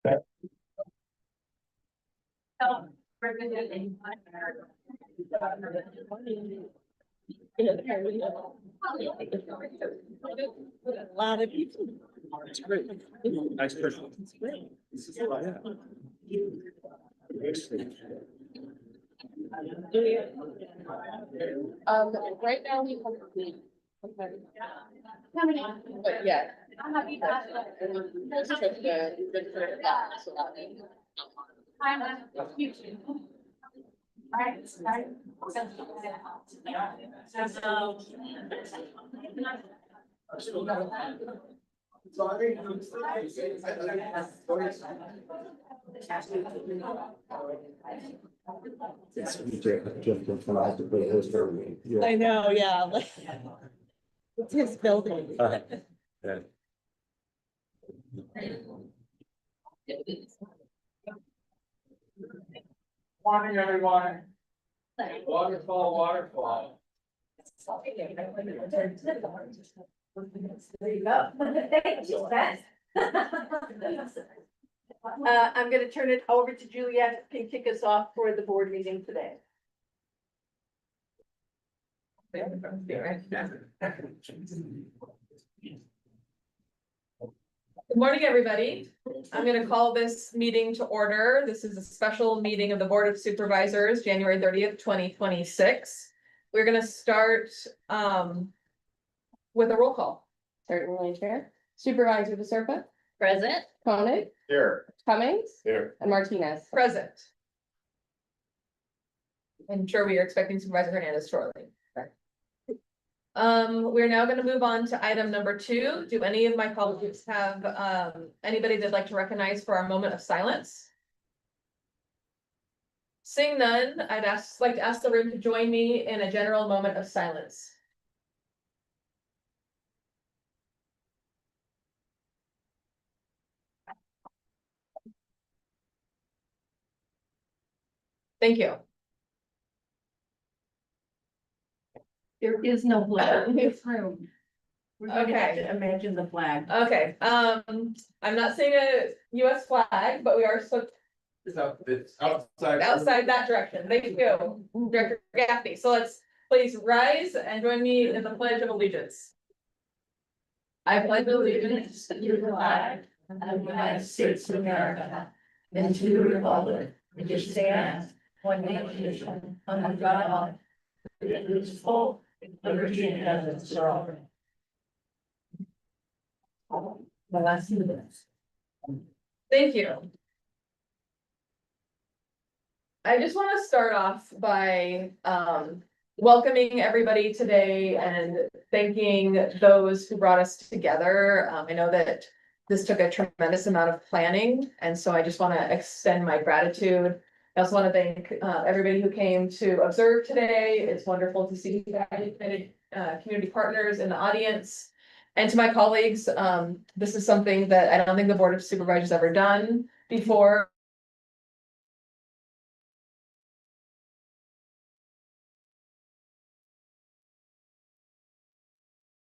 A lot of people. It's great. Nice person. It's great. Right now we have. But yeah. I know, yeah. It's his building. Yeah. Morning, everyone. Waterfall, waterfall. There you go. Thank you, Ben. I'm going to turn it over to Juliet to kick us off for the board meeting today. Good morning, everybody. I'm going to call this meeting to order. This is a special meeting of the Board of Supervisors, January 30th, 2026. We're going to start with a roll call. Certainly, Chair. Supervisor DeSerpa, Present. Koenig, Here. Cummings, Here. and Martinez. Present. I'm sure we are expecting Supervisor Hernandez shortly. We're now going to move on to item number 2. Do any of my colleagues have anybody they'd like to recognize for our moment of silence? Seeing none, I'd like to ask the room to join me in a general moment of silence. Thank you. There is no flag in this room. We're going to have Okay. to imagine the flag. Okay, I'm not saying a US flag, but we are so It's outside. outside that direction. Thank you, Director Gaffney. So let's please rise and join me in the Pledge of Allegiance. I pledge allegiance to the flag of the United States of America and to the republic which stands one nation under God, indivisible, with liberty and justice for all. The last few minutes. Thank you. I just want to start off by welcoming everybody today and thanking those who brought us together. I know that this took a tremendous amount of planning, and so I just want to extend my gratitude. I also want to thank everybody who came to observe today. It's wonderful to see community partners in the audience. And to my colleagues, this is something that I don't think the Board of Supervisors ever done before.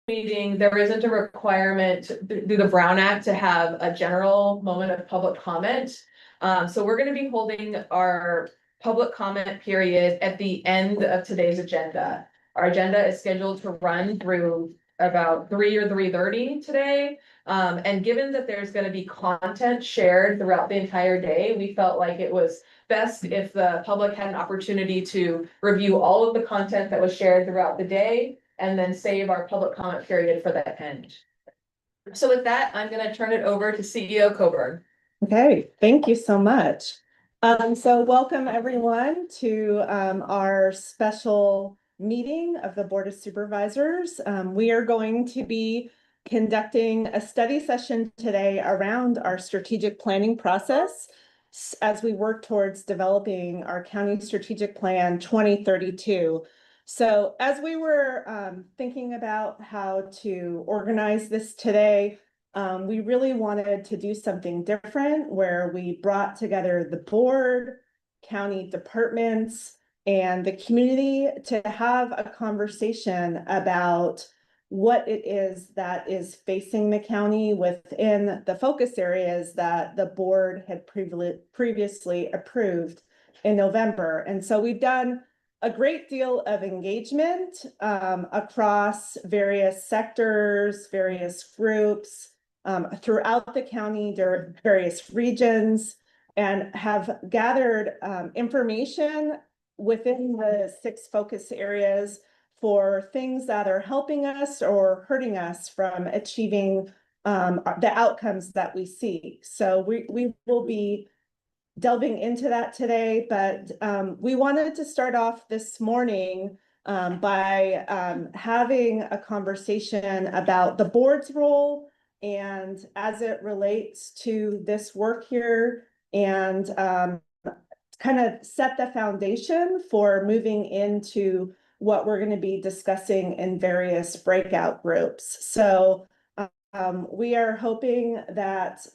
Meeting, there isn't a requirement through the Brown Act to have a general moment of public comment. So we're going to be holding our public comment period at the end of today's agenda. Our agenda is scheduled to run through about 3 or 3:30 today. And given that there's going to be content shared throughout the entire day, we felt like it was best if the public had an opportunity to review all of the content that was shared throughout the day, and then save our public comment period for that end. So with that, I'm going to turn it over to CEO Coburn. Okay, thank you so much. So welcome everyone to our special meeting of the Board of Supervisors. We are going to be conducting a study session today around our strategic planning process as we work towards developing our County Strategic Plan 2032. So as we were thinking about how to organize this today, we really wanted to do something different where we brought together the board, county departments, and the community to have a conversation about what it is that is facing the county within the focus areas that the board had previously approved in November. And so we've done a great deal of engagement across various sectors, various groups throughout the county, various regions, and have gathered information within the 6 focus areas for things that are helping us or hurting us from achieving the outcomes that we see. So we will be delving into that today, but we wanted to start off this morning by having a conversation about the board's role and as it relates to this work here, and kind of set the foundation for moving into what we're going to be discussing in various breakout groups. So we are hoping that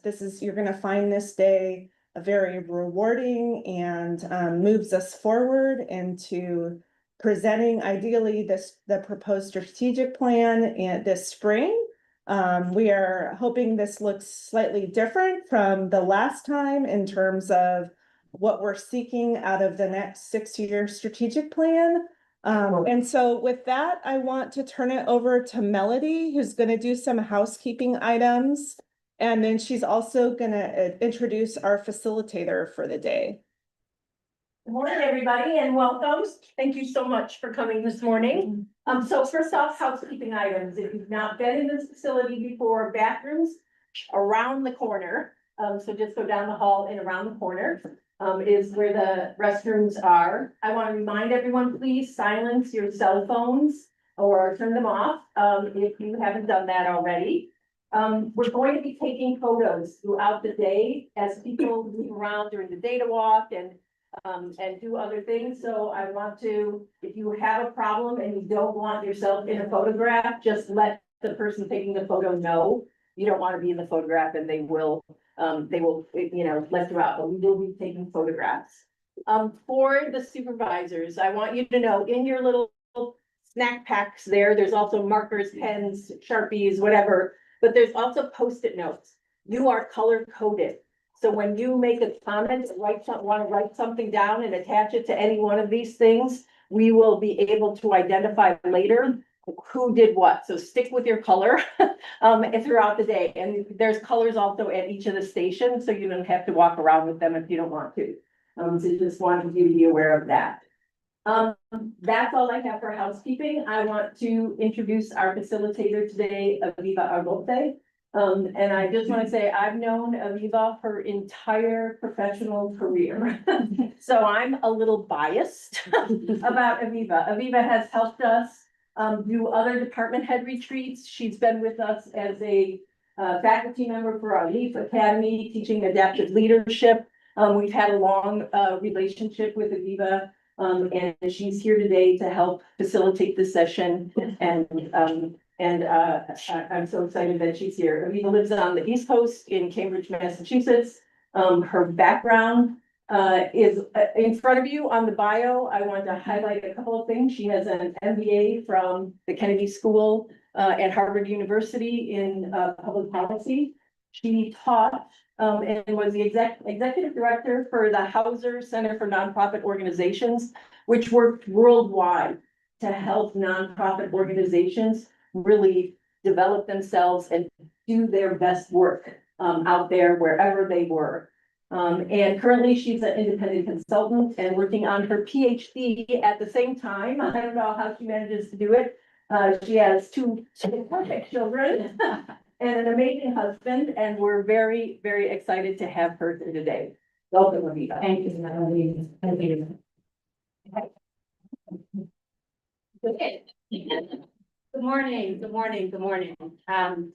you're going to find this day very rewarding and moves us forward into presenting ideally the proposed strategic plan this spring. We are hoping this looks slightly different from the last time in terms of what we're seeking out of the next 6-year strategic plan. And so with that, I want to turn it over to Melody, who's going to do some housekeeping items. And then she's also going to introduce our facilitator for the day. Good morning, everybody, and welcome. Thank you so much for coming this morning. So first off, housekeeping items. If you've not been in this facility before, bathrooms around the corner. So just go down the hall and around the corner is where the restrooms are. I want to remind everyone, please silence your cell phones or turn them off if you haven't done that already. We're going to be taking photos throughout the day as people move around during the data walk and do other things. So I want to, if you have a problem and you don't want yourself in a photograph, just let the person taking the photo know you don't want to be in the photograph, and they will, let you out, but we will be taking photographs. For the supervisors, I want you to know in your little snack packs there's also markers, pens, Sharpies, whatever, but there's also Post-it notes. You are color coded. So when you make a comment, want to write something down and attach it to any one of these things, we will be able to identify later who did what. So stick with your color throughout the day. And there's colors also at each of the stations, so you don't have to walk around with them if you don't want to. So just wanted you to be aware of that. That's all I have for housekeeping. I want to introduce our facilitator today, Aviva Argote. And I just want to say I've known Aviva her entire professional career. So I'm a little biased about Aviva. Aviva has helped us do other department head retreats. She's been with us as a faculty member for our LEAF Academy, teaching adaptive leadership. We've had a long relationship with Aviva, and she's here today to help facilitate this session. And I'm so excited that she's here. Aviva lives on the East Coast in Cambridge, Massachusetts. Her background is in front of you on the bio. I want to highlight a couple of things. She has an MBA from the Kennedy School at Harvard University in public policy. She taught and was the executive director for the Hauser Center for Nonprofit Organizations, which worked worldwide to help nonprofit organizations really develop themselves and do their best work out there wherever they were. And currently she's an independent consultant and working on her PhD at the same time. I don't know how she manages to do it. She has two perfect children and an amazing husband, and we're very, very excited to have her here today. Welcome, Aviva. Thank you, Melody. Thank you. Good morning, good morning, good morning. I'm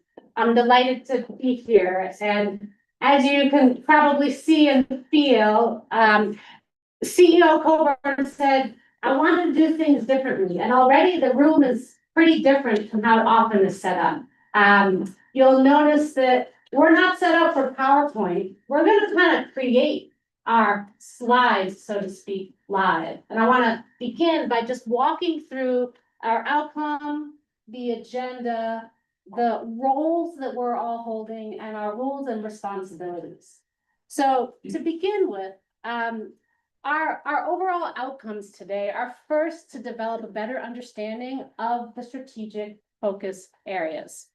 delighted to be here, and as you can probably see and feel, CEO Coburn said, I want to do things differently, and already the room is pretty different from how it often is set up. You'll notice that we're not set up for PowerPoint. We're going to kind of create our slides, so to speak, live. And I want to begin by just walking through our outcome, the agenda, the roles that we're all holding and our roles and responsibilities. So to begin with, our overall outcomes today are first to develop a better understanding of the strategic focus areas.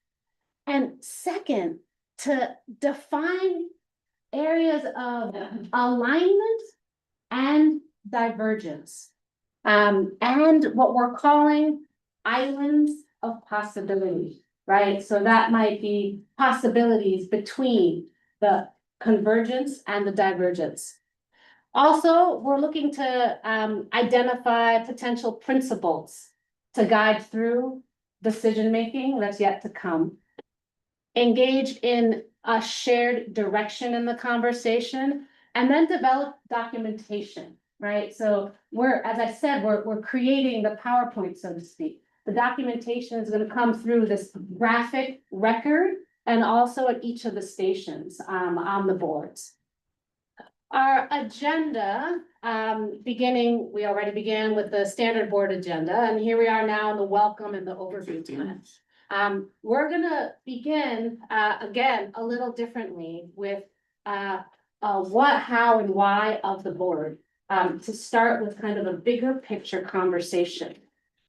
And second, to define areas of alignment and divergence. And what we're calling islands of possibility, right? So that might be possibilities between the convergence and the divergence. Also, we're looking to identify potential principles to guide through decision-making that's yet to come. Engage in a shared direction in the conversation, and then develop documentation, right? So as I said, we're creating the PowerPoint, so to speak. The documentation is going to come through this graphic record and also at each of the stations on the boards. Our agenda, we already began with the standard board agenda, and here we are now in the welcome and the overview plan. We're gonna begin, again, a little differently with, what, how, and why of the board, to start with kind of a bigger picture conversation.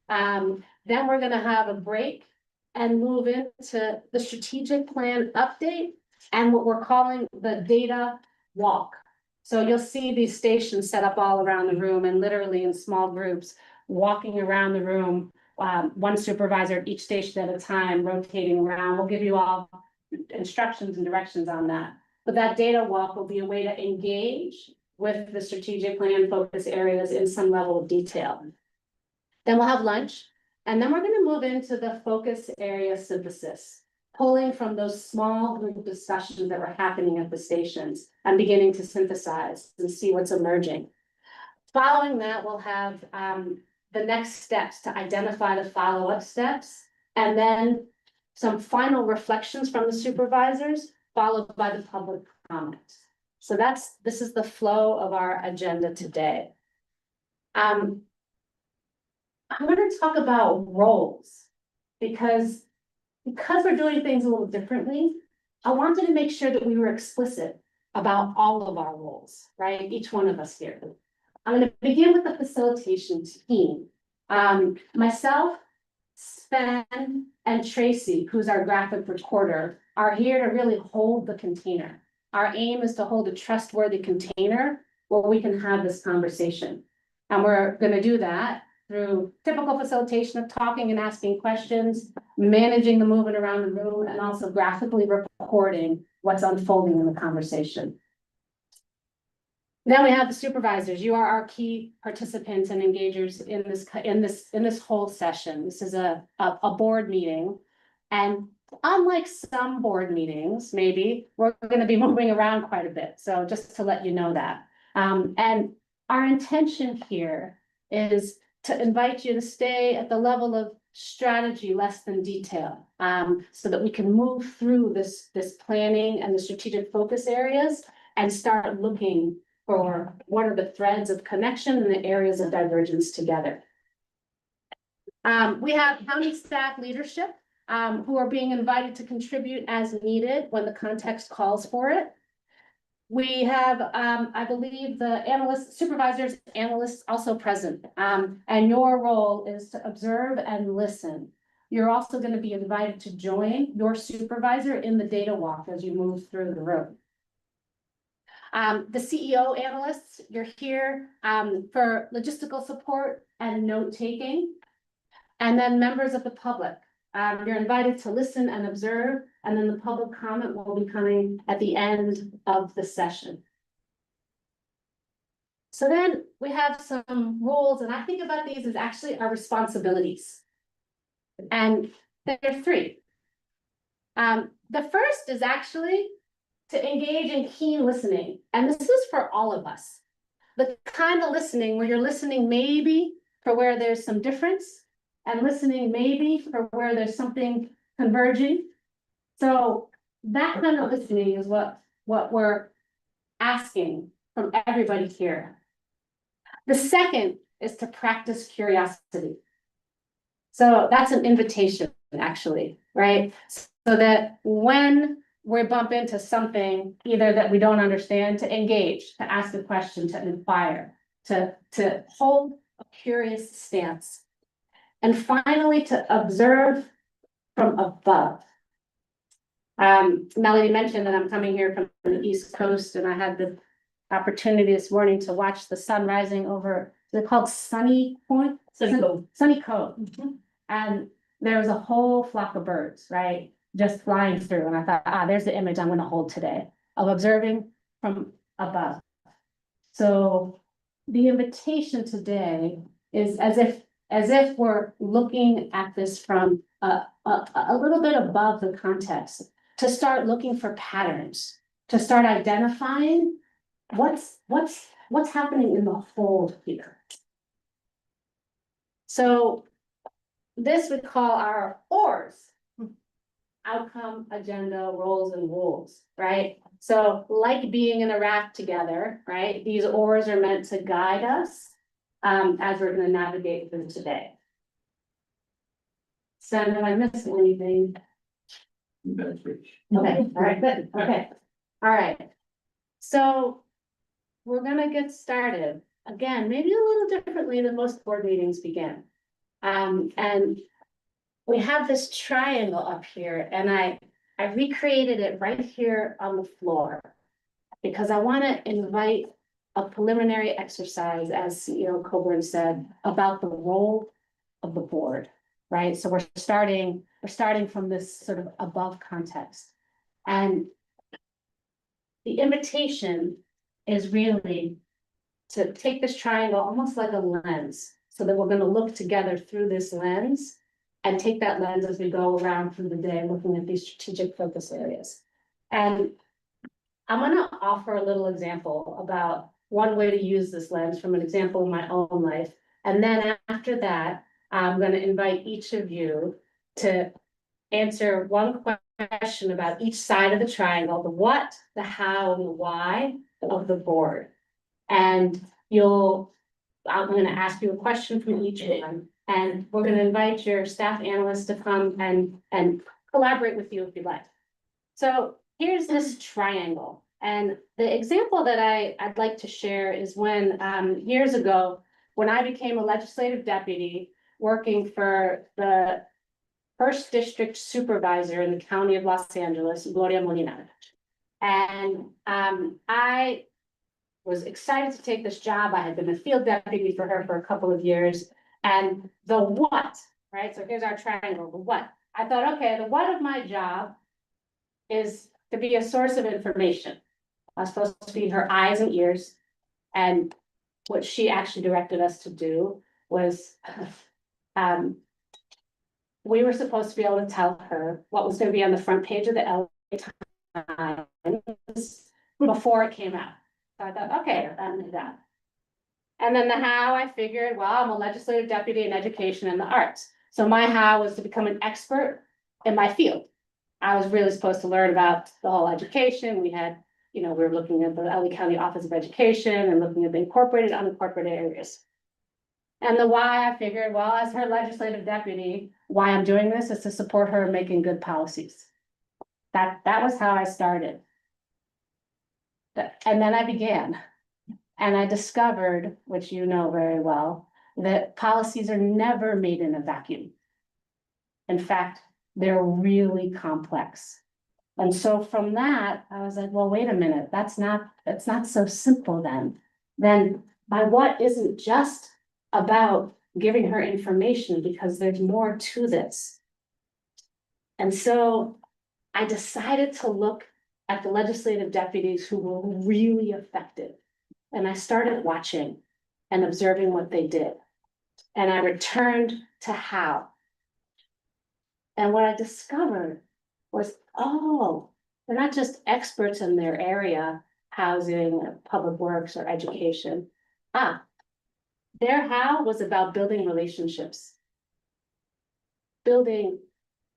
Then we're gonna have a break and move into the strategic plan update and what we're calling the data walk. So you'll see these stations set up all around the room and literally in small groups, walking around the room, one supervisor at each station at a time, rotating around. We'll give you all instructions and directions on that. But that data walk will be a way to engage with the strategic plan focus areas in some level of detail. Then we'll have lunch, and then we're going to move into the focus area synthesis, pulling from those small group discussions that were happening at the stations and beginning to synthesize and see what's emerging. Following that, we'll have the next steps to identify the follow-up steps, and then some final reflections from the supervisors, followed by the public comments. So this is the flow of our agenda today. I'm going to talk about roles because we're doing things a little differently. I wanted to make sure that we were explicit about all of our roles, right? Each one of us here. I'm going to begin with the facilitation team. Myself, Sven, and Tracy, who's our graphic recorder, are here to really hold the container. Our aim is to hold a trustworthy container where we can have this conversation. And we're going to do that through typical facilitation of talking and asking questions, managing the movement around the room, and also graphically recording what's unfolding in the conversation. Then we have the supervisors. You are our key participants and engagers in this whole session. This is a board meeting, and unlike some board meetings, maybe we're going to be moving around quite a bit. So just to let you know that, and our intention here is to invite you to stay at the level of strategy less than detail, so that we can move through this planning and the strategic focus areas and start looking for what are the threads of connection and the areas of divergence together. We have county staff leadership who are being invited to contribute as needed when the context calls for it. We have, I believe, the supervisors, analysts also present, and your role is to observe and listen. You're also going to be invited to join your supervisor in the data walk as you move through the room. The CEO analysts, you're here for logistical support and note-taking. And then members of the public, you're invited to listen and observe, and then the public comment will be coming at the end of the session. So then we have some rules, and I think about these as actually our responsibilities. And there are three. The first is actually to engage in keen listening. And this is for all of us. The kind of listening where you're listening maybe for where there's some difference and listening maybe for where there's something converging. So that kind of listening is what we're asking from everybody here. The second is to practice curiosity. So that's an invitation, actually, right? So that when we bump into something, either that we don't understand, to engage, to ask a question, to inquire, to hold a curious stance. And finally, to observe from above. Melody mentioned that I'm coming here from the East Coast, and I had the opportunity this morning to watch the sun rising over, is it called Sunny Point? Sunny Cove. Sunny Cove. And there was a whole flock of birds, right? Just flying through. And I thought, there's the image I'm going to hold today of observing from above. So the invitation today is as if we're looking at this from a little bit above the context, to start looking for patterns, to start identifying what's happening in the whole here. So this we call our ORs, outcome, agenda, roles, and rules, right? So like being in a raft together, right? These oars are meant to guide us as we're going to navigate through today. So am I missing anything? Okay, all right, good, okay, all right. So we're gonna get started, again, maybe a little differently than most board meetings begin. And we have this triangle up here, and I recreated it right here on the floor, because I want to invite a preliminary exercise, as CEO Coburn said, about the role of the board, right? So we're starting from this sort of above context. And the invitation is really to take this triangle almost like a lens, so that we're going to look together through this lens and take that lens as we go around through the day, looking at these strategic focus areas. And I'm going to offer a little example about one way to use this lens from an example in my own life. And then after that, I'm going to invite each of you to answer one question about each side of the triangle, the what, the how, and the why of the board. And I'm going to ask you a question from each one, and we're going to invite your staff analysts to come and collaborate with you if you'd like. So here's this triangle. And the example that I'd like to share is when years ago, when I became a legislative deputy working for the first district supervisor in the county of Los Angeles, Gloria Molina. And I was excited to take this job. I had been a field deputy for her for a couple of years. And the what, right? So here's our triangle, the what. I thought, okay, the what of my job is to be a source of information. I was supposed to be her eyes and ears. And what she actually directed us to do was, we were supposed to be able to tell her what was going to be on the front page of the LA Times before it came out. So I thought, okay, I'll do that. And then the how, I figured, well, I'm a legislative deputy in education and the arts. So my how was to become an expert in my field. I was really supposed to learn about the whole education. We had, we were looking at the LA County Office of Education and looking at the incorporated, unincorporated areas. And the why, I figured, well, as her legislative deputy, why I'm doing this is to support her in making good policies. That was how I started. And then I began. And I discovered, which you know very well, that policies are never made in a vacuum. In fact, they're really complex. And so from that, I was like, well, wait a minute, that's not so simple then. Then my what isn't just about giving her information, because there's more to this. And so I decided to look at the legislative deputies who were really effective. And I started watching and observing what they did. And I returned to how. And what I discovered was, oh, they're not just experts in their area, housing, or public works, or education. Their how was about building relationships. Building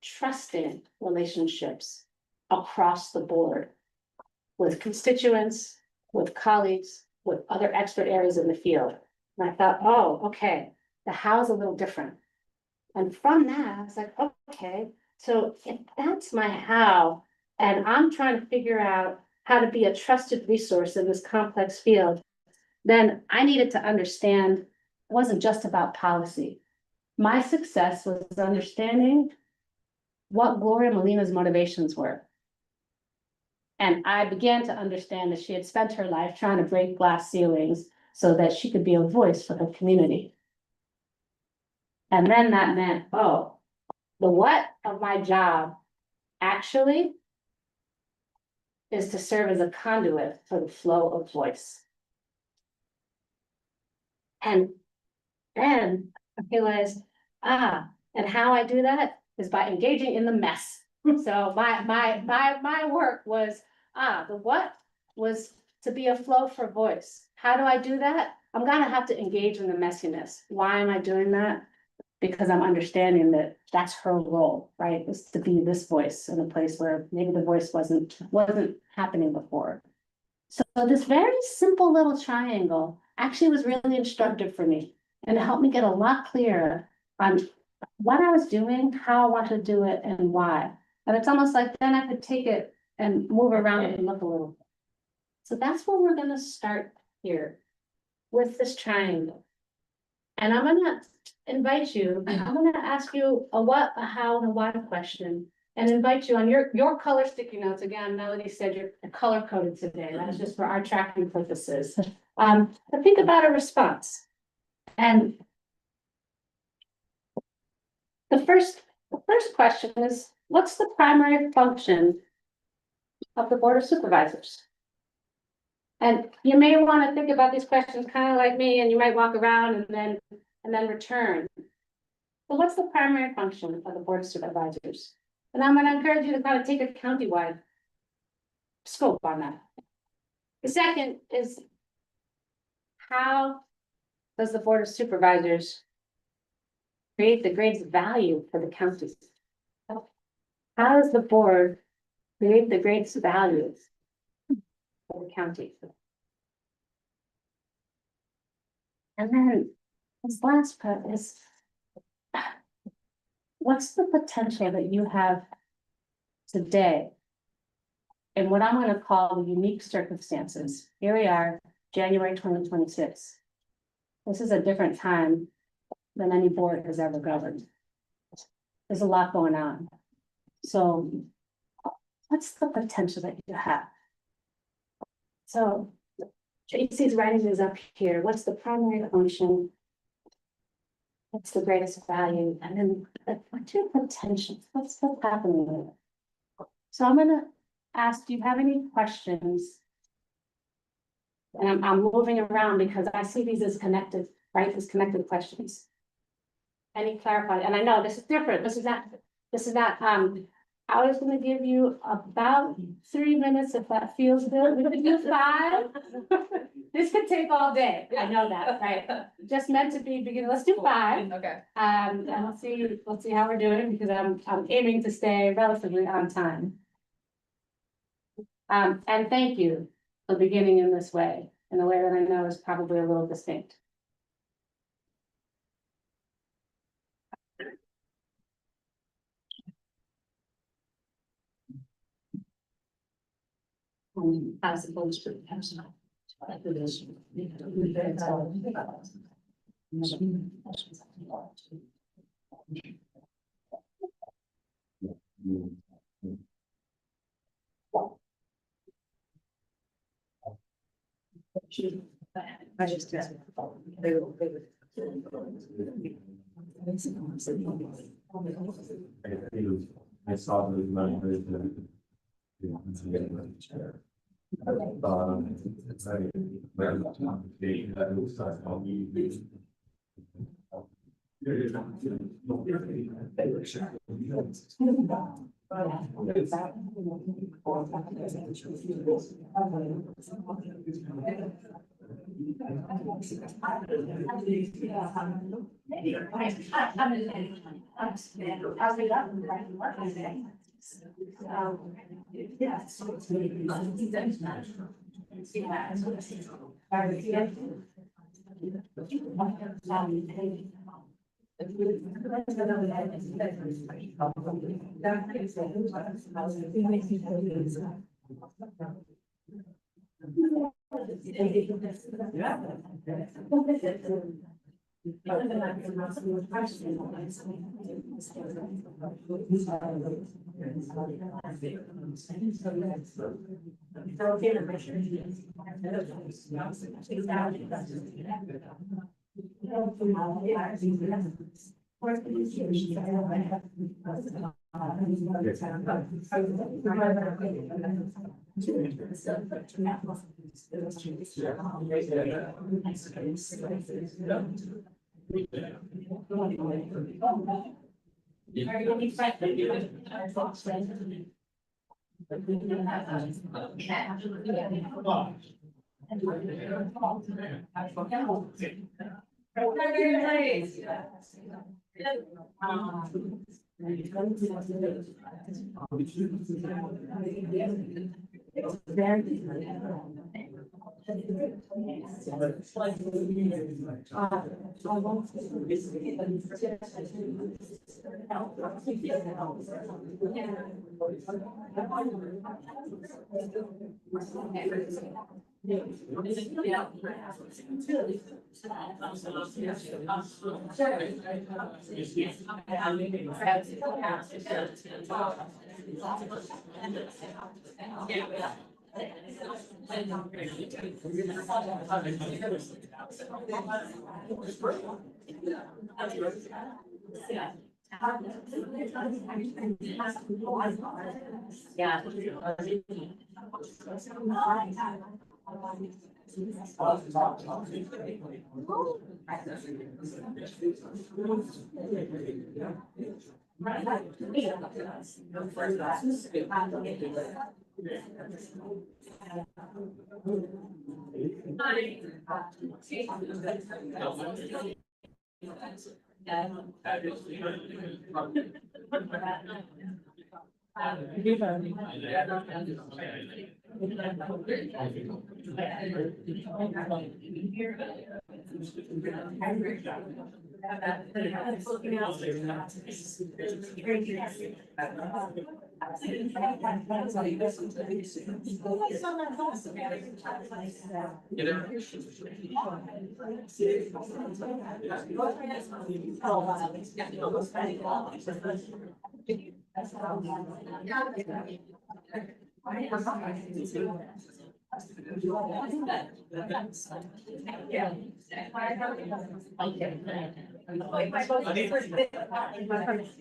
trusting relationships across the board with constituents, with colleagues, with other expert areas in the field. And I thought, oh, okay, the how's a little different. And from that, I was like, okay, so if that's my how, and I'm trying to figure out how to be a trusted resource in this complex field, then I needed to understand it wasn't just about policy. My success was understanding what Gloria Molina's motivations were. And I began to understand that she had spent her life trying to break glass ceilings so that she could be a voice for her community. And then that meant, oh, the what of my job actually is to serve as a conduit for the flow of voice. And then I realized, and how I do that is by engaging in the mess. So my work was, the what was to be a flow for voice. How do I do that? I'm gonna have to engage in the messiness. Why am I doing that? Because I'm understanding that that's her role, right? Is to be this voice in a place where maybe the voice wasn't happening before. So this very simple little triangle actually was really instructive for me, and it helped me get a lot clearer on what I was doing, how I wanted to do it, and why. And it's almost like then I could take it and move around it and look a little. So that's where we're gonna start here with this triangle. And I'm gonna invite you, I'm gonna ask you a what, a how, and a why question. And invite you on your color sticky notes. Again, Melody said you're color coded today. That's just for our tracking purposes. But think about a response. And the first question is, what's the primary function of the Board of Supervisors? And you may want to think about these questions kind of like me, and you might walk around and then return. But what's the primary function of the Board of Supervisors? And I'm going to encourage you to kind of take a countywide scope on that. The second is, how does the Board of Supervisors create the greatest value for the counties? How does the board create the greatest values for the county? And then this last part is, what's the potential that you have today in what I'm going to call the unique circumstances? Here we are, January 2026. This is a different time than any board has ever governed. There's a lot going on. So what's the potential that you have? So Tracy's writing this up here. What's the primary function? What's the greatest value? And then what's your potential? What's happening with it? So I'm gonna ask, do you have any questions? And I'm moving around because I see these as connected, right? As connected questions. Any clarify? And I know this is different. This is not, I was gonna give you about 3 minutes if that feels good. We could do 5. This could take all day. I know that, right? Just meant to be beginning. Let's do 5. Okay. And let's see how we're doing, because I'm aiming to stay relatively on time. And thank you for beginning in this way, in a way that I know is probably a little distinct. As opposed to personal. I just. I saw the numbers. It's like, very much complicated, that looks like how we.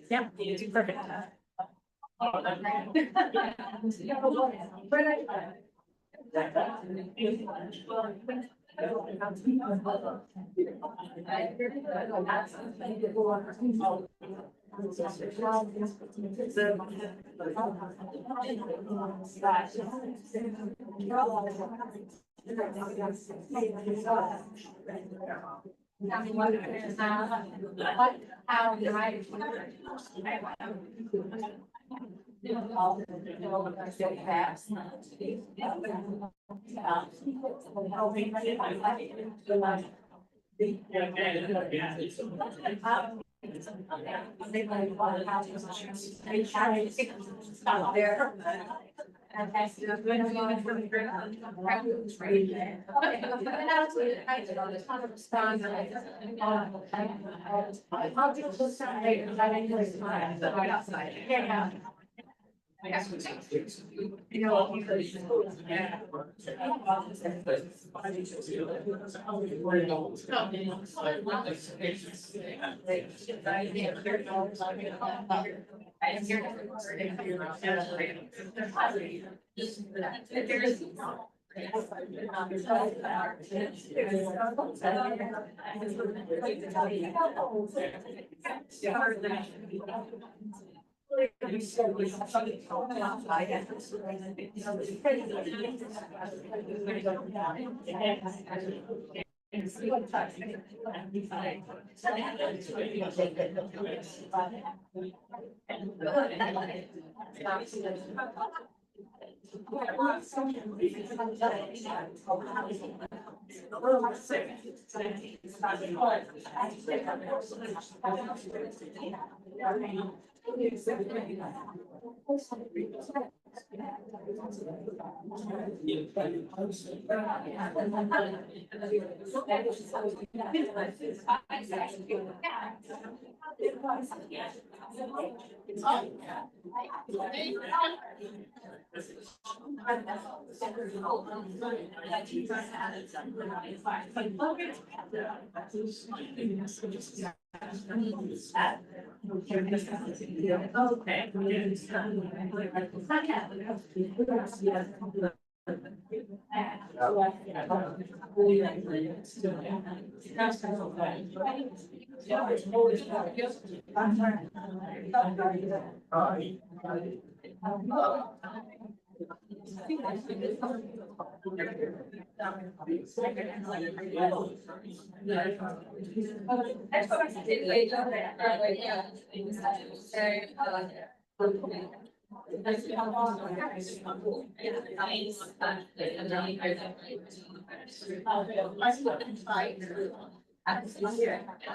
Yeah, perfect.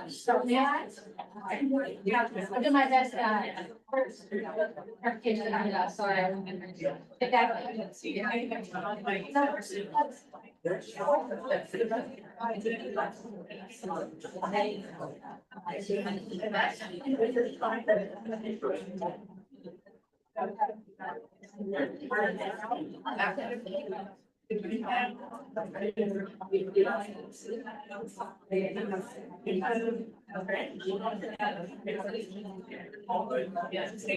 So, yeah. I'll do my best, sorry. Yes.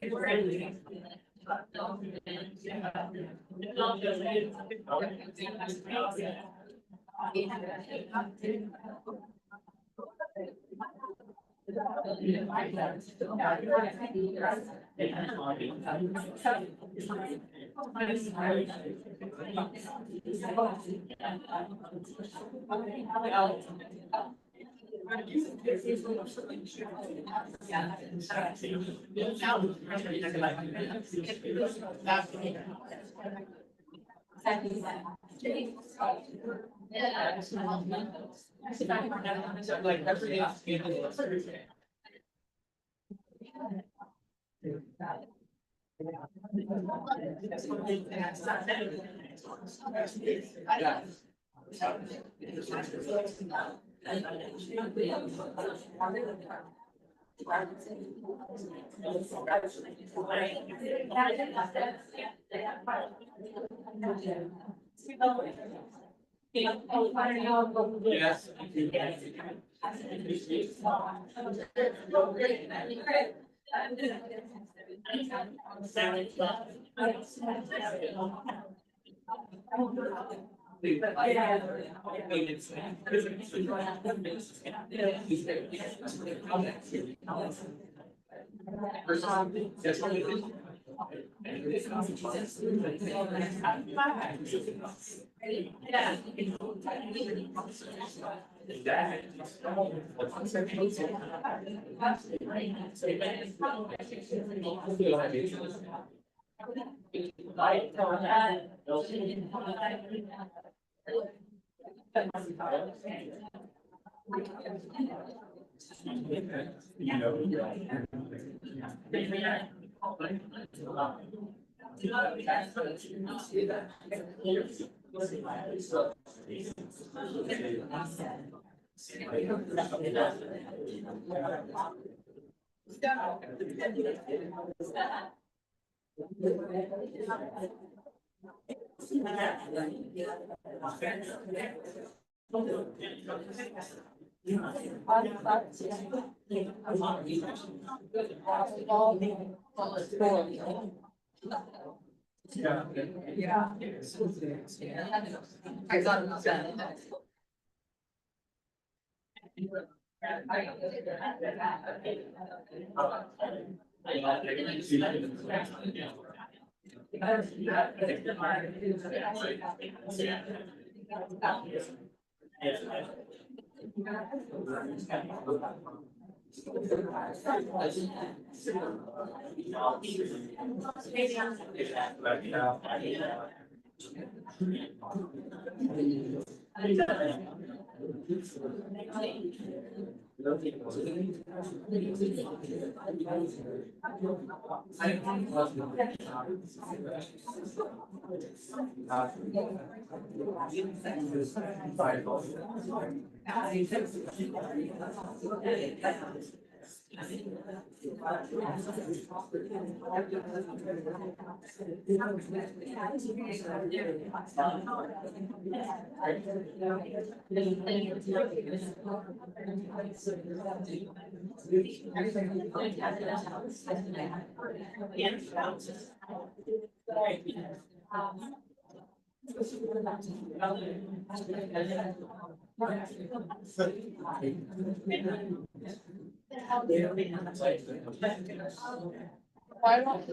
Why don't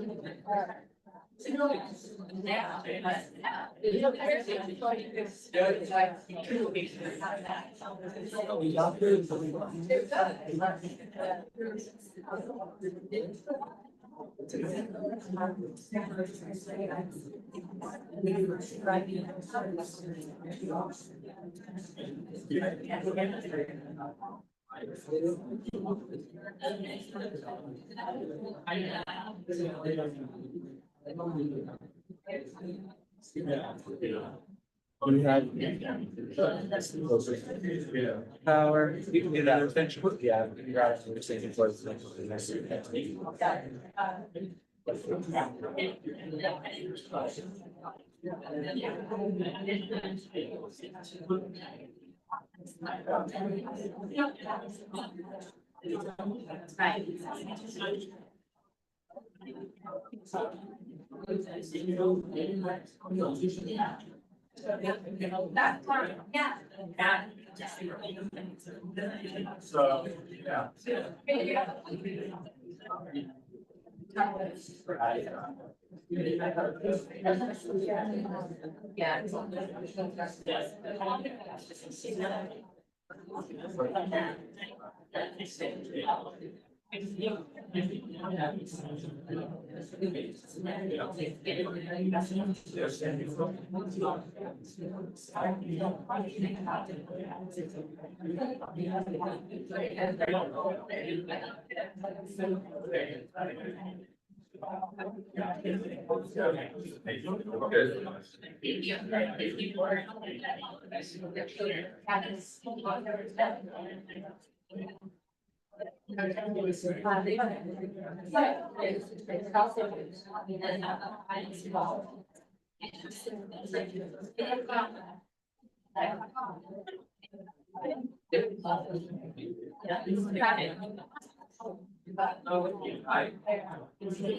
You have. Power. You can do that. Yeah. You're out of the same place. So, yeah.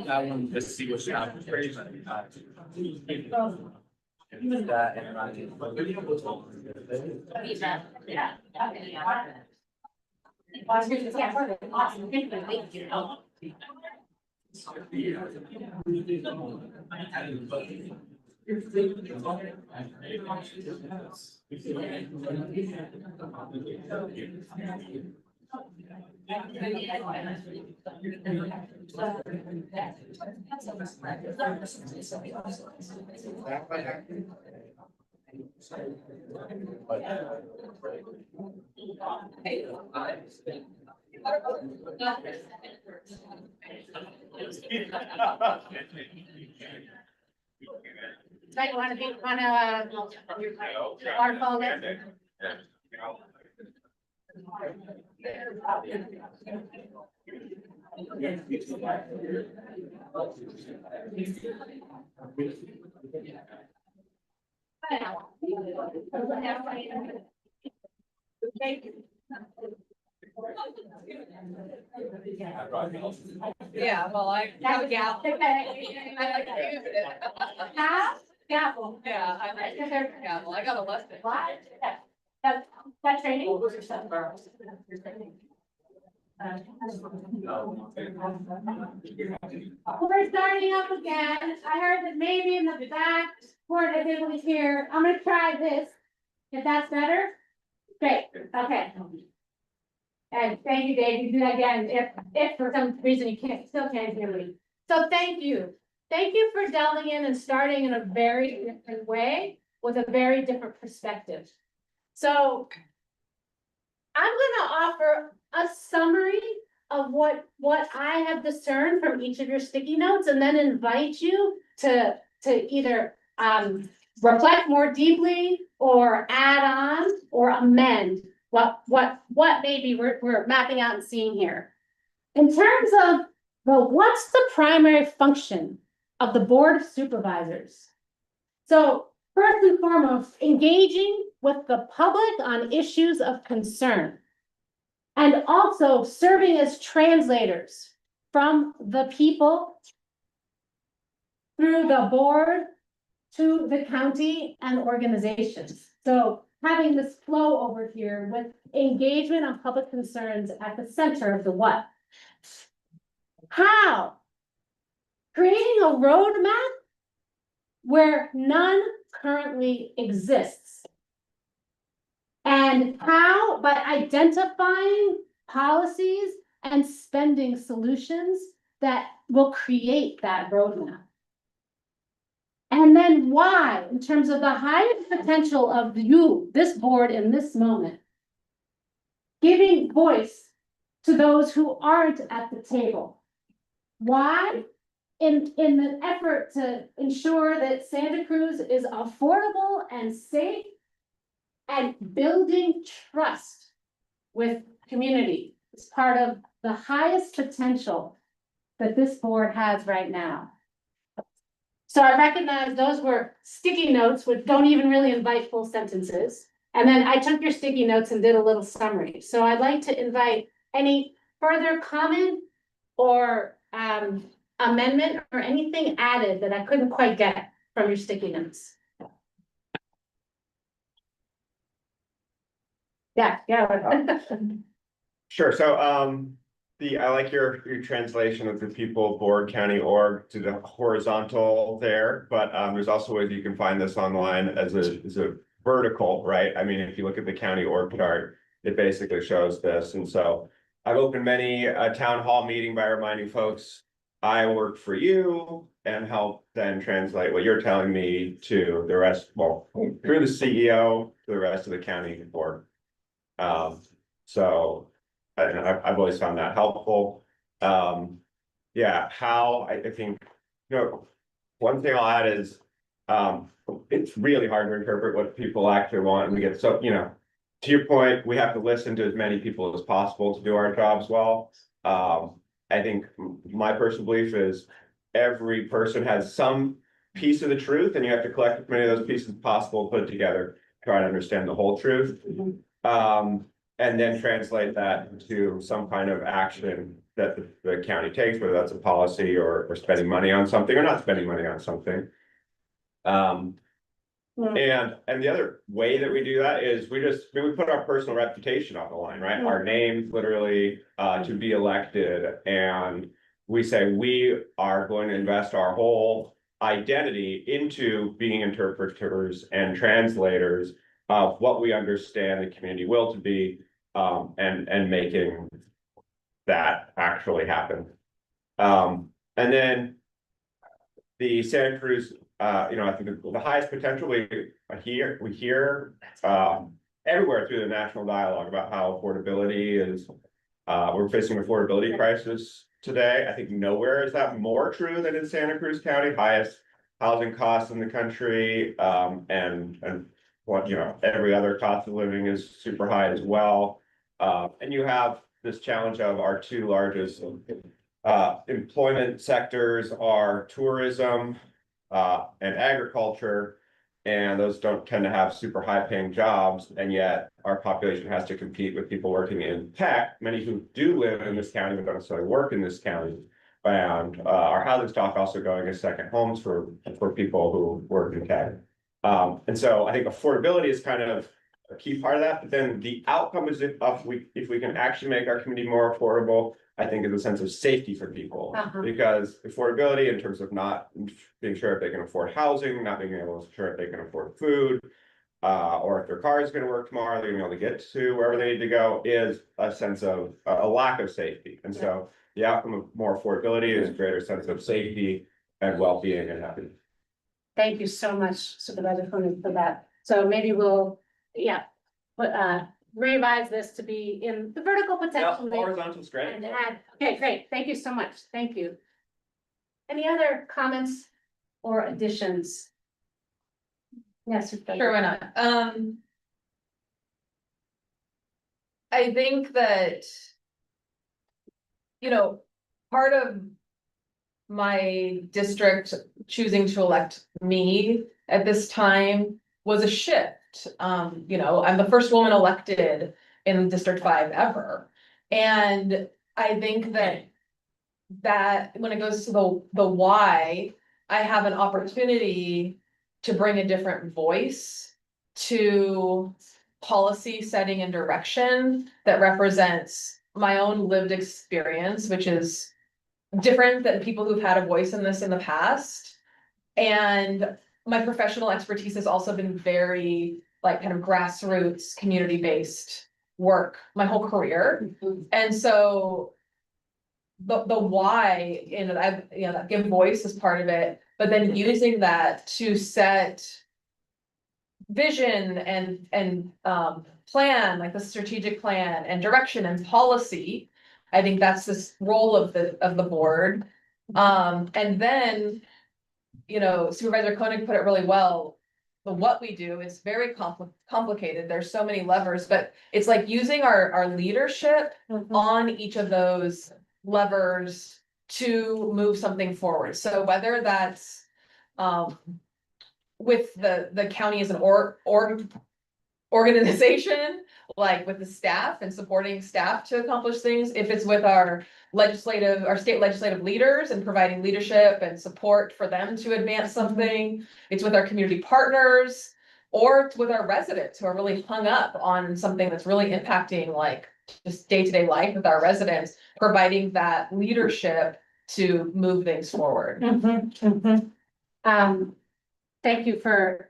That one, just see what's happening. That and So you wanna be, our phone in? Yeah, well, I have a gavel. I like to use it. Huh? Gavel. Yeah, I like to have a gavel. I got a lesson. What? That training? We're starting up again. I heard that maybe in the back, board is able to hear. I'm gonna try this. If that's better? Great, okay. And thank you, Dave. You do that again, if for some reason you still can't hear me. So thank you. Thank you for delving in and starting in a very different way with a very different perspective. So I'm gonna offer a summary of what I have discerned from each of your sticky notes, and then invite you to either reflect more deeply or add on or amend what maybe we're mapping out and seeing here. In terms of, well, what's the primary function of the Board of Supervisors? So first and foremost, engaging with the public on issues of concern. And also serving as translators from the people through the board to the county and organizations. So having this flow over here with engagement on public concerns at the center of the what. How? Creating a roadmap where none currently exists. And how? By identifying policies and spending solutions that will create that roadmap. And then why, in terms of the highest potential of you, this board in this moment, giving voice to those who aren't at the table. Why? In the effort to ensure that Santa Cruz is affordable and safe and building trust with community is part of the highest potential that this board has right now. So I recognize those were sticky notes, which don't even really invite full sentences. And then I took your sticky notes and did a little summary. So I'd like to invite any further comment or amendment or anything added that I couldn't quite get from your sticky notes. Yeah. Sure, so I like your translation of the people, board, county, org to the horizontal there, but there's also ways you can find this online as a vertical, right? I mean, if you look at the county org chart, it basically shows this. And so I've opened many a town hall meeting by reminding folks, I work for you, and help then translate what you're telling me to the rest, well, through the CEO to the rest of the county board. So I've always found that helpful. Yeah, how I think, one thing I'll add is it's really hard to interpret what people actually want, and we get so, to your point, we have to listen to as many people as possible to do our jobs well. I think my personal belief is every person has some piece of the truth, and you have to collect as many of those pieces as possible, put it together, try to understand the whole truth. And then translate that to some kind of action that the county takes, whether that's a policy or spending money on something or not spending money on something. And the other way that we do that is we put our personal reputation on the line, right? Our names literally to be elected, and we say we are going to invest our whole identity into being interpreters and translators of what we understand the community will to be, and making that actually happen. And then the Santa Cruz, I think the highest potential we hear everywhere through the national dialogue about how affordability is, we're facing an affordability crisis today. I think nowhere is that more true than in Santa Cruz County, highest housing costs in the country, and what, every other cost of living is super high as well. And you have this challenge of our two largest employment sectors are tourism and agriculture, and those don't tend to have super high paying jobs, and yet our population has to compete with people working in tech, many who do live in this county but don't necessarily work in this county. And our housing stock also going as second homes for people who work in tech. And so I think affordability is kind of a key part of that, but then the outcome is if we can actually make our community more affordable, I think is a sense of safety for people. Because affordability in terms of not being sure if they can afford housing, not being able to sure if they can afford food, or if their car is going to work tomorrow, they're going to be able to get to wherever they need to go, is a sense of a lack of safety. And so the outcome of more affordability is a greater sense of safety and well-being and happiness. Thank you so much, Supervisor Cronin, for that. So maybe we'll, revise this to be in the vertical Yeah, potentially. horizontal's great. And add, okay, great, thank you so much, thank you. Any other comments or additions? Yes. Sure, why not? I think that, you know, part of my district choosing to elect me at this time was a shift. You know, I'm the first woman elected in District 5 ever. And I think that when it goes to the why, I have an opportunity to bring a different voice to policy setting and direction that represents my own lived experience, which is different than people who've had a voice in this in the past. And my professional expertise has also been very like kind of grassroots, community-based work my whole career. And so the why, that give voice is part of it, but then using that to set vision and plan, like the strategic plan and direction and policy. I think that's this role of the board. And then, Supervisor Koenig put it really well. The what we do is very complicated. There's so many levers, but it's like using our leadership on each of those levers to move something forward. So whether that's with the county as an organization, like with the staff and supporting staff to accomplish things, if it's with our state legislative leaders and providing leadership and support for them to advance something, it's with our community partners, or it's with our residents who are really hung up on something that's really impacting like just day-to-day life with our residents, providing that leadership to move things forward. Thank you for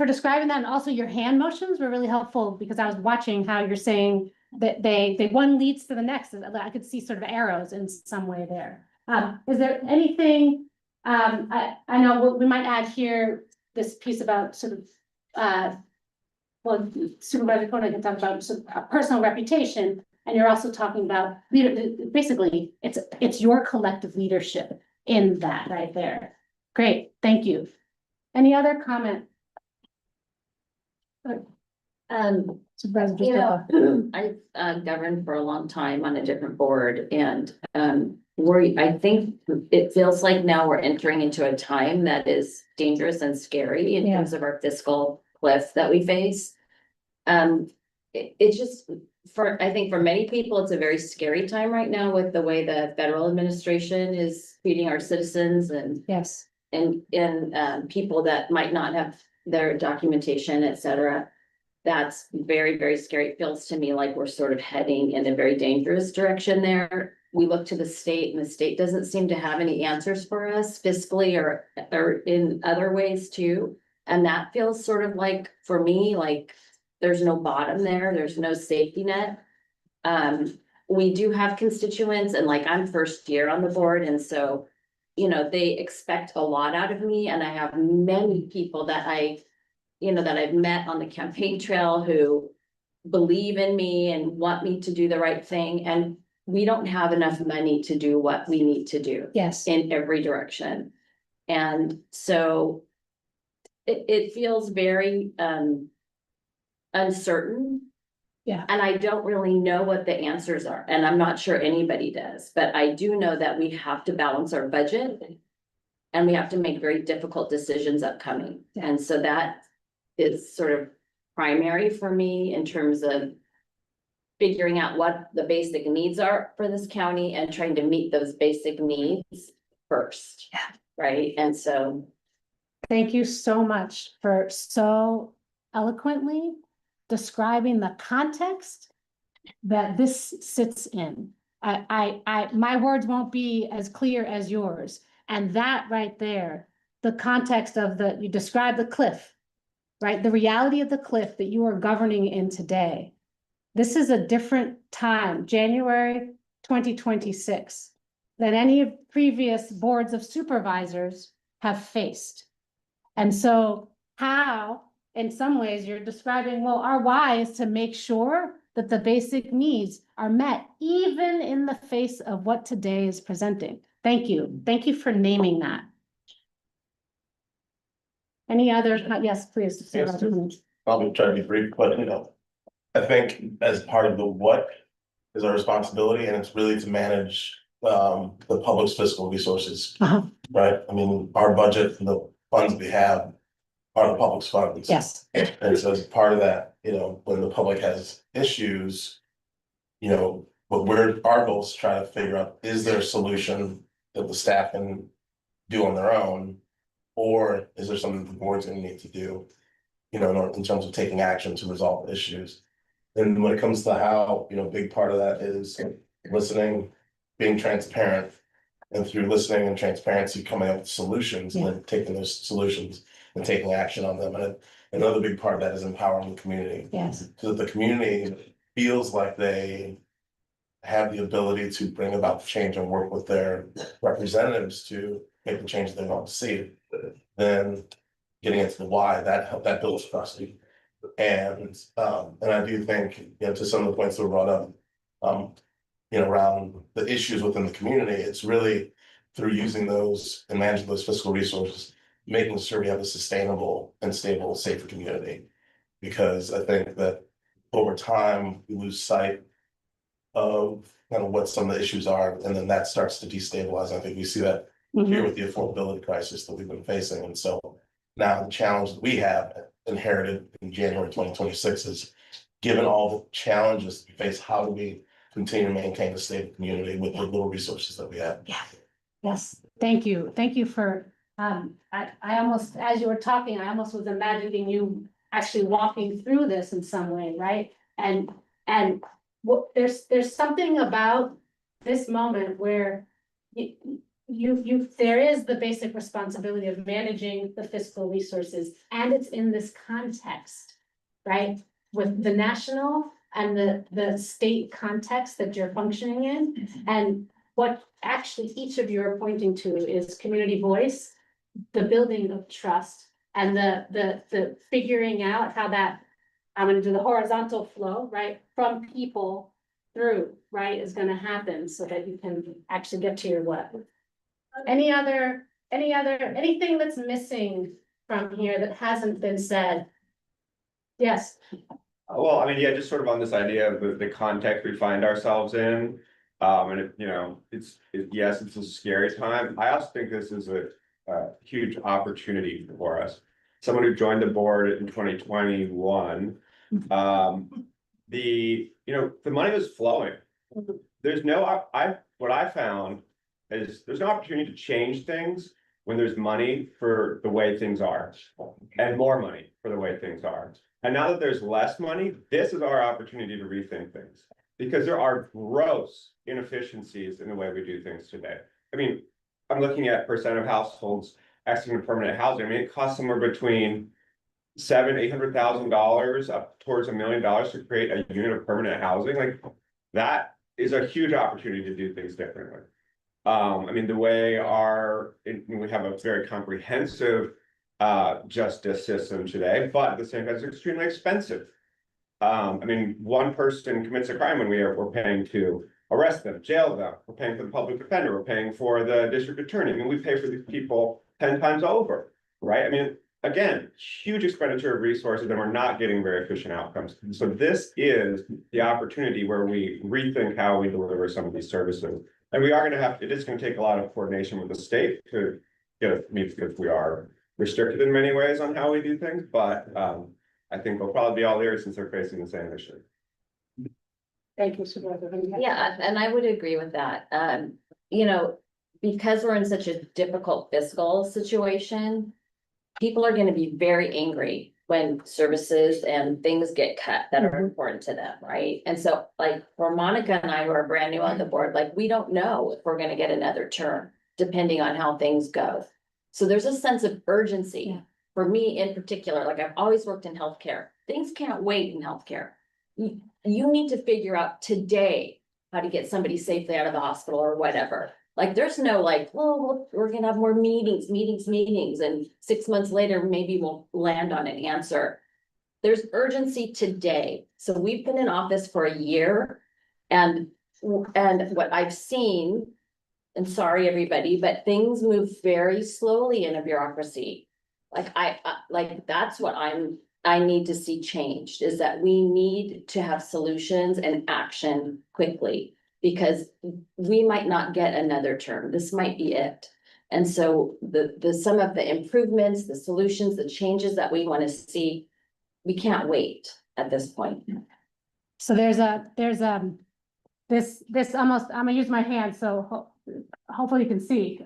describing that, and also your hand motions were really helpful because I was watching how you're saying that they one leads to the next. I could see sort of arrows in some way there. Is there anything, I know we might add here this piece about sort of, well, Supervisor Koenig can talk about sort of personal reputation, and you're also talking about basically it's your collective leadership in that right there. Great, thank you. Any other comment? Supervisor I've governed for a long time on a different board, and I think it feels like now we're entering into a time that is dangerous and scary in terms of our fiscal cliff that we face. It's just I think for many people, it's a very scary time right now with the way the federal administration is treating our citizens and people that might not have their documentation, et cetera. That's very, very scary. It feels to me like we're sort of heading in a very dangerous direction there. We look to the state, and the state doesn't seem to have any answers for us fiscally or in other ways too. And that feels sort of like, for me, like there's no bottom there. There's no safety net. We do have constituents, and like I'm first year on the board, and so they expect a lot out of me, and I have many people that I've met on the campaign trail who believe in me and want me to do the right thing. And we don't have enough money to do what we need to do. In every direction. And so it feels very uncertain. And I don't really know what the answers are, and I'm not sure anybody does, but I do know that we have to balance our budget and we have to make very difficult decisions upcoming. And so that is sort of primary for me in terms of figuring out what the basic needs are for this county and trying to meet those basic needs first. Right. And so. Thank you so much for so eloquently describing the context that this sits in. My words won't be as clear as yours. And that right there, the context of you describe the cliff, right? The reality of the cliff that you are governing in today. This is a different time, January 2026, than any of previous boards of supervisors have faced. And so how in some ways, you're describing, well, our why is to make sure that the basic needs are met, even in the face of what today is presenting. Thank you. Thank you for naming that. Any other, yes, please. Yes. I'll be trying to be brief, but I think as part of the what is our responsibility, and it's really to manage the public's fiscal resources. Right? I mean, our budget, the funds we have are the public's funds. Yes. And so as part of that, when the public has issues, our goal is to try to figure out, is there a solution that the staff can do on their own? Or is there something the board's gonna need to do, in terms of taking action to resolve issues? And when it comes to how, a big part of that is listening, being transparent. And through listening and transparency, coming up with solutions and then taking those solutions and taking action on them. And another big part of that is empowering the community. Yes. So that the community feels like they have the ability to bring about the change and work with their representatives to make the change they want to see. Then getting into the why, that builds trust. And I do think, to some of the points that were brought up, around the issues within the community, it's really through using those and managing those fiscal resources, making sure we have a sustainable and stable, safe community. Because I think that over time, we lose sight of kind of what some of the issues are, and then that starts to destabilize. I think we see that here with the affordability crisis that we've been facing. And so now the challenge that we have inherited in January 2026 is, given all the challenges we face, how do we continue to maintain a stable community with the little resources that we have? Yeah. Yes. Thank you. Thank you for, I almost, as you were talking, I almost was imagining you actually walking through this in some way, right? And what there's something about this moment where there is the basic responsibility of managing the fiscal resources, and it's in this context, right? With the national and the state context that you're functioning in. And what actually each of you are pointing to is community voice, the building of trust, and the figuring out how that, I'm gonna do the horizontal flow, right? From people through, right, is gonna happen so that you can actually get to your what. Anything that's missing from here that hasn't been said? Yes. Well, I mean, yeah, just sort of on this idea of the context we find ourselves in. And yes, it's a scary time. I also think this is a huge opportunity for us. Someone who joined the board in 2021, the money was flowing. There's what I found is there's no opportunity to change things when there's money for the way things are, and more money for the way things are. And now that there's less money, this is our opportunity to rethink things, because there are gross inefficiencies in the way we do things today. I mean, I'm looking at percent of households exiting permanent housing. I mean, it costs somewhere between $700,000-$800,000 up towards $1 million to create a unit of permanent housing. Like, that is a huge opportunity to do things differently. I mean, the way we have a very comprehensive justice system today, but at the same time, it's extremely expensive. I mean, one person commits a crime and we're paying to arrest them, jail them, we're paying for the public defender, we're paying for the district attorney. I mean, we pay for these people 10 times over, right? I mean, again, huge expenditure of resources, and we're not getting very efficient outcomes. So this is the opportunity where we rethink how we deliver some of these services. And we are going to it is going to take a lot of coordination with the state to get it, because we are restricted in many ways on how we do things, but I think they'll probably be all ears since they're facing the same issue. Thank you, Supervisor. Yeah, and I would agree with that. Because we're in such a difficult fiscal situation, people are going to be very angry when services and things get cut that are important to them, right? And so, like, for Monica and I, who are brand new on the board, like, we don't know if we're going to get another term, depending on how things go. So there's a sense of urgency for me in particular. Like, I've always worked in healthcare. Things can't wait in healthcare. You need to figure out today how to get somebody safely out of the hospital or whatever. Like, there's no like, well, we're gonna have more meetings, and 6 months later, maybe we'll land on an answer. there's urgency today. So we've been in office for a year and what I've seen, and sorry, everybody, but things move very slowly in a bureaucracy. Like like, that's what I need to see changed, is that we need to have solutions and action quickly. Because we might not get another term, this might be it. And so some of the improvements, the solutions, the changes that we want to see, we can't wait at this point. So there's this almost, I'm gonna use my hand, so hopefully you can see,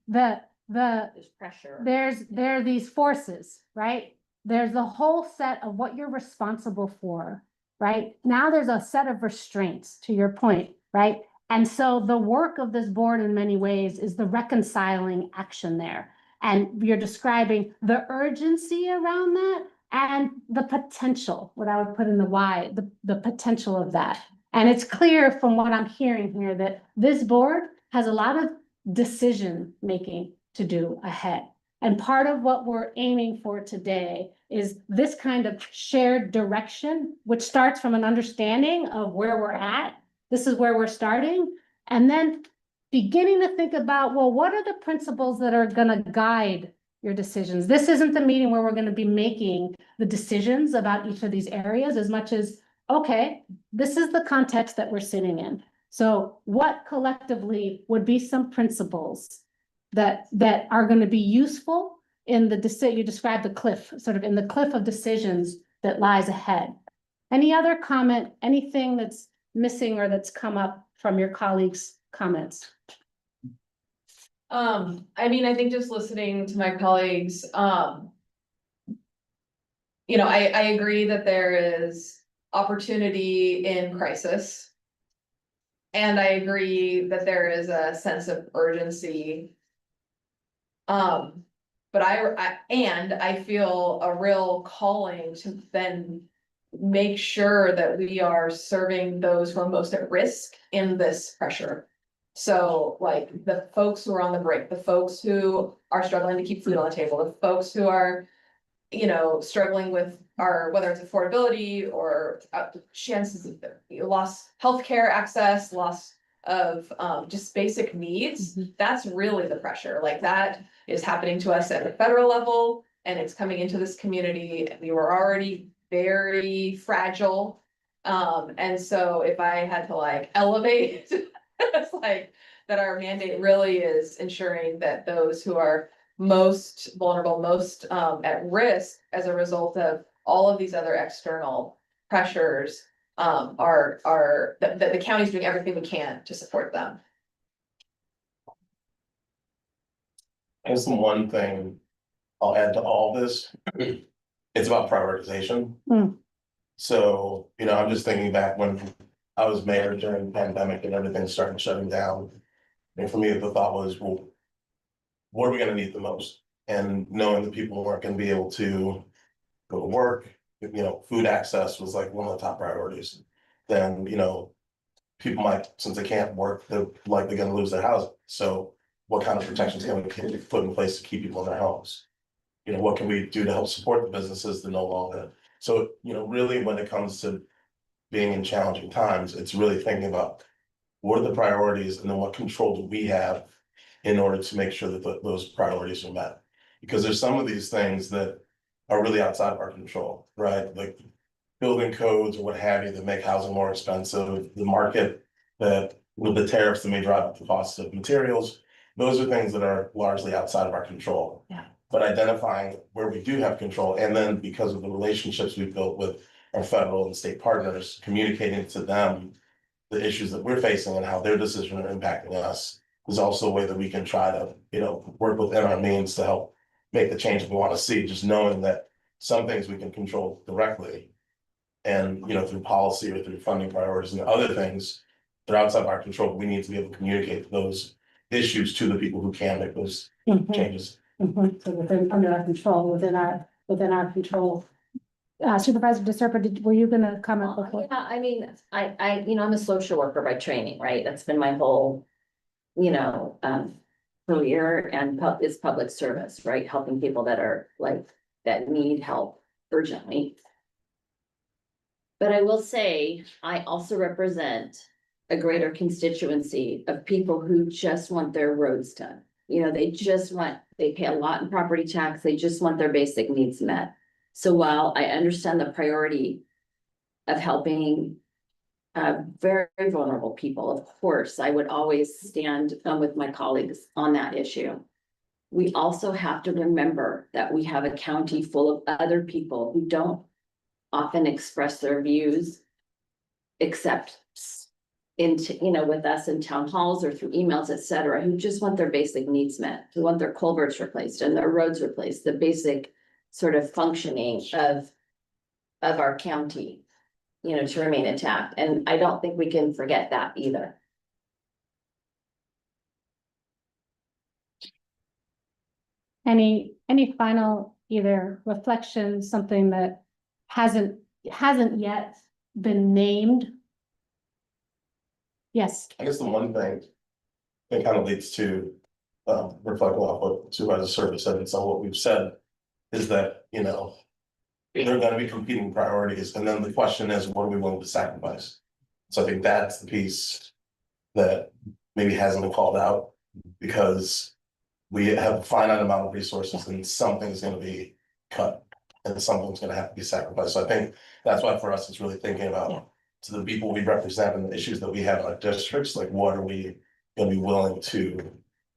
the, There's pressure. there are these forces, right? There's the whole set of what you're responsible for, right? Now there's a set of restraints, to your point, right? And so the work of this board in many ways is the reconciling action there. And you're describing the urgency around that and the potential, what I would put in the why, the potential of that. And it's clear from what I'm hearing here that this board has a lot of decision making to do ahead. And part of what we're aiming for today is this kind of shared direction, which starts from an understanding of where we're at. This is where we're starting. And then beginning to think about, well, what are the principles that are going to guide your decisions? This isn't the meeting where we're going to be making the decisions about each of these areas as much as, okay, this is the context that we're sitting in. So what collectively would be some principles that are going to be useful in the decision? You described the cliff, sort of in the cliff of decisions that lies ahead. Any other comment, anything that's missing or that's come up from your colleagues' comments? I mean, I think just listening to my colleagues, you know, I agree that there is opportunity in crisis. And I agree that there is a sense of urgency. But I feel a real calling to then make sure that we are serving those who are most at risk in this pressure. So like the folks who are on the brink, the folks who are struggling to keep food on the table, the folks who are, you know, struggling with whether it's affordability or chances of lost healthcare access, loss of just basic needs. That's really the pressure. Like that is happening to us at the federal level, and it's coming into this community. We were already very fragile. And so if I had to like elevate, it's like that our mandate really is ensuring that those who are most vulnerable, most at risk as a result of all of these other external pressures that the county's doing everything we can to support them. There's one thing I'll add to all this. It's about prioritization. So, you know, I'm just thinking back when I was mayor during the pandemic and everything started shutting down. And for me, the thought was, well, what are we gonna need the most? And knowing that people weren't gonna be able to go to work, you know, food access was like one of the top priorities. Then, you know, people might, since they can't work, they're likely gonna lose their housing. So what kind of protections can we put in place to keep people in their homes? You know, what can we do to help support the businesses that no longer? So, you know, really when it comes to being in challenging times, it's really thinking about what are the priorities and then what control do we have in order to make sure that those priorities are met? Because there's some of these things that are really outside of our control, right? Like building codes or what have you that make housing more expensive, the market that with the tariffs that may drive up the cost of materials. Those are things that are largely outside of our control. Yeah. But identifying where we do have control, and then because of the relationships we've built with our federal and state partners, communicating to them the issues that we're facing and how their decisions are impacting us is also a way that we can try to, you know, work within our means to help make the change we want to see, just knowing that some things we can control directly. And, you know, through policy or through funding priorities and other things that are outside of our control, we need to be able to communicate those issues to the people who can make those changes. So within, under our control, within our control. Supervisor DeSerpa, were you gonna comment before? Yeah, I mean, you know, I'm a social worker by training, right? That's been my whole, you know, career, and is public service, right? Helping people that are like, that need help urgently. But I will say, I also represent a greater constituency of people who just want their roads done. You know, they pay a lot in property tax, they just want their basic needs met. So while I understand the priority of helping very vulnerable people, of course, I would always stand with my colleagues on that issue. We also have to remember that we have a county full of other people who don't often express their views, except with us in town halls or through emails, et cetera, who just want their basic needs met, who want their culverts replaced and their roads replaced, the basic sort of functioning of our county, to remain intact. And I don't think we can forget that either. Any final either reflection, something that hasn't yet been named? Yes. I guess the one thing that kind of leads to reflecting off what Supervisor Service said and some of what we've said is that, there are going to be competing priorities. And then the question is, what are we willing to sacrifice? So I think that's the piece that maybe hasn't been called out, because we have a finite amount of resources and something's going to be cut and something's going to have to be sacrificed. So I think that's why for us, it's really thinking about to the people we represent and the issues that we have in our districts, like what are we going to be willing to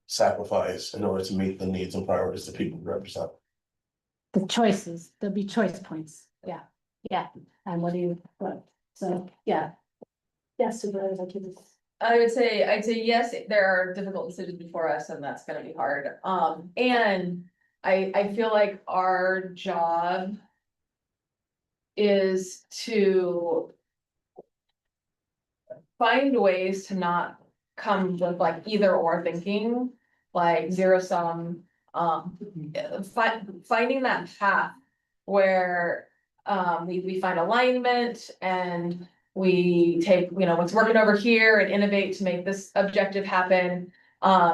sacrifice in order to meet the needs and priorities that people we represent. The choices, there'll be choice points. Yeah. And so, yeah. Yes, Supervisor Kidis. I'd say yes, there are difficult decisions before us and that's gonna be hard. And I feel like our job is to find ways to not come with like either or thinking, like zero sum, finding that path where we find alignment and we take, what's working over here and innovate to make this objective happen.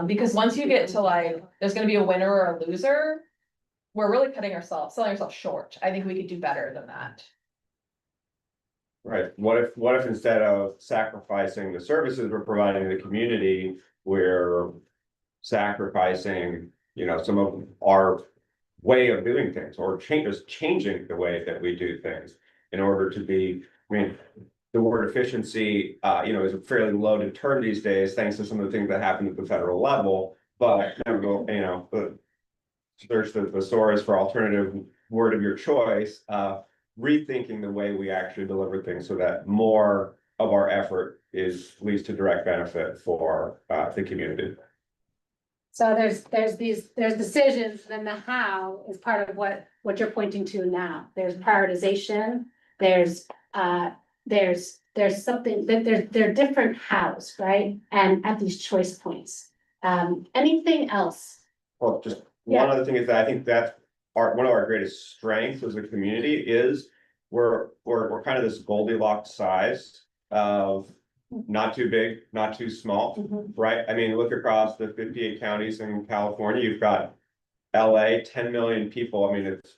Because once you get to like, there's gonna be a winner or a loser, we're really selling ourselves short. I think we could do better than that. Right, what if instead of sacrificing the services we're providing to the community, we're sacrificing, some of our way of doing things, or changing the way that we do things in order to be, the word efficiency, is a fairly loaded term these days, thanks to some of the things that happen at the federal level, but, search the thesaurus for alternative word of your choice, rethinking the way we actually deliver things so that more of our effort leads to direct benefit for the community. So there's decisions, and the how is part of what you're pointing to now. There's prioritization, there's something that there are different hows, right? And at these choice points. Anything else? Well, just one other thing is that I think that's one of our greatest strengths as a community is we're kind of this Goldilocks size of not too big, not too small, right? I mean, look across the 58 counties in California, you've got LA, 10 million people. I mean, it's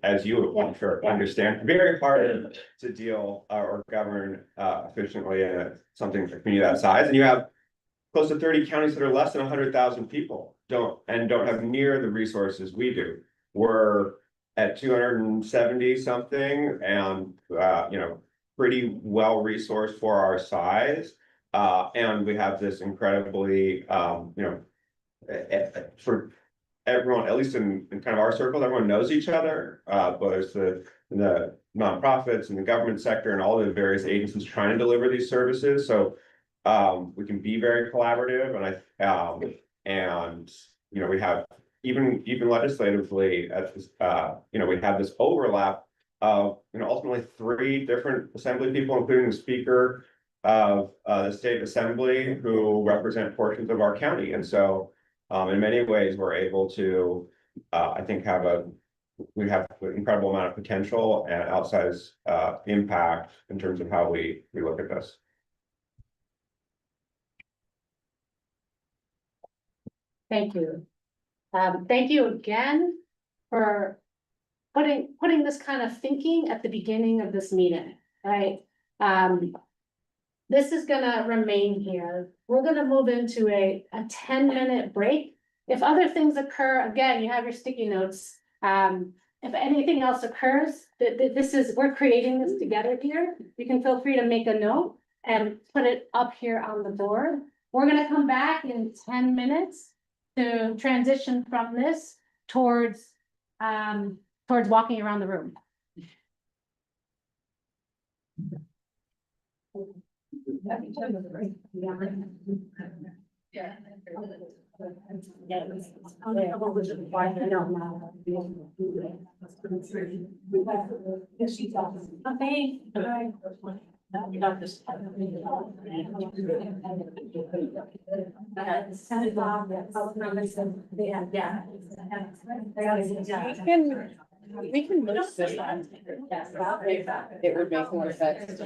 as you I'm sure understand, very hard to deal or govern efficiently in something a community that size. And you have close to 30 counties that are less than 100,000 people, don't have near the resources we do. We're at 270 something and pretty well resourced for our size. And we have this incredibly for everyone, at least in kind of our circle, everyone knows each other, whether it's the nonprofits and the government sector and all the various agencies trying to deliver these services. So we can be very collaborative, and we have even legislatively at this, we have this overlap of ultimately 3 different assembly people, including the speaker of the state assembly, who represent portions of our county. And so in many ways, we're able to, I think, we have an incredible amount of potential and outsized impact in terms of how we look at this. Thank you. Thank you again for putting this kind of thinking at the beginning of this meeting. right? This is gonna remain here. We're gonna move into a 10-minute break. If other things occur, again, you have your sticky notes. If anything else occurs, we're creating this together here. You can feel free to make a note and put it up here on the board. We're gonna come back in 10 minutes to transition from this towards walking around the room. We can move this. It would make more sense.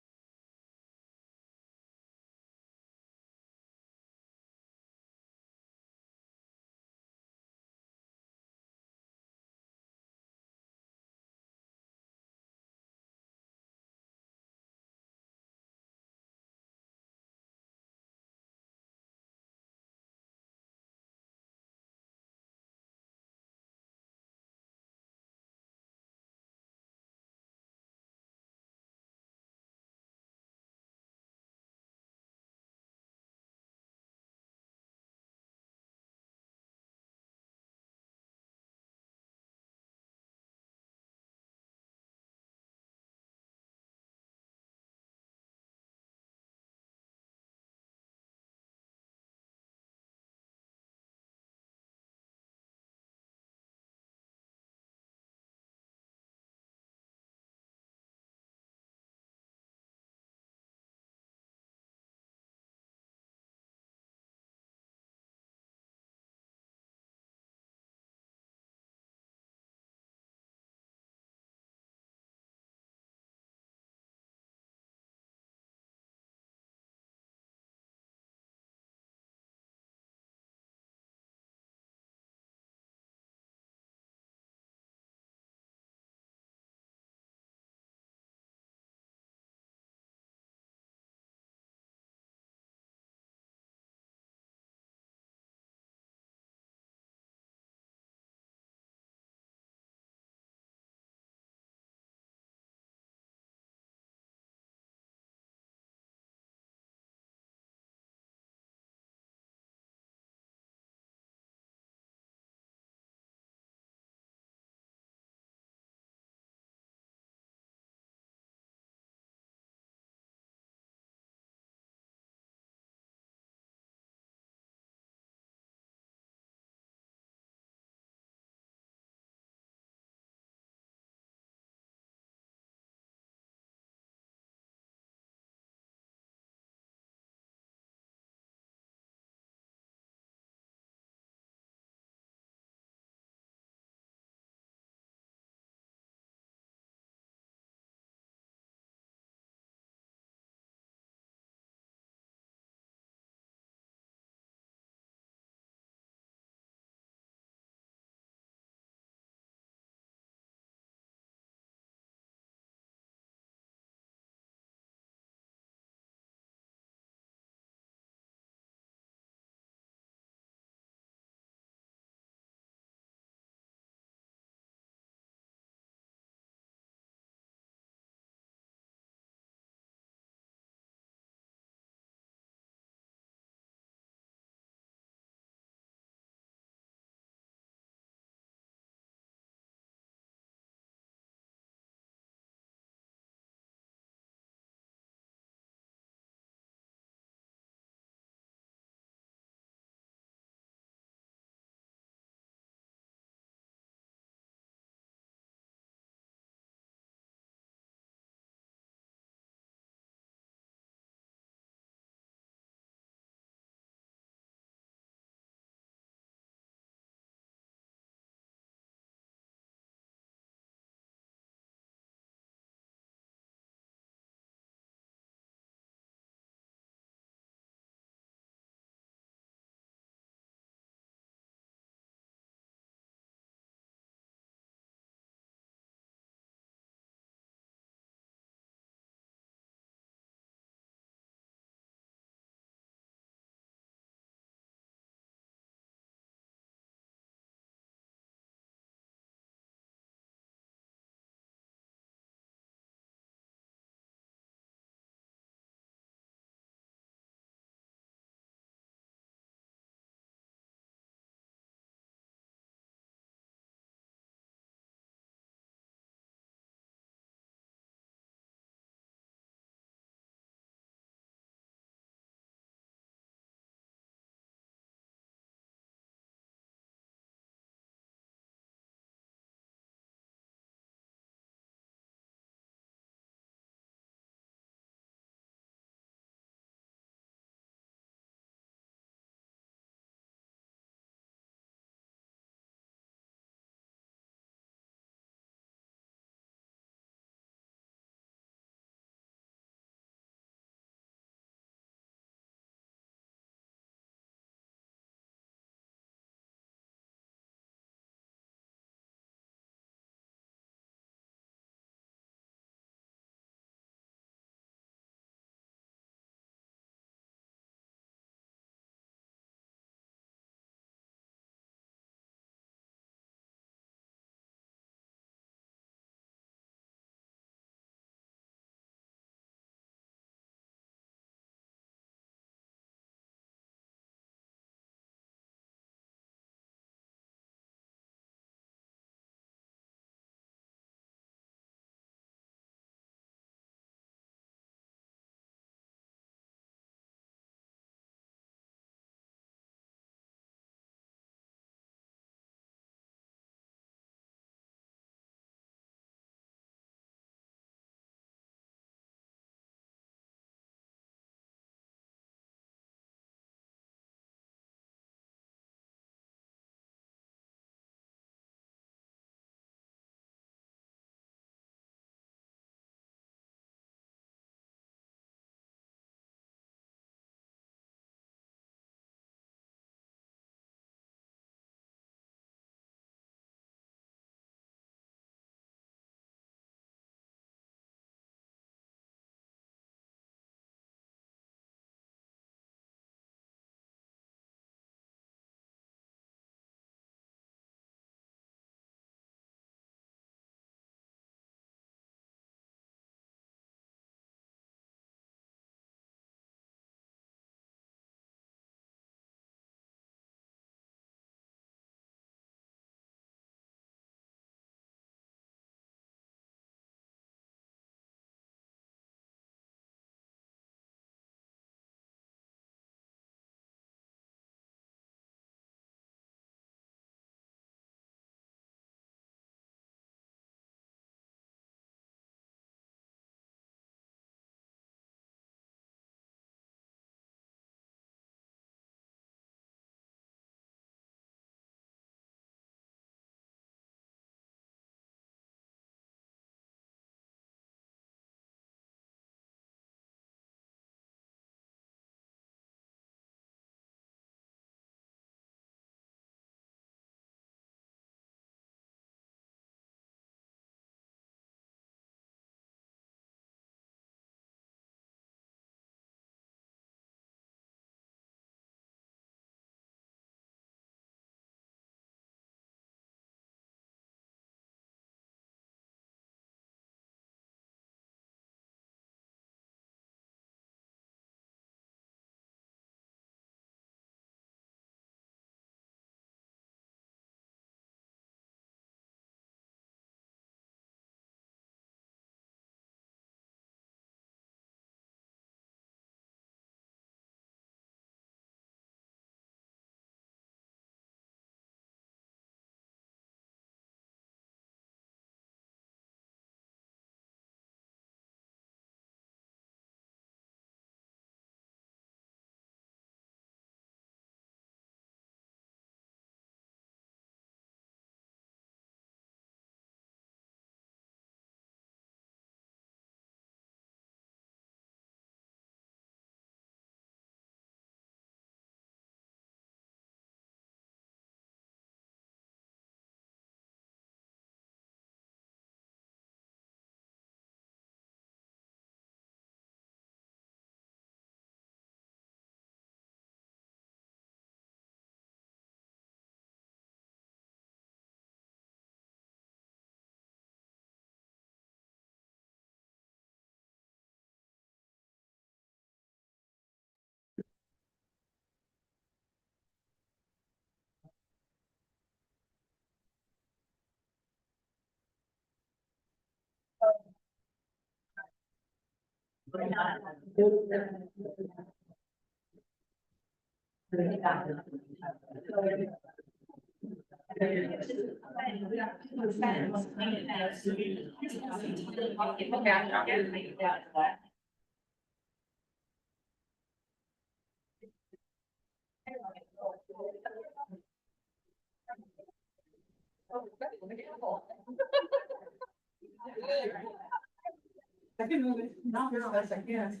I can move it, not as fast as I can.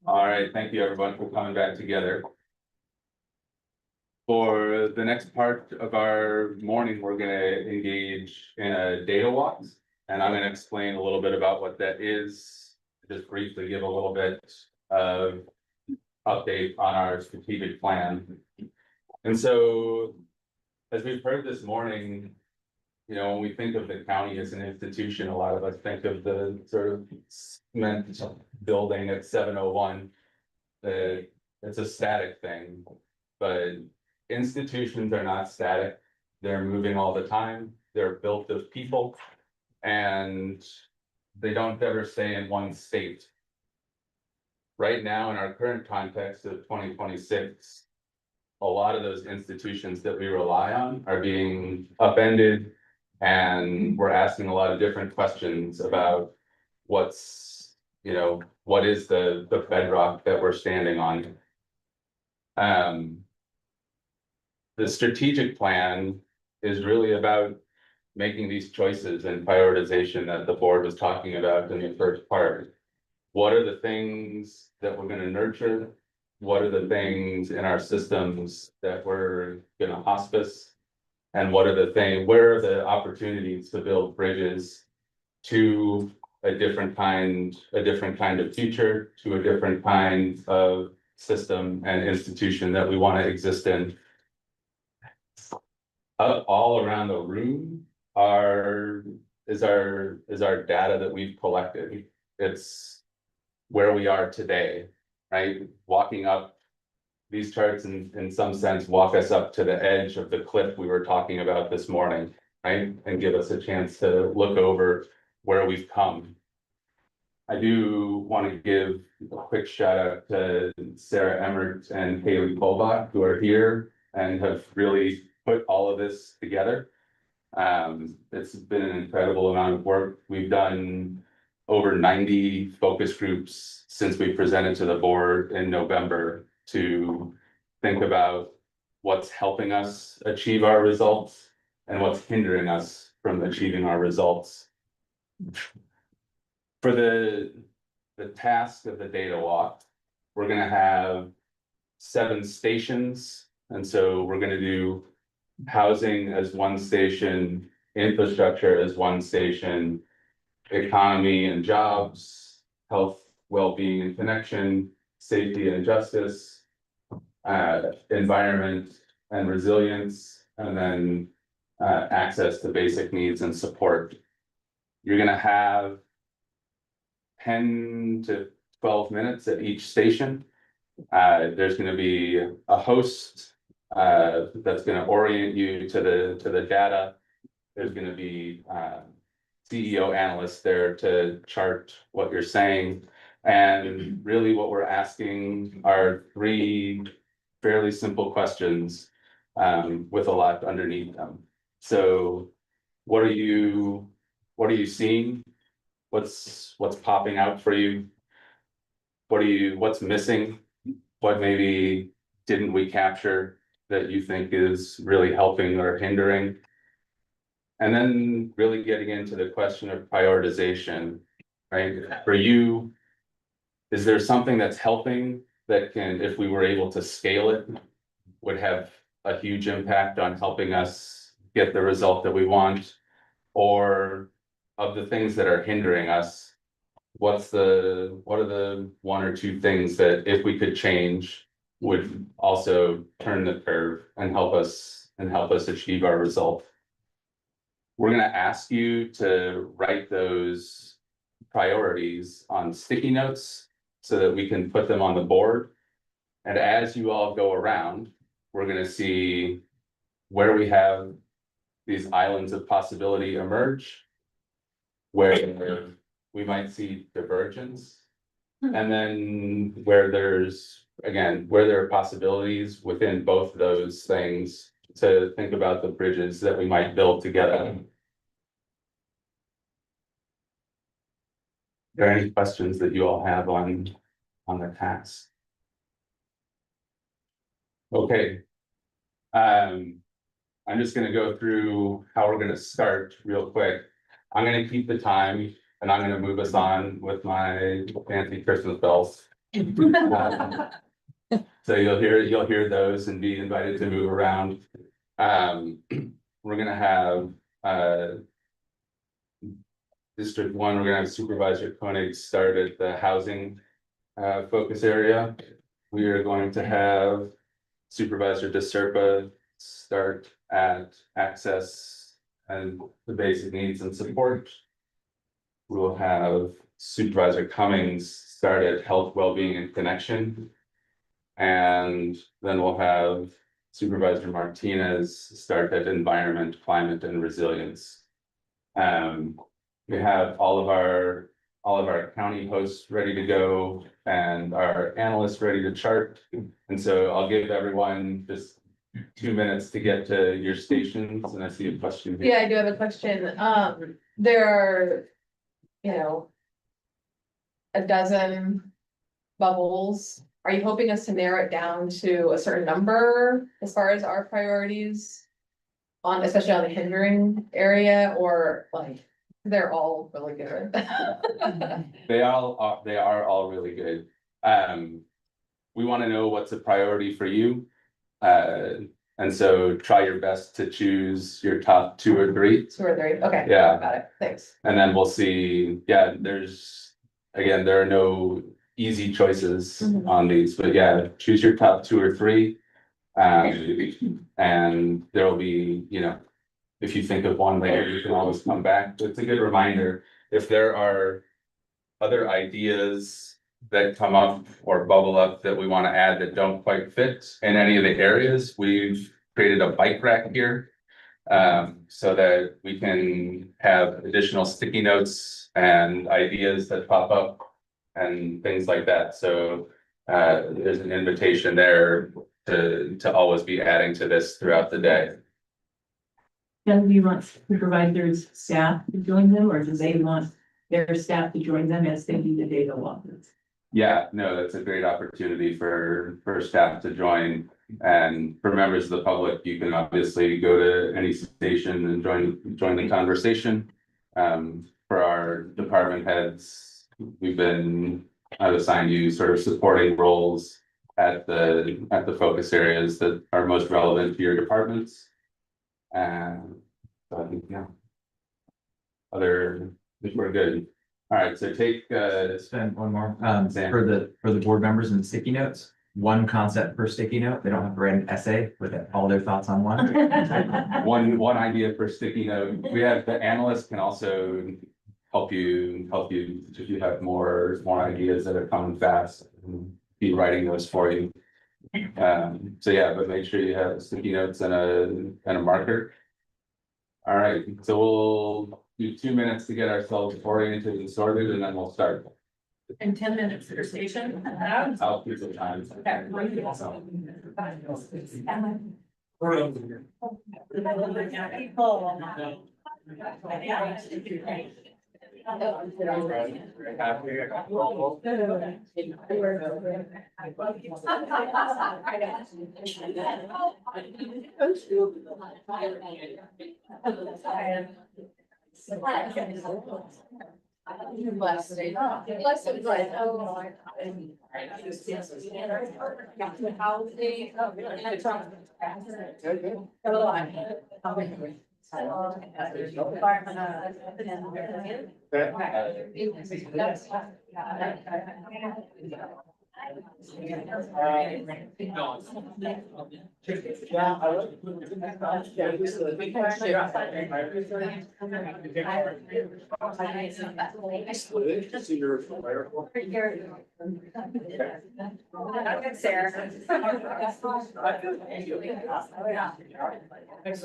All right, thank you everyone for coming back together. For the next part of our morning, we're gonna engage in a data walk. And I'm gonna explain a little bit about what that is, just briefly give a little bit of update on our strategic plan. And so, as we've heard this morning, you know, when we think of the county as an institution, a lot of us think of the sort of cement building at 701. It's a static thing, but institutions are not static. They're moving all the time. They're built of people, and they don't ever stay in one state. Right now, in our current context of 2026, a lot of those institutions that we rely on are being upended, and we're asking a lot of different questions about what's, you know, what is the bedrock that we're standing on. The strategic plan is really about making these choices and prioritization that the board was talking about in the first part. What are the things that we're gonna nurture? What are the things in our systems that we're gonna hospice? And what are the things, where are the opportunities to build bridges to a different kind of future, to a different kind of system and institution that we want to exist in? All around the room is our data that we've collected. It's where we are today, right? Walking up these charts in some sense walk us up to the edge of the cliff we were talking about this morning, right? And give us a chance to look over where we've come. I do want to give a quick shout out to Sarah Emmert and Haley Kolbach, who are here and have really put all of this together. It's been an incredible amount of work. We've done over 90 focus groups since we presented to the board in November to think about what's helping us achieve our results and what's hindering us from achieving our results. For the task of the data walk, we're gonna have 7 stations. And so we're gonna do housing as one station, infrastructure as one station, economy and jobs, health, well-being and connection, safety and justice, environment and resilience, and then access to basic needs and support. You're gonna have 10 to 12 minutes at each station. There's gonna be a host that's gonna orient you to the data. There's gonna be CEO analysts there to chart what you're saying. And really what we're asking are 3 fairly simple questions with a lot underneath them. So what are you seeing? What's popping out for you? What's missing? What maybe didn't we capture that you think is really helping or hindering? And then really getting into the question of prioritization, right? For you, is there something that's helping that can, if we were able to scale it, would have a huge impact on helping us get the result that we want? Or of the things that are hindering us, what are the 1 or 2 things that if we could change would also turn the curve and help us achieve our result? We're gonna ask you to write those priorities on sticky notes so that we can put them on the board. And as you all go around, we're gonna see where we have these islands of possibility emerge, where we might see divergence. And then where there's, again, where there are possibilities within both those things to think about the bridges that we might build together. Are there any questions that you all have on the task? Okay. I'm just gonna go through how we're gonna start real quick. I'm gonna keep the time and I'm gonna move us on with my fancy Christmas bells. So you'll hear those and be invited to move around. We're gonna have, District 1, we're gonna have Supervisor Koenig start at the housing, focus area. We are going to have Supervisor DeSerpa start at access and the basic needs and support. We'll have Supervisor Cummings start at health, well-being and connection. And then we'll have Supervisor Martinez start at environment, climate and resilience. We have all of our county hosts ready to go and our analysts ready to chart. And so I'll give everyone just 2 minutes to get to your stations, and I see a question here. Yeah, I do have a question. There are, a dozen bubbles. Are you hoping us to narrow it down to a certain number as far as our priorities? Especially on the hindering area, or like, they're all really good? They are all really good. We want to know what's a priority for you. And so try your best to choose your top 2 or 3. 2 or 3, okay. Yeah. Got it, thanks. And then we'll see, yeah, there are no easy choices on these, but yeah, choose your top 2 or 3. And there'll be, if you think of one later, you can always come back. It's a good reminder, if there are other ideas that come up or bubble up that we want to add that don't quite fit in any of the areas, we've created a bike rack here. So that we can have additional sticky notes and ideas that pop up and things like that. So there's an invitation there to always be adding to this throughout the day. And do you want supervisors, staff to join them, or do they want their staff to join them as they do the data walkthroughs? Yeah, no, that's a great opportunity for staff to join. And for members of the public, you can obviously go to any station and join the conversation. For our department heads, I've assigned you sort of supporting roles at the focus areas that are most relevant to your departments. And so I think, yeah. I think we're good. All right, so take Spend one more, Sam. for the board members and sticky notes, 1 concept per sticky note. They don't have to write an essay with all their thoughts on one. One idea per sticky note. We have the analyst can also help you if you have more ideas that are coming fast and be writing those for you. So yeah, but make sure you have sticky notes and a marker. All right, so we'll do 2 minutes to get ourselves oriented and sorted, and then we'll start. And 10 minutes per station. I'll keep the time.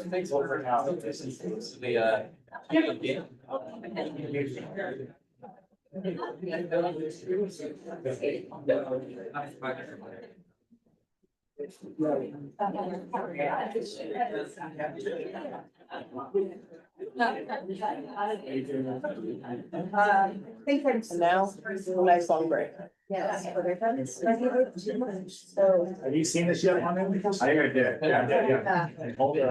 Thanks over now. This is the, And now, a nice long break. Yes. have you seen this yet? I think I did. Yeah. All the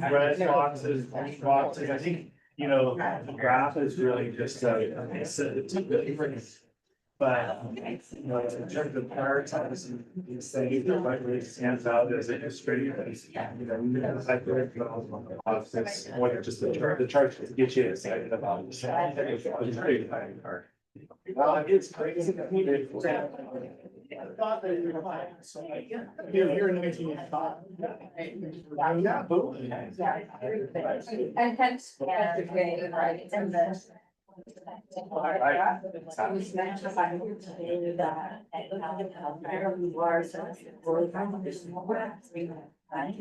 red boxes, green boxes, I think, you know, the graph is really just it's a different. But, you know, in terms of prioritizing these things, the right way stands out as illustrated, you know, we have like it's more than just the chart to get you excited about it. It's very exciting part. It's crazy. I thought that you were fine. So you're in 1985. Yeah, boom. And hence, the grade, right, and the. I was meant to find that. And we were, so. I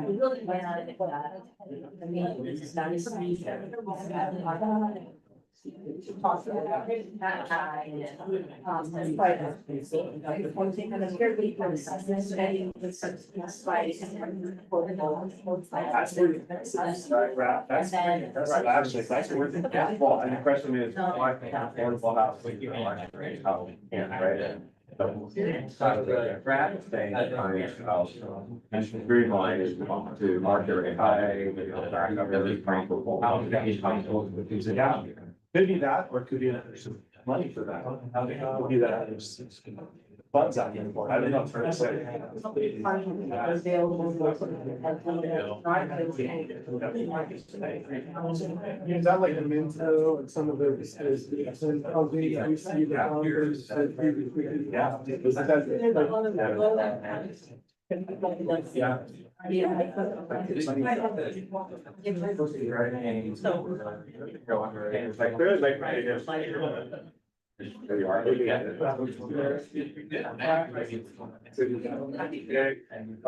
really went out of that. I mean, it's nice. Well, and the question is, why can't affordable housing, you know, like, how we can't, right? And green line is to market rate high. Could be that, or could be that there's some money for that. Could be that there's funds out there for it. I don't know. It's hard to say. Is that like the Minto and some of the we see But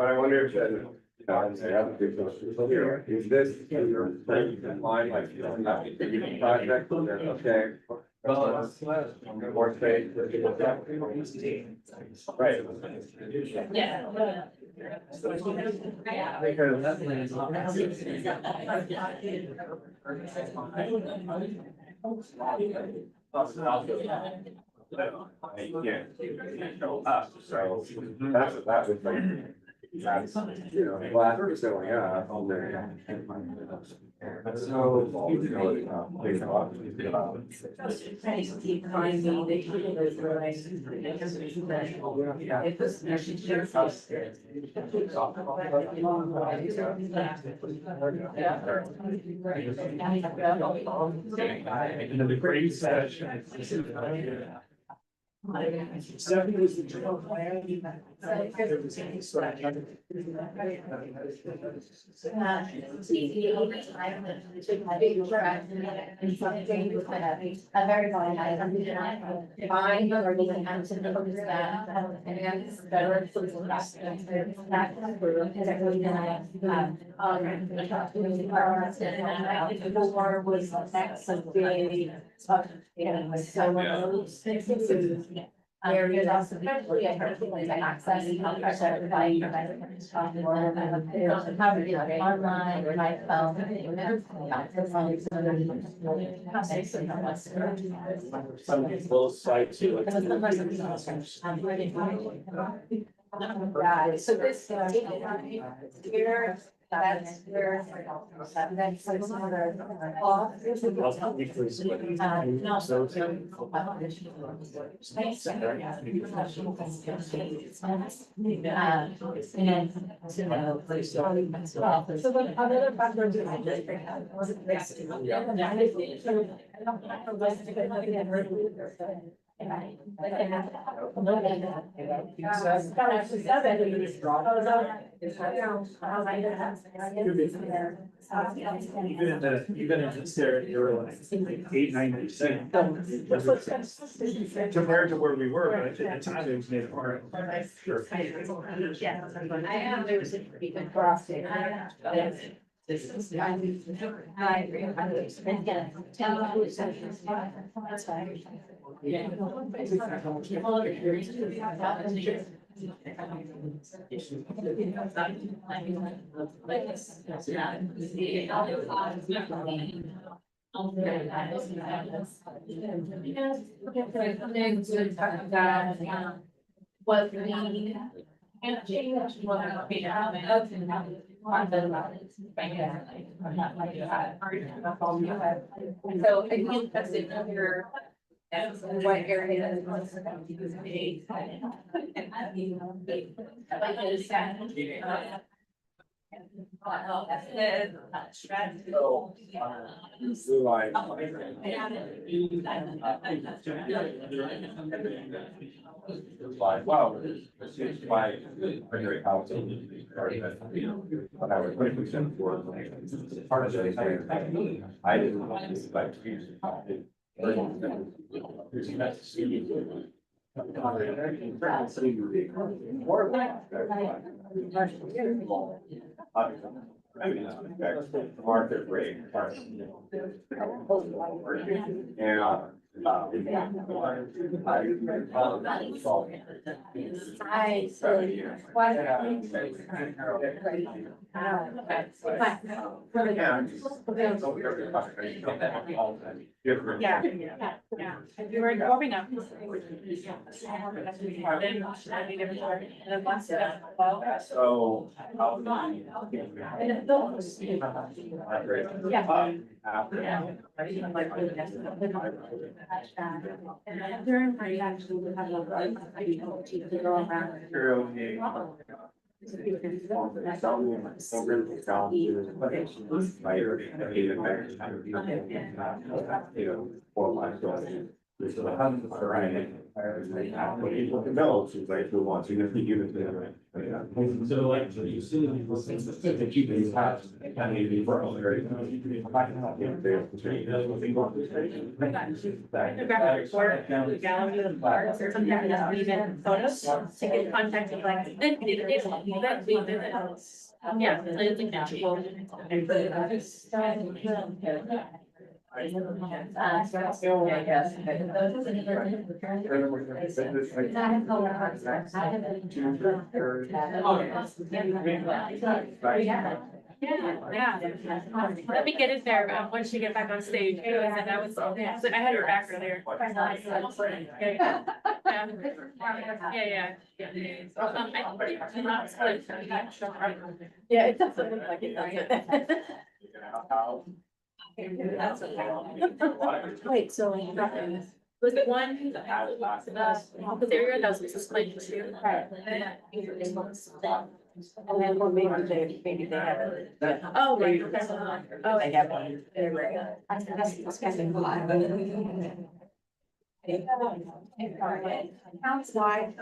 I wonder if is this line like project? Okay. More space. Right. Yeah. Yeah. So that was like. That's, you know, glad it's going up all day. So, you know, there's a lot to do about in the great session. 70 was the general plan. A very fine item. Fine, or we can have to look at that. And again, it's better. Before was next of the, there's also access, everybody online, or my phone. Some of these little sites. So this, here, That's where. That's like some other. So the other factor. Even in this area, you're like 8-9%. Compared to where we were, but at the time it was made hard. Sure. Yeah, I am, there was a pretty good crossing. I agree. Tell me who is that. That's fine. What we can't change what we have. So again, that's it under. What area is most of them use me? Wow, it's my primary house. But I was 20% for part of it. I didn't like to use it. Market rate. Yeah. We were growing up. So. So like, you see, they keep these hats. Photos to get in contact with like. Yeah, I think natural. Yeah. Let me get in there once you get back on stage. And I was, I had your back earlier. Yeah. I think it's not split. Yeah, it doesn't look like it, does Wait, so. Was it one, the area that was explained to you? Right. And then well, maybe they have it. Oh, right. Oh, They have one. That's kind of. Sounds like.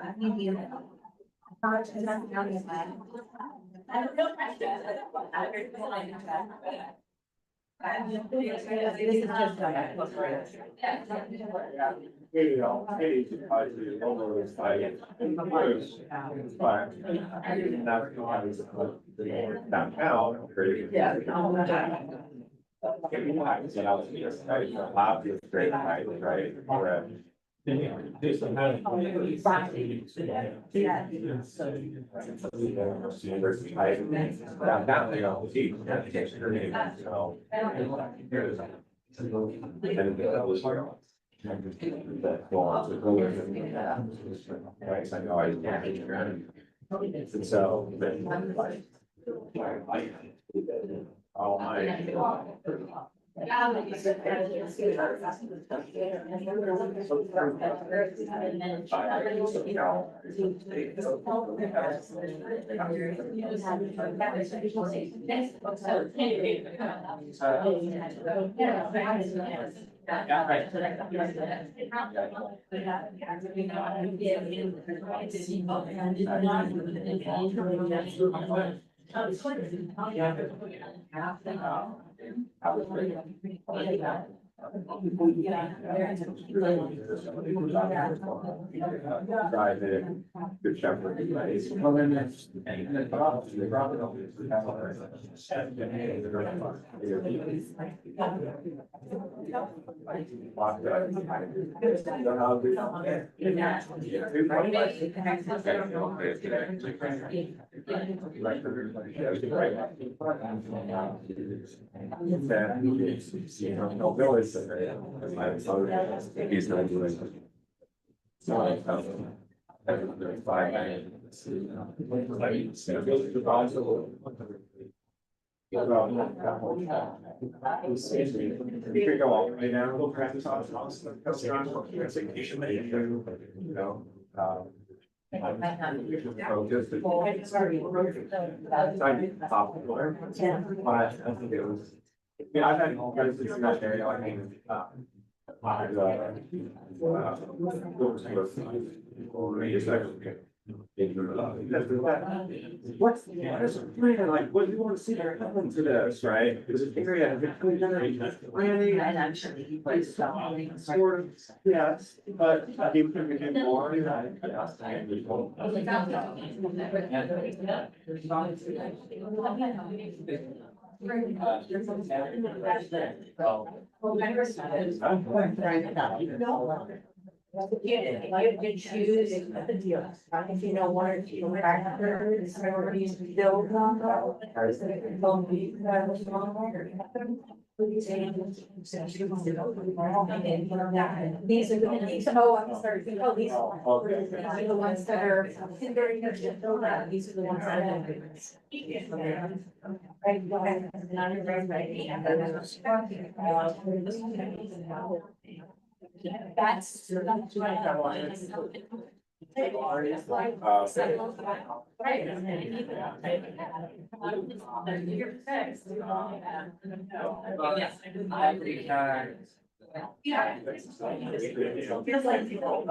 This is just. Downtown. Straight height, right? Downtown, they go, geez, that's your name, so. Right, so I know I. And so, then, like, Oh, Good shepherd. He's not doing. Every 5 minutes. You could go all the way down, go practice on the house, you know, so just. Top floor. But I think it was, yeah, I've had all kinds of in that area, I mean, what's the plan, like, what do you want to see there happen to this, right? Because this area has been planning. And actually, he plays something. Sort of, yes, but I think we can do more. You choose, if you know one or two factors, priorities to build on. These are the, oh, I'm sorry, oh, these are the ones that are very good to build out, these are the ones that are. Right, go ahead. That's what I want. Yeah. Feels like people.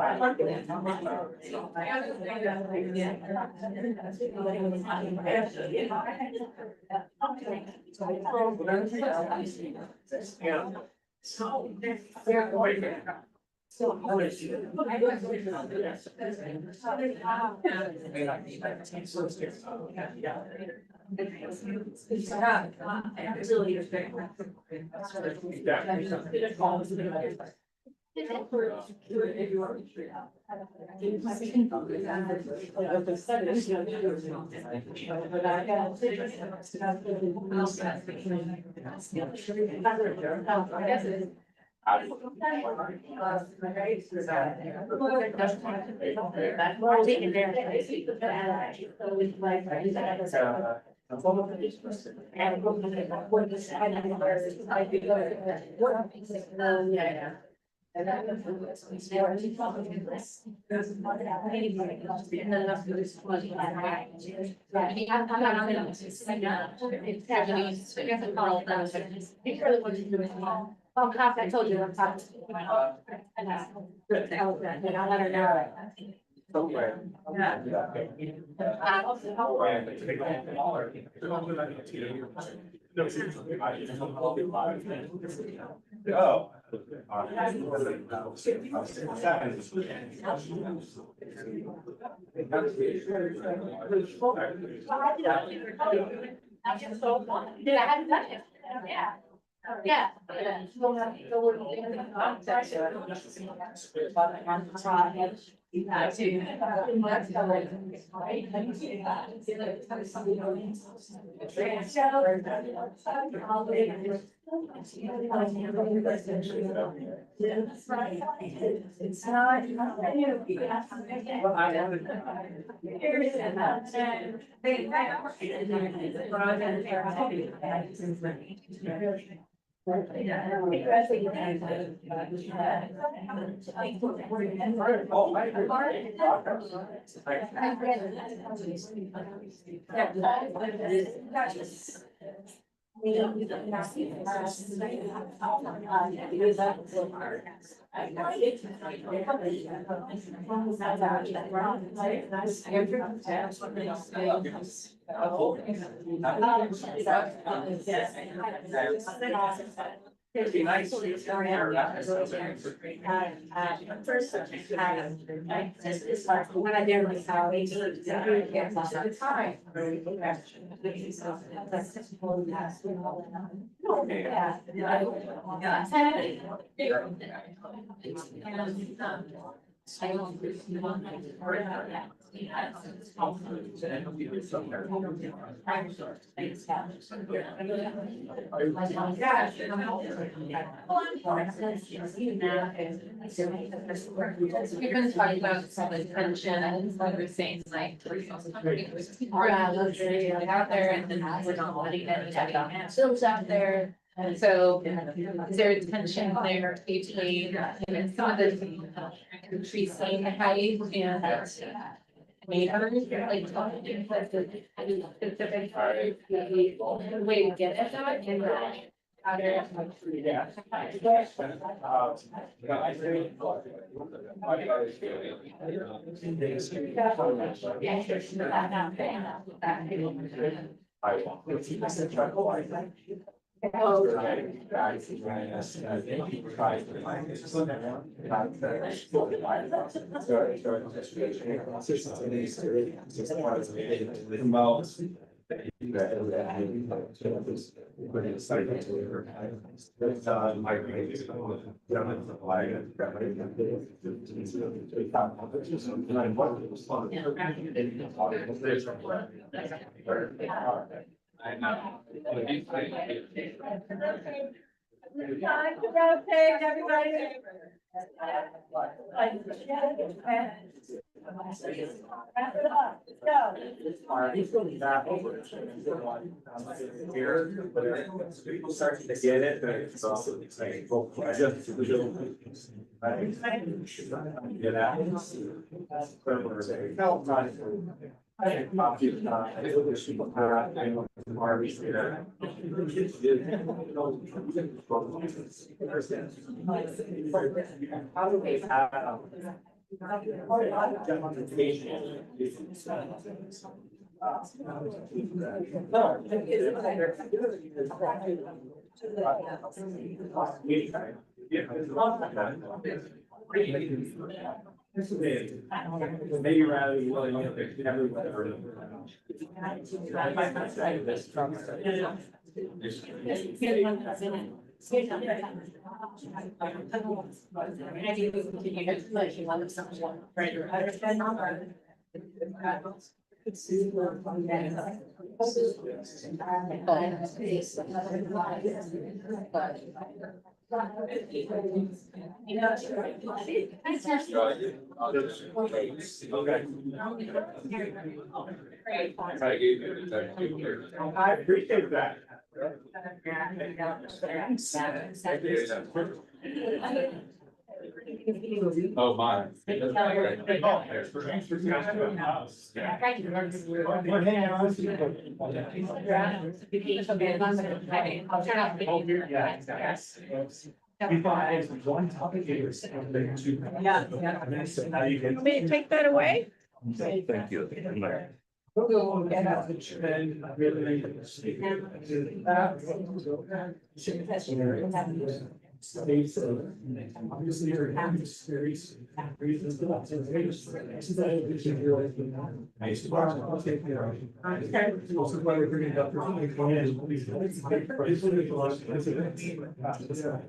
Oh, crap, I told you. I'm talking. I'll let her know. Somewhere. Oh. Did I have that? Yeah. Yeah. It's not. It'd be nice. First, it's like when I did my salary. The time. We've been talking about some intention and other things like. People out there and then we're not letting anybody bills out there. And so is there tension there between some of the increasing height and neighbors, like talking, but the specific way to get at that and I know. People start to get it, but it's also exciting. Well, I just. Get out. Maybe rather you really I appreciate that. Oh, my. One topic is. Yeah. May I take that away? Thank you. States obviously are having series. Reasons to that. Also, why we're bringing it up.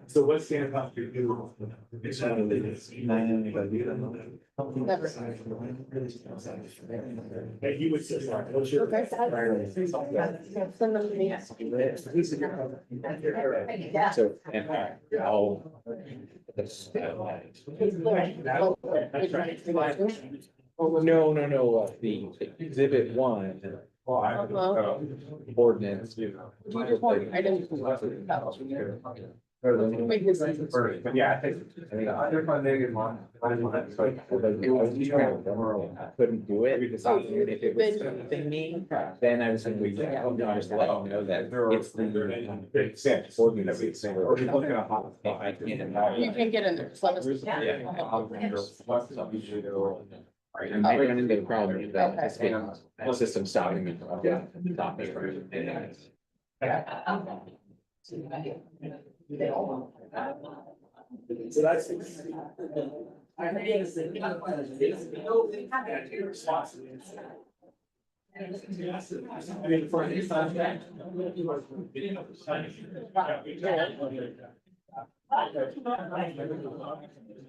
So what's the impact you do? Never. That you would say, what's your? Okay. Send them to me. So, and I'll. Oh, no, the exhibit one. Ordinance. You just want items. But yeah, I think. Couldn't do it, because if it was something me, then I was like, well, yeah, I'll just let you know that it's the. Ordinance. I can't. You can get in there. Just let us. Right, I might run into the problem that the system stopping me from. So that's. I mean, for this time.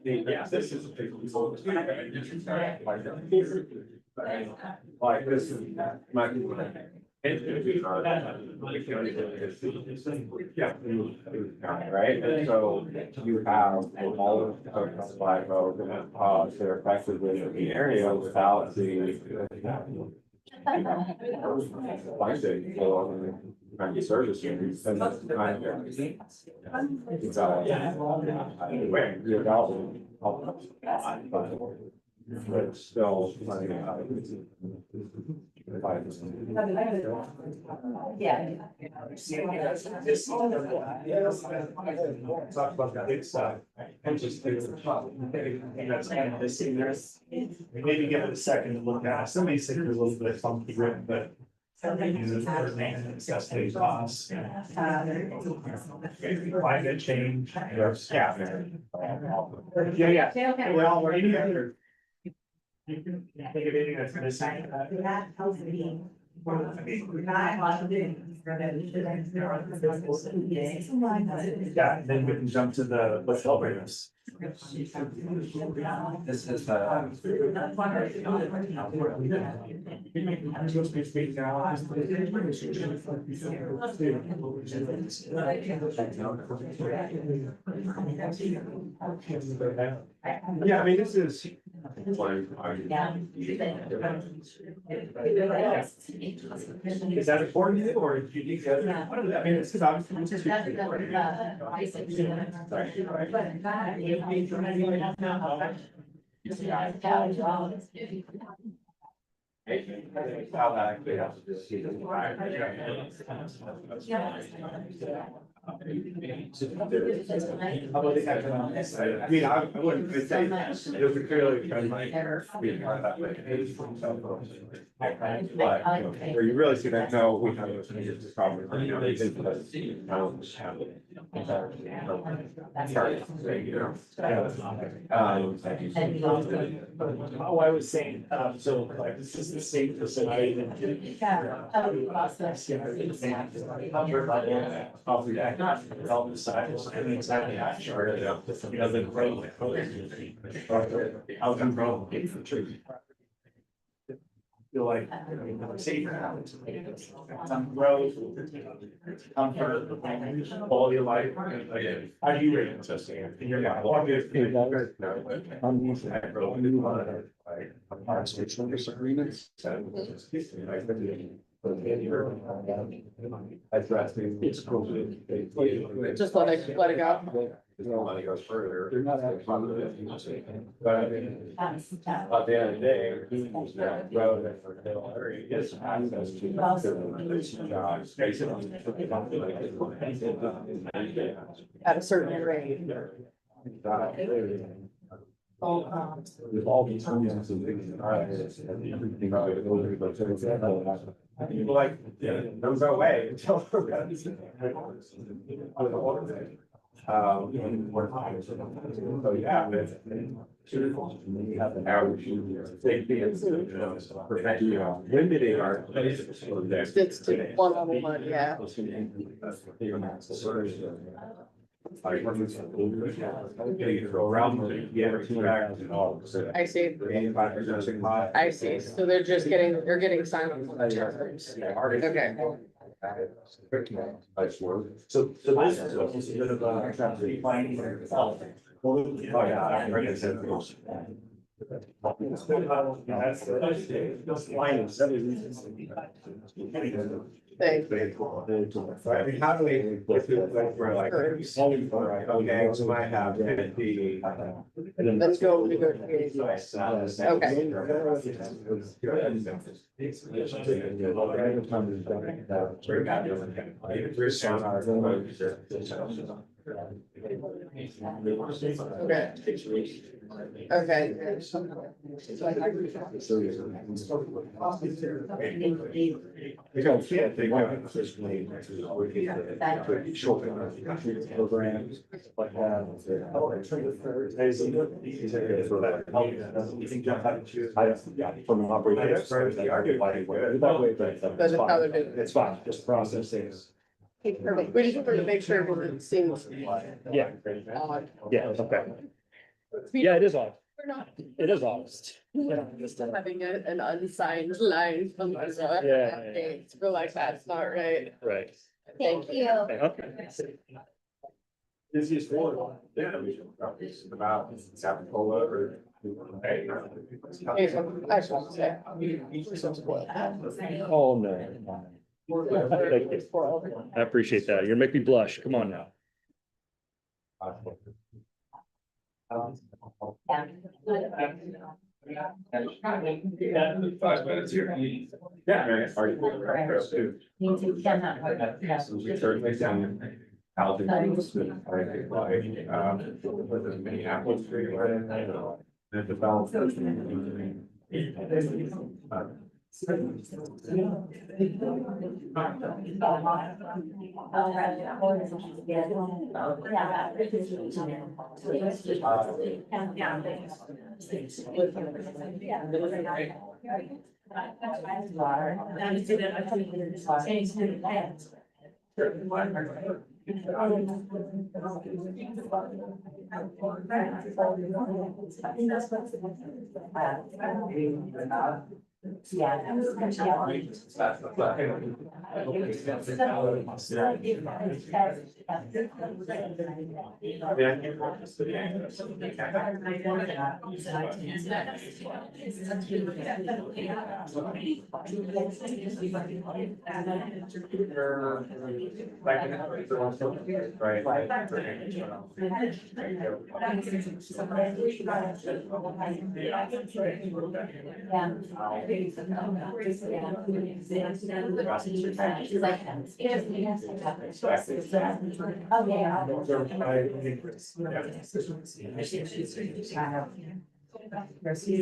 Yeah, this is a big. Like this is. Yeah. Right, and so you have all of the five votes that are effectively in the area without the. Finding for the service units and that's kind of. Anyway, you're but still. Talk about that big side. And just. That's kind of this in there. Maybe give it a second to look at. Some of these things are a little bit funky written, but. Discuss the costs. Climate change. Yeah. Well, or any other. You can think of anything that's missing. Yeah, then we can jump to the, let's celebrate this. This is Yeah, I mean, this is. Is that important to you, or do you think that? I mean, it's because obviously. I mean, I wouldn't say it was clearly kind of like being part of that way. But where you really see that, no, we have this problem, you know, they did put us, oh, I was saying, so like, this is the same facility. Help the side, and exactly, I started out, you know, the growth. Outcome growth. Feel like, safe. Growth, comfort, quality of life. How do you rate it? In your mind? Disagreements. Addressing it's Just let it go. Money goes further. They're not actually. But I mean, at the end of the day, who's that road that for Hill area gets access to. Jobs. At a certain rate. With all these reasons and things. Everything. People like, don't go away until. So, yeah, but. Limiting our. It's to one level one, yeah. I see. I see. So they're just they're getting silent. Okay. So this is a bit of a. Thank How do we? We're like, okay, so I have the. Let's go negotiate. Okay. Programs like that. From an operating. That's how they're doing. It's fine, just process things. Perfect. We just wanted to make sure because it seems Yeah. odd. Yeah, okay. Yeah, it is odd. We're not. It is odd. Just having an unsigned line from the we're like, that's not right. Right. Thank you. This is for. Yeah. About Sapola or. Okay, so I just want to say. We're so spoiled. Oh, no. Thank you. I appreciate that. You're making me blush. Come on now. Yeah. Certainly down. Minneapolis.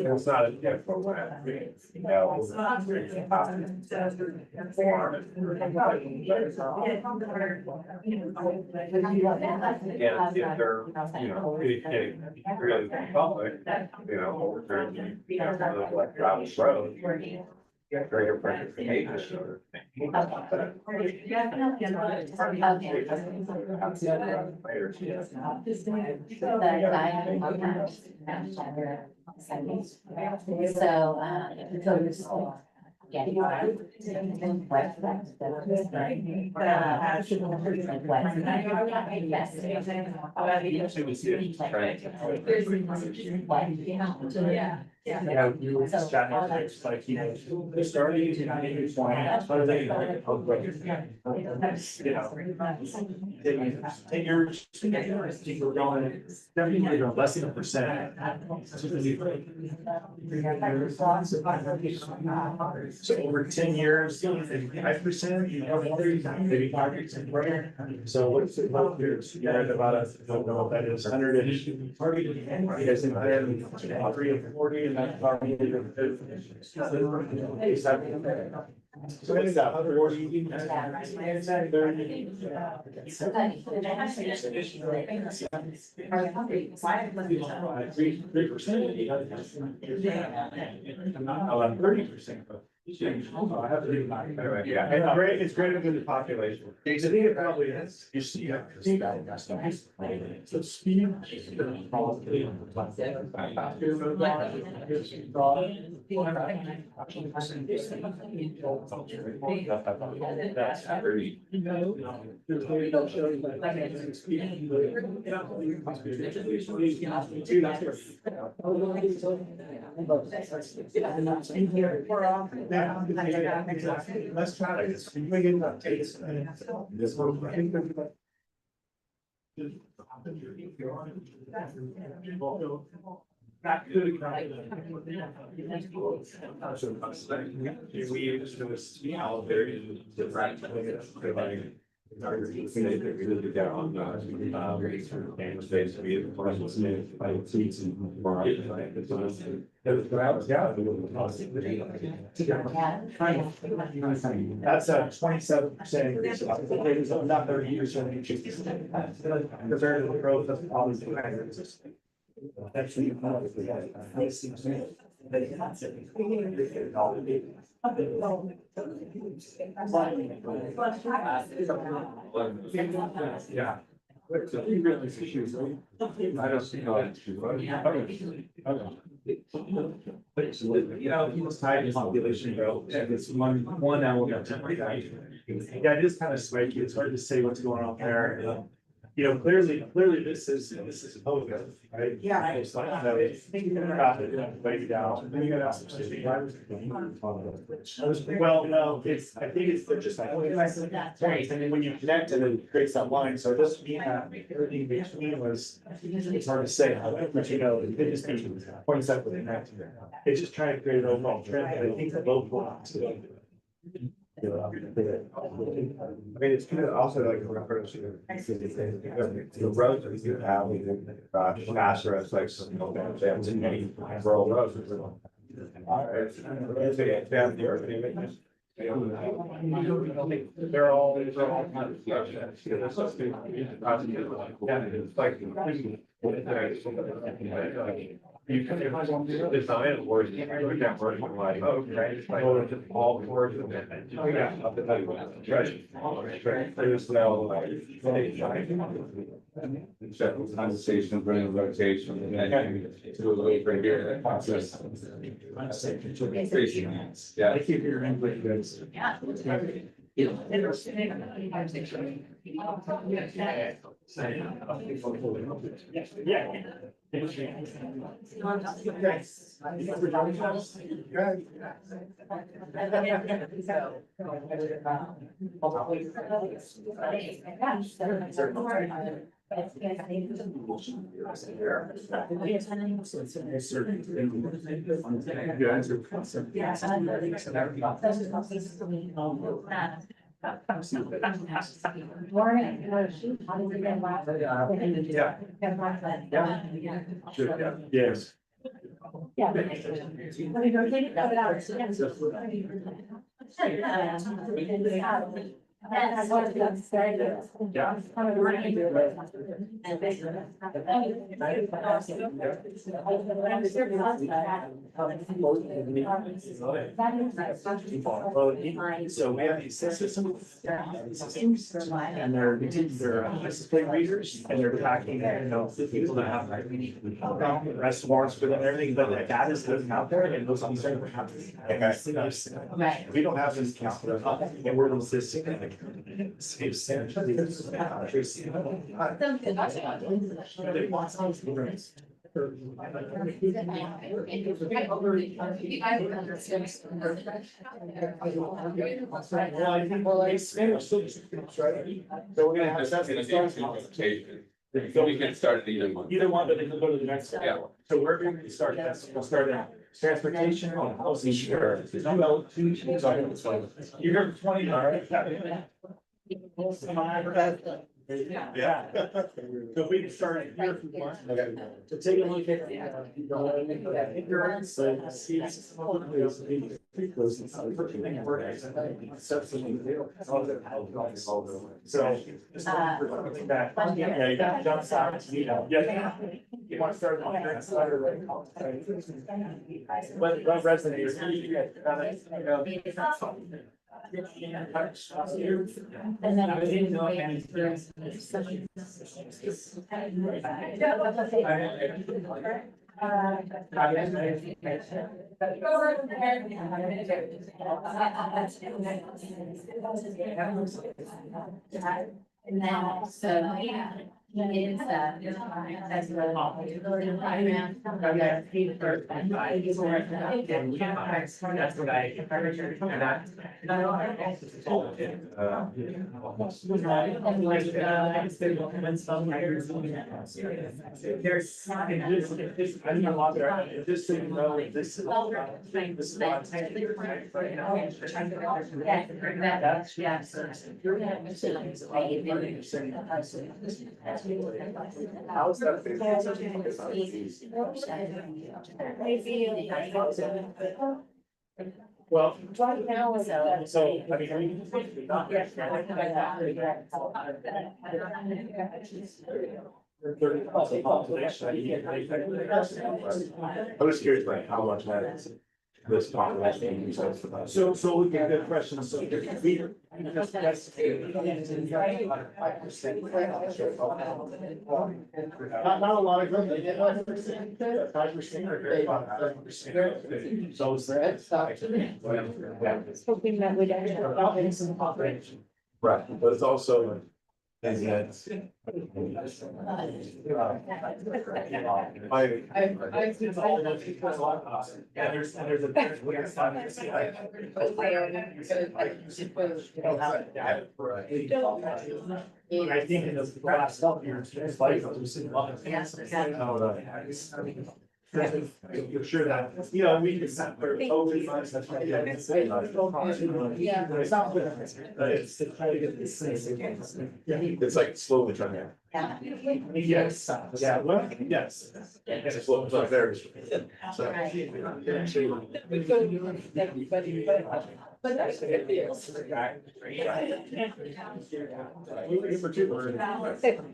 It's not a different way. Yeah, if they're, really public, like travel road. Greater participation. Yeah, you were just chatting, it's like, they're starting to make a point, what are they? Take yours, we're going, definitely less than 1%. So over 10 years, 5%, maybe 5%. So what's it, what years, you're at about don't know what that is, 100-ish. You guys think 103 or 40 So it's that 40. Three percent. 30%. I have to do my. Yeah, and great, it's greater than the population. I think it probably is. You see, so speed. That's very. Let's try it. This one. We used to see how very different. We really get on and space to be the process of seats and more. That's a 27% increase. It's not 30%. Compared to the growth of all these. That's yeah. I don't see how it's. You know, he was tied to population growth, and it's one element. Yeah, it is kind of spiky. It's hard to say what's going on there. You know, clearly this is COVID, right? Yeah. It's like, way down. Then you gotta ask some city drivers. Well, no, I think it's just like, and then when you connect and then it creates that line, so it doesn't mean that everything between was, it's hard to say, but you know, it just be points up with connect. It's just trying to create an overall trend, but I think the local. I mean, it's kind of also like a reference to the roads that we do have, we do fast roads, like some, they have too many rural roads. They're all. You can design it or you can work like, okay, it's like all four of them. Oh, yeah. There's no. Conversation, bring rotation, and then to a way right here, that process. Yeah. I keep your input good. Yes. So we have these systems, and they're display readers, and they're tracking, you know, people that have reservoirs for them and everything, but that data is living out there, and those things are happening. Right. We don't have this count, and we're insisting. Well, I think we're like, still, right? So we're gonna have. That's gonna be a conversation. We can start either one. Either one, but they can go to the next one. Yeah. So we're going to start, we'll start at transportation and housing. Sure. You're 20, all right? Yeah. So we can start here if you want. To take a look at the ignorance and see. So. Yeah, you got jump sides, you know, yeah. You want to start on your side or right? What resonates? You know. And then. I didn't know any. And now, so, yeah. It's, that's what. That's what I. There's. I don't know, just so you know, this is. This is what. How's that? Well, so, I mean. I was curious, like, how much that is. This population. So we get good questions, so we. Not a lot of them. 5% or 5%. So it's Hoping that we that. Right, but it's also. Is that. Yeah, there's a. I think in the last couple of years, it's like, we've seen a lot of. You're sure that, you know, we can set for COVID funds, that's right. Yeah. It's not good, but it's to try to get this thing. Yeah. It's like slowly trying to. Yes, yeah, well, yes. It's slow, it's not there. So. But that's a good deal.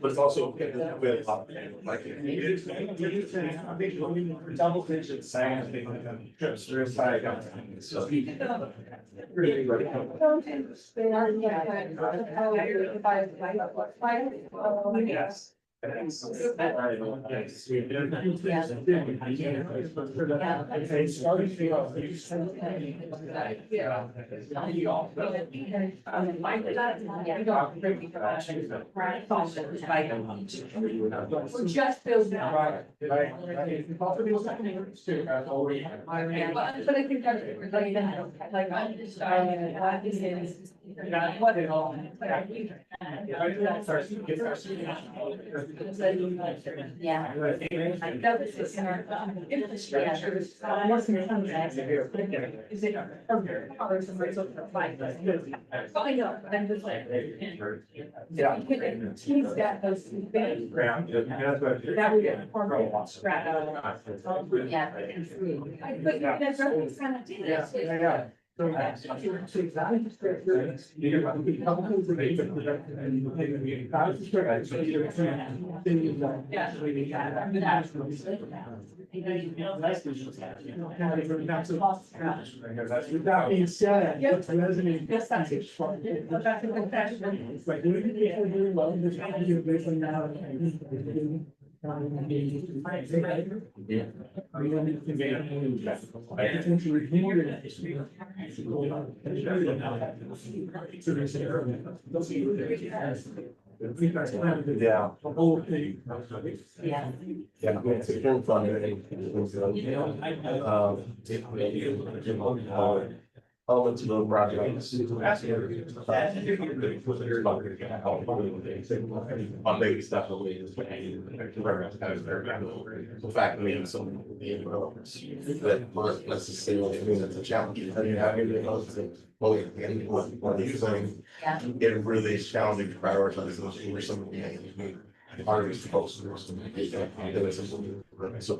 But it's also. With, like. Double digits, saying, trips through inside. Yes. Yes. Just building. Right. But I think that's really like what it all. Yeah. That was just in our infrastructure. Is it? I know, but I'm just like. Yeah. He's got those big. That would get formal scrap out of it. Yeah. But that's what he's kind of doing. Yeah. That being said, what's resonating. Yes, that's it. Back to the fashion. It's like, doing it really well, there's not you based on now. Yeah. The whole thing. Yeah. Yeah, it's very fun. elements of the project. On baby stuff. The fact that maybe some that aren't necessarily, I mean, it's a challenge. I mean, having the using it really is challenging to prioritize those for some of the artists folks. So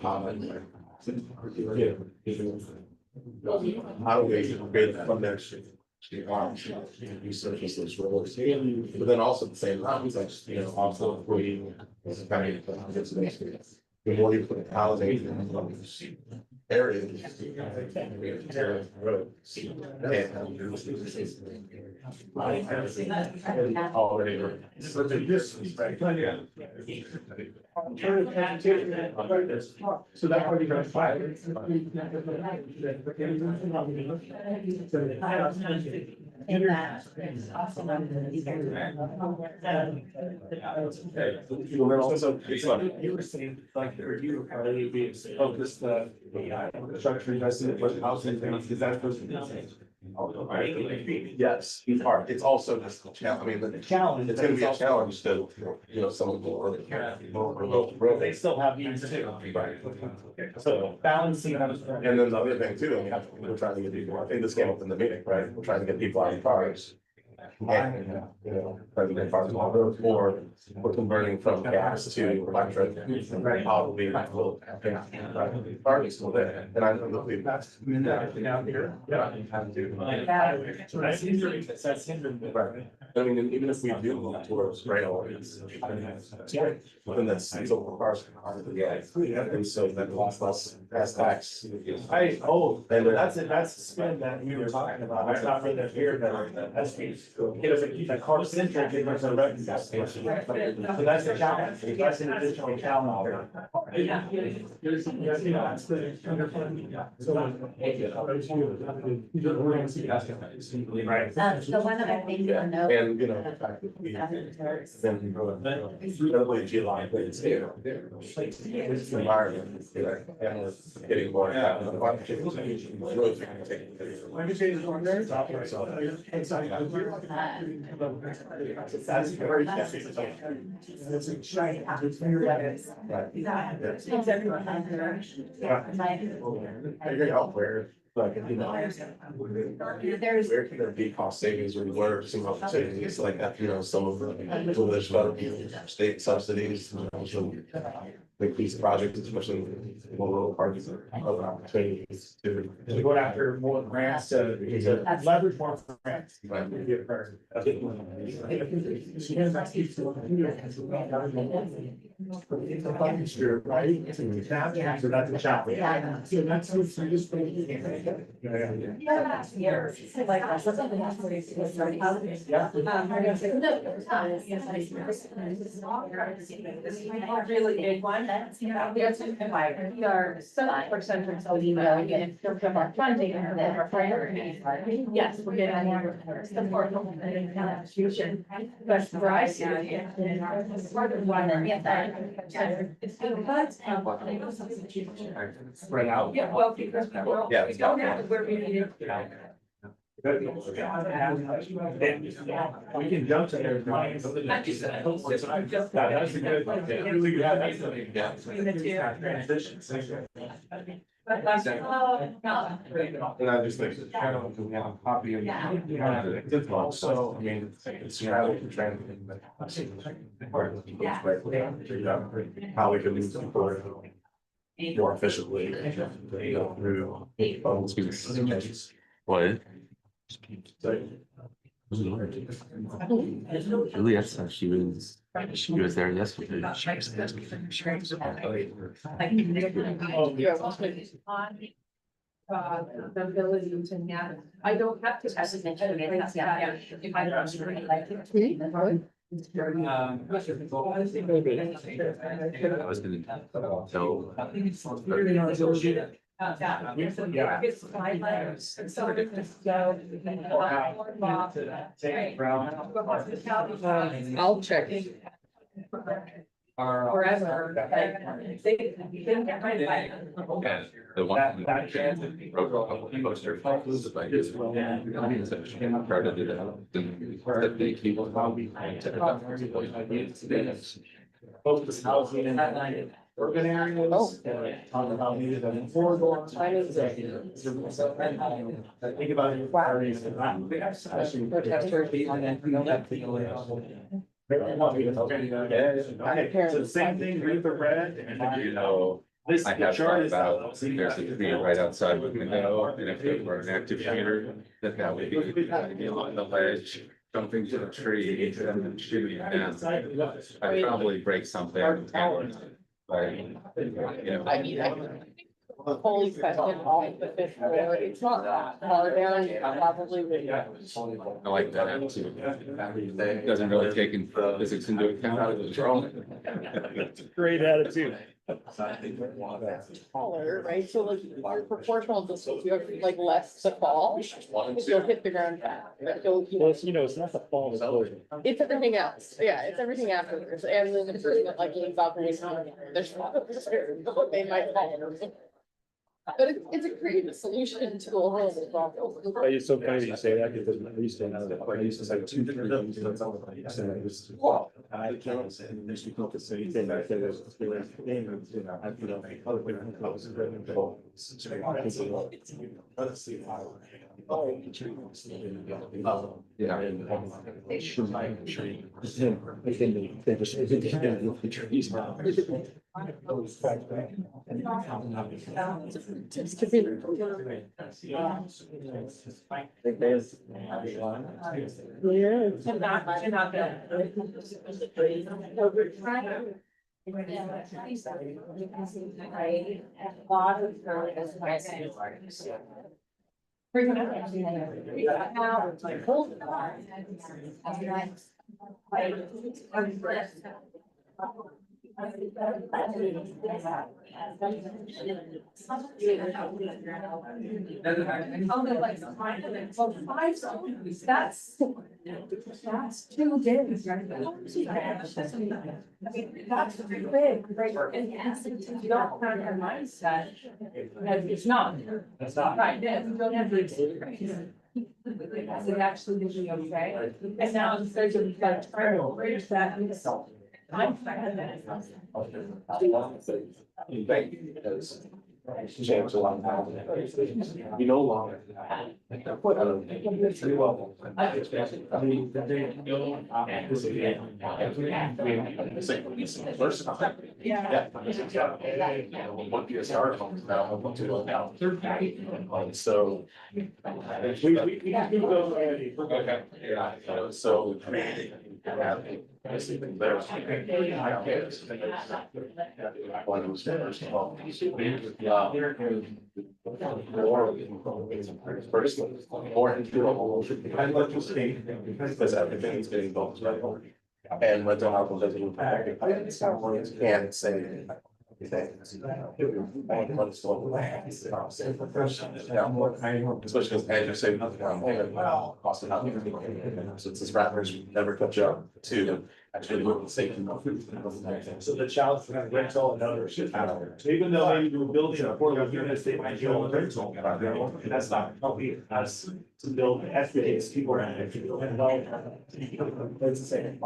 how do we create the foundation? Resurface those roles, but then also at the same time, it's like, you know, also we the more you put housing in those areas. So that's what you're gonna And that is awesome. Also, it's like you were saying, like, or you were probably being focused, structure investment for housing, is that supposed to be? Yes, it's also just a challenge, I mean, the Challenge. it's gonna be a challenge to, you know, some of the. They still have needs too. So balancing. And then the other thing too, I mean, we're trying to get people, I think this came up in the meeting, right? We're trying to get people out of cars. And, you know, trying to get cars on the road, or we're converting from gas to electric. Probably will, cars still there, and I know that we've. Out here. Yeah. So that's hindering, that's hindering. I mean, even if we do move towards rail, it's, within that single cars. And so that lost less gas tax. And that's a spin that we were talking about, it's not really here, but that's. It doesn't keep a car centric, it was a revenue station. So that's the challenge, that's an additional challenge. There's, you know, that's the underfunding. Right. The one other thing to note. And, you know, the fact that we have been incredibly geologically, it's here. It's the environment, you know, and we're getting more. That's very. Figuring out where, like, you know, where can there be cost savings, or where some opportunities like that, you know, some of the village federal state subsidies, you know, some like these projects, especially in rural parts of other opportunities to. Go after more grants to leverage more grants. Right. It's a funding stream, right? It's a challenge, so that's a challenge. Yeah. So that's what you just. Really big one. We are 7% of in terms of our funding and our priorities. Yes, we're getting more support from the institution. But where I see it, part of one it's because Spread out. yeah, well, because we don't have where we need it. We can jump to there. That's a good. Really good. That's a big. Transition. And I just think that I don't have a copy of. Also, I mean, it's rather trending. How we can move forward more efficiently, you know, through. What? Juliet said she was there yesterday. The ability to manage. I don't have to. If I don't really like it. I was gonna tell. I'll check. forever, like, they didn't get my life. And the one. Wrote a couple of posters about his. Started it out. That they keep. Focus housing in urban areas. On how needed them in corridor. Think about your priorities. So the same thing with the red and You know, this I have chart thought is. about, there's a tree right outside my window, and if it were an active shooter, that would be on the ledge, jumping to the tree and then shooting down. I'd probably break something. But, you know. I mean, holy question, all the fifth floor, it's not that far down, you probably would. I like that attitude. It doesn't really take in physics into account. Great attitude. Taller, right, so like your proportional distance, you have like less to fall, because you'll hit the ground fast, but you'll. It's not the fall. It's everything else, yeah, it's everything afterwards, and then the person that like leans off and is not, there's. They might fall. But it's a creative solution to a horrible problem. It's so funny that you say that because I used to have, I used to say two, three rooms, that's all I used to have. It was- I can't say, and there's people that say anything back there, there's, you know, I feel like other people, I was a great control. Let's see how. Yeah. They should mind tree. They just, the trees now. Just to be. That's 2 days, right? I mean, that's pretty big, right? And you don't have your mindset, it's not. That's not. Right, yeah, you don't have the experience. Is it actually gonna be okay? And now there's a, like, trying to bridge that. I'm fine. Change a lot of times. You no longer. I mean, first. Yeah. One PSR homes now, one to go down. So. We can do those already. Okay. Yeah, so. One was first of all. More into a whole. I love to see because everything is getting built right. And rental housing doesn't impact. Can't say. Especially as you say, cost of housing. Since this rappers never catch up to actually look at safety. So the challenge for rental and ownership. Even though maybe we're building affordable units, they might go rental. And that's not helping us to build estimates, people are. It's the same.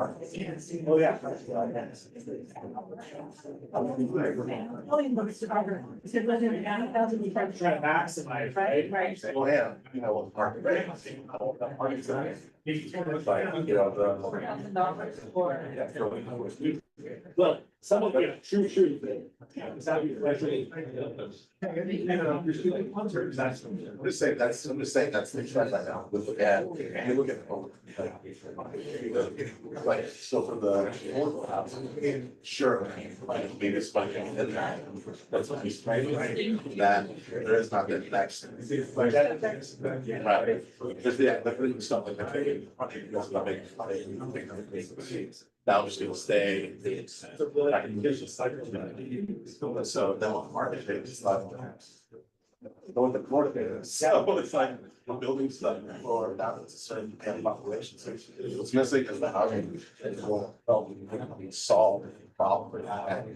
Oh, yeah. Trying to maximize, right? Right. Well, yeah, you know, market rate. Well, some of the true. Is that your question? I'm just saying that's the trend right now. We look at. Like, so for the affordable housing, sure, like, biggest budget in that. That's what he's trying. That there is not the next. Right. There's the stuff like that. Now I'm just gonna stay. So then what market is like. Going to Florida, so it's like we're building stuff for now it's a certain kind of population. So what's missing is the housing will help solve problem with that.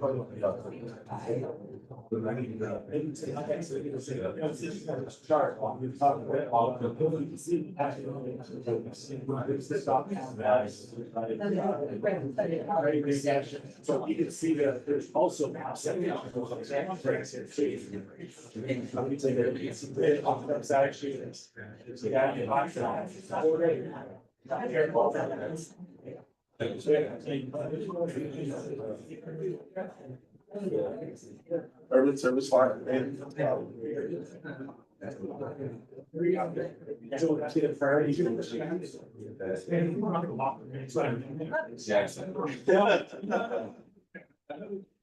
So you can see that there's also. Urban service fire.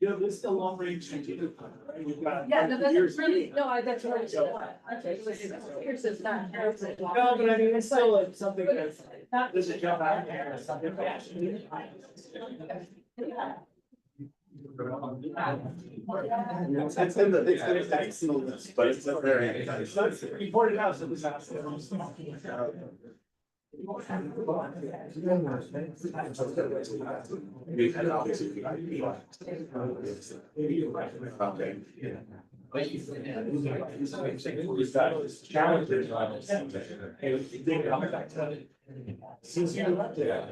You know, this is a long range. We've got Yeah, no, years- that's really, no, that's really. Here's this, not. No, but I mean, it's still like something that doesn't jump out there or something. It's in the, it's excellent, but it's a very. You pointed out some of this. Okay. Challenges. Since you left there.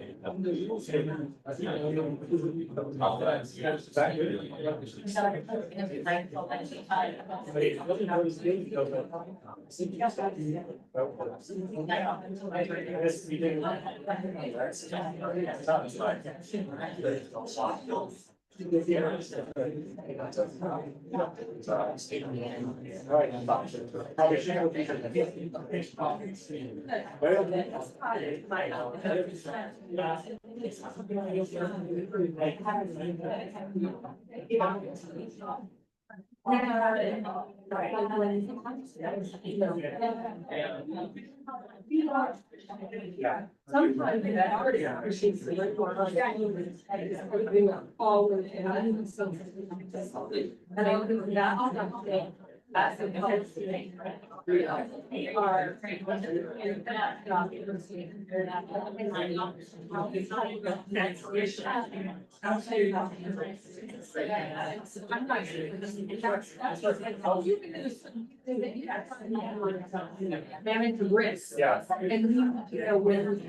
Sometimes that already appreciates the like more all the time. So. And I would not. That's the thing. Are. I'm not sure. You can manage the risk. Yeah. And you know, when.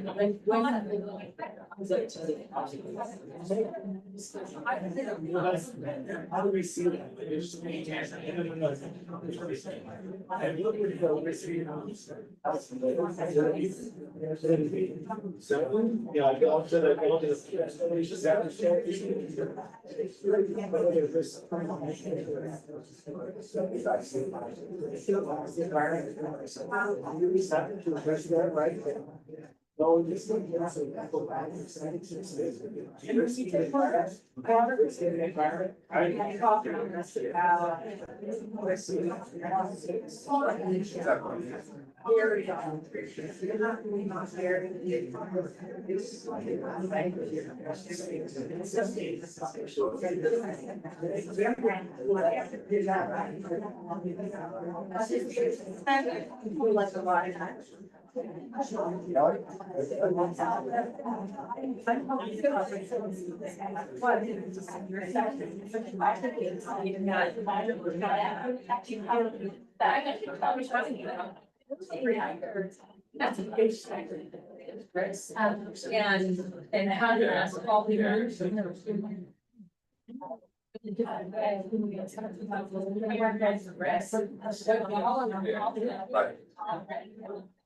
How do we see that? It's just me. And look at the risk. So, yeah, I go to That's a big factor. And how to ask all the others. It's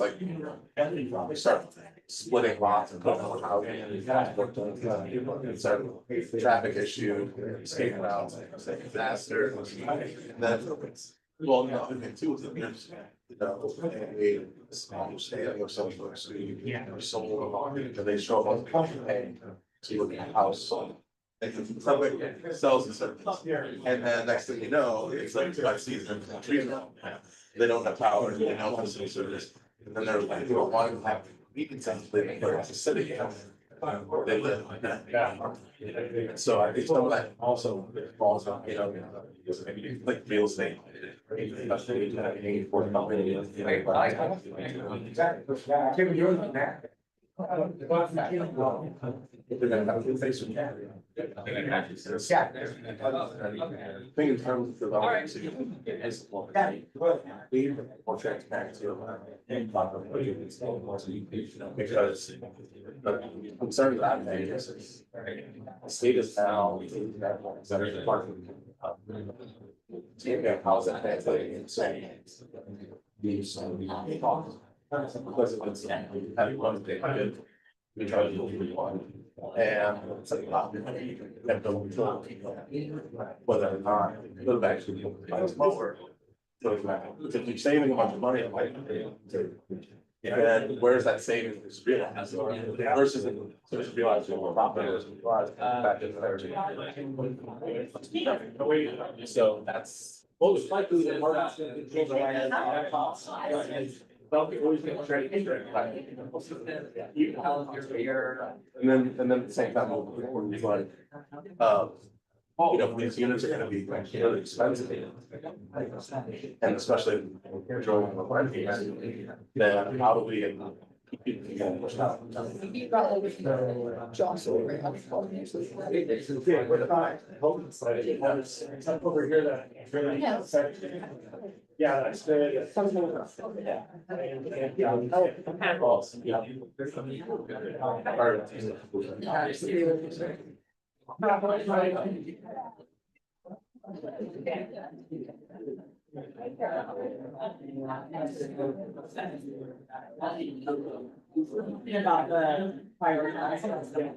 like, they start splitting lots and putting on housing and it's a traffic issue, skating out, disaster. And then Well, no, I think too, there's, you know, a understanding of some folks who, you know, sold a market, and they show up on the company to look at a house. And somebody sells a service, and then next thing you know, it's like 5 seasons, they don't have power, they don't have city service. And then they're like, you know, why do they have meetings in the city? They live like that. So I think some of that also falls on, you know, maybe like real estate. Thing in terms of. More transparency. Because the concern that I've made is the state is now. Taking a house and translating it, saying. Because of it's having one thing, we try to do one. And it's like, whether or not, go back to the lower. So if you're saving a bunch of money, I'm like, then where's that savings realized? Versus so just realize your profit is back in the. So that's. Most likely the market's gonna change the land. Always gonna try to get it. And then at the same time, we're like, you know, these units are gonna be really expensive. And especially if you're drawing on the rent, then how do we? Over here that. Yeah, that's good. About the fire.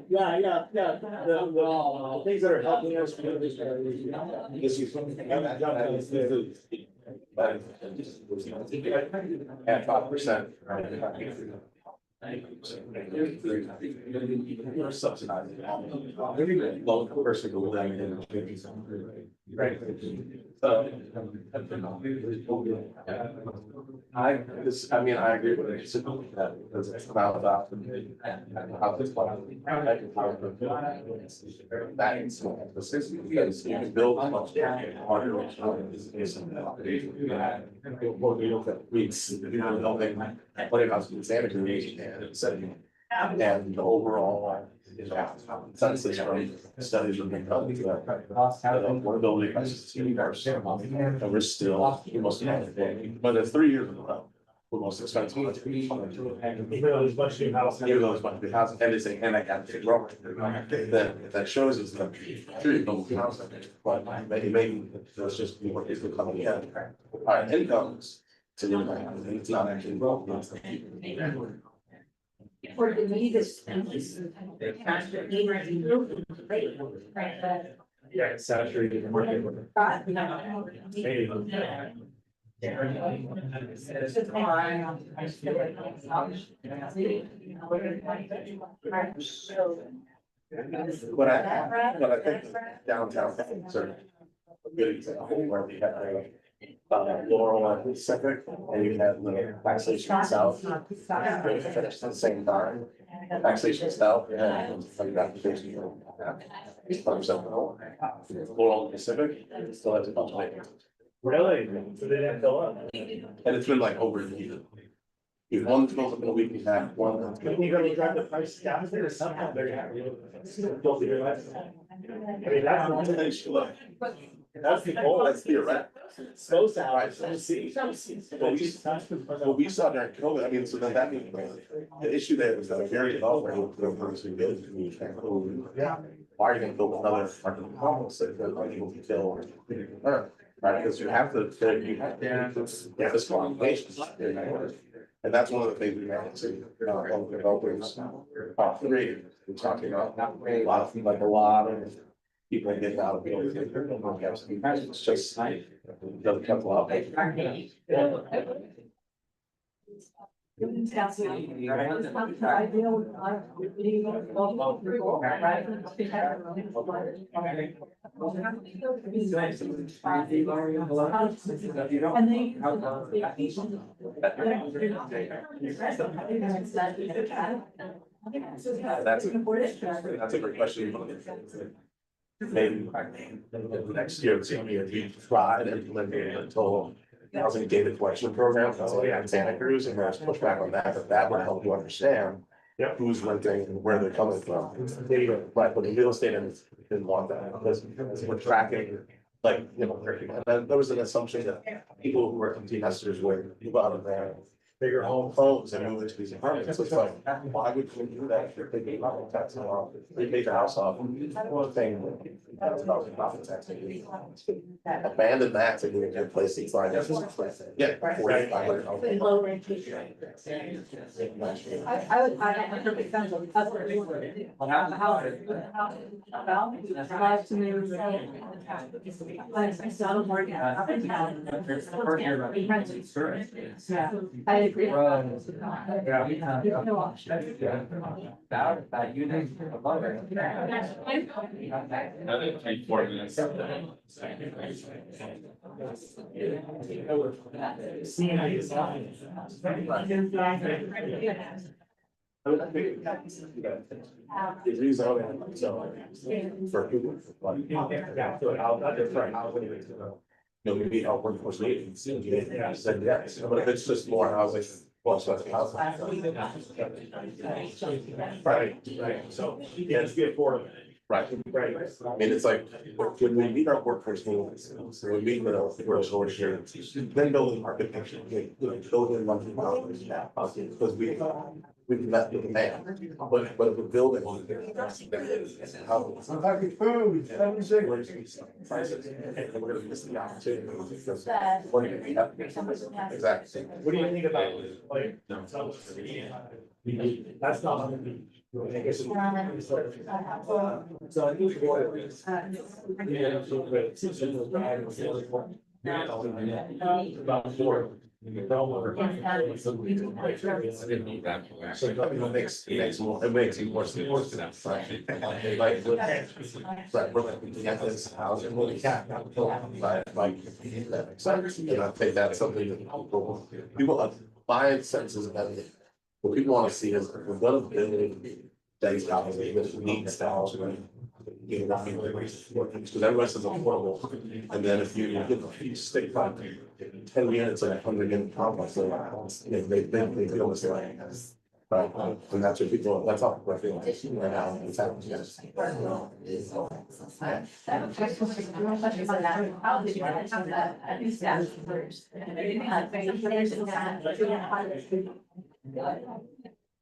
Yeah, the things that are helping us. At 5%. You're subsidizing. Low person go down in. Right. I mean, I agree with it. Because it's about that. How this because you can build as much. And the overall census from studies have been done. Affordability crisis, and we're still the most, but it's 3 years in a row. The most expensive. Even though there's a bunch of new houses. Even though it's much big house, and it's a, and I got to grow. That shows us that. But maybe it's just more people coming in. Our incomes. To the, it's not actually growing. For the need is. Yeah, it's saturated. in market. Maybe. But I think downtown things are a good example where we have Laurel and Pacific, and you have the taxation south. They finished at the same time. Taxation south, and like application. Laurel and Pacific, still has a bunch of vacancies. Really? So they didn't fill up? And it's been like over a year. If one fills up in a week, you have one. That's Can you go to drive the price down there or somehow they're happy with it? Don't be right. I mean, that's the goal. That's theoretical. So sad. See. What we saw during COVID, I mean, so then that means the issue there was that very developer who person built. Why are you gonna build another apartment complex that they're going to fill? Right, because you have to, you have to strong foundations. And that's one of the things we ran into, on developers, three, we're talking about, a lot of people get out of buildings. It's just, Doesn't come up. That's a great question. Maybe the next year, it's gonna be we tried implementing it until housing data collection program, in Santa Cruz, and there's pushback on that, but that would help you understand. Yep. Who's renting and where they're coming from. Right, but the real estate industry didn't want that, because we're tracking, like, and then there was an assumption that people who were empty nesters would move out of their bigger homes and move into these apartments. So it's like, why would you do that if you're taking property tax off? You pay the house off, one thing, that's about property tax. Abandon that to do a good place to find it. Yeah. $4,500. I would, I don't think that's what we would do. Drive to move. I saw more. Yeah, I agree. About units above it. Another 3-4 minutes. It's rezoning, so for people, like, maybe help workforce needs. Yeah, said yes, but if it's just more housing, well, so that's housing. Right, so, yeah, it's good for. Right. I mean, it's like, when we meet our workforce needs, so we meet with our workforce over here, then building architecture, building monthly hours, because we've met the demand, but if we're building. Prices, and we're gonna miss the opportunity. Because we're gonna be happy. Exactly. What do you think about, like, that's not gonna be. I guess so I think what it is. Yeah, so about four. So it makes it more simple. Like, right, we're like, we can get this house and we can't. Like, that makes sense. And I think that's something that people have five senses of that. What people want to see is we're gonna build these houses that needs the house. Because everybody says affordable, and then if you stay 10 units in a 100-unit complex, they feel this way. Right, and that's what people, that's all we're feeling right now. It's happening.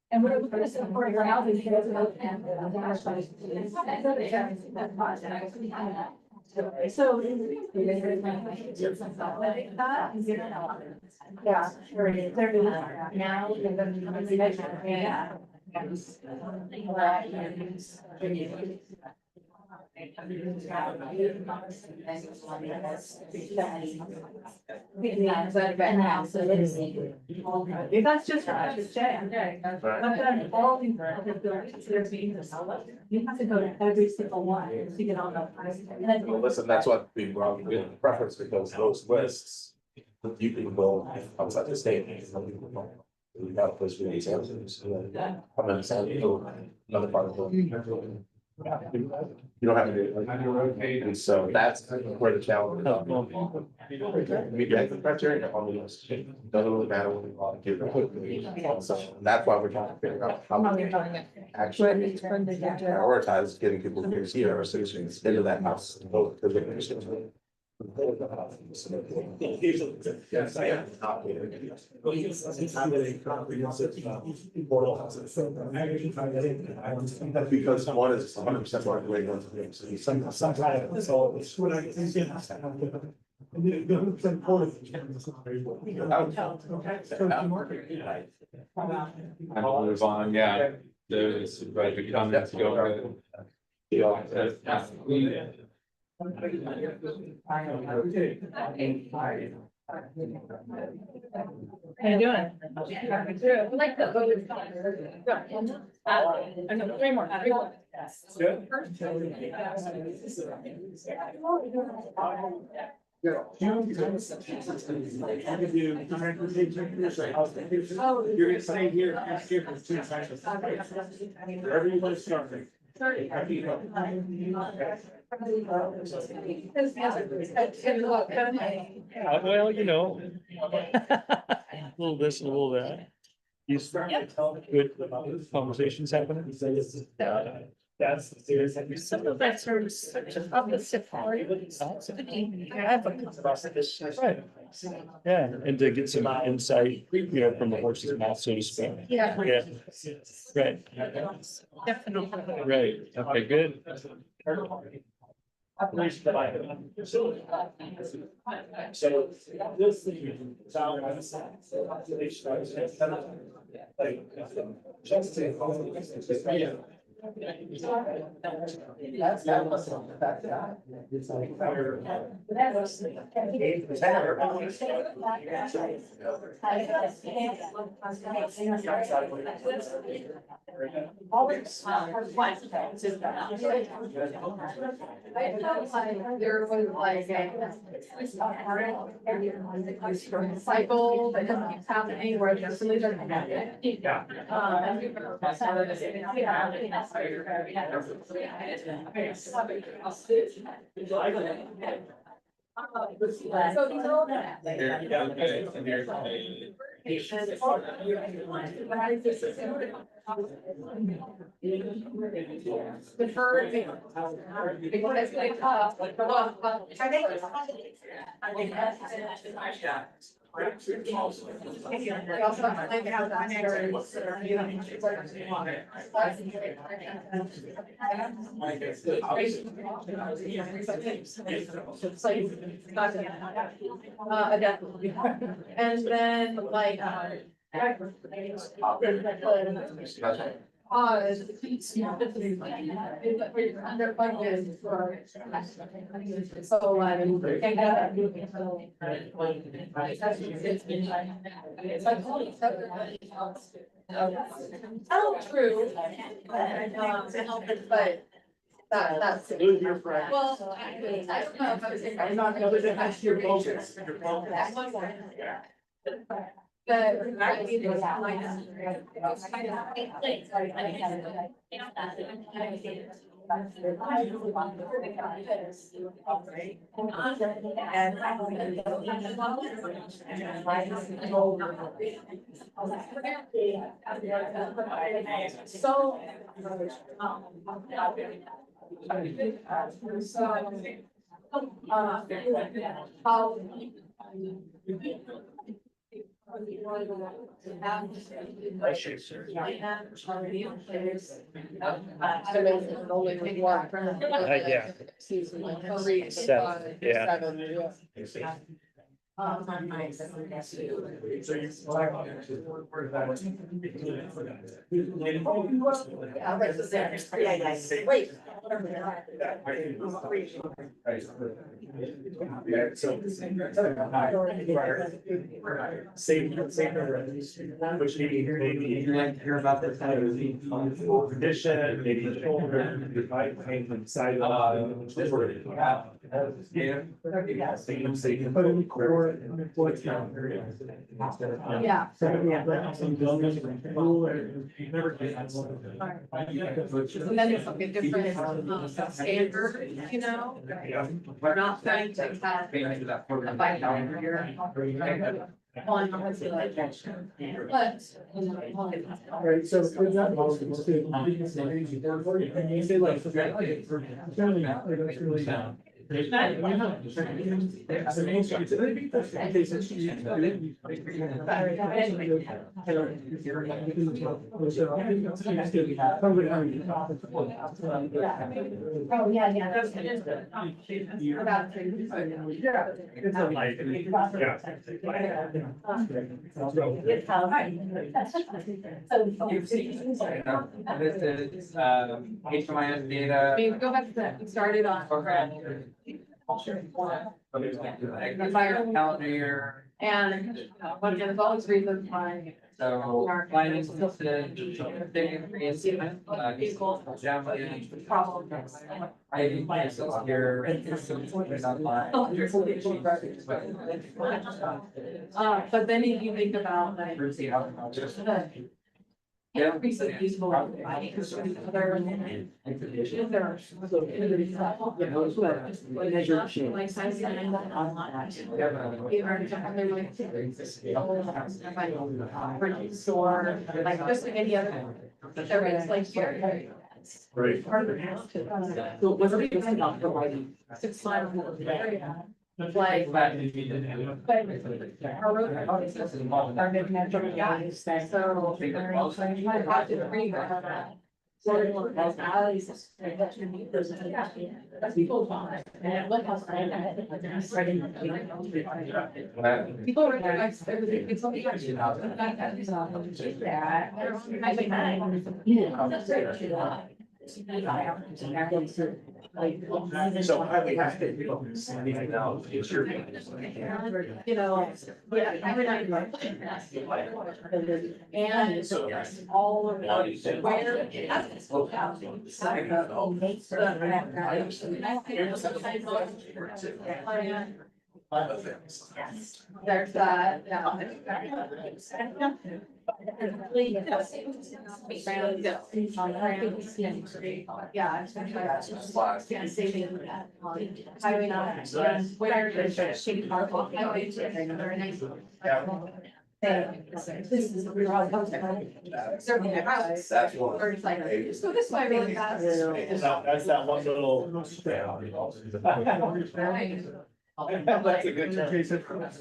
And we're going to support your housing. So. Yeah, sure. Now. That's just all these buildings, there's being you have to go to every single one to get on the. Well, listen, that's what we brought in preference, because those lists, you can go outside the state. We got a place with examples, and then come in San Diego, another part of the. You don't have to do it. And so that's where the challenge is. Meet the criteria on the list. Doesn't really matter what we want to do. So that's why we're trying to figure out how we actually prioritize getting people who here, our citizens into that house. Yes, I am. Because one is 100% market rate. Sometimes, so it's what I think. I'll move on, yeah. The supervisor comments go ahead. How you doing? Like the. I know, three more. You're gonna stay here. Wherever you want to start. Well, you know. A little this and a little that. You start to tell good conversations happening. That's the serious. Some of that sort of such a opposite part. Right. Yeah, and to get some insight, you know, from the horse's mouth, so to speak. Yeah. Yeah. Right. Definitely. Right. Okay, good. So this thing. I felt like there was like a cycle that just keeps happening where it just really doesn't happen. So these are all that. The bird. Because they cost, like, we also have to have that areas that are, definitely. And then like, under budget for. So like. Oh, true. But. That's. Well, actually, I don't know if I was. I'm not gonna listen to your focus. So. How. Yeah. Season like 3, 5, Yeah. 7, yeah. Wait. Save which maybe. You like to hear about this? Condition, maybe shoulder, pain from the side. Put in the core and the foot down. Yeah. And then it's like a different standard, you know? We're not trying to have a bike down here. On the but. Right, so for that, you say like. There's not. Oh, yeah, yeah. This is HMIS data. I mean, go back to that, we started on. Fire calendar. And one of the always reasons why. So. Mine is listed. Problem. But then if you think about like. Increase of usable. There are. Like science and online. Store, like just like any other. There is like. Right. So what's the big thing about providing 6 miles? Like. Our road are getting natural gas, so. I have to agree with that. People recognize everything, it's only. So highly active people. It's your. You know, yeah, every night. And so all of where. There's that, yeah. Saving that. Highway nine, where there's shady park. This is. Certainly. That's one. Or just like, just go this way really fast. That's that one little. That's a good term. Jason. That's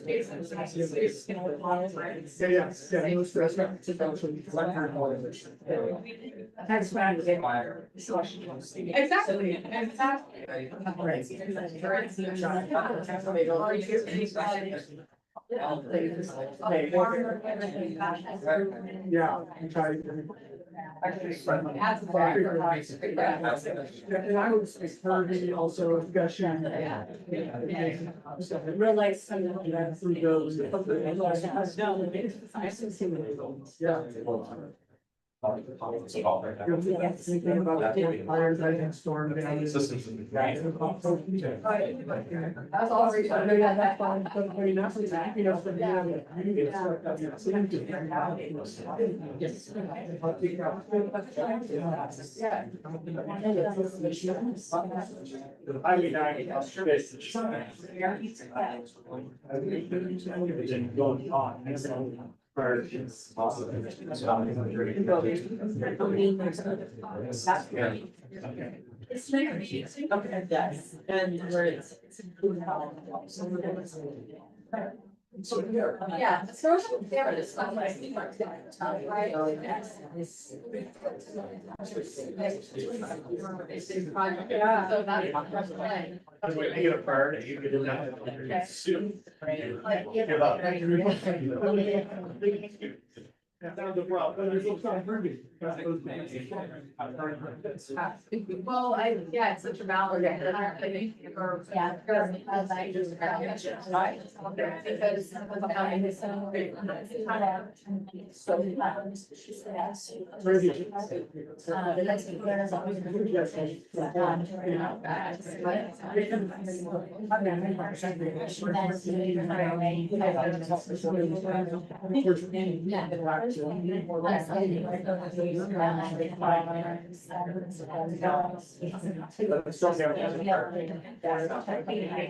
what I'm getting. Exactly, Yeah. And I was heard also discussion. Realize. Through those. Yeah. Anything about fires, I think storm damage. That's all. That's fine, but I mean, that's, you know, for the, you need to start that, you know, so you do. I mean, going on. It's there. Okay, yes, and where it's. Yeah, so there it is. Right. Yeah, so that's right. When they get a bird, you can do that. Soon. Give up. That's the problem. Well, yeah, it's such a valid. Yeah. Because I just. We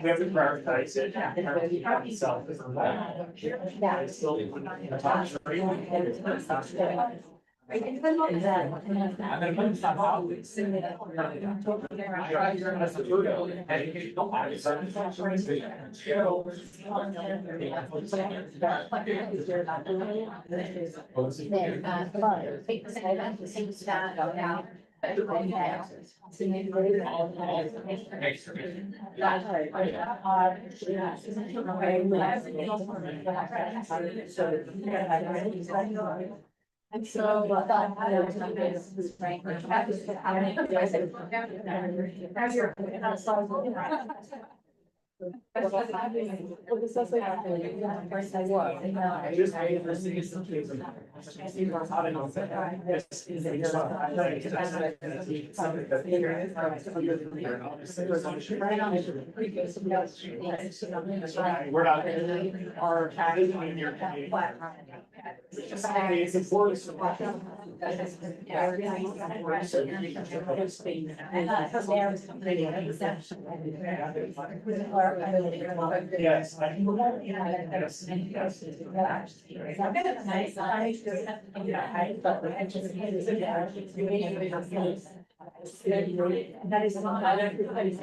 have to prioritize it. Itself is And so. We're not, our vision in your community. It's important. Yes. That is not everybody's.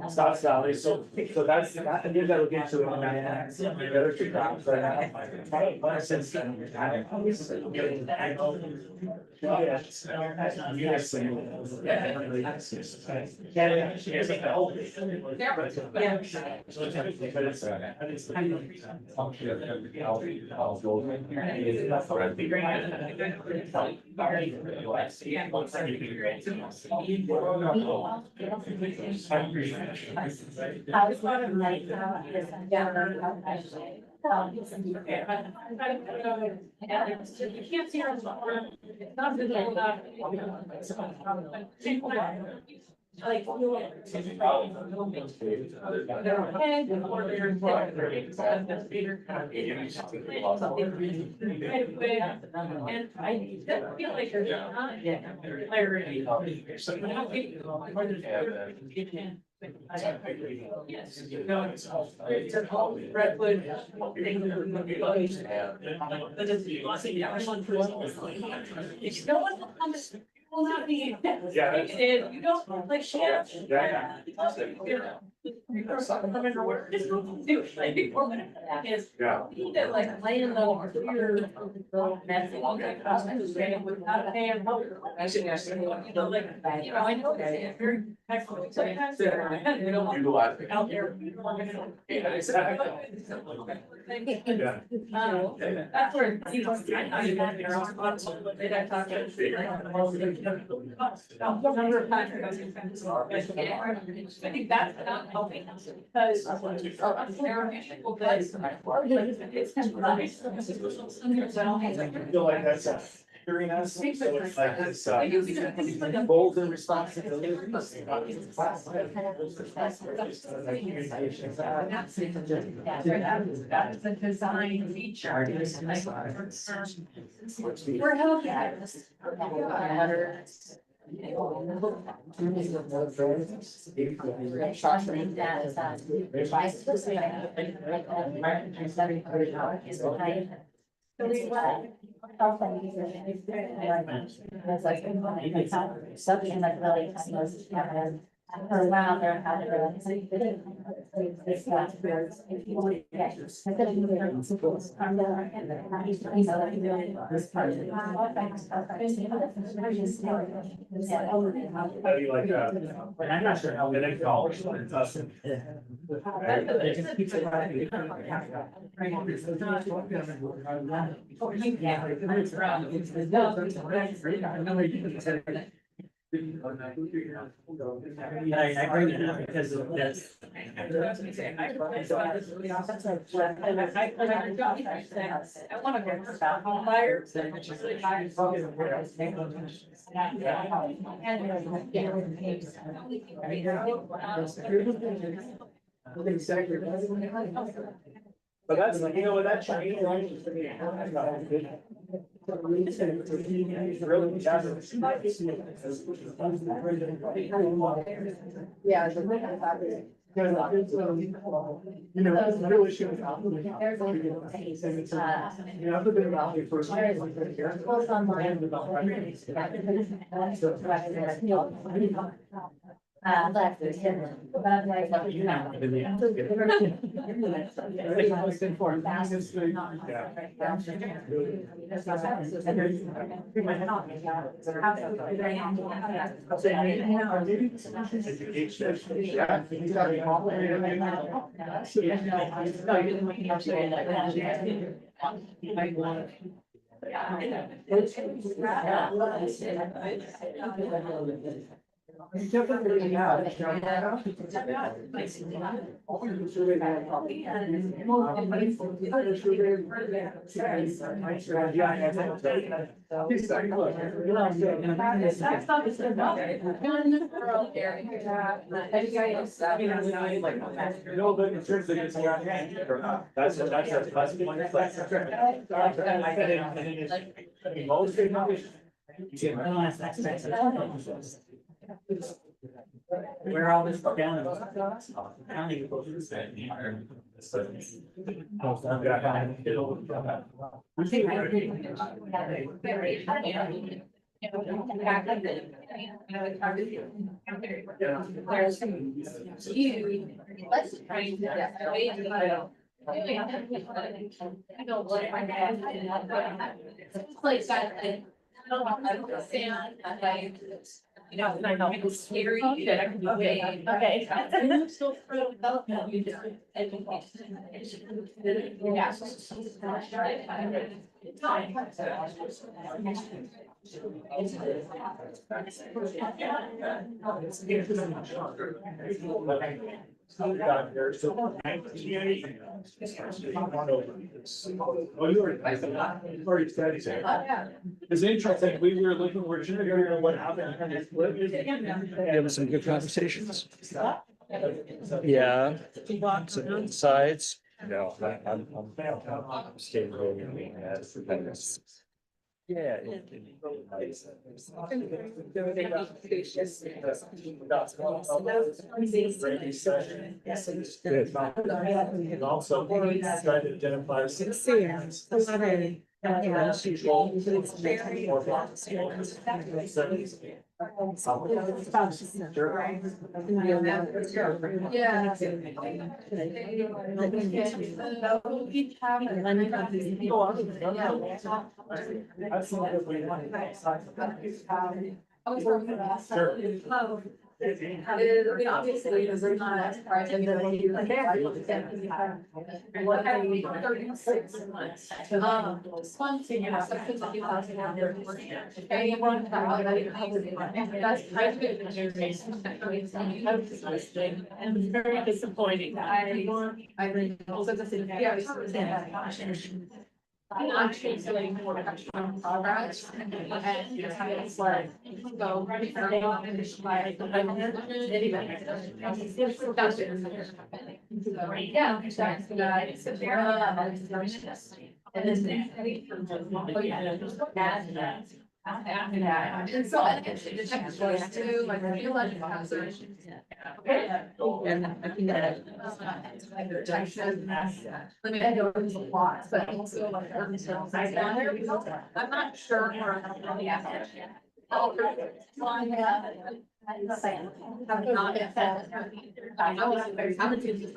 Stop Sally, so that's, that, I did that again, so. The other two crops that I have. Since then. I was one of my, you can't see her. It's not visible enough. Like. And I don't feel like there's not clarity. Yes, you know, it's a whole redwood thing. If no one comes, will not be. Yeah. If you don't like share. Yeah. Do it, like, before whatever that is. Yeah. You need to like lay in the messy, without paying help. You know, like, you know, I know it's very technical, sometimes you don't Utilize. out there. That's where people, I know you're on, they don't talk to. Number of times. I think that's not helping us because. There are people that. It's nice. Feel like that's hearing us, so it's like this, goals and responsibilities. That's a design feature. We're helping. Something that really for a while there, how to How do you like that? And I'm not sure how they acknowledge what it does. Yeah, I bring it up because of this. I want to go about home buyers. But that's, you know, what that Chinese. Yeah. You know, it's really should. There's a little taste, You know, I've been around here for. both online. Left is hidden. But I'm like, you know. No, but in terms of it's your hand or not, that's one. Where all this down. County. You know, and I know it's scary that I can be way, okay. I'm still for development, you do education. Yeah. Oh, you already studied it. It's interesting, we were looking, we're trying to figure out what happened. Having some good conversations. Yeah. Some sides. No, I'm staying. Yeah. And also, trying to identify. Obviously, there's not. What have we 36 months? One thing, you know, something that you have to have there. Anyone. That's kind of and it's very disappointing. I think also the city. I'm chasing more progress and it's like, go. Yeah, and so I think the next one too, like I feel like hazard. And I think that. Let me know there's a lot, but also like. I'm not sure where I'm on the average.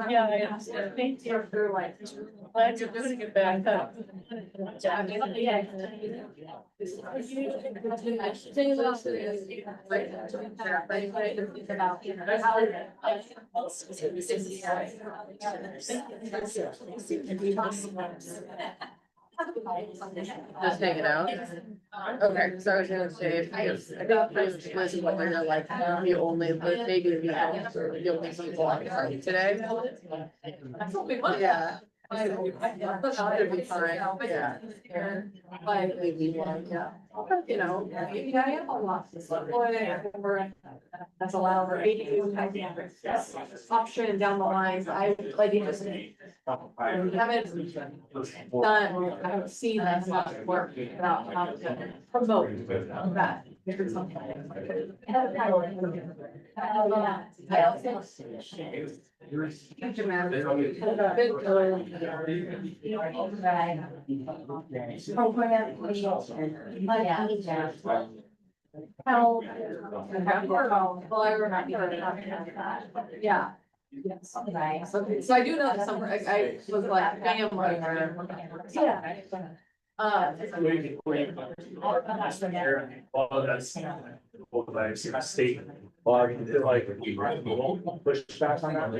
Yeah, thank you for like, glad you're doing it back up. Just hanging out. Okay, so I was gonna say, I think pretty much Liz and what you're like, the only, maybe the only people on the site today. Yeah. Should be fine, yeah. Like, maybe one, yeah. you know, maybe I am a lot. Or that's allowed or ADU type option down the line. I like it just. I haven't seen that much work about how to promote that. Huge amount Well, I remember that. Yeah. Yes. So I do know that some, I was like, damn, whatever. Yeah. State law, you feel like we push back on that.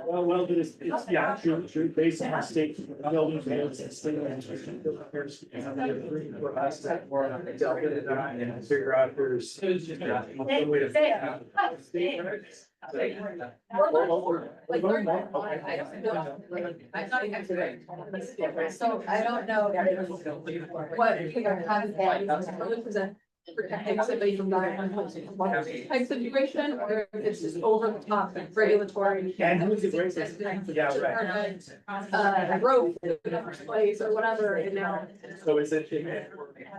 Well, it's, yeah, true, based on state building codes and state legislation. For us to delve into that and figure out if there's. one way to- Like, I don't know, like, I'm not even today. So I don't know what, how to really present. Protecting somebody from dying type situation, or if it's just over the top regulatory. And who's the greatest? Yeah, right. Growth in the first place or whatever, and now. So is it,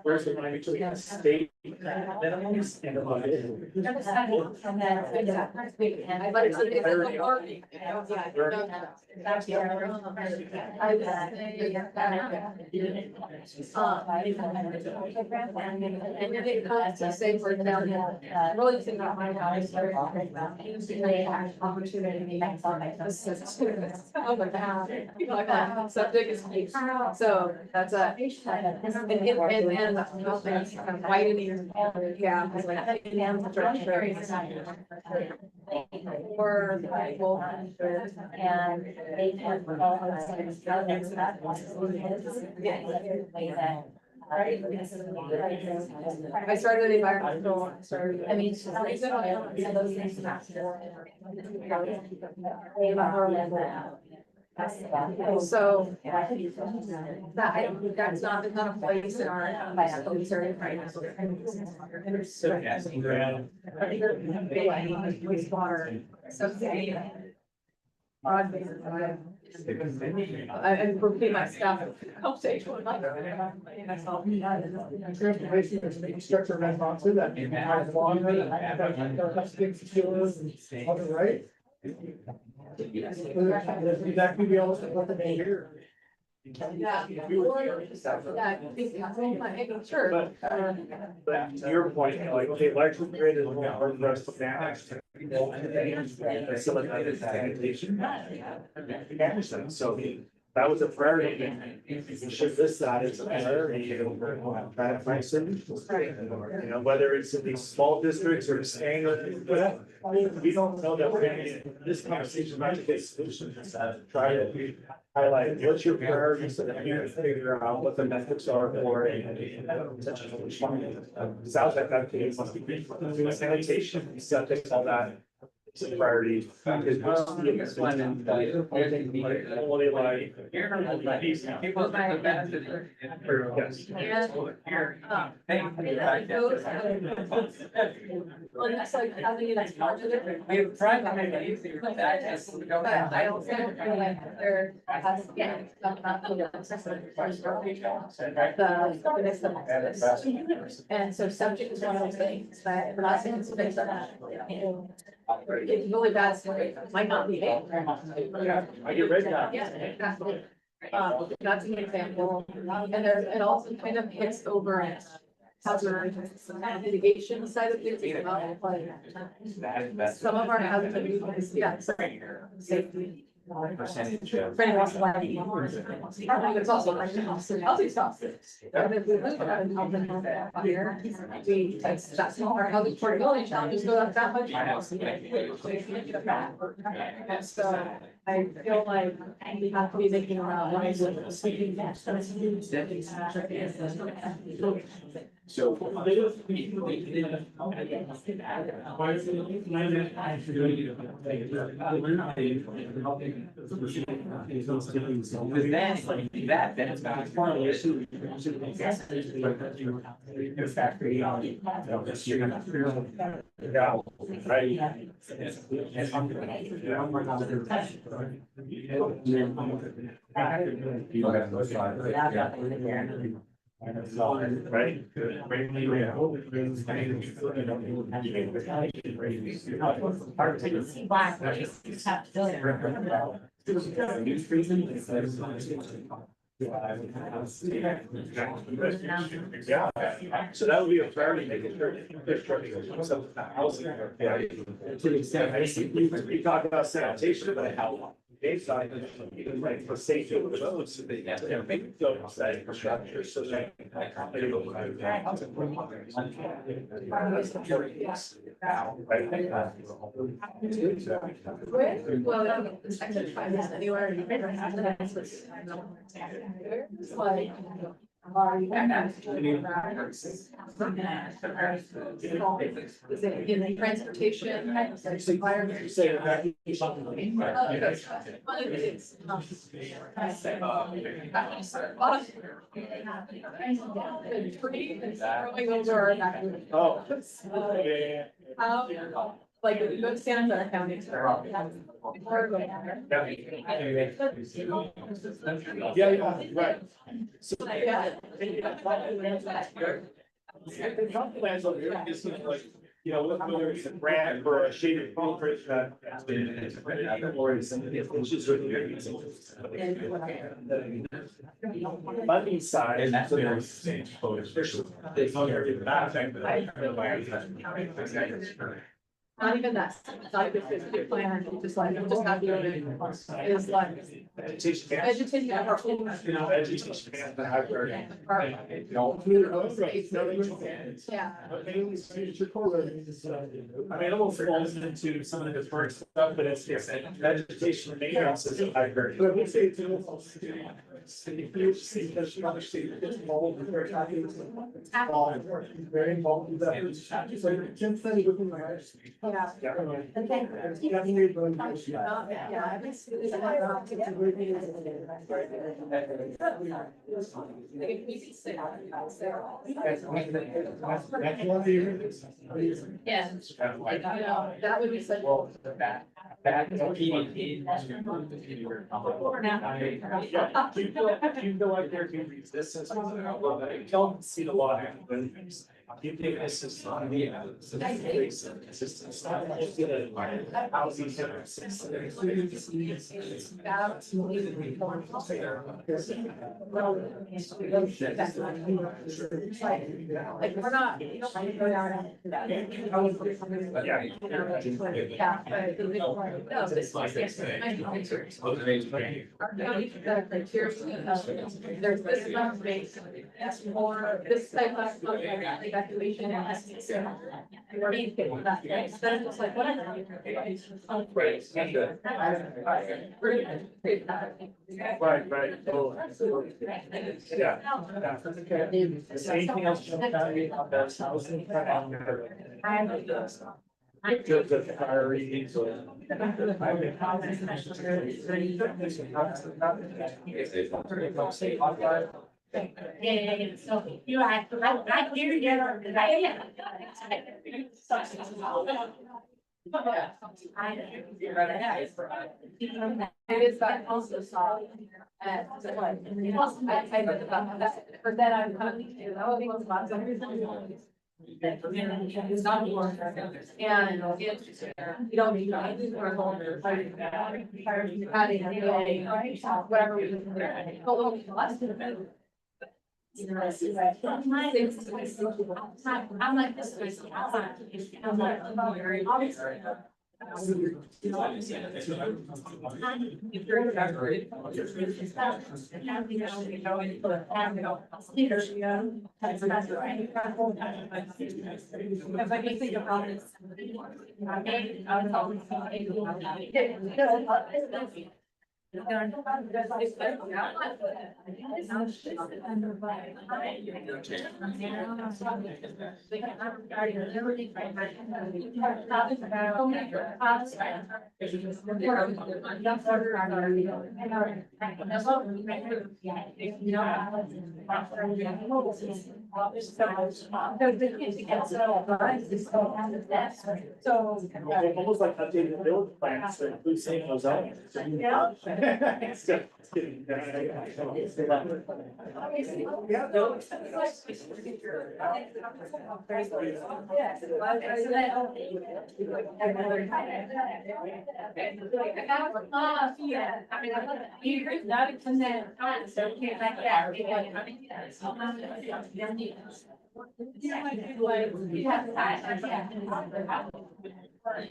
where's the line between the state minimums and the budget? But it's a party, you know, yeah, I don't know. I and then it comes to say, for example, really think about my house. Opportunity. Oh my God. People like that, subject is, so that's a. And widening, yeah. Or well. And they can. I started environmental, I mean, it's just like, so those things. So that I don't, that's not a place in our. Wastewater subsidy. And repeat my staff conversation with my. Structure response to that. Right? That could be almost what the main here. Yeah. Sure. But to your point, you know, like, okay, electrical grid is more hard for us to manage. So that was a priority. You should list that as a priority. Try to find solutions. You know, whether it's in these small districts or staying with, but we don't know that we're gonna get this conversation about to get solutions. Try to highlight what's your priority so that you can figure out what the metrics are for such a solution. Sounds like that case must be sanitation, septic, all that. It's a priority. Well, that's like having it as part of it. We have tried to make it easier, but I just don't But have. I also feel like there has to be some not and so subject is one of those things that we're not saying it's based on that. It's really bad, so it might not be. Yeah, I get ready now. Yeah, exactly. That's an example, and there, it also kind of hits over at hazard mitigation side of things as well, but some of our hazard, yeah, safety. Percentage of. Franny wants to like. It's also like healthy stuff. And if we lose that in health and fire, that's all our health portability challenges go up that much. And so I feel like we have to be thinking about ways of. So. Then it's back. Factory. Right? Yeah, so that would be a priority, making sure. We talk about sanitation, but how. Inside, like for safety of the roads, so they have to make that infrastructure so that. Well, it's actually 5 minutes anywhere. Like. Is it in transportation? Oh. Like, if you go to Santa County. Yeah, right. So. Yeah. The comp plans over here, just like, you know, whether it's a grant or a shaded concrete that. Or it's just. Funding side. And that's what they're saying. Not even that, not even specific plan, just like, just not doing it, is like. Education. Education. You know, education. Yeah. I mean, it almost falls into some of the work stuff, but it's education and maintenance is a high variety. But we say it's very involved with that. Yeah. That would be such. That. Yeah, do you feel like there can be resistance? I don't see a lot of things. You think this is on the. Resistance. Housing. Like, we're not. You don't want to go down. No, this was. Our county, the criteria, there's this amount of space, that's more, this type of evacuation. We're being paid for that, right? So then it's just like, whatever. We're gonna create that. Right. Oh, yeah. Is there anything else you want to on that housing? The priorities or. Yeah, so you are, I hear you, It is that also solid. And so like, I know about that, but then I'm coming to, that would be one of the. It's not more. And it's, you don't need. Whatever we can. I'm like this. I'm like, obviously. Almost like updating the build plans to include saying those elements. Yeah. Yeah, I mean, you're not in that, so can't like that.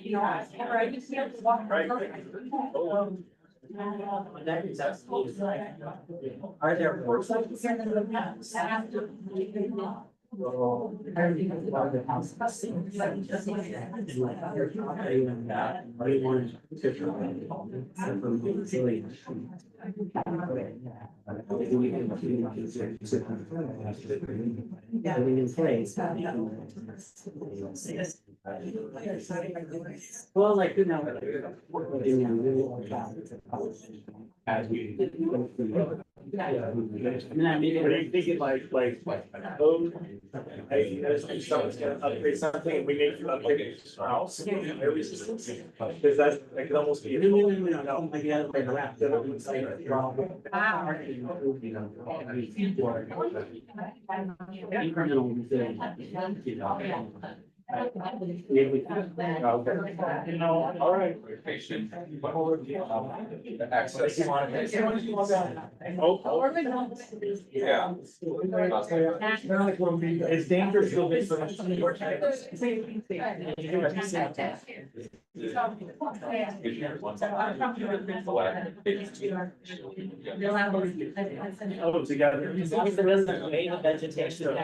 You know, I just have to walk. Are there more? Well, like, you know. As we. I mean, Are you thinking like code? Someone's gonna upgrade something and we make you upgrade it to our house? Because that's, that could almost be. No, I get it around. You know, all right. Patient. Access. Yeah. It's dangerous to live so much. Oh, together. As long as there isn't a main vegetation.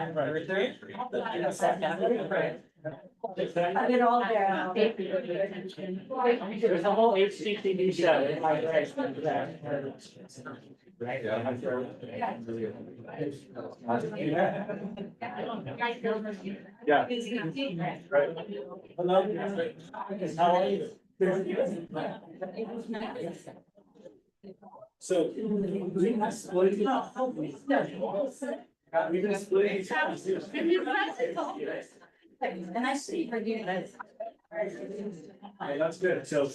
I did all there. There's a whole HCTV show. Yeah. Right. Hello. How are you? So. We've been splitting. And I see for you guys. Yeah, that's good, so,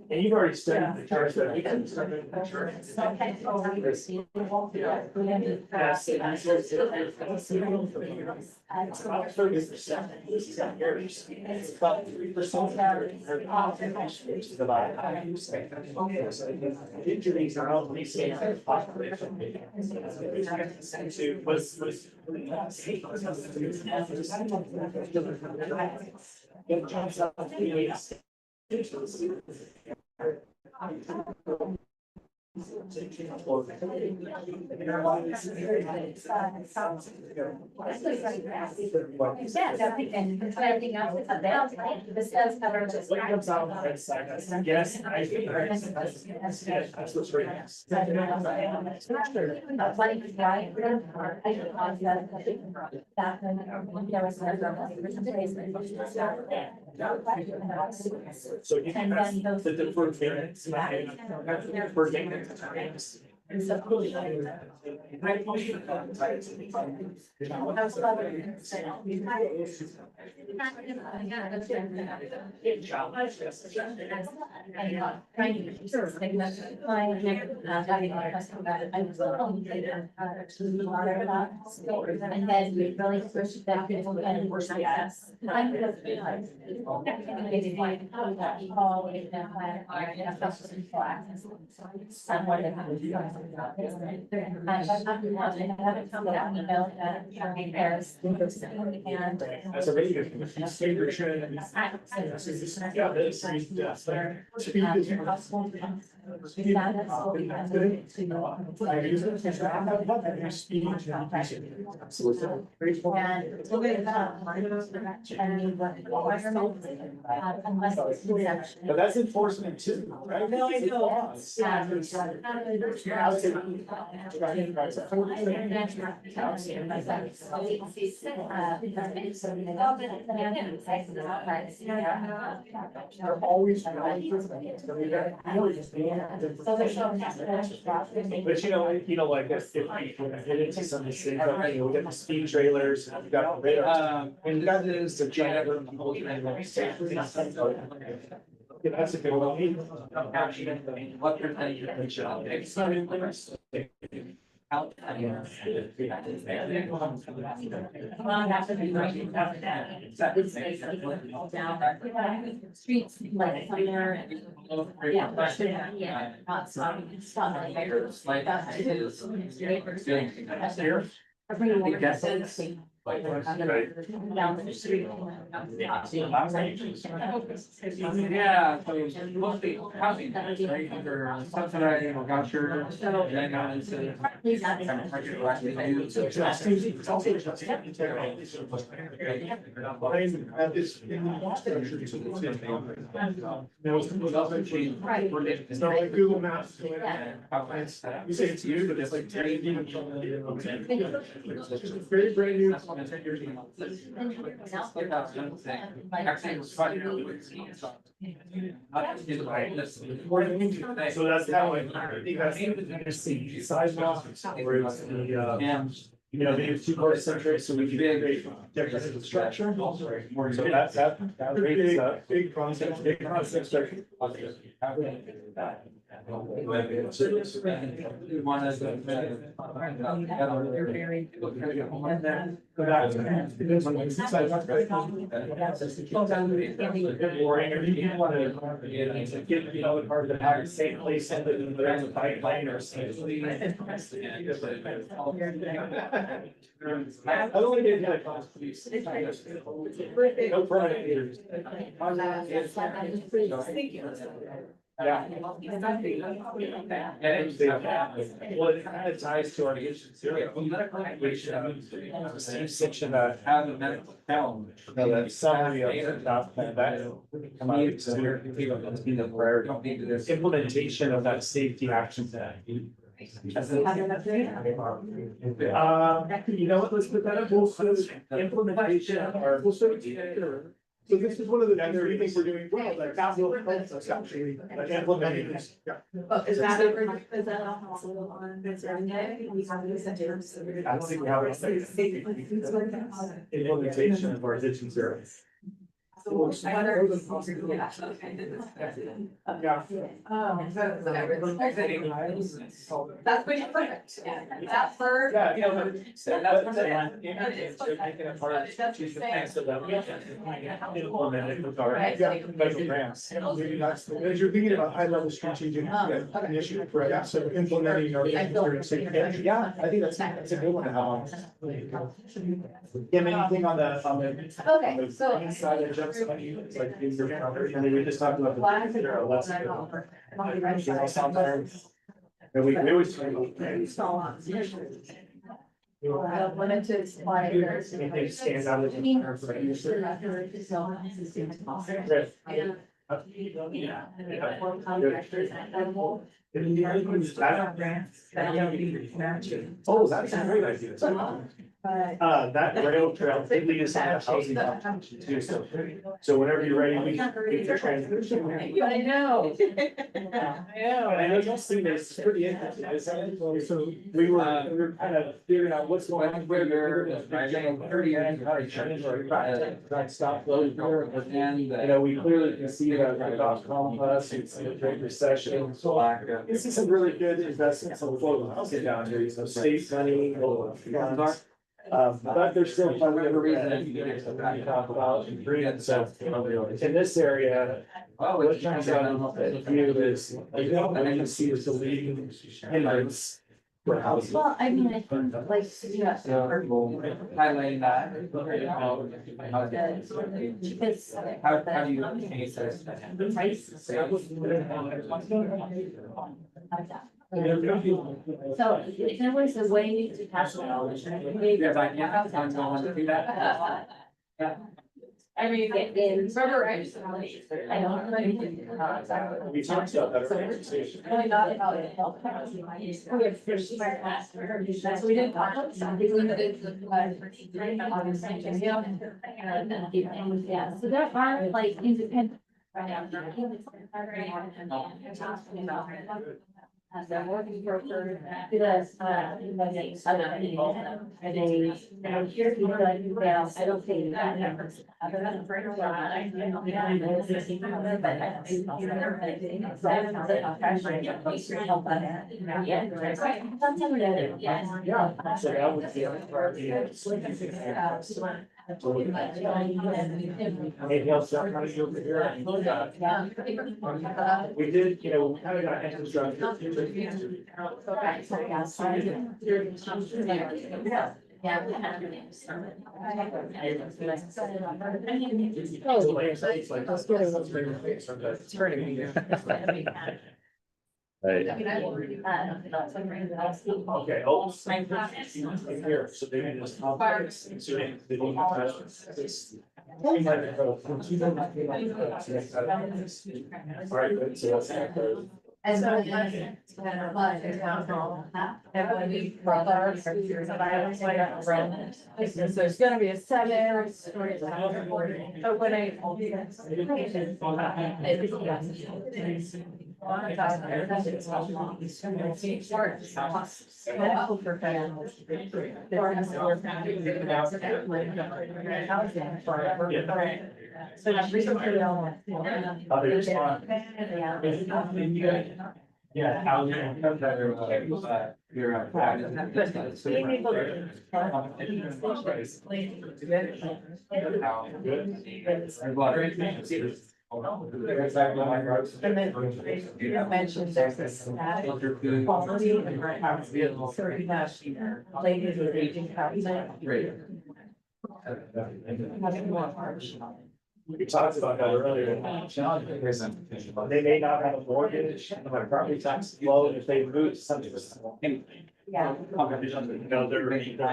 and you've already studied the church, that we can start in the church. About 30%, this is not yours. It's about 3%. Which is about how you say. Injuries are only safe. Everything else is available. This does cover just. What comes out on the right side? Yes, I think. That's what's right. So you can. The deferred maintenance. Deferred maintenance. And then we really push that and we're yes. Someone that has. That's a very good. Yeah, that's. But that's enforcement too, right? No, I know. They're always. But you know, like if we get into some of these things, like, we get the speed trailers, and we've got the radar. And that is the janitor. Yeah, that's a good one. Streets like somewhere. Down the street. Yeah, so mostly housing, right, either subsidizing or voucher, and then now it's It's not like Google Maps. You say it's you, but it's like. It's very brand new. So that's how I think that's the sidewalks, where it's the, you know, maybe too car centric, so we can create different structure. So that's that big concept, structure. Get, you know, part of the same place and the pipeline or something. I don't want to get into no permanent leaders. Yeah. Well, it kind of ties to our mission zero, which, same section, how the medical health. That summary of that, come out, so it's been the priority. Implementation of that safety action plan. You know what, let's put that up, implementation or. So this is one of the things we think we're doing well, like capital projects actually, like implementing this. Yeah. Is that also on this day? We have this I don't think we have implementation of our vision zero. Yeah. That's pretty perfect. That's for. Yeah, you know, So that's that's. making it hard to choose the things so that we can implement it with our federal grants. As you're thinking about high level strategic initiative, right? Yeah, so implementing our. Yeah, I think that's a good one to have on. Yeah, anything on the. Okay, so. Inside of just, it's like, and then we just talked about. And we always. Limited supply. Anything stands out of. Oh, that's a great idea. That rail trail, they lead us into housing options too, so whenever you're ready, we can transition. I know. And I know you'll see this, it's pretty interesting, so we were kind of figuring out what's going on. Where stop flow here, and, you know, we clearly can see that the dot-com bust, it's a great recession, so. This is some really good investments on affordable housing down here, you know, state money, funds. But there's still whatever reason you talk about in green, so in this area. What turns out that view is, I can see is the leading hindrance for housing. Well, I mean, I think like, yeah. Highlighting that. Because. How do you change this? So if there was a way to pass it on. I'm going to do that. I mean, remember, I don't. We talked about that earlier. Really not about it. We have fish. That's we didn't want something limited. Yeah, so there are like independent. The mortgage broker, does, other people, and I'm here to like, well, I don't think that number. Other than for a while, I don't know, but I think. Yeah. Yeah, so that would be. Maybe I'll start running over here. We did, you know, we kind of got infrastructure. Okay, oh. Here, so they can just. Right, good, so that's that. And so. There's gonna be a 7 story. But when I. So that's recently. Yeah, how you come that And then you mentioned there's this static quality and so you have ladies with aging housing. Having more harsh. We talked about that earlier. They may not have a mortgage, and my property tax is low, if they move to something. Yeah. You know, their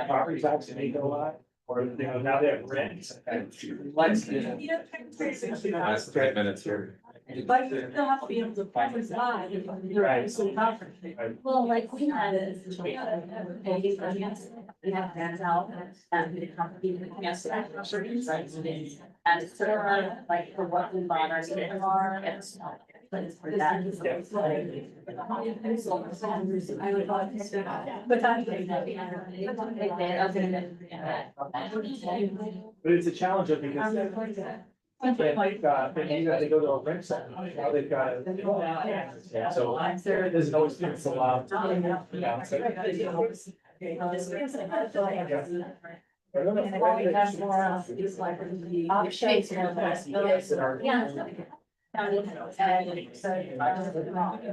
property tax may go up, or, you know, now they have rent. Last 10 minutes here. But you still have to be able to provide if you're Right. so confident. Well, like we had it. We have that out and the company, yes, and it's sort of like for what we bought our system are, it's not. But it's for that. I would like to say that. But I think that. But it's a challenge of because. Like, they go to a rent center, now they've got. So there isn't always been a lot. And so.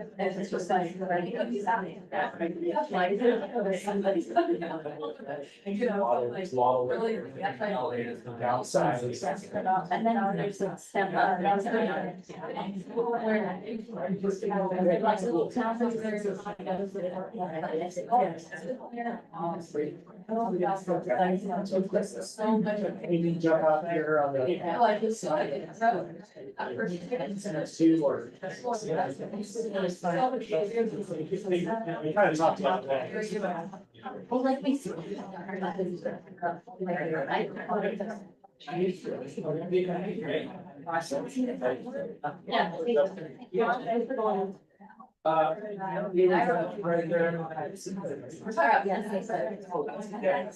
And it's just like. Somebody's. You know, like, really. Downside. And then there's a step up. Maybe jump out here on the. Like it's like. Two or. We kind of talked about that. Well, like we see. Yeah.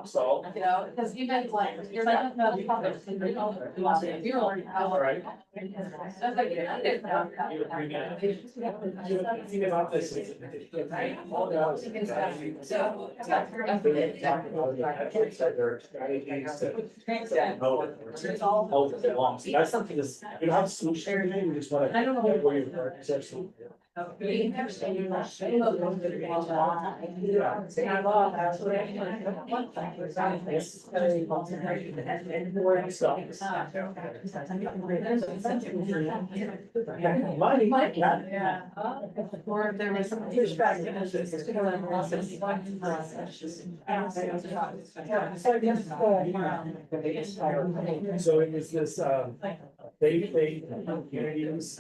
So. You know, because you guys like, you're like, no, you probably, you know, you're already. Right. That's like, Think about this. That's something that's, you have a solution, you just wanna. I don't know. Where you're. Yeah. Or if there was some pushback. So it was this, they communities.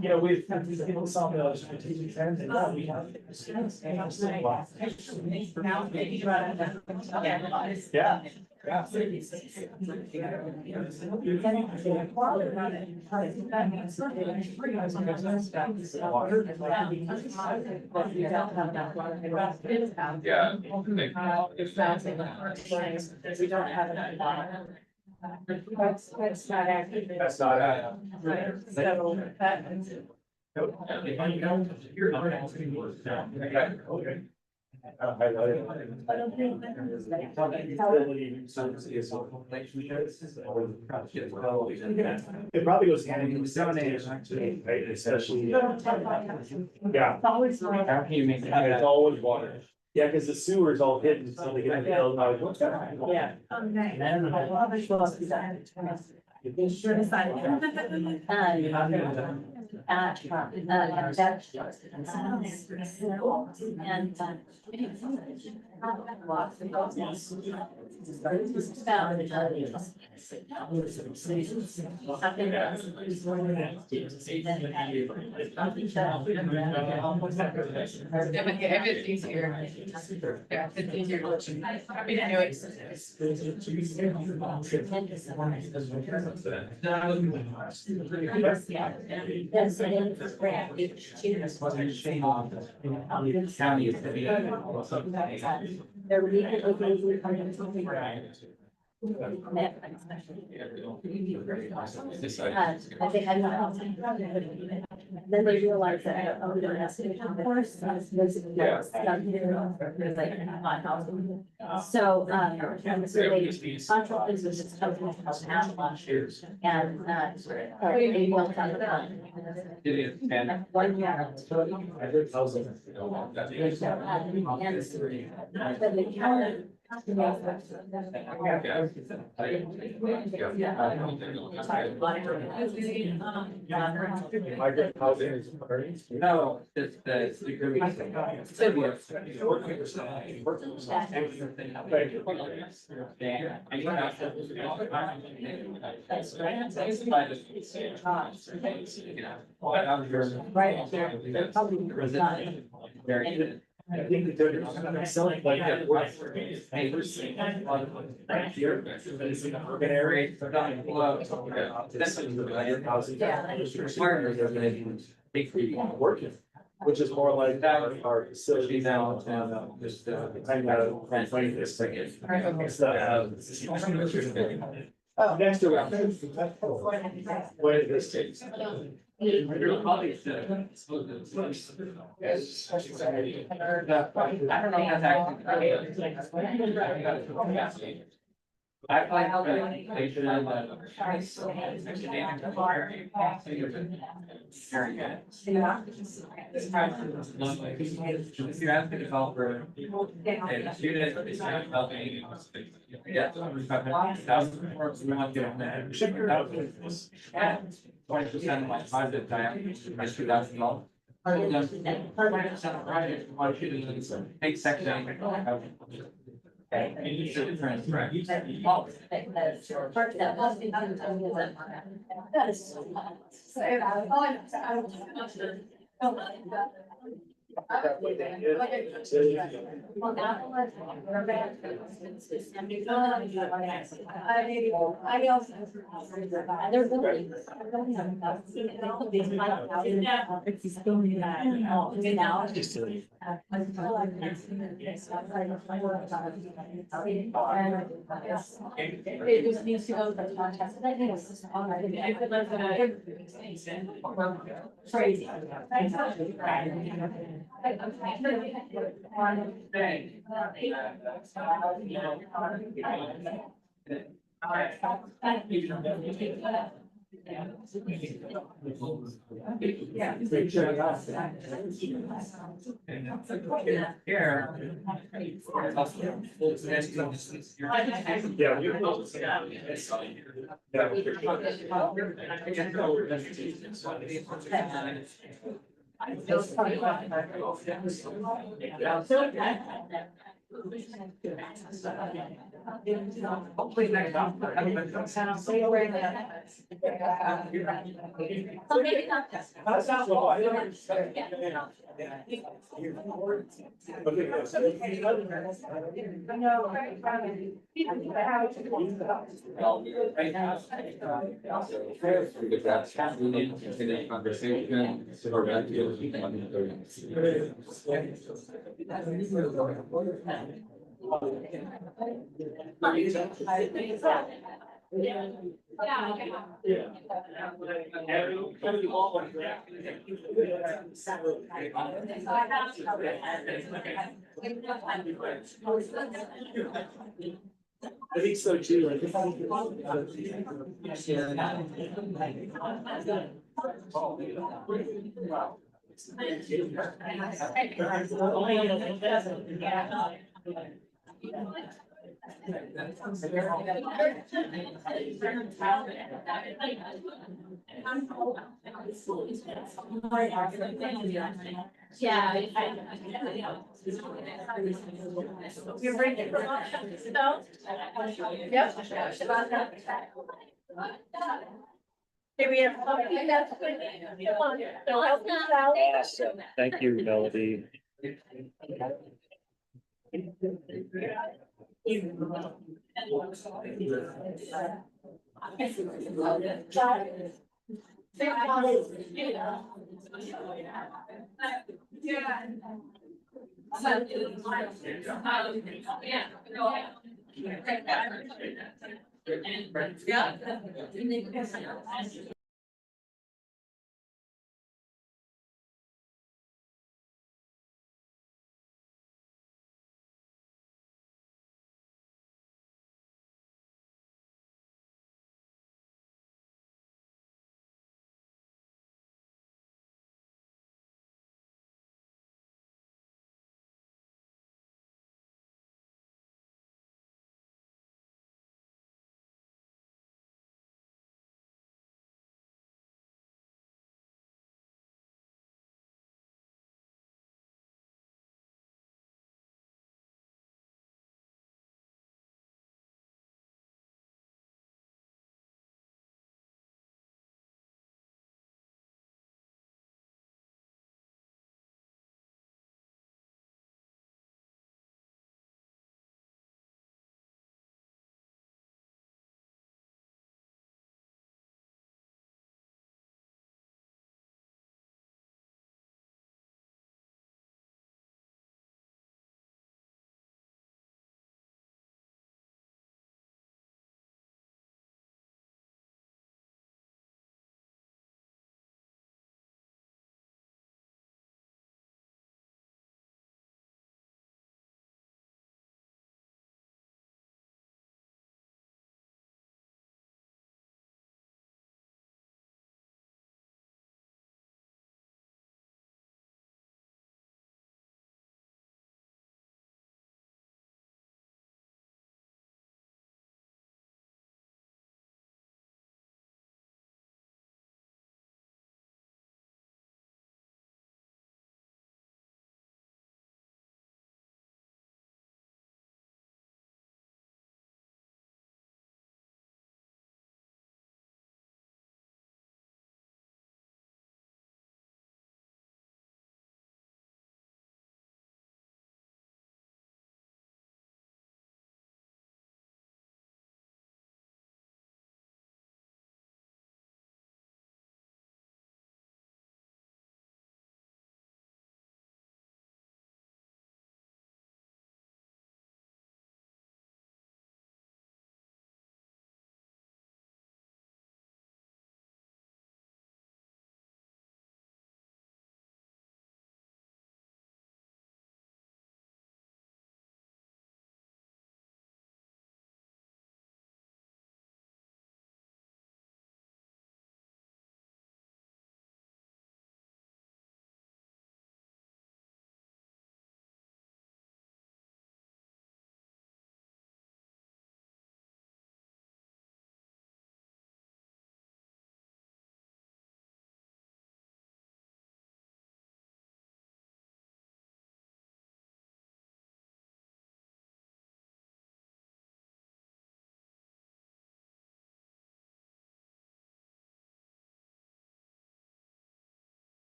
You know, with people some of the strategic trends and we have. Yeah. Yeah. Yeah. We don't have enough. That's not accurate. That's not. So that. Okay. It probably goes hand in hand, right, especially. Yeah. How can you make And it's always water. Yeah, because the sewer is all hidden, so they get filled, like, what's that? Yeah. If it's easier. Yeah, it's easier. Happy to do it. Yes, it is. County is to be. They're really. I think I know. Then they realize that, oh, we don't have to, of course, that's basically what's done here. There's like hot housing. So, and so they contracted with this company called National. And, they built on the. And. 1 year. But the county. Migrant housing is. No, it's the. Very. I think that they're selling like that. Urban area. Working, which is more like our facility now and just I know find this thing. Next to where this takes. I don't know if that's actually. I play how they should have. Very good. If you ask the developer. And student is helping. Yeah. 20% of my budget diameter is $2,000. 20% of project, want you to big section. It just needs to go to the contest. I think it's just on. I could live crazy. I think so too. Yeah. You're bringing. Yep. Here we have. Awesome. Thank you, Melody. Yeah.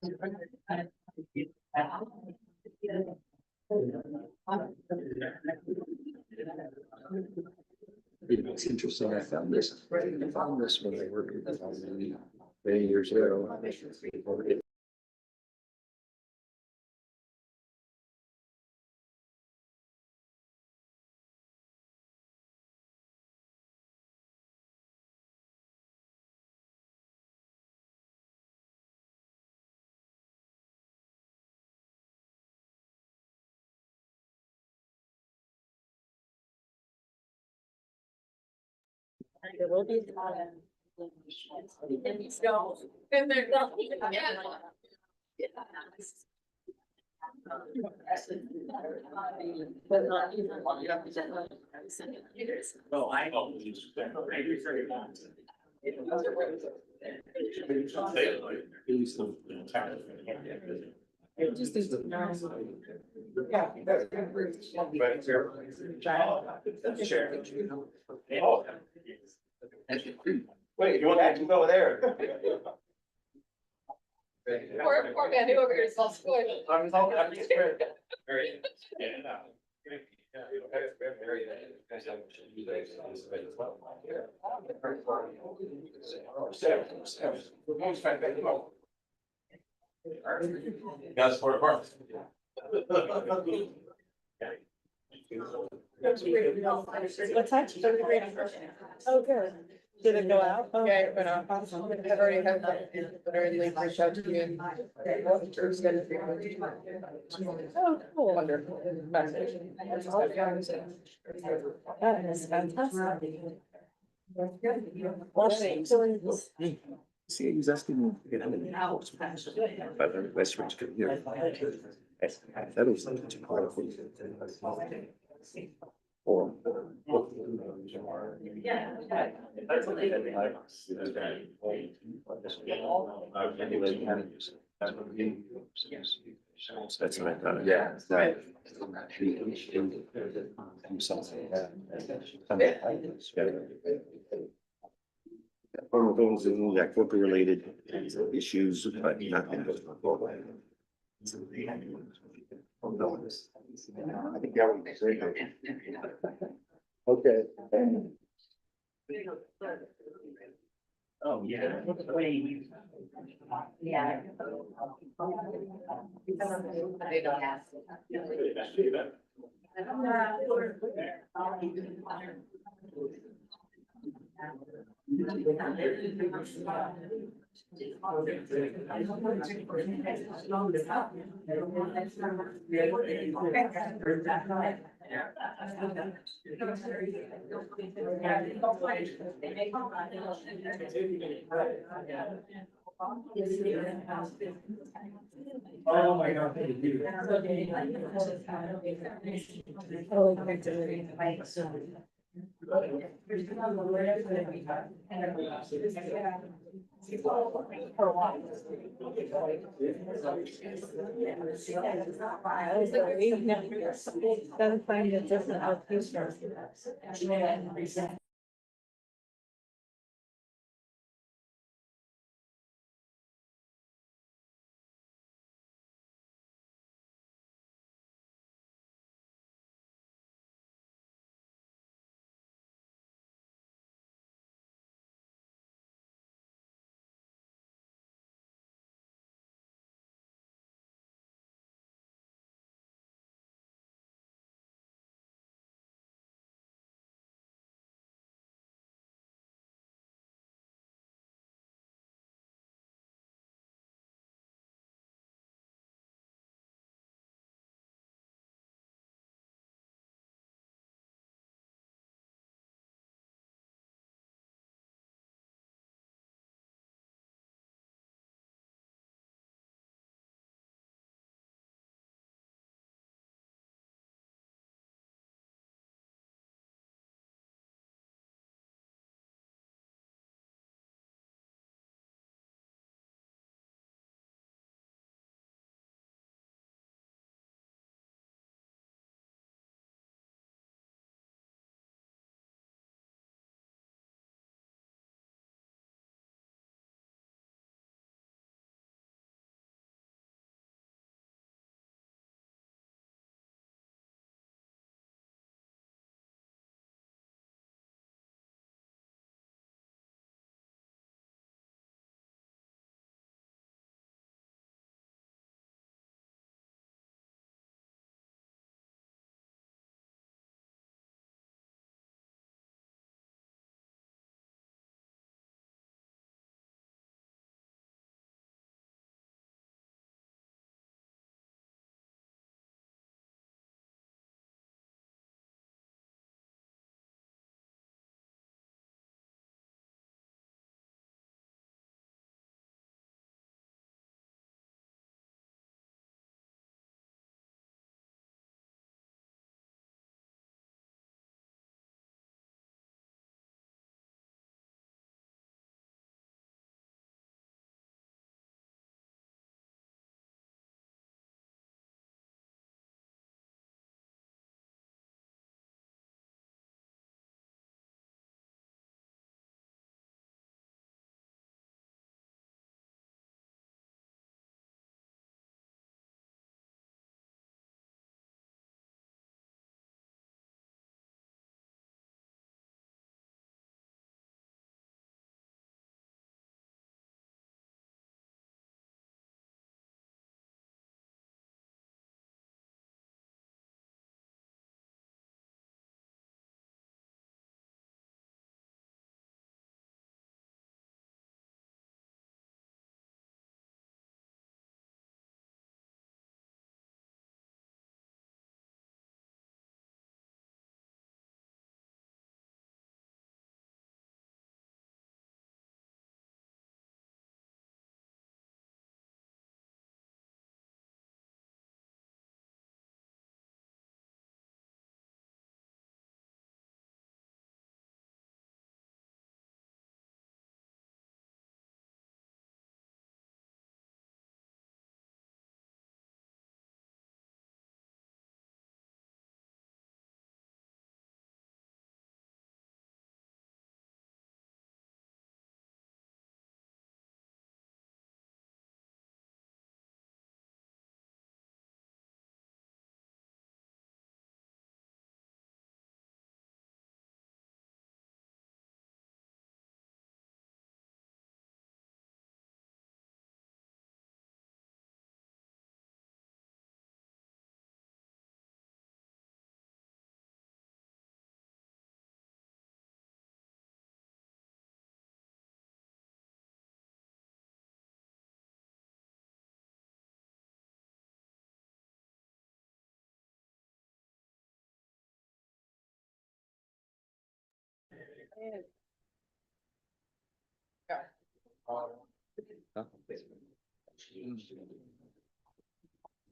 It's interesting, I found this when I worked with many years ago. There will be. And they're not. But not even one representative. Well, I know. It just is. Wait, you want to go there? Poor man over here is all squished. I'm just. Guys, for a part. What's that? Oh, good. Did it go out? Oh. Yeah, but awesome. I've already had that, but I already reached out to you and. Oh, cool. Wonderful message. That is fantastic. Well, See, he's asking me to get out of the house. But the Westridge could hear. That was such a powerful. Or. That's what I thought. Yeah. Right. One of those like work related issues, but nothing. I think that would be great. Okay. Oh, yeah. Yeah. Oh, my God. Doesn't find it different outpatient.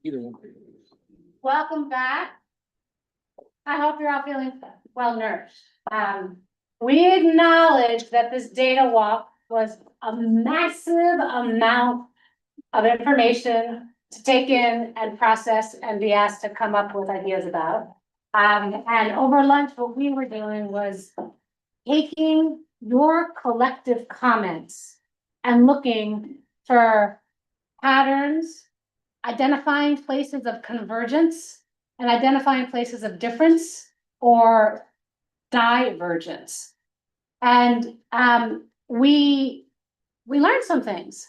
Either one. Welcome back. I hope you're all feeling well nourished. We acknowledge that this data walk was a massive amount of information to take in and process and be asked to come up with ideas about. And over lunch, what we were doing was taking your collective comments and looking for patterns, identifying places of convergence and identifying places of difference or divergence. And we learned some things.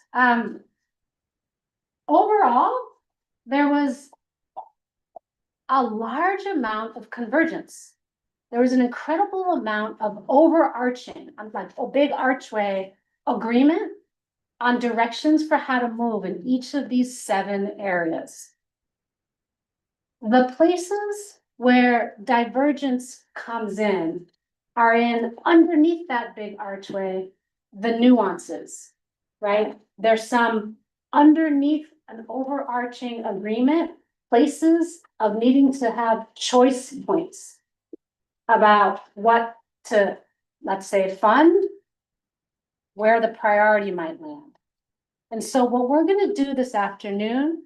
Overall, there was a large amount of convergence. There was an incredible amount of overarching, like a big archway agreement on directions for how to move in each of these 7 areas. The places where divergence comes in are in underneath that big archway, the nuances, right? There's some underneath an overarching agreement, places of needing to have choice points about what to, let's say, fund, where the priority might land. And so what we're going to do this afternoon,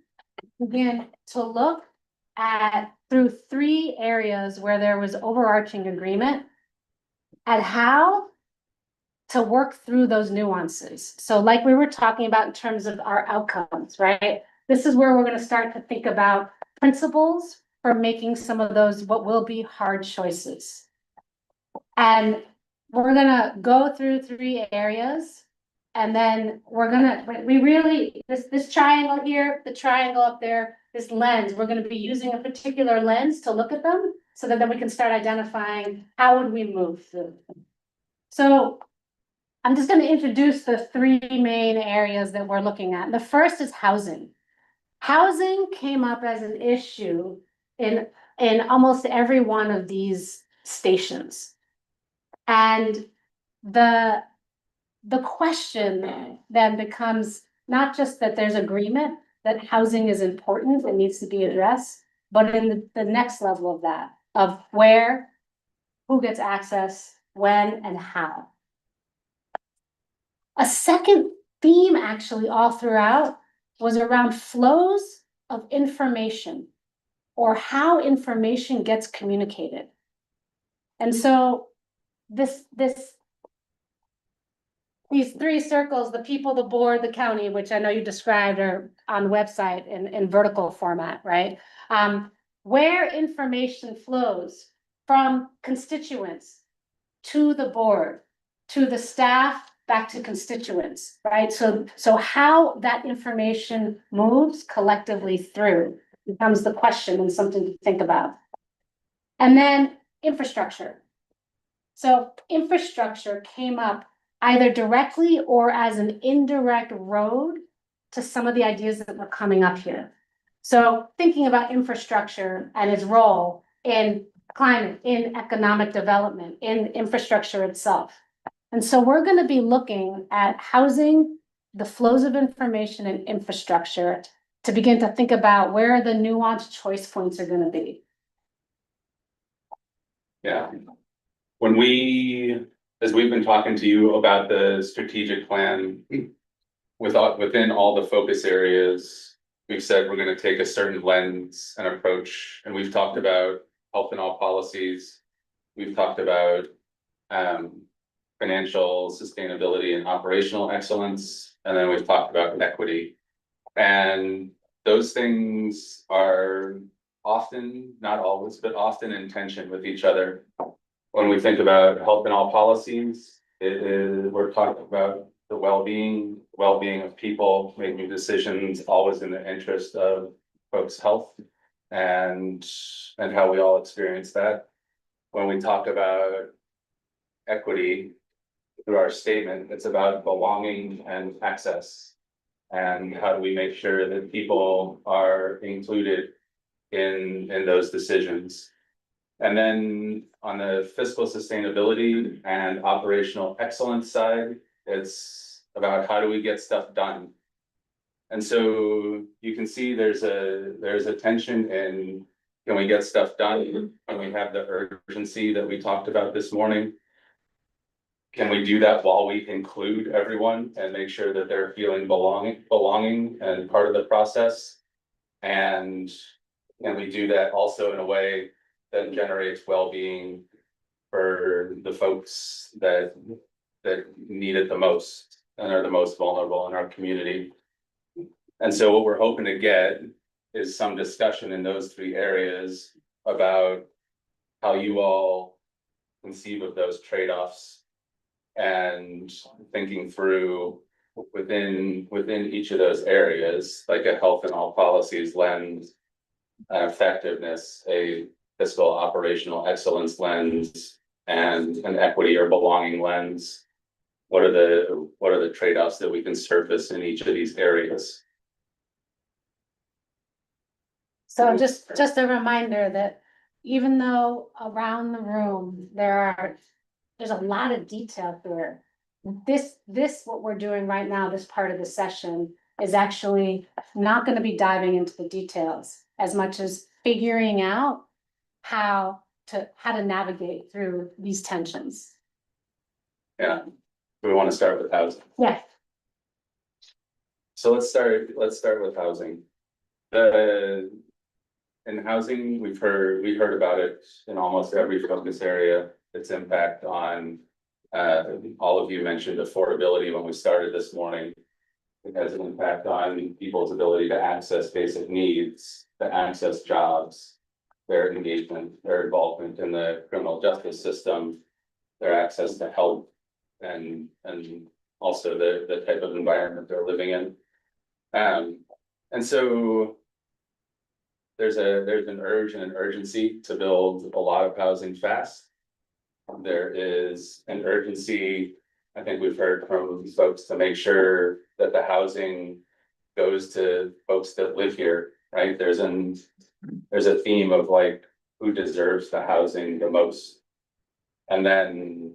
begin to look at through 3 areas where there was overarching agreement at how to work through those nuances. So like we were talking about in terms of our outcomes, right? This is where we're going to start to think about principles for making some of those what will be hard choices. And we're going to go through 3 areas. And then this triangle here, the triangle up there, this lens, we're going to be using a particular lens to look at them so that then we can start identifying how would we move through them. So I'm just going to introduce the 3 main areas that we're looking at. The first is housing. Housing came up as an issue in almost every one of these stations. And the question then becomes not just that there's agreement that housing is important and needs to be addressed, but in the next level of that, of where, who gets access, when, and how. A second theme actually all throughout was around flows of information or how information gets communicated. And so these 3 circles, the people, the board, the county, which I know you described are on the website in vertical format, right? Where information flows from constituents to the board, to the staff, back to constituents, right? So how that information moves collectively through becomes the question and something to think about. And then infrastructure. So infrastructure came up either directly or as an indirect road to some of the ideas that were coming up here. So thinking about infrastructure and its role in climate, in economic development, in infrastructure itself. And so we're going to be looking at housing, the flows of information and infrastructure to begin to think about where the nuanced choice points are going to be. Yeah. As we've been talking to you about the strategic plan, within all the focus areas, we've said we're going to take a certain lens and approach, and we've talked about health in all policies. We've talked about financial sustainability and operational excellence, and then we've talked about equity. And those things are often, not always, but often in tension with each other. When we think about health in all policies, we're talking about the well-being of people, making decisions always in the interest of folks' health and how we all experience that. When we talk about equity through our statement, it's about belonging and access. And how do we make sure that people are included in those decisions? And then on the fiscal sustainability and operational excellence side, it's about how do we get stuff done? And so you can see there's a tension in, can we get stuff done? Can we have the urgency that we talked about this morning? Can we do that while we include everyone and make sure that they're feeling belonging and part of the process? And can we do that also in a way that generates well-being for the folks that need it the most and are the most vulnerable in our community? And so what we're hoping to get is some discussion in those three areas about how you all conceive of those trade-offs and thinking through within each of those areas, like a health and all policies lens, effectiveness, a fiscal operational excellence lens, and an equity or belonging lens. What are the trade-offs that we can surface in each of these areas? So just a reminder that even though around the room, there's a lot of detail here. This, what we're doing right now, this part of the session is actually not gonna be diving into the details as much as figuring out how to navigate through these tensions. Yeah, we want to start with housing. Yeah. So let's start with housing. In housing, we heard about it in almost every focus area, its impact on, all of you mentioned affordability when we started this morning. It has an impact on people's ability to access basic needs, to access jobs, their engagement, their involvement in the criminal justice system, their access to help, and also the type of environment they're living in. And so there's an urge and an urgency to build a lot of housing fast. There is an urgency, I think we've heard from folks, to make sure that the housing goes to folks that live here, right? There's a theme of like, who deserves the housing the most? And then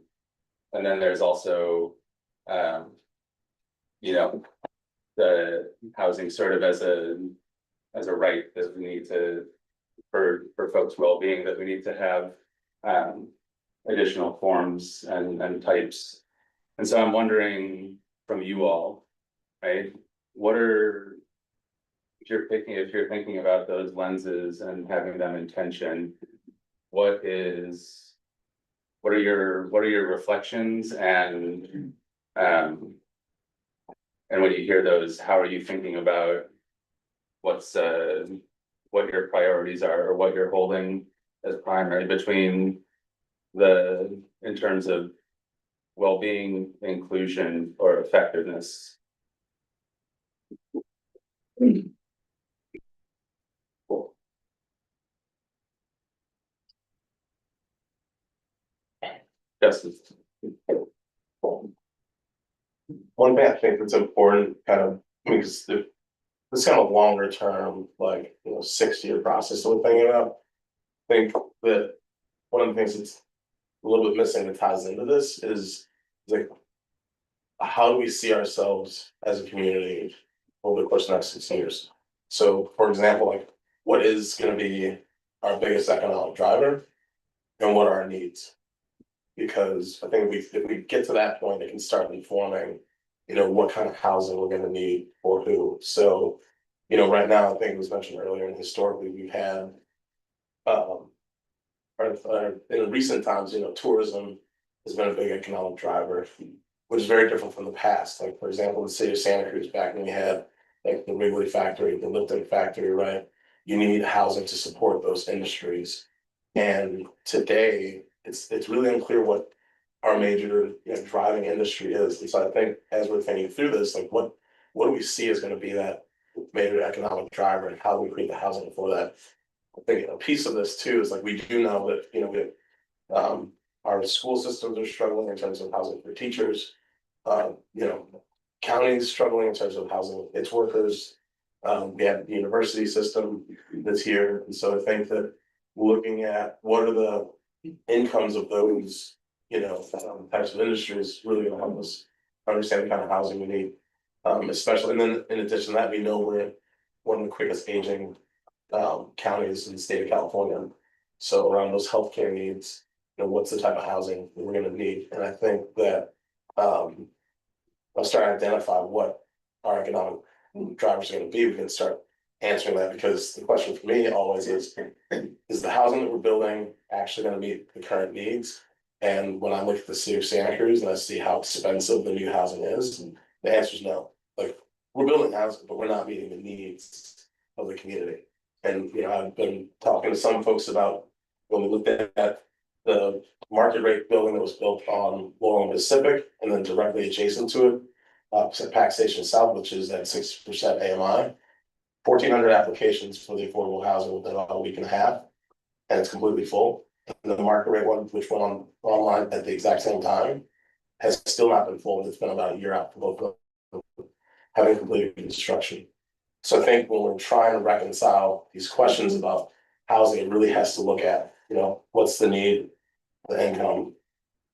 there's also, the housing sort of as a right that we need to, for folks' well-being, that we need to have additional forms and types. And so I'm wondering from you all, right, if you're thinking about those lenses and having them in tension, what are your reflections, and when you hear those, how are you thinking about what your priorities are, or what you're holding as primary between in terms of well-being, inclusion, or effectiveness? Cool. Justice. One thing I think that's important, kind of, because this kind of longer term, like, 6-year process that we're thinking about. I think that one of the things that's a little bit missing that ties into this is like, how do we see ourselves as a community over the course of the next 6 years? So, for example, like, what is gonna be our biggest economic driver, and what are our needs? Because I think if we get to that point, it can start informing, what kind of housing we're gonna need for who. So, right now, I think it was mentioned earlier, and historically, we've had, or in recent times, tourism has been a big economic driver, which is very different from the past. Like, for example, the city of Santa Cruz, back when we had like the Wrigley factory, the Lipton factory, right? You need housing to support those industries. And today, it's really unclear what our major, driving industry is. And so I think as we're thinking through this, like, what do we see is gonna be that major economic driver, and how do we create the housing for that? I think a piece of this too is like, we do know that, our school systems are struggling in terms of housing for teachers. Counties struggling in terms of housing its workers. We have the university system that's here, and so I think that, looking at what are the incomes of those, types of industries really gonna help us understand the kind of housing we need. Especially, and then in addition to that, we know we're one of the quickest aging counties in the state of California. So around those healthcare needs, what's the type of housing that we're gonna need? And I think that I'll start to identify what our economic drivers are gonna be. We can start answering that, because the question for me always is the housing that we're building actually gonna meet the current needs? And when I look at the city of Santa Cruz and I see how expensive the new housing is, the answer is no. Like, we're building housing, but we're not meeting the needs of the community. And, I've been talking to some folks about when we looked at the market rate building that was built on Laurel and Pacific, and then directly adjacent to it, Pack Station South, which is at 6% AMI. 1,400 applications for the affordable housing within about a week and a half, and it's completely full. And the market rate one, which went online at the exact same time, has still not been full. It's been about a year out for both of them having completed construction. So I think when we're trying to reconcile these questions about housing, it really has to look at, what's the need, the income,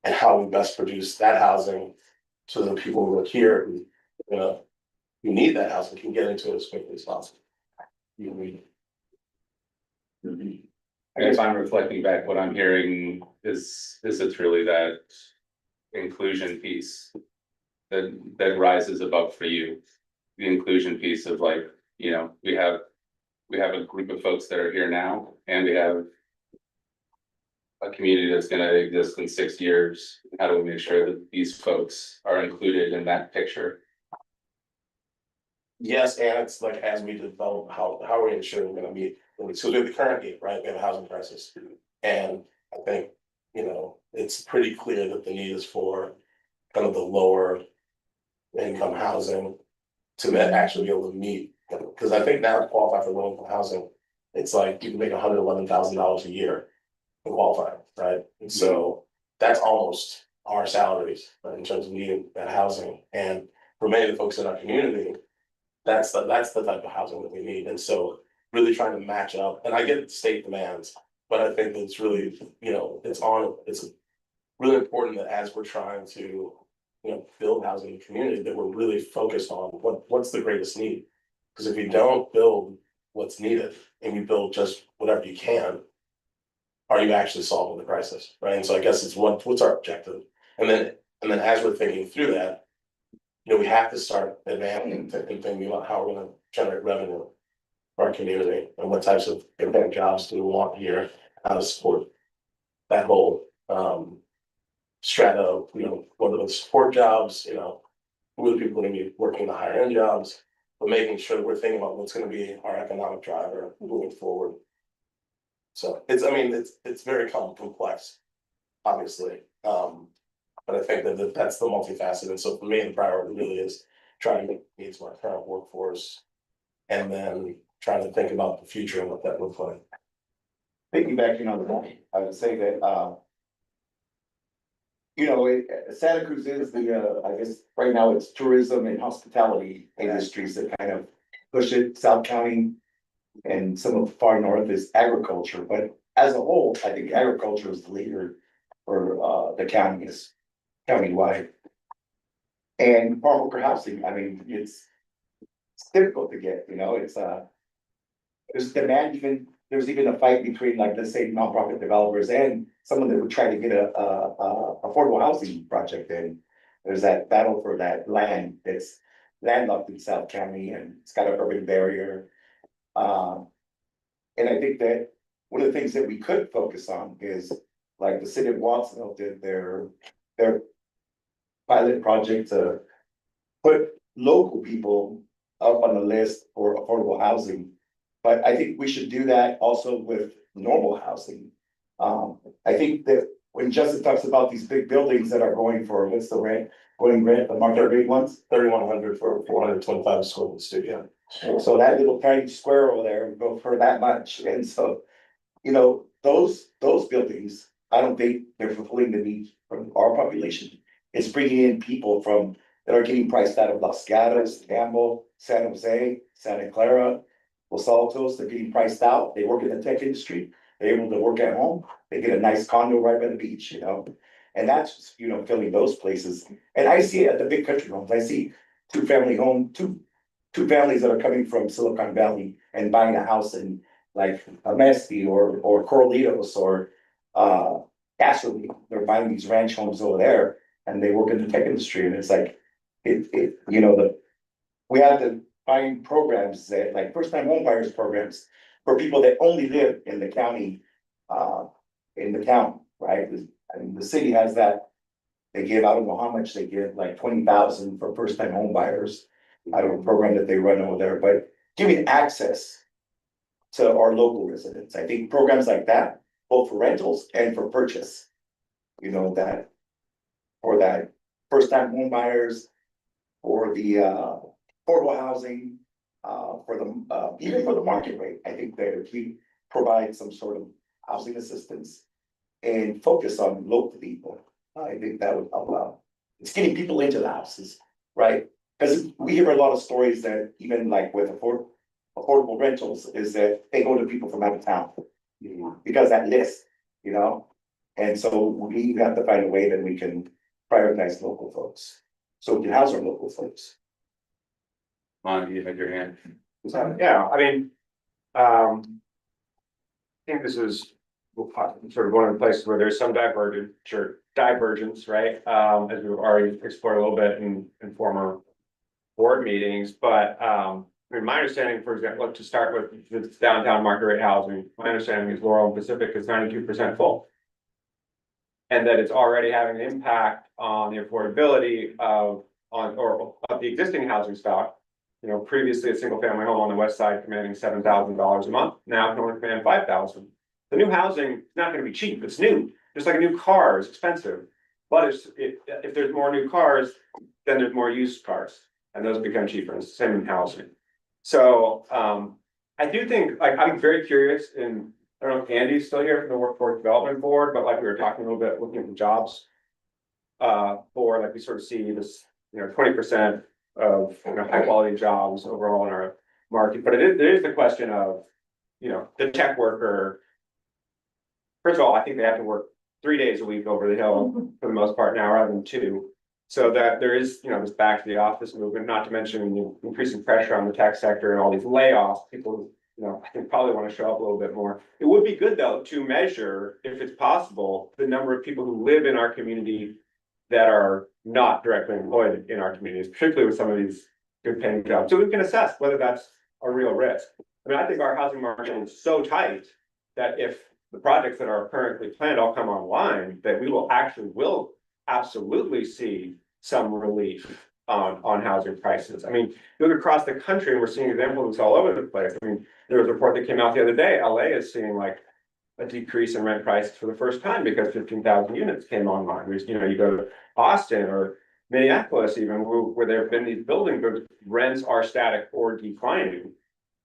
and how we best produce that housing so that people who are here who need that housing can get into it as quickly as possible. I guess I'm reflecting back, what I'm hearing is it's really that inclusion piece that rises above for you. The inclusion piece of, like, we have a group of folks that are here now, and we have a community that's gonna exist in 6 years. How do we make sure that these folks are included in that picture? Yes, and it's like, as we develop, how are we ensuring we're gonna meet, so we have the current need, right? We have a housing crisis. And I think, it's pretty clear that the need is for kind of the lower income housing to actually be able to meet. Because I think now to qualify for low income housing, it's like you can make $111,000 a year to qualify, right? And so that's almost our salaries, right, in terms of needing that housing. And for many of the folks in our community, that's the type of housing that we need. And so really trying to match up, and I get the state demands, but I think it's really, it's really important that as we're trying to, build housing in the community, that we're really focused on what's the greatest need. Because if you don't build what's needed and you build just whatever you can, are you actually solving the crisis, right? And so I guess it's what's our objective? And then as we're thinking through that, we have to start advancing and thinking about how we're gonna generate revenue for our community and what types of impact jobs do we want here, how to support that whole strata of, what are the support jobs, who are the people gonna be working the higher end jobs, but making sure that we're thinking about what's gonna be our economic driver moving forward. So it's very complex, obviously. But I think that that's the multifaceted. And so for me, the priority really is trying to meet needs of our current workforce, and then trying to think about the future and what that looks like. Piggybacking on that, I would say that, Santa Cruz is I guess right now it's tourism and hospitality industries that kind of push it. South County and some of the far north is agriculture, but as a whole, I think agriculture is the leader for the county, is countywide. And farm worker housing, it's difficult to get, there's demand, there's even a fight between, like, let's say, nonprofit developers and someone that would try to get a affordable housing project in. There's that battle for that land that's landlocked in South County, and it's got an urban barrier. And I think that one of the things that we could focus on is, like, the city of Watsonville did their pilot project to put local people up on the list for affordable housing. But I think we should do that also with normal housing. I think that when Justin talks about these big buildings that are going for, what's the rent, the market rate ones? 3,100 for 425 square foot studio. So that little tiny square over there would go for that much. And so, those buildings, I don't think they're fulfilling the needs from our population. It's bringing in people that are getting priced out of Los Gatos, Campbell, San Jose, Santa Clara, Los Altos. They're getting priced out. They work in the tech industry. they're able to work at home, they get a nice condo right by the beach, you know? And that's, you know, filling those places. And I see it at the big country homes. I see two families that are coming from Silicon Valley and buying a house in like Amesti or Corralitos or Castleton. They're buying these ranch homes over there and they work in the tech industry. And it's like, you know, we have to find programs that like first time home buyers programs for people that only live in the county, right? I mean, the city has that. They give, I don't know how much they give, like 20,000 for first time home buyers. I don't know, a program that they run over there, but giving access to our local residents. I think programs like that, both for rentals and for purchase. You know, that for that first time home buyers, for the affordable housing, for the even for the market rate. I think that if we provide some sort of housing assistance and focus on local people, I think that would help out. It's getting people into the houses, right? Because we hear a lot of stories that even like with affordable rentals is that they go to people from out of town. Because that list, you know? And so we have to find a way that we can prioritize local folks. So we can house our local folks. You had your hand. Yeah, I mean, I think this is sort of one of the places where there's some divergence, right? As we've already explored a little bit in former board meetings, but I mean, my understanding, for example, to start with, it's downtown market rate housing. My understanding is Laurel and Pacific is 92% full. And that it's already having an impact on the affordability of the existing housing stock. You know, previously a single family home on the west side commanding $7,000 a month, now it can only command $5,000. The new housing is not going to be cheap, it's new, just like a new car is expensive. But if there's more new cars, then there's more used cars, and those become cheaper, it's the same in housing. So I do think, like, I'm very curious, and I don't know if Andy's still here from the Workforce Development Board, but like we were talking a little bit, looking at the jobs board, like we sort of see this, 20% of high quality jobs overall in our market. But there is the question of, the tech worker. First of all, I think they have to work 3 days a week over the hill for the most part now, rather than 2. So that there is, this back to the office movement, not to mention the increasing pressure on the tech sector and all these layoffs. People, I think probably want to show up a little bit more. It would be good though to measure, if it's possible, the number of people who live in our community that are not directly employed in our communities, particularly with some of these good paying jobs. So we can assess whether that's a real risk. I mean, I think our housing market is so tight that if the projects that are currently planned all come online, that we will absolutely see some relief on housing prices. I mean, you look across the country and we're seeing examples all over the place. I mean, there was a report that came out the other day, LA is seeing like a decrease in rent prices for the first time because 15,000 units came online. You go to Austin or Minneapolis even, where there have been these building, but rents are static or declining.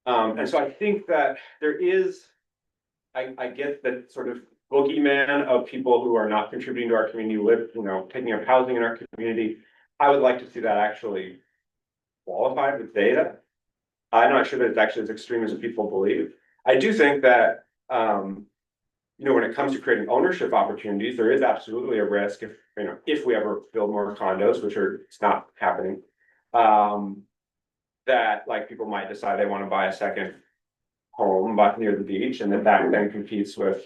And so I think that there is, I get that sort of boogeyman of people who are not contributing to our community, taking up housing in our community. I would like to see that actually qualified with data. I'm not sure that it's actually as extreme as people believe. I do think that, when it comes to creating ownership opportunities, there is absolutely a risk if we ever build more condos, which it's not happening, that like people might decide they want to buy a second home but near the beach, and that then competes with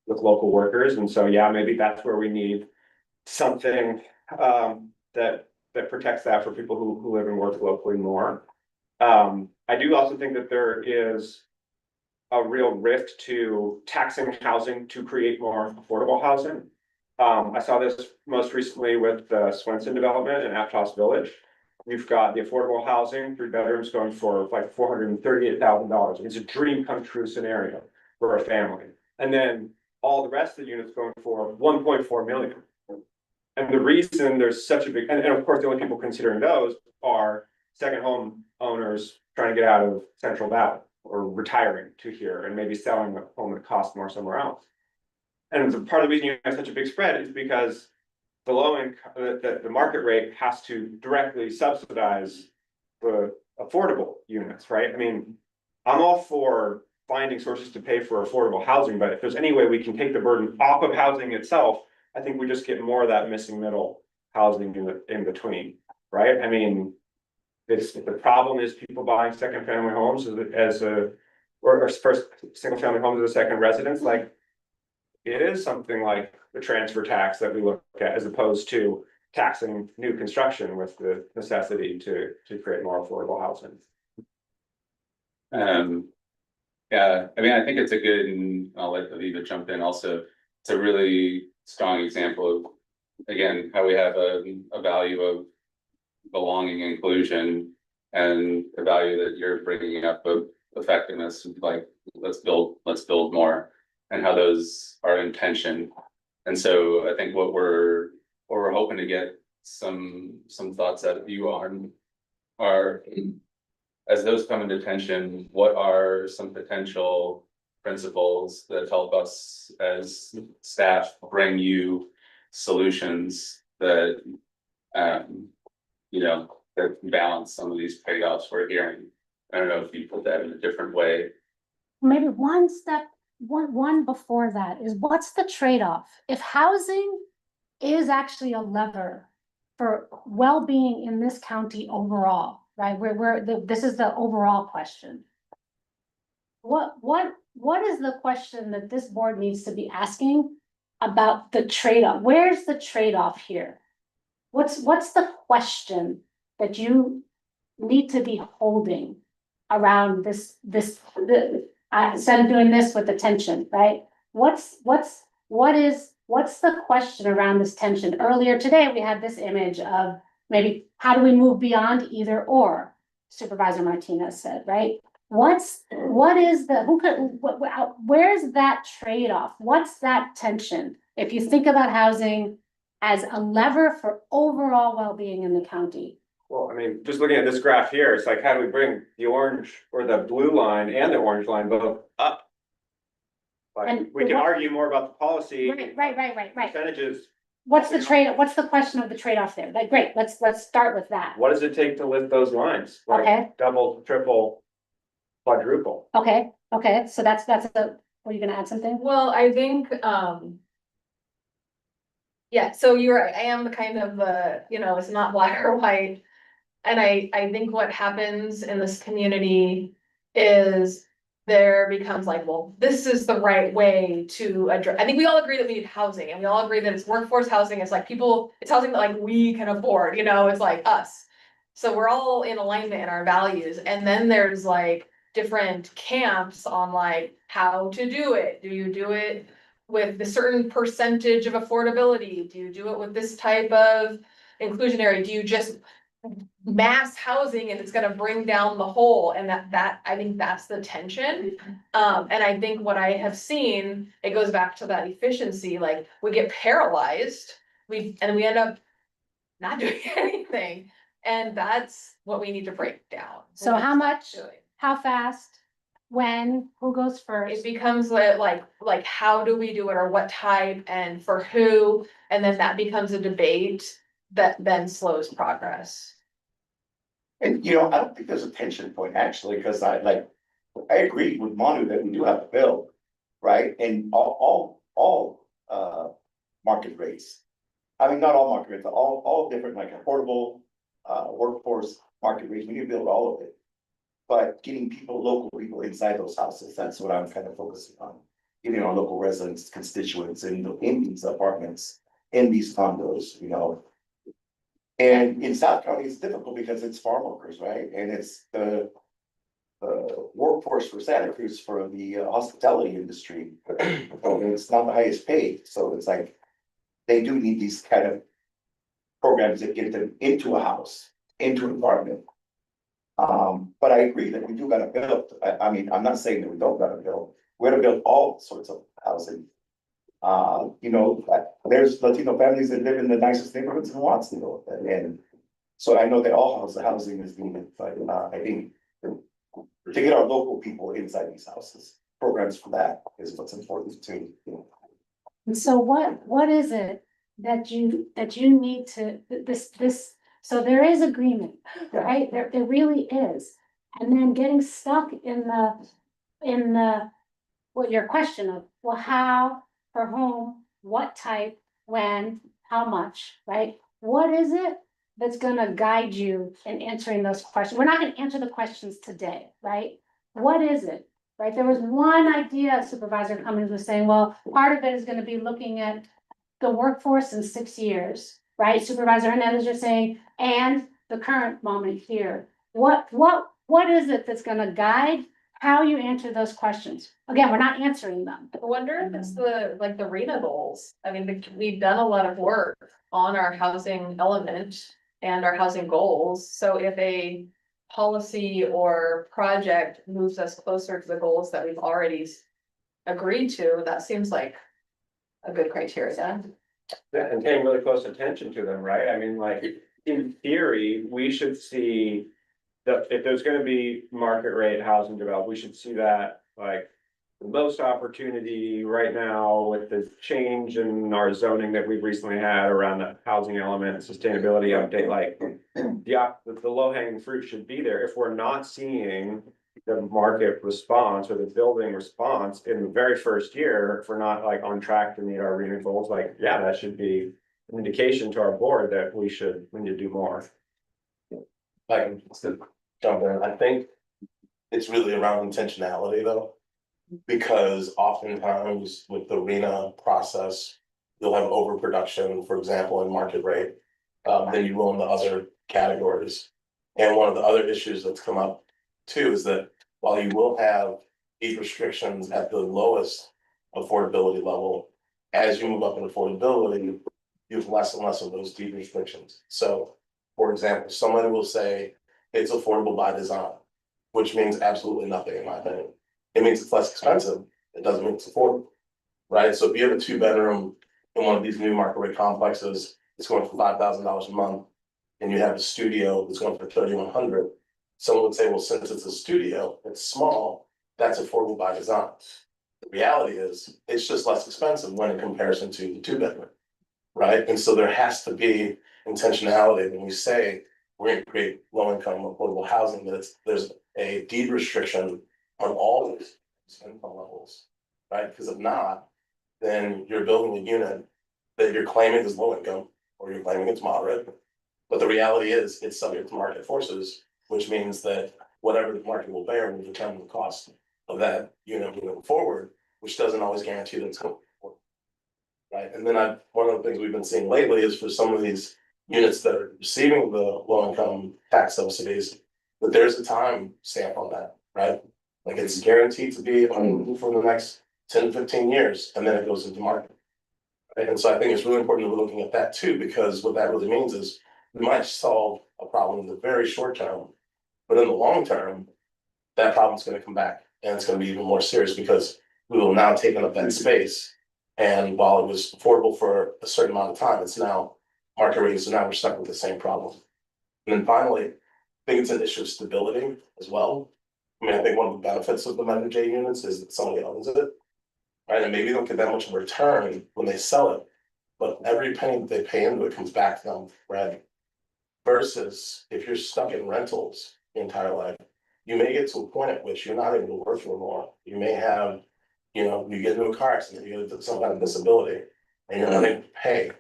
local workers. And so, yeah, maybe that's where we need something that protects that for people who live and work locally more. I do also think that there is a real risk to taxing housing to create more affordable housing. I saw this most recently with the Swenson development in Aptos Village. We've got the affordable housing, 3 bedrooms going for like $438,000. It's a dream come true scenario for a family. And then all the rest of the units going for 1.4 million. And the reason there's such a big, and of course, the only people considering those are second home owners trying to get out of Central Valley or retiring to here and maybe selling a home that costs more somewhere else. And the part of the reason you have such a big spread is because the low income, the market rate has to directly subsidize the affordable units, right? I mean, I'm all for finding sources to pay for affordable housing, but if there's any way we can take the burden off of housing itself, I think we just get more of that missing middle housing in between, right? I mean, it's, the problem is people buying second family homes or first single family homes as a second residence, like it is something like the transfer tax that we look at as opposed to taxing new construction with the necessity to create more affordable housing. Yeah, I mean, I think it's a good, and I'll let Aviva jump in also. It's a really strong example of, again, how we have a value of belonging, inclusion, and the value that you're bringing up of effectiveness, like let's build more, and how those are in tension. And so I think what we're hoping to get some thoughts out of you on are, as those come into tension, what are some potential principles that help us as staff bring you solutions that, you know, that balance some of these trade-offs we're hearing? I don't know if you put that in a different way. Maybe one step, one before that is, what's the trade-off? If housing is actually a lever for well-being in this county overall, right? This is the overall question. What is the question that this board needs to be asking about the trade-off? Where's the trade-off here? What's the question that you need to be holding around this, instead of doing this with the tension, right? What's the question around this tension? Earlier today, we had this image of maybe how do we move beyond either or, Supervisor Martinez said, right? Where's that trade-off? What's that tension? If you think about housing as a lever for overall well-being in the county. Well, I mean, just looking at this graph here, it's like, how do we bring the orange or the blue line and the orange line both up? Like, And we can argue more about the policy. Right. Percentages. What's the question of the trade-off there? Like, great, let's start with that. What does it take to lift those lines? Like Okay. double, triple, quadruple. Okay, so that's were you gonna add something? Well, I think, yeah, so you're right, I am kind of, you know, it's not black or white. And I think what happens in this community is there becomes like, well, this is the right way to address. I think we all agree that we need housing, and we all agree that it's workforce housing. It's like people, it's housing that like we can afford, you know, it's like us. So we're all in alignment in our values. And then there's like different camps on like how to do it. Do you do it with a certain percentage of affordability? Do you do it with this type of inclusionary? Do you just mass housing and it's gonna bring down the whole? And that I think that's the tension. And I think what I have seen, it goes back to that efficiency, like we get paralyzed, we end up not doing anything. And that's what we need to break down. So how much, how fast, when, who goes It first? becomes like how do we do it, or what type and for who, and then that becomes a debate that then slows progress. And I don't think there's a tension point actually, because I agree with Manu that we do have to build, right? And all market rates. I mean, not all market rates, all different, like affordable workforce market rates. We need to build all of it. But getting local people inside those houses, that's what I'm kind of focusing on. Getting our local residents, constituents in these apartments, in these condos, And in South County, it's difficult because it's farm workers, right? And it's the workforce for Santa Cruz for the hospitality industry. It's not the highest paid, so it's like they do need these kind of programs that get them into a house, into an apartment. But I agree that we do gotta build. I mean, I'm not saying that we don't gotta build. We're gonna build all sorts of housing. There's Latino families that live in the nicest neighborhoods in Wattsville, and so I know that all housing is needed, but I think to get our local people inside these houses, programs for that is what's important too. And so what is it that you need to, so there is agreement, right? There really is. And then getting stuck in in the, what your question of, well, how, for whom, what type, when, how much, right? What is it that's gonna guide you in answering those questions? We're not gonna answer the questions today, right? What is it, right? There was one idea Supervisor Cummings was saying, well, part of it is gonna be looking at the workforce in 6 years, right? Supervisor Hernandez, you're saying, and the current moment here. What is it that's gonna guide how you answer those questions? Again, we're not answering them. I wonder if it's the, like, the RENA goals. I mean, we've done a lot of work on our housing element and our housing goals. So if a policy or project moves us closer to the goals that we've already agreed to, that seems like a good criteria. Yeah, and paying really close attention to them, right? I mean, like, in theory, we should see. If there's gonna be market rate housing developed, we should see that like. The most opportunity right now with the change in our zoning that we've recently had around the housing element and sustainability update, like. The low hanging fruit should be there. If we're not seeing. The market response or the building response in the very first year, if we're not like on track to meet our RENA goals, like, yeah, that should be. An indication to our board that we need to do more. I can just jump in, I think it's really around intentionality though. Because oftentimes with the RENA process, you'll have overproduction, for example, in market rate. Than you will in the other categories. And one of the other issues that's come up too is that while you will have these restrictions at the lowest affordability level, as you move up in affordability, you have less and less of those deep restrictions. So, for example, somebody will say it's affordable by design, which means absolutely nothing in my opinion. It means it's less expensive. It doesn't mean it's affordable, right? So if you have a 2-bedroom in one of these new market rate complexes, it's going for $5,000 a month, and you have a studio that's going for $3,100. Someone would say, well, since it's a studio, it's small, that's affordable by design. The reality is, it's just less expensive when in comparison to the 2-bedroom, right? And so there has to be intentionality when we say we're going to create low-income affordable housing, that there's a deed restriction on all these income levels, right? Because if not, then you're building a unit that you're claiming is low income, or you're claiming it's moderate. But the reality is, it's subject to market forces, which means that whatever the market will bear will determine the cost of that unit moving forward, which doesn't always guarantee that it's going to work. Right, and then one of the things we've been seeing lately is for some of these units that are receiving the low income tax subsidies, that there's a time stamp on that, right? Like it's guaranteed to be on for the next 10 to 15 years, and then it goes into market. And so I think it's really important that we're looking at that too, because what that really means is we might solve a problem in the very short term, but in the long term, that problem's gonna come back and it's gonna be even more serious because we will now taken up that space. And while it was affordable for a certain amount of time, it's now market rate, so now we're stuck with the same problem. And then finally, I think it's an issue of stability as well. I mean, I think one of the benefits of the Meta J units is that somebody owns it. Right, and maybe they don't get that much of a return when they sell it, but every penny that they pay into it comes back to them, right? Versus if you're stuck in rentals your entire life, you may get to a point at which you're not able to work anymore. You may have, you get into a car accident, you get some kind of disability, and you're not able to pay.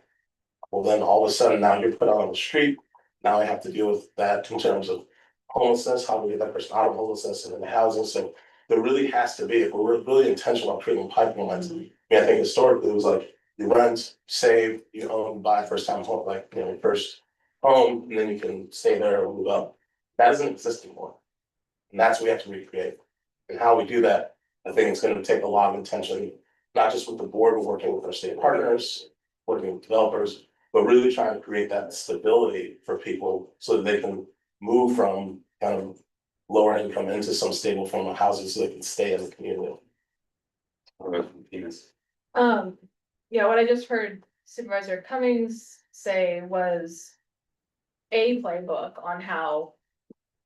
Well, then all of a sudden now you're put out on the street. Now I have to deal with that in terms of homelessness, how do we get that person out of homelessness and into housing? So there really has to be, if we're really intentional about creating pipelines. I mean, I think historically it was like you rent, save, you own, you buy first time home, like, your first home, and then you can stay there or move up. That doesn't exist anymore. And that's what we have to recreate. And how we do that, I think it's gonna take a lot of intention, not just with the board, but working with our state partners, working with developers, but really trying to create that stability for people so that they can move from kind of lower income into some stable form of housing so they can stay in the community. Yeah, what I just heard Supervisor Cummings say was a playbook on how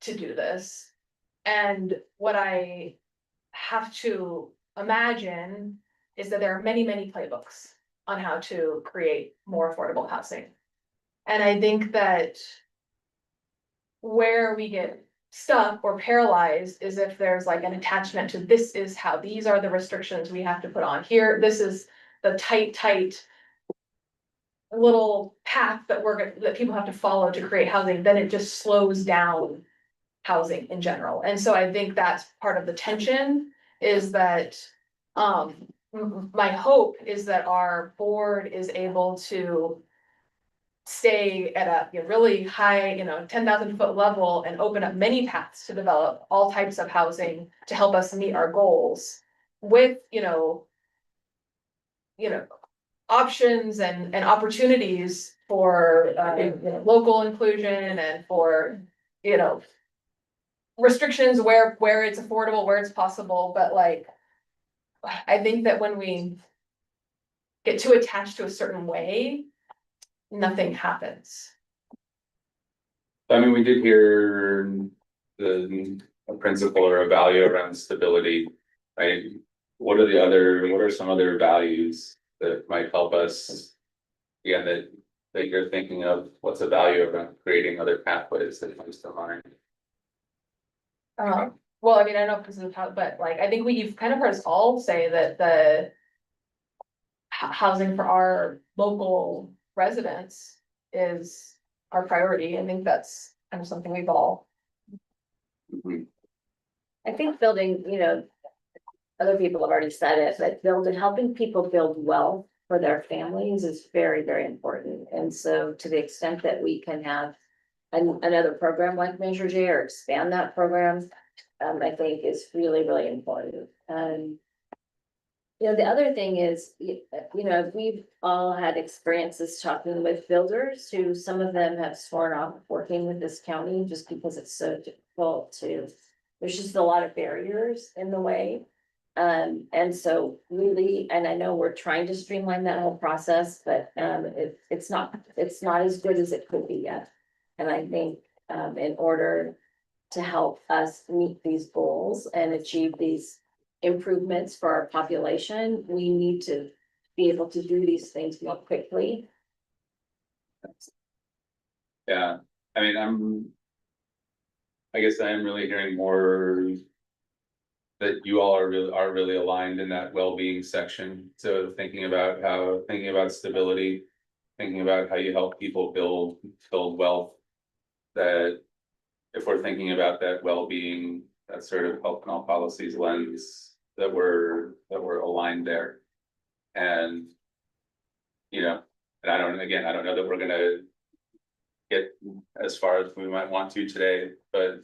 to do this. And what I have to imagine is that there are many, many playbooks on how to create more affordable housing. And I think that where we get stuck or paralyzed is if there's like an attachment to this is how, these are the restrictions we have to put on here, this is the tight little path that that people have to follow to create housing, then it just slows down housing in general. And so I think that's part of the tension is that, my hope is that our board is able to stay at a really high, 10,000 foot level and open up many paths to develop all types of housing to help us meet our goals with, options and opportunities for, local inclusion and for, restrictions where it's affordable, where it's possible, but like, I think that when we get too attached to a certain way, nothing happens. I mean, we did hear a principle or a value around stability, right? What are some other values that might help us? Again, that you're thinking of, what's a value around creating other pathways that comes to mind? Well, I mean, I don't know if this is how, but like, I think you've kind of heard us all say that the housing for our local residents is our priority. I think that's kind of something we've all. I think building, other people have already said it, but helping people build wealth for their families is very, very important. And so to the extent that we can have another program like Measure J or expand that program, I think is really, really important. The other thing is, we've all had experiences talking with builders who, some of them have sworn off working with this county just because it's so difficult there's just a lot of barriers in the way. And so really, and I know we're trying to streamline that whole process, but it's not as good as it could be yet. And I think in order to help us meet these goals and achieve these improvements for our population, we need to be able to do these things more quickly. Yeah, I mean, I guess I am really hearing more that you all are really aligned in that well-being section. So thinking about stability, thinking about how you help people build wealth, that if we're thinking about that well-being, that sort of health and all policies lens, that we're aligned there. And and I don't know that we're gonna get as far as we might want to today, but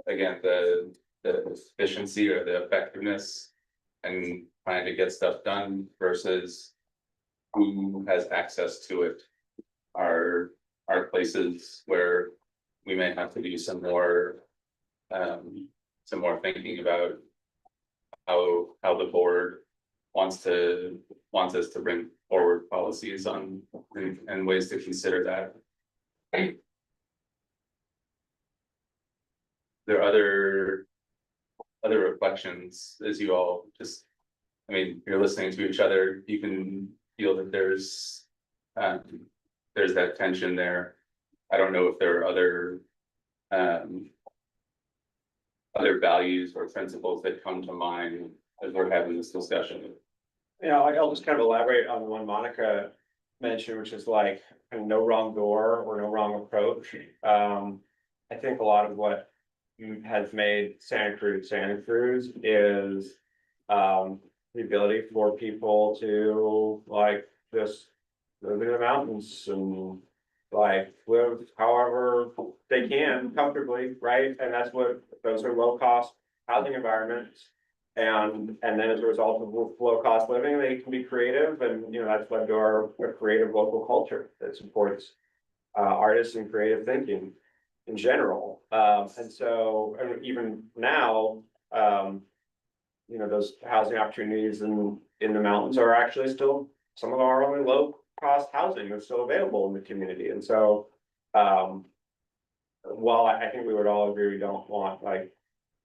again, the efficiency or the effectiveness and trying to get stuff done versus who has access to it are places where we may have to do some more thinking about how the board wants us to bring forward policies on and ways to consider that. There are other reflections as you all just, I mean, you're listening to each other, you can feel that there's that tension there. I don't know if there are other values or principles that come to mind as we're having this discussion. I'll just kind of elaborate on the one Monica mentioned, which is like no wrong door or no wrong approach. I think a lot of what has made Santa Cruz is the ability for people to like just live in the mountains and like live however they can comfortably, right? And that's what those are low cost housing environments. And then as a result of low cost living, they can be creative, and that's led to our creative local culture that supports artists and creative thinking in general. And so even now, those housing opportunities in the mountains are actually still some of our only low cost housing that's still available in the community. And so while I think we would all agree we don't want like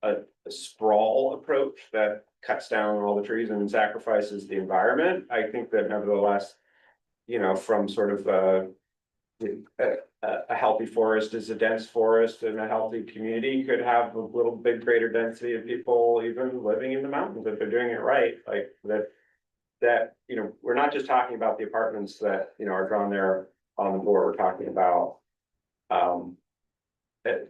a sprawl approach that cuts down all the trees and sacrifices the environment, I think that nevertheless, from sort of a healthy forest is a dense forest, and a healthy community could have a little bit greater density of people even living in the mountains if they're doing it right, like that. That, you know, we're not just talking about the apartments that, you know, are drawn there on the board, we're talking about. That,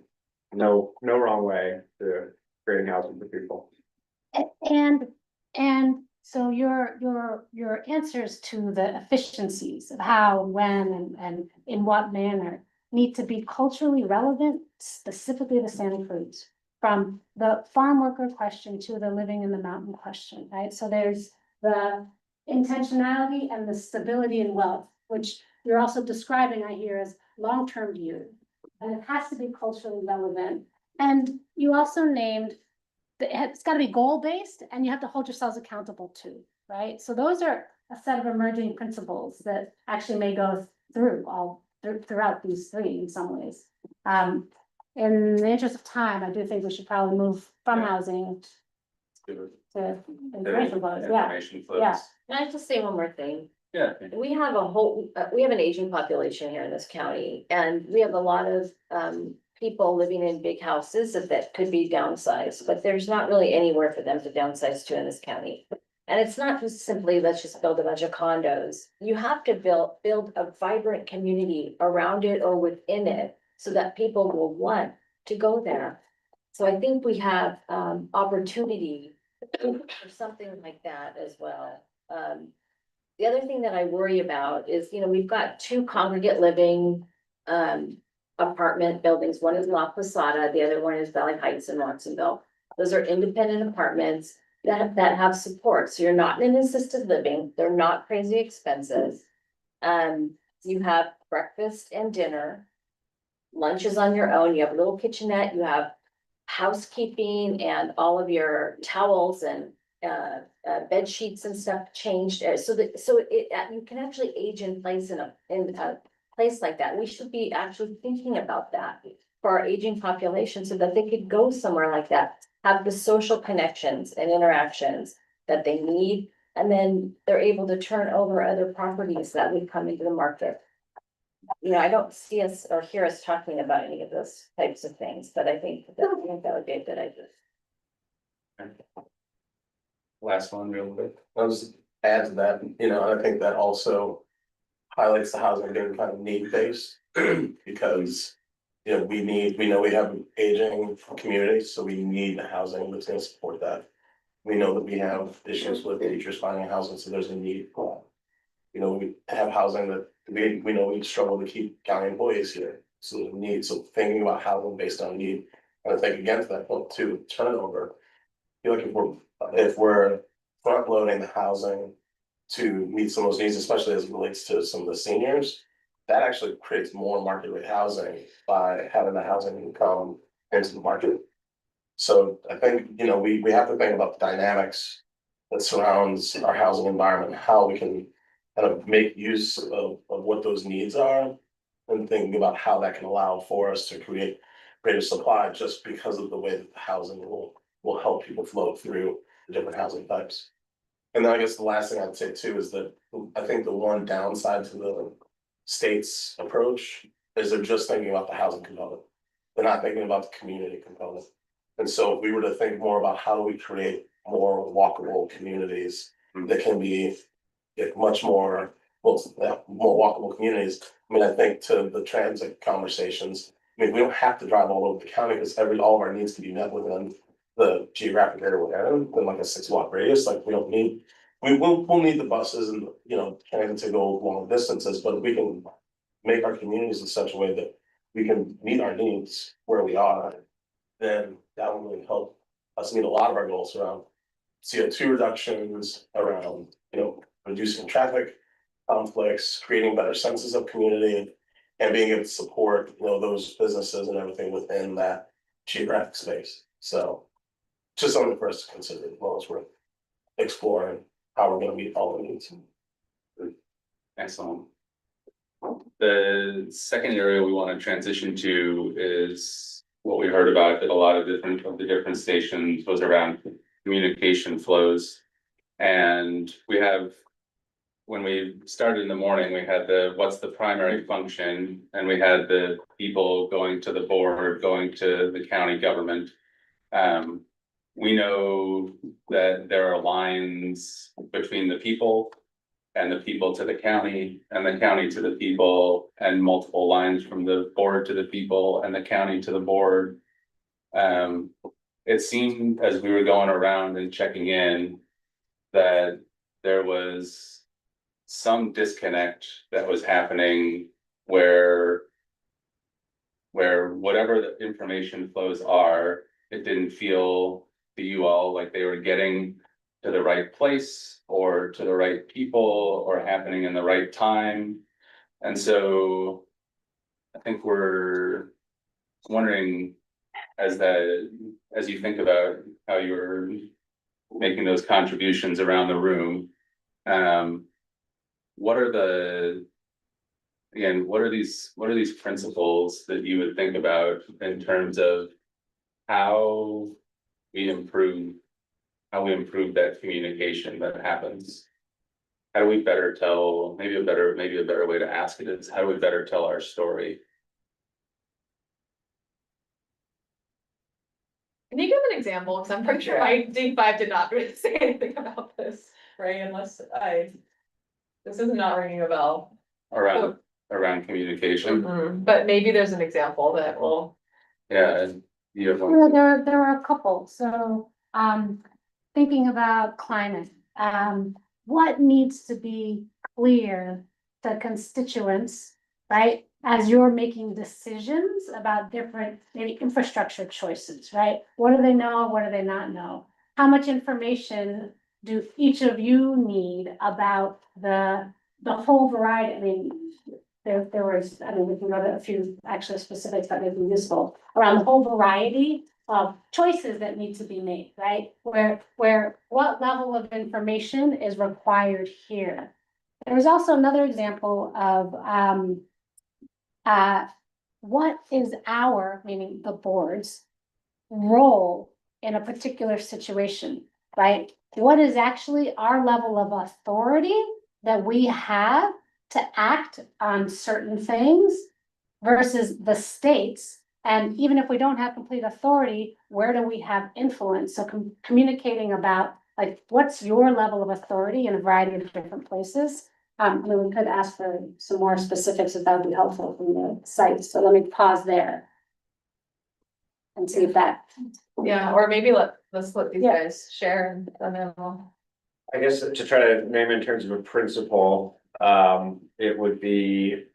no wrong way to creating housing for people. And so your answers to the efficiencies of how, when, and in what manner need to be culturally relevant, specifically to Santa Cruz. From the farm worker question to the living in the mountain question, right? So there's the intentionality and the stability and wealth, which you're also describing, I hear, as long-term view. And it has to be culturally relevant. And you also named it's gotta be goal-based and you have to hold yourselves accountable too, right? So those are a set of emerging principles that actually may go throughout these three in some ways. In the interest of time, I do think we should probably move from housing to information flows, yeah. Can I just say one more thing? Yeah. We have we have an aging population here in this county, and we have a lot of, people living in big houses that could be downsized, but there's not really anywhere for them to downsize to in this county. And it's not just simply, let's just build a bunch of condos. You have to build a vibrant community around it or within it so that people will want to go there. So I think we have, opportunity for something like that as well. The other thing that I worry about is, you know, we've got two congregate living, apartment buildings. One is La Posada, the other one is Valley Heights in Watsonville. Those are independent apartments that have support. So you're not in assisted living. They're not crazy expensive. You have breakfast and dinner. Lunch is on your own. You have a little kitchenette. You have housekeeping and all of your towels and bed sheets and stuff changed. So you can actually age in place in a place like that. We should be actually thinking about that for our aging population so that they could go somewhere like that, have the social connections and interactions that they need, and then they're able to turn over other properties that would come into the market. You know, I don't see us or hear us talking about any of those types of things, but I think that would be a good idea. Last one real quick. I'll just add to that, you know, I think that also highlights the housing being kind of need-based, because, you know, we know we have an aging community, so we need housing that's gonna support that. We know that we have issues with teachers finding housing, so there's a need for that. You know, we have housing that we know we struggle to keep county employees here, so there's a need, so thinking about housing based on need. And I think again to that point too, turnover, I feel like if we're front loading the housing to meet some of those needs, especially as it relates to some of the seniors, that actually creates more market rate housing by having the housing come into the market. So I think, you know, we have to think about the dynamics that surrounds our housing environment, how we can kind of make use of what those needs are, and thinking about how that can allow for us to create greater supply just because of the way that the housing will help people flow through the different housing types. And then I guess the last thing I'd say too is that I think the one downside to the state's approach is they're just thinking about the housing component. They're not thinking about the community component. And so if we were to think more about how do we create more walkable communities that can be much more, more walkable communities. I mean, I think to the transit conversations, I mean, we don't have to drive all over the county because all of our needs can be met within the geographic area we're in like a 6-block radius. Like we'll need the buses and, you know, transit to go long distances, but if we can make our communities in such a way that we can meet our needs where we are, then that will really help us meet a lot of our goals around CO2 reductions, around, you know, reducing traffic conflicts, creating better senses of community, and being able to support, you know, those businesses and everything within that geographic space. So just something for us to consider as well as we're exploring how we're gonna meet all the needs. Excellent. The second area we want to transition to is what we heard about at a lot of the different stations was around communication flows. And we have when we started in the morning, we had what's the primary function? And we had the people going to the board, going to the county government. We know that there are lines between the people and the people to the county and the county to the people, and multiple lines from the board to the people and the county to the board. It seemed as we were going around and checking in that there was some disconnect that was happening where whatever the information flows are, it didn't feel to you all like they were getting to the right place or to the right people or happening in the right time. And so I think we're wondering, as you think about how you're making those contributions around the room, what are these principles that you would think about in terms of how we improve that communication that happens? How do we better tell, maybe a better way to ask it is, how do we better tell our story? Can you give an example? Because I'm pretty sure my D5 did not really say anything about this, right? This is not ringing a bell. Around communication. But maybe there's an example that will. Yeah, you have one. Well, there were a couple, so, thinking about climate, what needs to be clear to constituents, right? As you're making decisions about different, maybe infrastructure choices, right? What do they know, what do they not know? How much information do each of you need about the whole variety? I mean, there was, I mean, we can go to a few actual specifics that may be useful around the whole variety of choices that need to be made, right? Where what level of information is required here? There was also another example of what is our, meaning the board's, role in a particular situation, right? What is actually our level of authority that we have to act on certain things versus the states? And even if we don't have complete authority, where do we have influence? So communicating about, like, what's your level of authority in a variety of different places? I mean, we could ask for some more specifics if that would be helpful from the site. So let me pause there and see if that. Yeah, or maybe let's let these guys share and then we'll. I guess to try to name in terms of a principle, it would be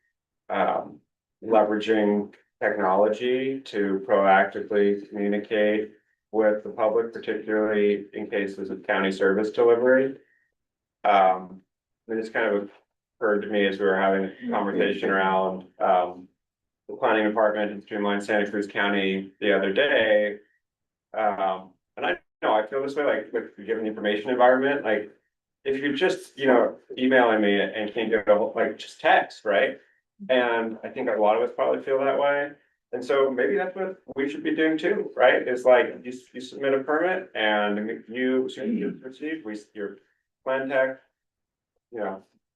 leveraging technology to proactively communicate with the public, particularly in cases of county service delivery. It just kind of occurred to me as we were having a conversation around the planning department in streamlined Santa Cruz County the other day. And I know I feel this way, like with the given information environment, like if you're just, emailing me and can't get just text, right? And I think a lot of us probably feel that way. And so maybe that's what we should be doing too, right? It's like you submit a permit and you receive, your plan tech,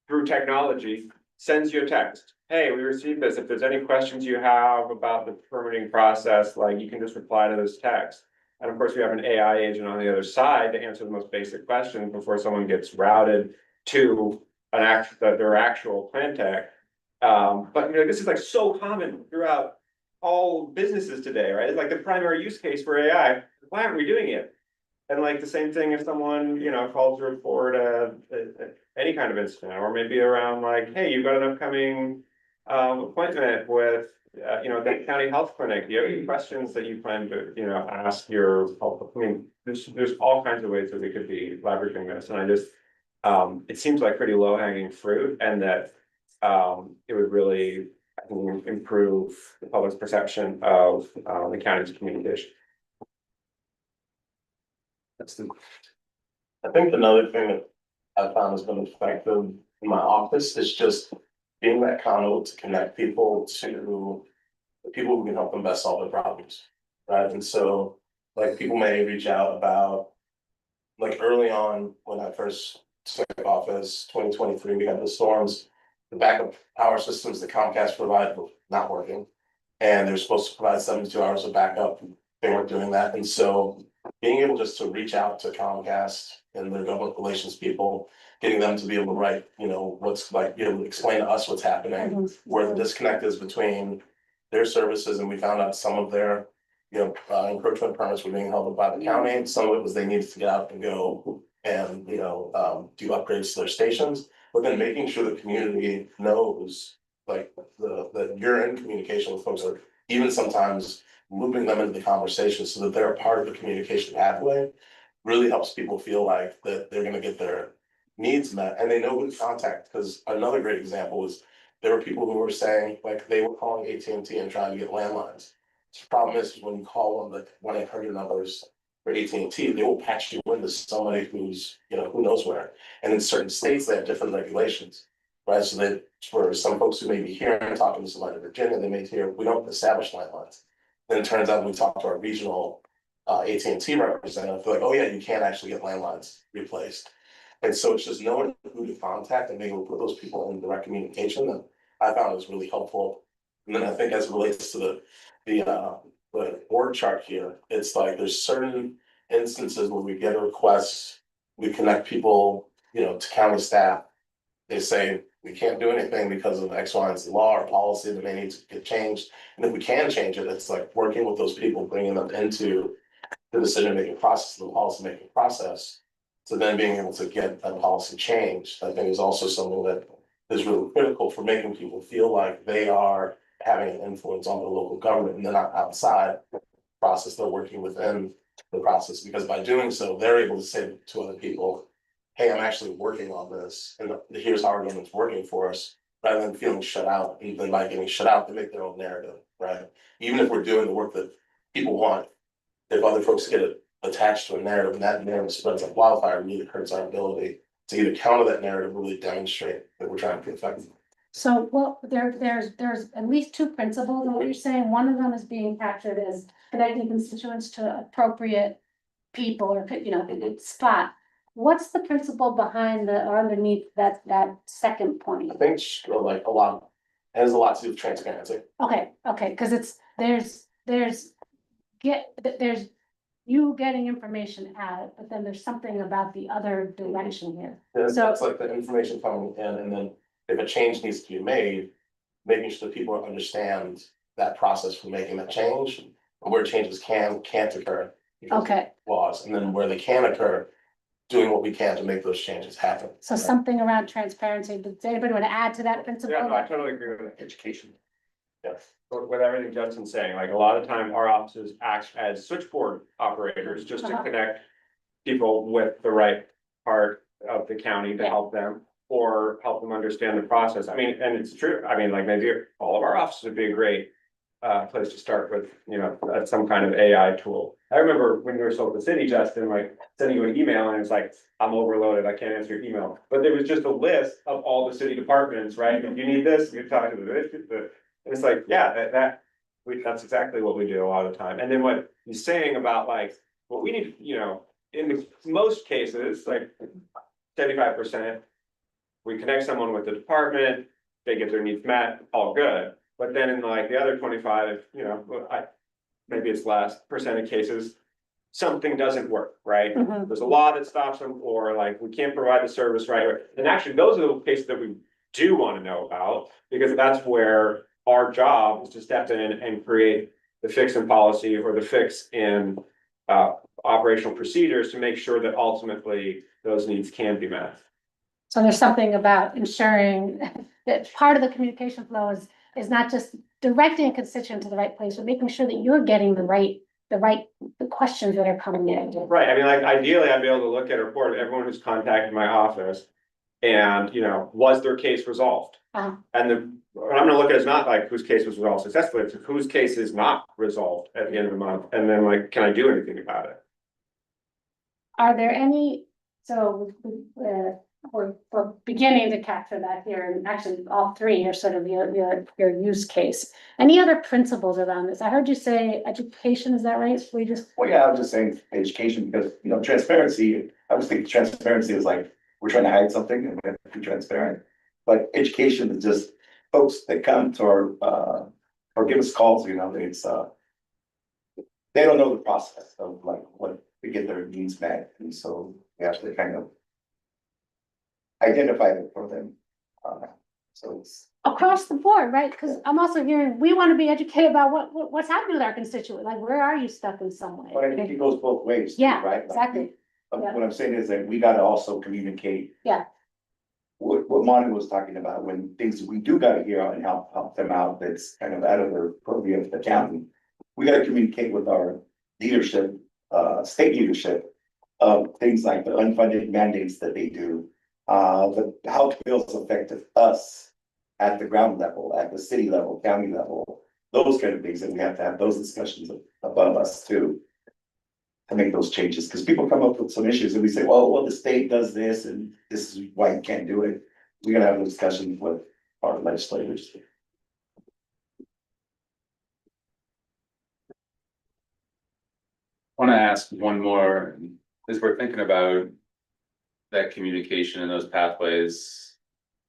through technology sends you a text. Hey, we received this. If there's any questions you have about the permitting process, like you can just reply to this text. And of course, we have an AI agent on the other side to answer the most basic questions before someone gets routed to their actual plan tech. But this is like so common throughout all businesses today, right? It's like the primary use case for AI. Why aren't we doing it? And like the same thing if someone, calls to report any kind of incident, or maybe around like, hey, you've got an upcoming appointment with the county health clinic. Do you have any questions that you plan to, ask your health? I mean, there's all kinds of ways that we could be leveraging this. And I just, it seems like pretty low hanging fruit, and that it would really, I think, improve the public's perception of the county's communication. I think another thing that I found has been effective in my office is just being that conduit to connect people to the people who can help them best solve their problems, right? And so, like, people may reach out about, like, early on when I first took office, 2023, we had the storms. The backup power systems that Comcast provided were not working. And they're supposed to provide 72 hours of backup. They weren't doing that. And so being able just to reach out to Comcast and their government relations people, getting them to be able to write, what's like, be able to explain to us what's happening, where the disconnect is between their services, and we found out some of their, encroachment permits were being held up by the county, and some of it was they needed to get out and go and, do upgrades to their stations, but then making sure the community knows, like, that you're in communication with folks, or even sometimes looping them into the conversation so that they're a part of the communication pathway, really helps people feel like that they're gonna get their needs met and they know who to contact. Because another great example was there were people who were saying, like, they were calling AT&T and trying to get landlines. The problem is when you call them, like 1-800 numbers for AT&T, they will patch you into somebody who's, who knows where. And in certain states, they have different regulations, right? So that for some folks who may be here and talking to somebody in Virginia, they may hear, we don't establish landlines. Then it turns out when we talk to our regional AT&T representative, they're like, oh yeah, you can't actually get landlines replaced. And so it's just knowing who to contact and being able to put those people in direct communication that I found was really helpful. And then I think as it relates to the org chart here, it's like there's certain instances where we get a request, we connect people, to county staff. They say we can't do anything because of X, Y, and Z law or policy that may need to get changed. And if we can change it, it's like working with those people, bringing them into the decision-making process, the policy-making process. So then being able to get that policy changed, I think is also something that is really critical for making people feel like they are having an influence on the local government and they're not outside the process, they're working within the process. Because by doing so, they're able to say to other people, hey, I'm actually working on this, and here's how our government's working for us, rather than feeling shut out. And then by getting shut out, they make their own narrative, right? Even if we're doing the work that people want, if other folks get attached to a narrative and that narrative spreads like wildfire, it really hurts our ability to either counter that narrative or really demonstrate that we're trying to be effective. So, well, there's at least two principles in what you're saying. One of them is being captured as connecting constituents to appropriate people or, spot. What's the principle behind or underneath that second point? I think like it has a lot to do with transparency. Okay, because there's you getting information out, but then there's something about the other direction here. Yeah, So it's like the information coming in, and then if a change needs to be made, making sure that people understand that process for making that change, and where changes can't occur. because of okay, Laws, and then where they can occur, doing what we can to make those changes happen. so something around transparency. Does anybody want to add to that principle? Yeah, no, I totally agree with that. Education. Yes. With everything Justin's saying, like a lot of time, our offices act as switchboard operators just to connect people with the right part of the county to help them or help them understand the process. I mean, and it's true. I mean, like maybe all of our offices would be a great place to start with, some kind of AI tool. I remember when you were still at the city, Justin, like sending you an email and it's like, I'm overloaded, I can't answer your email. But there was just a list of all the city departments, right? If you need this, you're talking to the and it's like, yeah, that's exactly what we do a lot of the time. And then what he's saying about like, what we need, in most cases, like 75%, we connect someone with the department, they get their needs met, all good. But then in like the other 25, maybe it's less percent of cases, something doesn't work, right? Mhm. There's a law that stops them, or like, we can't provide the service right away. And actually, those are the cases that we do want to know about, because that's where our job is to step in and create the fix in policy or the fix in operational procedures to make sure that ultimately those needs can be met. So there's something about ensuring that part of the communication flow is not just directing a constituent to the right place, but making sure that you're getting the questions that are coming in. Right, I mean, like ideally, I'd be able to look at a report of everyone who's contacted my office. And, was their case resolved? And what I'm gonna look at is not like whose case was resolved successfully, it's whose case is not resolved at the end of the month, and then like, can I do anything about it? Are there any, so we're beginning to capture that here, and actually all three are sort of your use case. Any other principles around this? I heard you say education, is that right? Well, yeah, I was just saying education because, transparency, I was thinking transparency is like we're trying to hide something and we have to be transparent. But education is just folks that come to our, or give us calls, you know, it's, they don't know the process of like what to get their needs met. And so we have to kind of identify it for them. So it's. Across the board, right? Because I'm also hearing, we want to be educated about what's happening with our constituent, like, where are you stuck in some way? But I think it goes both ways. Yeah, Right? Like, exactly. what I'm saying is that we gotta also communicate. Yeah. What Monica was talking about, when things we do gotta hear out and help them out, that's kind of out of their purview of the county. We gotta communicate with our leadership, state leadership, of things like the unfunded mandates that they do. How bills affect us at the ground level, at the city level, county level, those kind of things, that we have to have those discussions above us too. To make those changes, because people come up with some issues and we say, well, the state does this and this is why you can't do it. We gotta have a discussion with our legislators. Want to ask one more, as we're thinking about that communication and those pathways.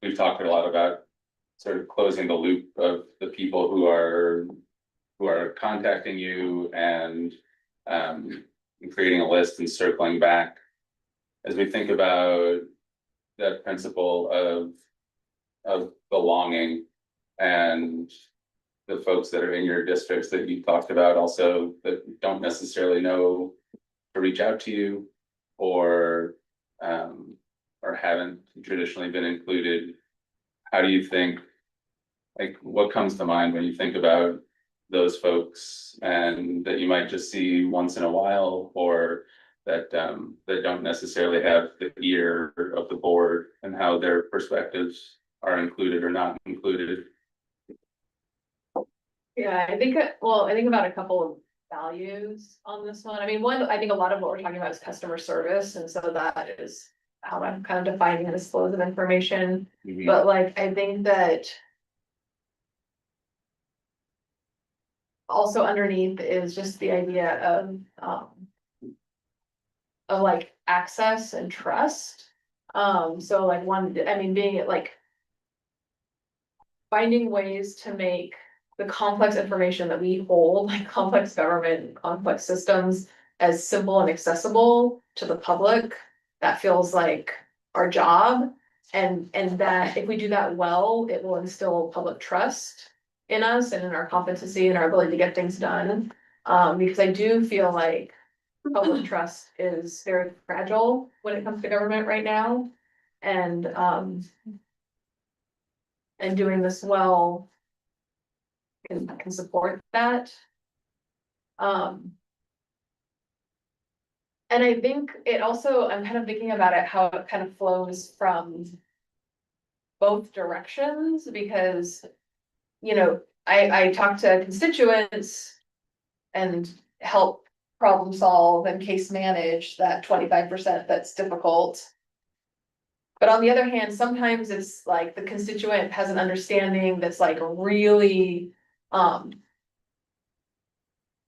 We've talked a lot about sort of closing the loop of the people who are contacting you and creating a list and circling back. As we think about that principle of belonging and the folks that are in your districts that you talked about also that don't necessarily know to reach out to you or haven't traditionally been included. How do you think, like, what comes to mind when you think about those folks and that you might just see once in a while, or that don't necessarily have the ear of the board, and how their perspectives are included or not included? Yeah, I think, well, I think about a couple of values on this one. I mean, one, I think a lot of what we're talking about is customer service, and so that is how I'm kind of defining this flows of information. But like, I think that also underneath is just the idea of like access and trust. So like one, I mean, being like finding ways to make the complex information that we hold, like complex government, complex systems, as simple and accessible to the public. That feels like our job. And that if we do that well, it will instill public trust in us and in our competency and our ability to get things done. Because I do feel like public trust is very fragile when it comes to government right now. And doing this well can support that. And I think it also, I'm kind of thinking about it, how it kind of flows from both directions, because, you know, I talk to constituents and help problem solve and case manage that 25% that's difficult. But on the other hand, sometimes it's like the constituent has an understanding that's like really,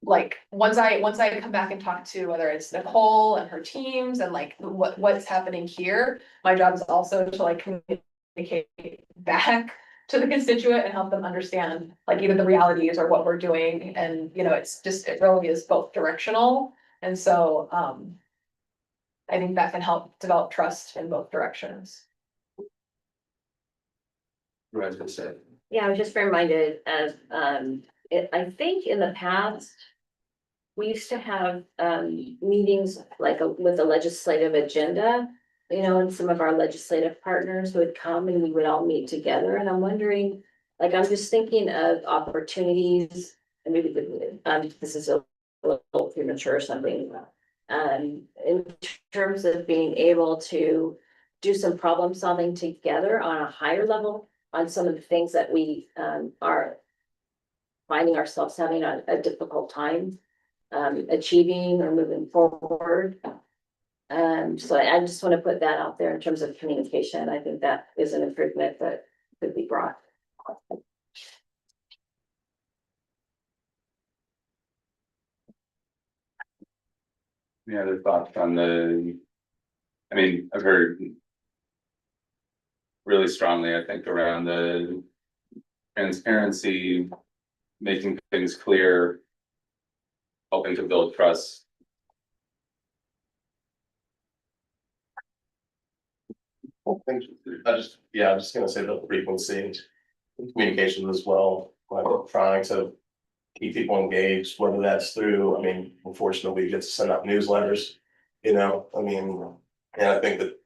like once I come back and talk to whether it's Nicole and her teams and like what's happening here, my job is also to like communicate back to the constituent and help them understand like either the realities or what we're doing. And you know, it's just, it really is both directional. And so I think that can help develop trust in both directions. Yeah, I was just reminded of, I think in the past, we used to have, meetings like with a legislative agenda, you know, and some of our legislative partners would come and we would all meet together. And I'm wondering, like, I'm just thinking of opportunities, and maybe this is a little premature or something. In terms of being able to do some problem solving together on a higher level on some of the things that we are finding ourselves having a difficult time achieving or moving forward. So I just want to put that out there in terms of communication. I think that is an improvement that could be brought. Any other thoughts on I mean, I've heard really strongly, I think, around the transparency, making things clear, helping to build trust. Well, thank you. I'm just gonna say the frequency, communication as well, like trying to keep people engaged, whether that's through, I mean, unfortunately, we get to send out newsletters, I mean, and I think that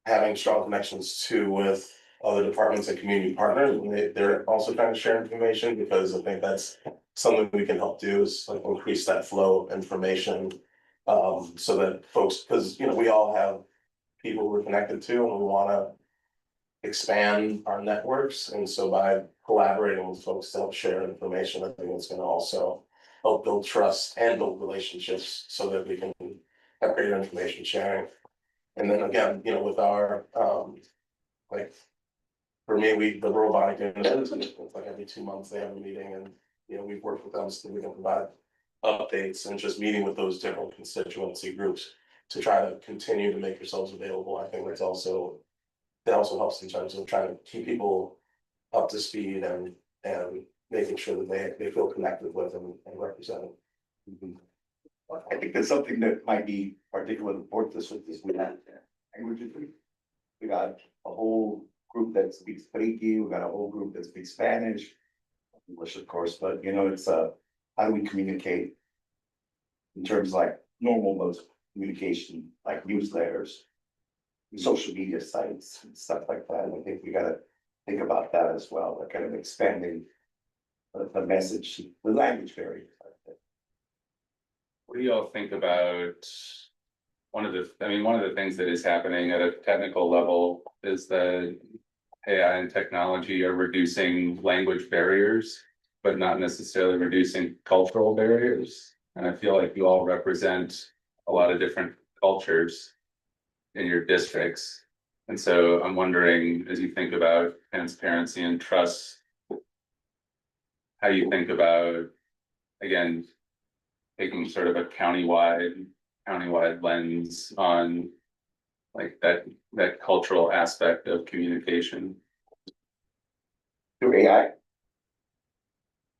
having strong connections too with other departments and community partners, they're also trying to share information, because I think that's something we can help do, is like increase that flow of information. So that folks, because, we all have people we're connected to, and we wanna expand our networks, and so by collaborating with folks to help share information, I think it's gonna also help build trust and build relationships, so that we can have greater information sharing. And then again, with our, like, for me, the robotic unit, it's like every 2 months they have a meeting, and, we've worked with them so that we can provide updates, and just meeting with those different constituency groups to try to continue to make yourselves available. I think that also helps in terms of trying to keep people up to speed, and making sure that they feel connected with and represented. I think that's something that might be particularly important with this, we have languages. We got a whole group that speaks Freaky, we got a whole group that speaks Spanish, English, of course, but it's how do we communicate in terms like normal modes of communication, like newsletters, social media sites, and stuff like that. And I think we gotta think about that as well, like kind of expanding the message, the language barrier. What do you all think about one of the things that is happening at a technical level is that AI and technology are reducing language barriers, but not necessarily reducing cultural barriers. And I feel like you all represent a lot of different cultures in your districts. And so I'm wondering, as you think about transparency and trust, how you think about, again, taking sort of a countywide lens on like that cultural aspect of communication. Through AI?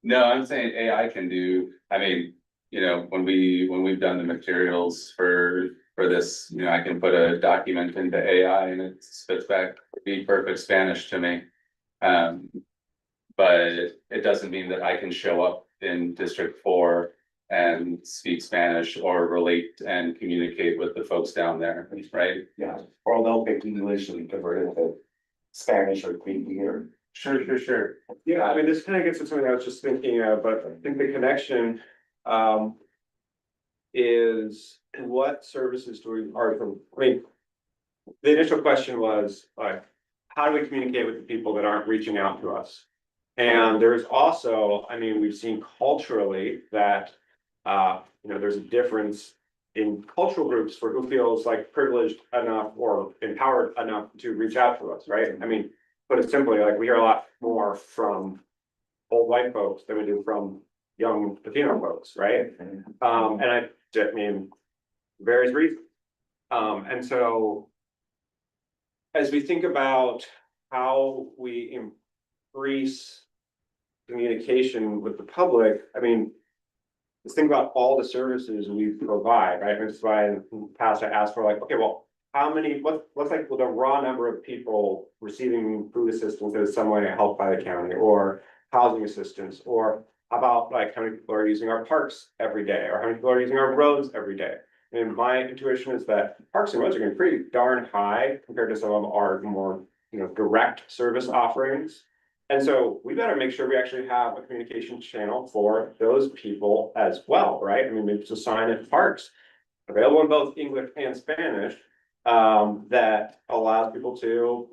No, I'm saying AI can do, when we've done the materials for this, I can put a document into AI and it spits back the perfect Spanish to me. But it doesn't mean that I can show up in District 4 and speak Spanish or relate and communicate with the folks down there, right? Yeah, or they'll pick English and convert it to Spanish or Creek or. Sure. Yeah, this kind of gets to something I was just thinking of, but I think the connection is what services the initial question was like, how do we communicate with the people that aren't reaching out to us? And there's also, we've seen culturally that there's a difference in cultural groups for who feels like privileged enough or empowered enough to reach out to us, right? Put it simply, like we hear a lot more from old white folks than we do from young Latino folks, right? Various reasons. And so as we think about how we increase communication with the public, let's think about all the services we provide, right? That's why in the past I asked for like, okay, well, what's like the raw number of people receiving food assistance that is some way helped by the county, or housing assistance, or how about like how many people are using our parks every day, or how many people are using our roads every day? And my intuition is that parks and roads are going to be pretty darn high compared to some of our more, direct service offerings. And so we better make sure we actually have a communication channel for those people as well, right? Maybe it's a sign at parks available in both English and Spanish that allows people to,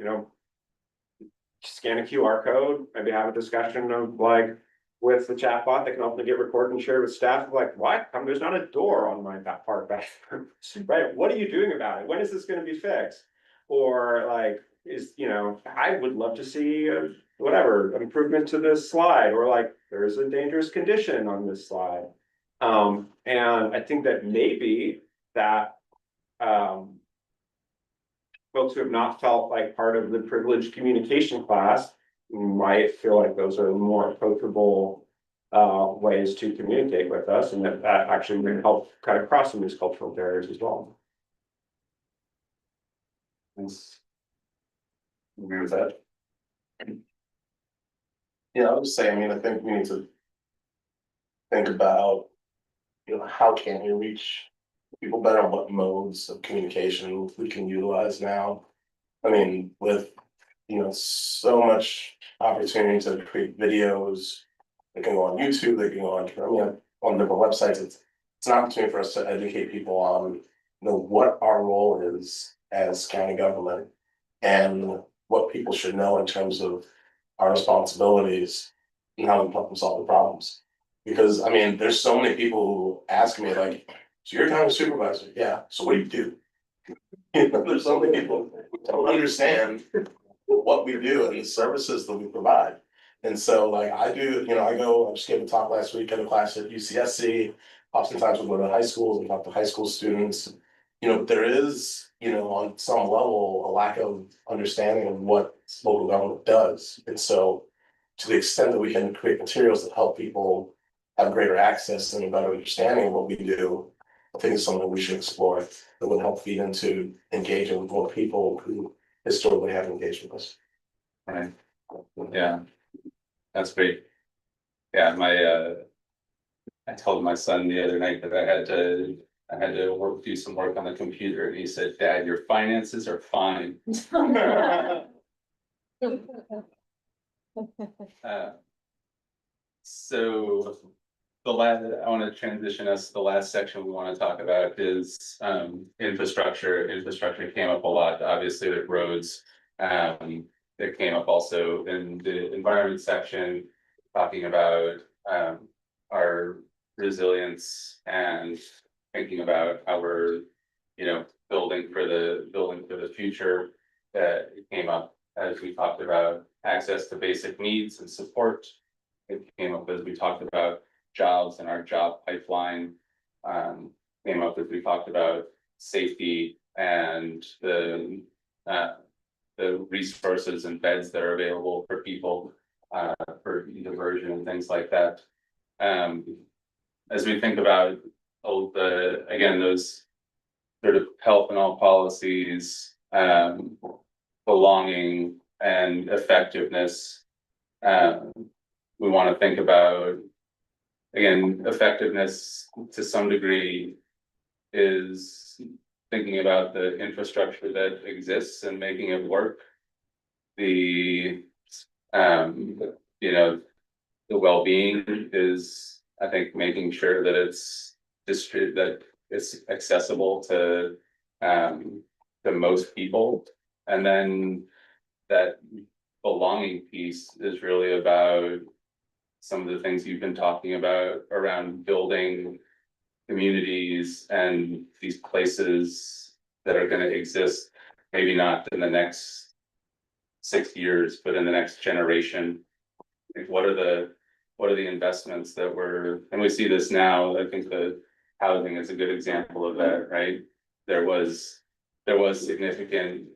scan a QR code, maybe have a discussion of like with the chatbot that can often get recorded and shared with staff, like, what? There's not a door on that park bathroom, right? What are you doing about it? When is this going to be fixed? Or like, I would love to see whatever improvement to this slide, or like there's a dangerous condition on this slide. And I think that maybe that folks who have not felt like part of the privileged communication class might feel like those are more approachable ways to communicate with us, and that actually may help kind of cross some of these cultural barriers as well. Thanks. Agree with that? Yeah, I would say, I mean, I think we need to think about, you know, how can we reach people better, what modes of communication we can utilize now. I mean, with, you know, so much opportunity to create videos, they can go on YouTube, they can go on, I mean, on different websites, it's an opportunity for us to educate people on, you know, what our role is as county government and what people should know in terms of our responsibilities and how we help them solve the problems. Because, I mean, there's so many people who ask me like, so you're a county supervisor? Yeah, so what do you do? You know, there's so many people who don't understand what we do and the services that we provide. And so like I do, you know, I just gave a talk last week at a class at UCSC. Oftentimes we go to high schools and talk to high school students. You know, there is, you know, on some level, a lack of understanding of what local government does. And so to the extent that we can create materials that help people have greater access and a better understanding of what we do, I think it's something we should explore that would help feed into engaging with more people who historically have engaged with us. Right, yeah, that's great. Yeah, I told my son the other night that I had to do some work on the computer, and he said, "Dad, your finances are fine." So I want to transition us to the last section we want to talk about is infrastructure. Infrastructure came up a lot, obviously with roads. It came up also in the environment section, talking about our resilience and thinking about how we're, you know, building for the future. That came up as we talked about access to basic needs and support. It came up as we talked about jobs and our job pipeline. Came up as we talked about safety and the resources and beds that are available for people for diversion and things like that. As we think about those sort of health and all policies, belonging and effectiveness, we want to think about, again, effectiveness to some degree is thinking about the infrastructure that exists and making it work. The the well-being is, I think, making sure that it's accessible to most people. And then that belonging piece is really about some of the things you've been talking about around building communities and these places that are going to exist, maybe not in the next 6 years, but in the next generation. Like what are the investments that and we see this now. I think the housing is a good example of that, right? There was significant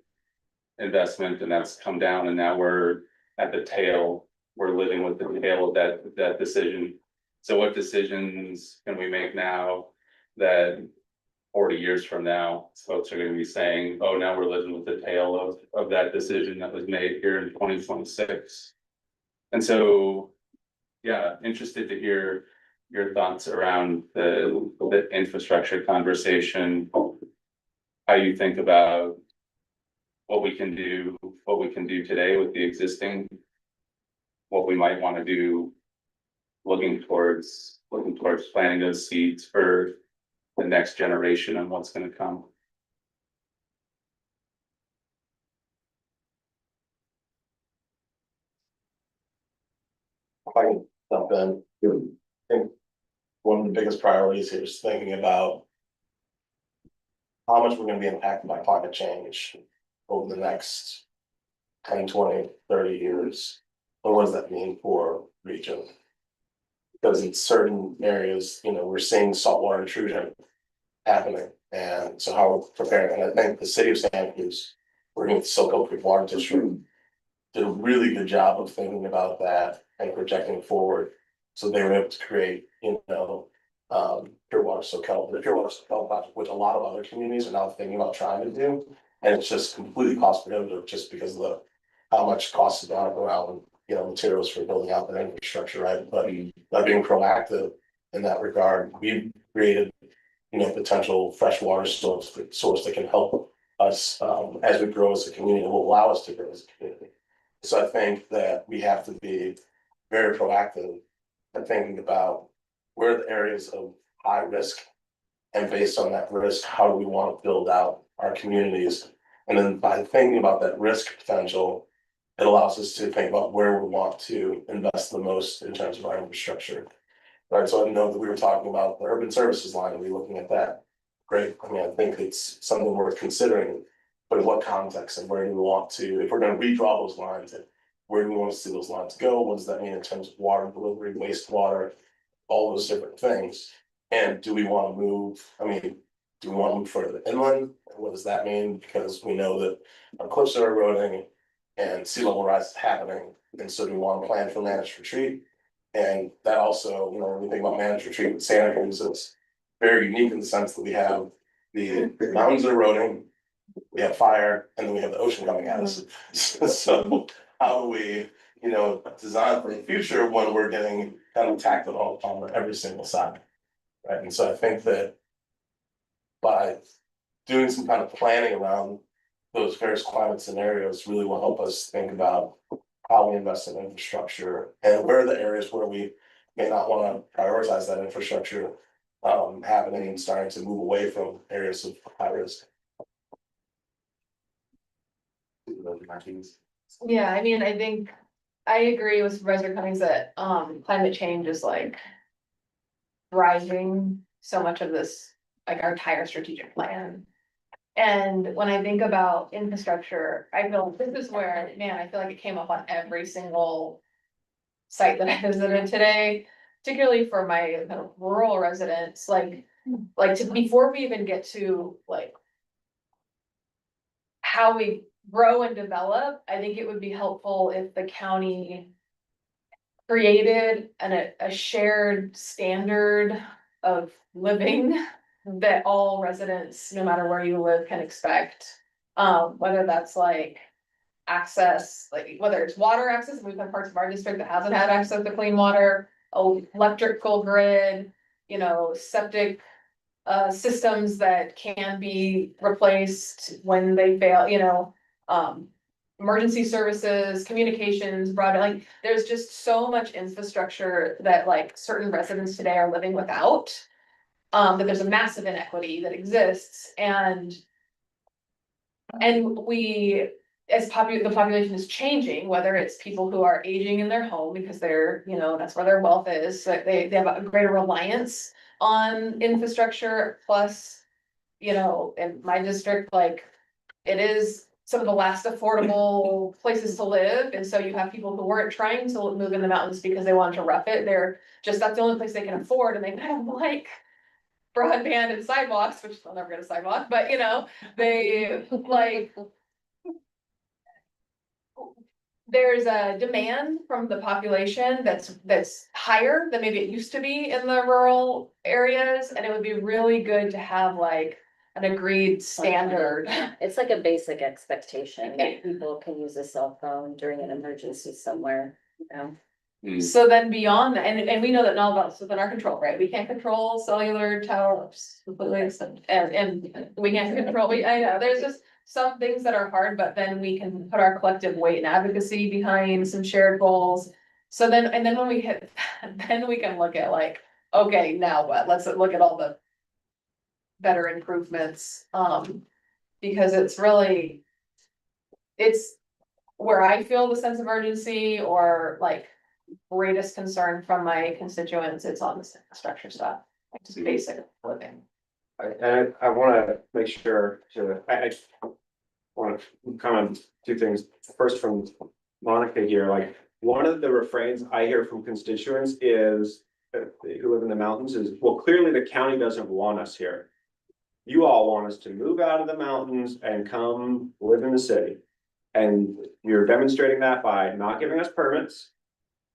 investment, and that's come down, and now we're at the tail. We're living with the tail of that decision. So what decisions can we make now that 40 years from now, folks are going to be saying, oh, now we're living with the tail of that decision that was made here in 2026. And so, yeah, interested to hear your thoughts around the infrastructure conversation, how you think about what we can do today with the existing, what we might want to do, looking towards planting those seeds for the next generation and what's going to come. If I can jump in, I think one of the biggest priorities here is thinking about how much we're gonna be impacted by climate change over the next 10, 20, 30 years. And what does that mean for region? Because in certain areas, you know, we're seeing saltwater intrusion happening. And so how we're preparing, and I think the city of Santa Cruz working with Soco Creek Water District, did a really good job of thinking about that and projecting forward. So they were able to create, Pure Water SoCal, the Pure Water SoCal project, which a lot of other communities are now thinking about trying to do. And it's just completely cost prohibitive just because of how much cost is gonna go out and, materials for building out the infrastructure, right? But by being proactive in that regard, we've created, potential freshwater source that can help us, as we grow as a community, will allow us to grow as a community. So I think that we have to be very proactive in thinking about where are the areas of high risk. And based on that risk, how do we want to build out our communities? And then by thinking about that risk potential, it allows us to think about where we want to invest the most in terms of our infrastructure. Right, so I know that we were talking about the urban services line, and we're looking at that. Great, I mean, I think it's something worth considering, but in what context and where do we want to, if we're gonna redraw those lines, where do we want to see those lines go? What does that mean in terms of water delivery, wastewater, all those different things? And do we want to move, do we want to move further inland? And what does that mean? Because we know that our cliffs are eroding and sea level rise is happening. And so do we want to plan for managed retreat? And that also, when we think about managed retreat with Santa Cruz, it's very unique in the sense that we have the mountains are eroding, we have fire, and then we have the ocean coming at us. So how do we, design for the future when we're getting kind of attacked on every single side? Right, and so I think that by doing some kind of planning around those various climate scenarios really will help us think about how we invest in infrastructure and where are the areas where we may not want to prioritize that infrastructure happening and starting to move away from areas of high risk. Yeah, I mean, I think I agree with Supervisor Cummings that climate change is like driving so much of this, like our entire strategic plan. And when I think about infrastructure, I feel this is where, man, I feel like it came up on every single site that I visited today, particularly for my kind of rural residents, before we even get to like how we grow and develop, I think it would be helpful if the county created a shared standard of living that all residents, no matter where you live, can expect. Whether that's like access, like whether it's water access, we've had parts of our district that hasn't had access to clean water, electrical grid, septic systems that can be replaced when they fail, emergency services, communications, broadband, like there's just so much infrastructure that like certain residents today are living without. That there's a massive inequity that exists and we, as the population is changing, whether it's people who are aging in their home because they're, that's where their wealth is, so they have a greater reliance on infrastructure, plus, in my district, like, it is some of the last affordable places to live, and so you have people who weren't trying to move in the mountains because they wanted to rough it, that's the only place they can afford, and they kind of like broadband and sidewalks, which they'll never get a sidewalk, but they like. There's a demand from the population that's higher than maybe it used to be in the rural areas, and it would be really good to have like an agreed standard. It's like a basic expectation that people can use a cell phone during an emergency somewhere, So then beyond that, and we know that not all of us within our control, right? We can't control cellular towers completely, and we can't control, I know, there's just some things that are hard, but then we can put our collective weight and advocacy behind some shared goals. So then, and then when we hit, then we can look at like, okay, now what? Let's look at all the better improvements, because it's where I feel the sense of urgency or like greatest concern from my constituents, it's on this infrastructure stuff, like just basic living. I wanna make sure I wanna comment two things. First, from Monica here, like one of the refrains I hear from constituents is who live in the mountains is, well, clearly the county doesn't want us here. you all want us to move out of the mountains and come live in the city. And you're demonstrating that by not giving us permits,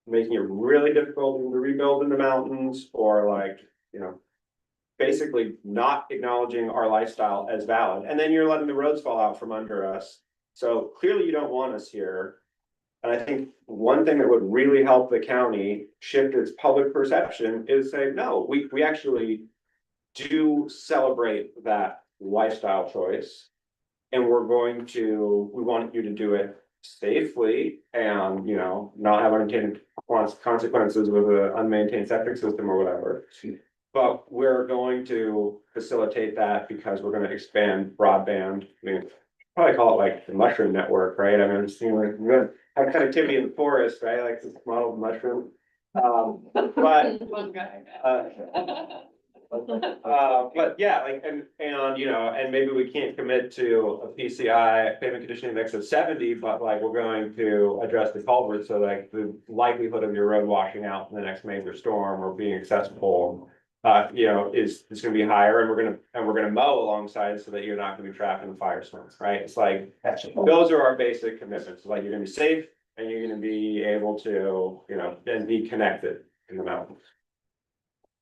making it really difficult to rebuild in the mountains, or like, you know, basically not acknowledging our lifestyle as valid. And then you're letting the roads fall out from under us. So clearly you don't want us here. And I think one thing that would really help the county shift its public perception is say, no, we actually do celebrate that lifestyle choice. And we want you to do it safely and, you know, not have unintended consequences with an unmaintained septic system or whatever. But we're going to facilitate that because we're gonna expand broadband. I mean, probably call it like the mushroom network, right? I mean, I'm seeing like, we're gonna have connectivity in the forest, right? Like this model of mushroom. But One guy. but yeah, like, and, you know, and maybe we can't commit to a PCI pavement conditioning index of 70, but like, we're going to address the culvert, so like the likelihood of your road washing out in the next major storm or being accessible, you know, is gonna be higher, and we're gonna mow alongside so that you're not gonna be trapped in the firestorms, right? It's like, those are our basic commitments, like you're gonna be safe and you're gonna be able to, you know, then be connected in the mountains.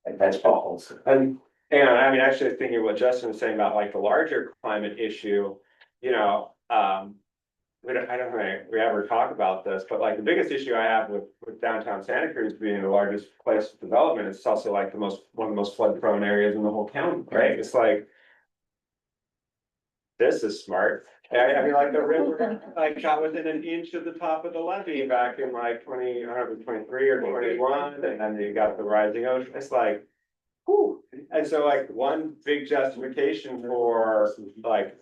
Like that's false. And I mean, actually thinking what Justin was saying about like the larger climate issue, you know, I don't think we ever talk about this, but like the biggest issue I have with downtown Santa Cruz being the largest place of development, it's also like one of the most flood prone areas in the whole county, right? It's like, this is smart. I mean, like the river, like got within an inch of the top of the levee back in like 23 or 21, and then you got the rising ocean. It's like, whew. And so like one big justification for like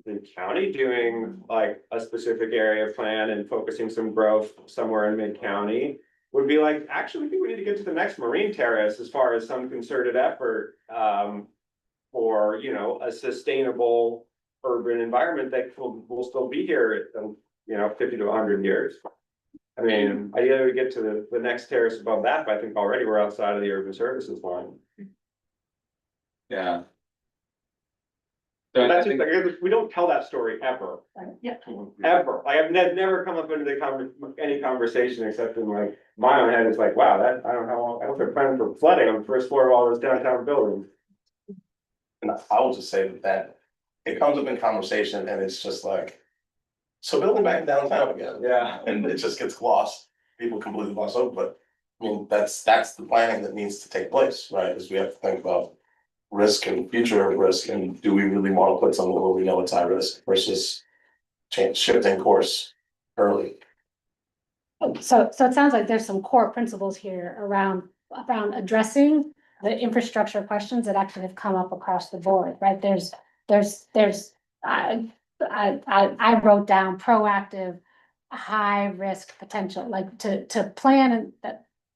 the county doing like a specific area plan and focusing some growth somewhere in mid-county would be like, actually, I think we need to get to the next marine terrace as far as some concerted effort for, you know, a sustainable urban environment that will still be here, you know, 50 to 100 years. I mean, ideally we get to the next terrace above that, but I think already we're outside of the urban services line. Yeah. So that's just like, we don't tell that story ever. Yeah. Ever. Like I've never come up into any conversation except in like my own head. It's like, wow, that I don't know. I hope they're planning for flooding on the first floor of all those downtown buildings. And I will just say that it comes up in conversation and it's just like, so building back downtown again. Yeah. And it just gets glossed. People completely gloss over, but I mean, that's the planning that needs to take place, right? Because we have to think about risk and future risk, and do we really want to put something where we know it's high risk versus shifting course early. So it sounds like there's some core principles here around addressing the infrastructure questions that actually have come up across the board, right? I wrote down proactive, high risk potential, like to plan, and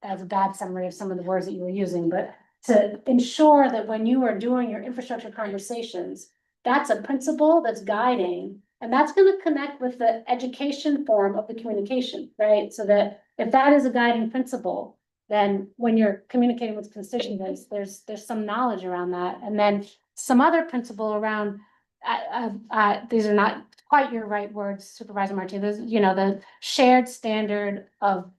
that's a bad summary of some of the words that you were using, but to ensure that when you are doing your infrastructure conversations, that's a principle that's guiding, and that's gonna connect with the education form of the communication, right? So that if that is a guiding principle, then when you're communicating with constituents, there's some knowledge around that. And then some other principle around, these are not quite your right words, Supervisor Martinez, you know, the shared standard of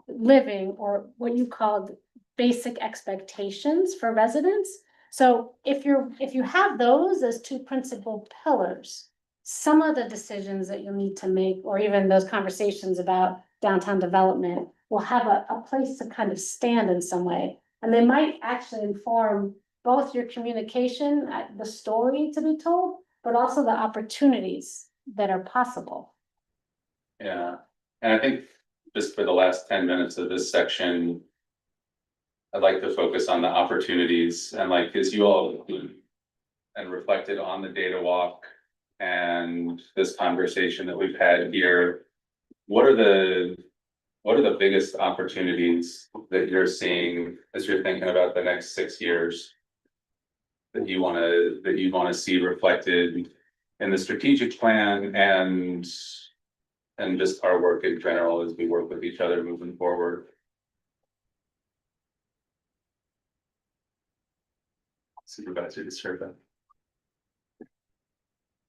living, or what you called basic expectations for residents. So if you have those as two principal pillars, some of the decisions that you'll need to make, or even those conversations about downtown development, will have a place to kind of stand in some way. And they might actually inform both your communication, the story to be told, but also the opportunities that are possible. Yeah, and I think just for the last 10 minutes of this section, I'd like to focus on the opportunities, and like, as you all and reflected on the data walk and this conversation that we've had here, what are the biggest opportunities that you're seeing as you're thinking about the next 6 years that you want to see reflected in the strategic plan and just our work in general as we work with each other moving forward? Supervisor DeServa.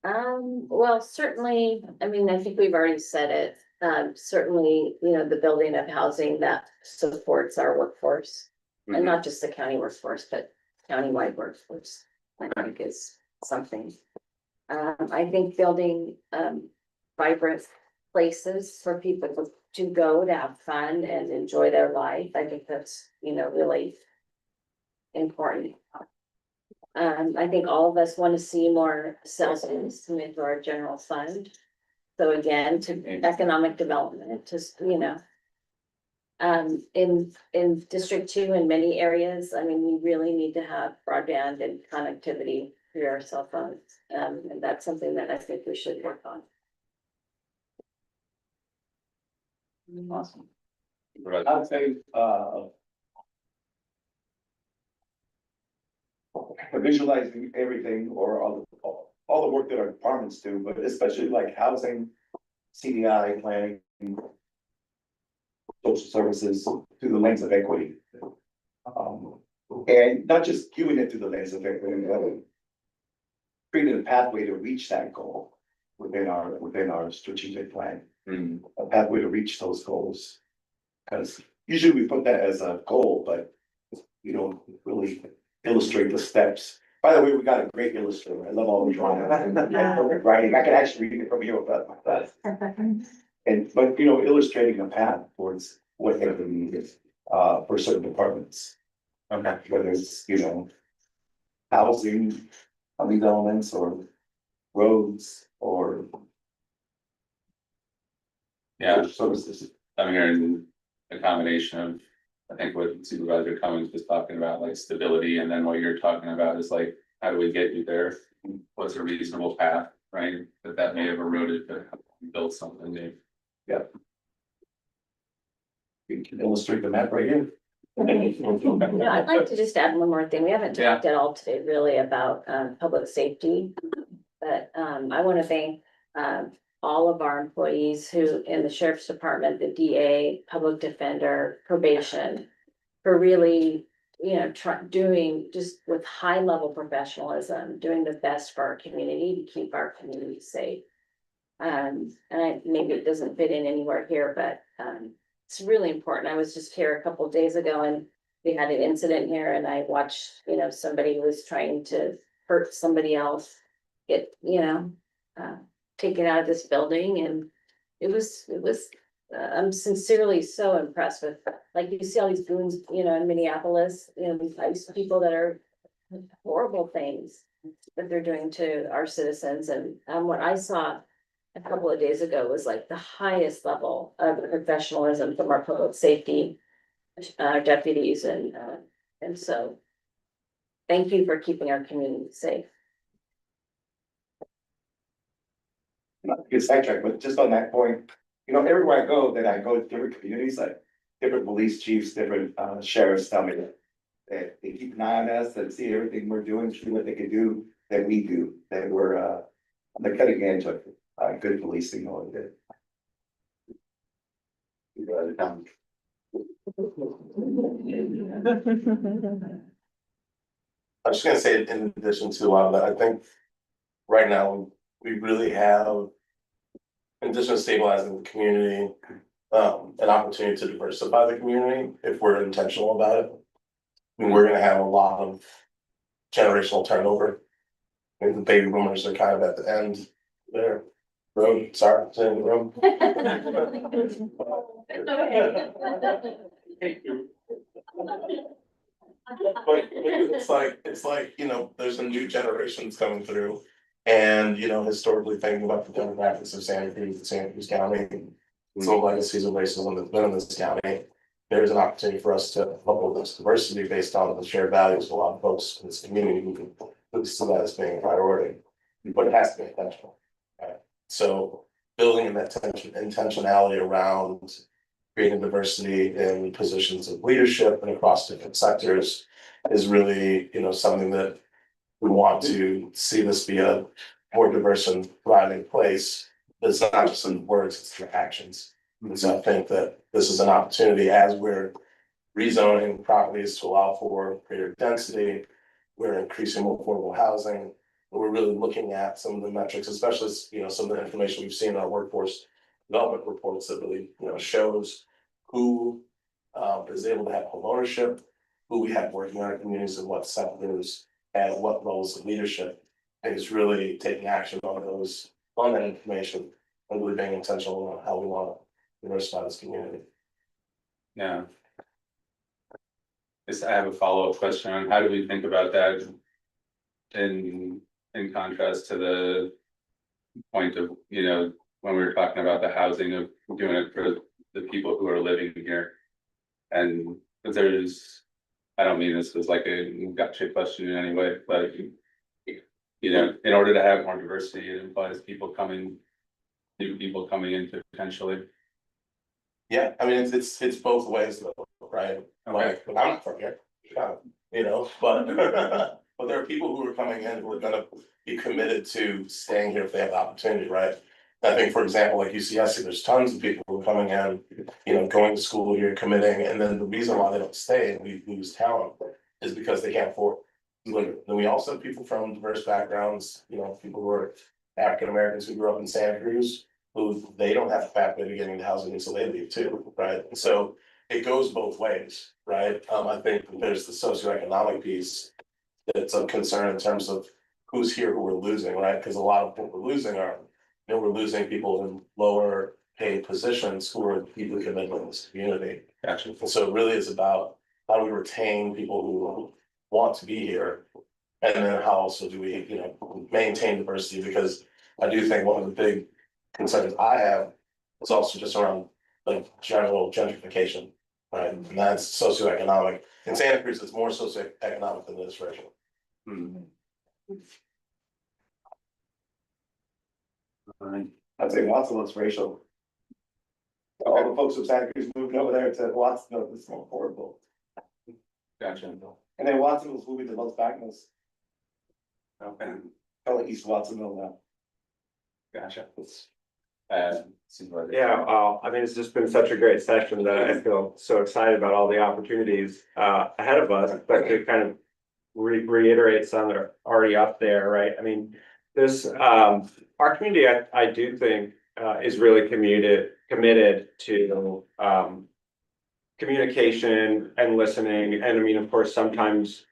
Well, certainly, I mean, I think we've already said it. Certainly, the building of housing that supports our workforce. And not just the county workforce, but countywide workforce, I think is something. I think building, vibrant places for people to go to have fun and enjoy their life. I think that's, really important. I think all of us want to see more sales come into our general fund. So again, to economic development, just, in District 2 in many areas, I mean, we really need to have broadband and connectivity through our cell phones. And that's something that I think we should work on. Awesome. I'd say, visualizing everything or all the work that our departments do, but especially like housing, CDI planning, social services through the lens of equity. And not just viewing it through the lens of equity, but creating a pathway to reach that goal within our strategic plan. A pathway to reach those goals. Because usually we put that as a goal, but we don't really illustrate the steps. By the way, we got a great illustrator. I love all the drawing. Writing. I can actually read it from here about that. But illustrating a path towards what everything is for certain departments. Okay. Whether it's, housing on these elements or roads or services. I'm hearing a combination of, I think what Supervisor Cummings was talking about, like stability, and then what you're talking about is like, how do we get you there? What's a reasonable path, right? That may have eroded to build something new. Yeah. You can illustrate the map right here. I'd like to just add one more thing. We haven't talked at all today really about public safety. But I want to thank all of our employees who in the sheriff's department, the DA, public defender, probation, for really, doing just with high level professionalism, doing the best for our community to keep our community safe. Maybe it doesn't fit in anywhere here, but it's really important. I was just here a couple of days ago and we had an incident here and I watched, somebody was trying to hurt somebody else get, taken out of this building, and it was, I'm sincerely so impressed with, like, you see all these goons, in Minneapolis, these ICE people that are horrible things that they're doing to our citizens, and what I saw a couple of days ago was like the highest level of professionalism from our public safety deputies, and so thank you for keeping our community safe. Not to get sidetracked, but just on that point, everywhere I go to different communities, like different police chiefs, different sheriffs tell me that they keep an eye on us and see everything we're doing, see what they can do, that we do, that we're on the cutting edge of good policing all of it. I'm just gonna say, in addition to a lot of that, I think right now, we really have, in addition to stabilizing the community, an opportunity to diversify the community if we're intentional about it. I mean, we're gonna have a lot of generational turnover. I mean, the baby boomers are kind of at the end there. Road, sorry, saying the room. But it's like, there's a new generations coming through. And, historically thinking about the demographics of Santa Cruz County, some legacies of racism that's been in this county. There's an opportunity for us to help with this diversity based on the shared values of a lot of folks in this community who see that as being a priority, but it has to be intentional. Right? So building in that intentionality around creating diversity in positions of leadership and across different sectors is really, something that we want to see this be a more diverse and thriving place. It's not just in words, it's through actions. And so I think that this is an opportunity as we're rezoning properties to allow for greater density. We're increasing more affordable housing. we're really looking at some of the metrics, especially, some of the information we've seen in our workforce development reports that really, shows who is able to have home ownership, who we have working in our communities and what sectors and what roles of leadership. And it's really taking action on that information and really being intentional on how we want to diversify this community. Yeah. I have a follow-up question on how do we think about that in contrast to the point of, when we were talking about the housing of doing it for the people who are living here. And I don't mean this as like a gotcha question in any way, but in order to have more diversity, it implies new people coming in potentially. Yeah, I mean, it's both ways though, right? Like, I'm not from here, but but there are people who are coming in who are gonna be committed to staying here if they have the opportunity, right? I think, for example, like UCSC, there's tons of people who are coming in, going to school here, committing, and then the reason why they don't stay and we lose talent is because they can't afford it. Then we also have people from diverse backgrounds, people who are African Americans who grew up in Santa Cruz, who they don't have a pathway to getting into housing until they leave too, right? And so it goes both ways, right? I think there's the socioeconomic piece that's of concern in terms of who's here, who we're losing, right? Because a lot of what we're losing are, we're losing people in lower paid positions who are deeply committed in this community. Gotcha. And so it really is about how do we retain people who want to be here, and then how also do we, maintain diversity? Because I do think one of the big concerns I have is also just around like general gentrification, right? And that's socioeconomic. In Santa Cruz, it's more socioeconomic than it is racial. I'd say Watsonville's racial. All the folks from Santa Cruz moving over there to Watsonville, it's more affordable. Gotcha. And then Watsonville's moving to Los Bagnus. Okay. Kind of like East Watsonville now. Gotcha. Yeah, I mean, it's just been such a great session that I feel so excited about all the opportunities ahead of us, but to kind of reiterate some that are already up there, right? I mean, this our community, I do think is really committed to communication and listening. And I mean, of course, sometimes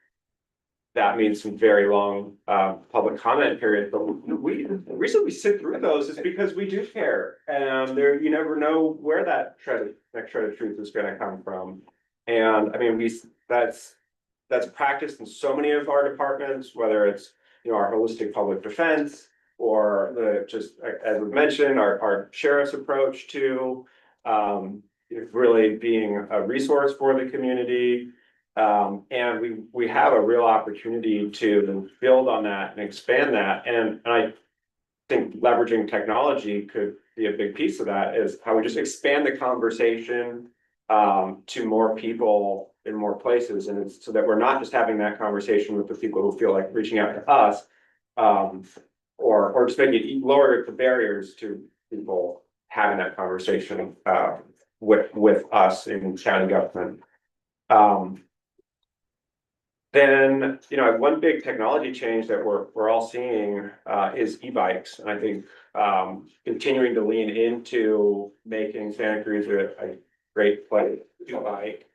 that means some very long public comment periods, but the reason we sit through those is because we do care. And you never know where that next shred of truth is going to come from. And I mean, that's practiced in so many of our departments, whether it's our holistic public defense or just as we mentioned, our sheriff's approach to really being a resource for the community. And we have a real opportunity to build on that and expand that. And I think leveraging technology could be a big piece of that, is how we just expand the conversation to more people in more places. And it's so that we're not just having that conversation with the people who feel like reaching out to us, or just making it lower the barriers to people having that conversation with us in county government. Then, one big technology change that we're all seeing is e-bikes. And I think continuing to lean into making Santa Cruz a great place to bike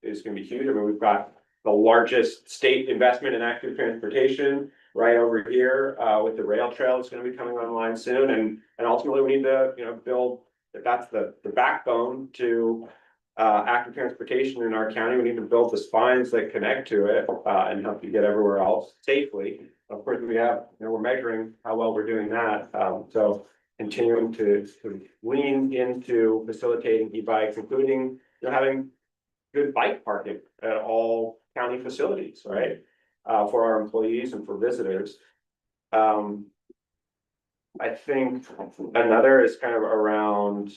is going to be huge. I mean, we've got the largest state investment in active transportation right over here with the rail trail that's going to be coming online soon. And ultimately we need to, build, that's the backbone to active transportation in our county. We need to build the spines that connect to it and help you get everywhere else safely. Of course, we're measuring how well we're doing that. So continuing to lean into facilitating e-bikes, including having good bike parking at all county facilities, right? For our employees and for visitors. I think another is kind of around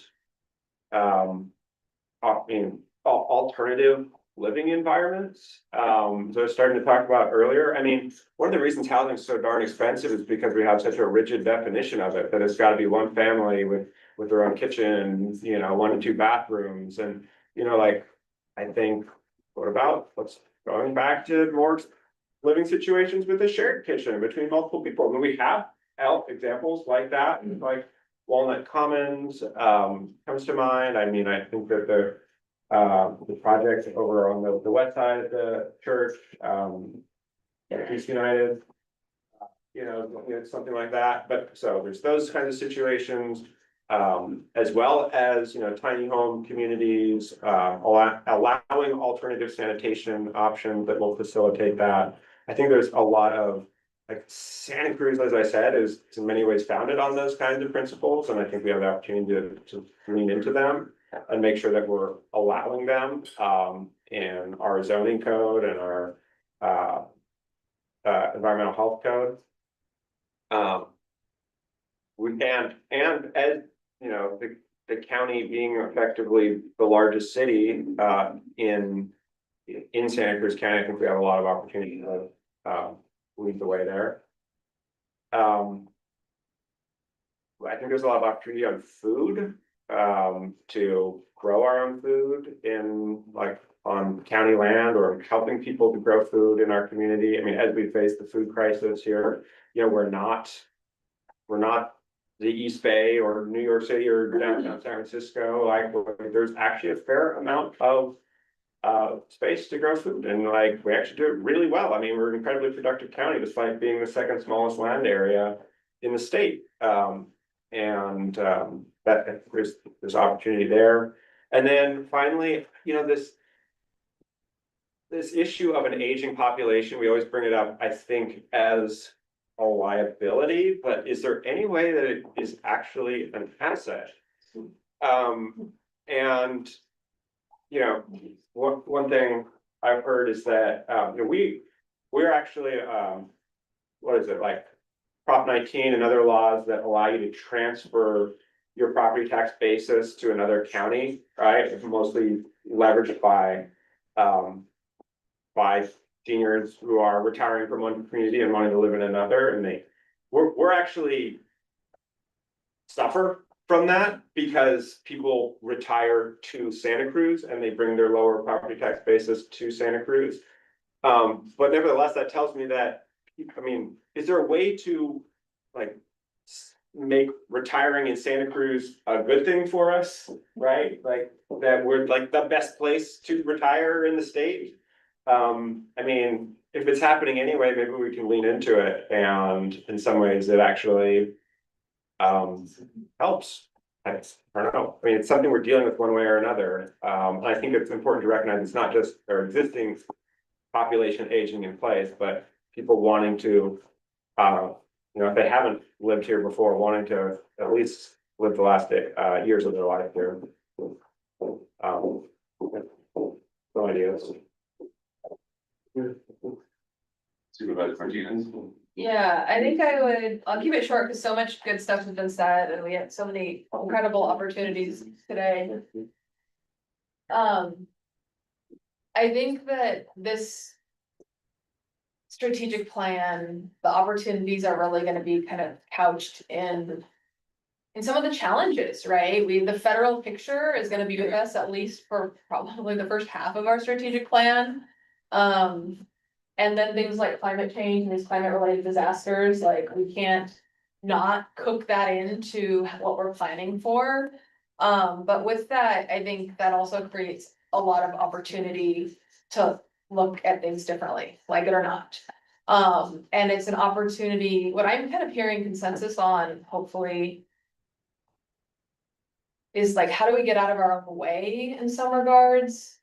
alternative living environments. So I was starting to talk about earlier. I mean, one of the reasons housing is so darn expensive is because we have such a rigid definition of it, that it's got to be one family with their own kitchen, 1 to 2 bathrooms. And, I think, what's going back to more living situations with a shared kitchen between multiple people. I mean, we have examples like that, like Walnut Commons, comes to mind. I mean, I think that the project over on the west side of the church, Peace United, something like that. But so there's those kinds of situations, as well as, tiny home communities, allowing alternative sanitation options that will facilitate that. I think there's a lot of, like, Santa Cruz, as I said, is in many ways founded on those kinds of principles, and I think we have the opportunity to lean into them and make sure that we're allowing them in our zoning code and our environmental health code. We can, and as the county being effectively the largest city in Santa Cruz County, I think we have a lot of opportunity to lead the way there. I think there's a lot of opportunity on food, to grow our own food on county land, or helping people to grow food in our community. I mean, as we face the food crisis here, we're not the East Bay or New York City or downtown San Francisco. Like, there's actually a fair amount of space to grow food, and we actually do it really well. I mean, we're an incredibly productive county despite being the second smallest land area in the state. That there's opportunity there. And then finally, this issue of an aging population, we always bring it up, I think, as a liability, but is there any way that it is actually an asset? One thing I've heard is that we're actually what is it, like Prop 19 and other laws that allow you to transfer your property tax basis to another county, right? It's mostly leveraged by seniors who are retiring from one community and wanting to live in another, and we're actually suffer from that because people retire to Santa Cruz and they bring their lower property tax basis to Santa Cruz. But nevertheless, that tells me that, I mean, is there a way to make retiring in Santa Cruz a good thing for us, right? Like that we're the best place to retire in the state. I mean, if it's happening anyway, maybe we can lean into it, and in some ways it actually helps. I don't know. I mean, it's something we're dealing with one way or another. I think it's important to recognize it's not just our existing population aging in place, but people wanting to, if they haven't lived here before, wanting to at least live the last years of their life here. No ideas. Supervisor Martinez. Yeah, I think I'll keep it short because so much good stuff has been said and we had so many incredible opportunities today. I think that this strategic plan, the opportunities are really going to be kind of couched in some of the challenges, right? The federal picture is going to be with us at least for probably the first half of our strategic plan. And then things like climate change and these climate related disasters, we can't not cook that into what we're planning for. But with that, I think that also creates a lot of opportunity to look at things differently, like it or not. And it's an opportunity, what I'm kind of hearing consensus on, hopefully, is how do we get out of our own way in some regards?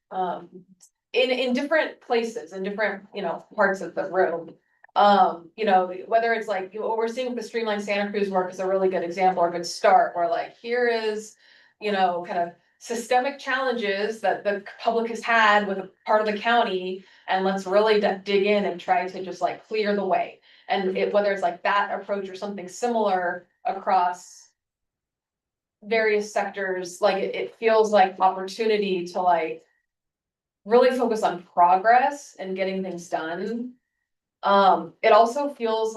In different places, in different, parts of the room. Whether it's what we're seeing with the Streamline Santa Cruz work is a really good example or a good start, where here is, kind of systemic challenges that the public has had with a part of the county, and let's really dig in and try to just clear the way. And whether it's that approach or something similar across various sectors, it feels like opportunity to really focus on progress and getting things done. It also feels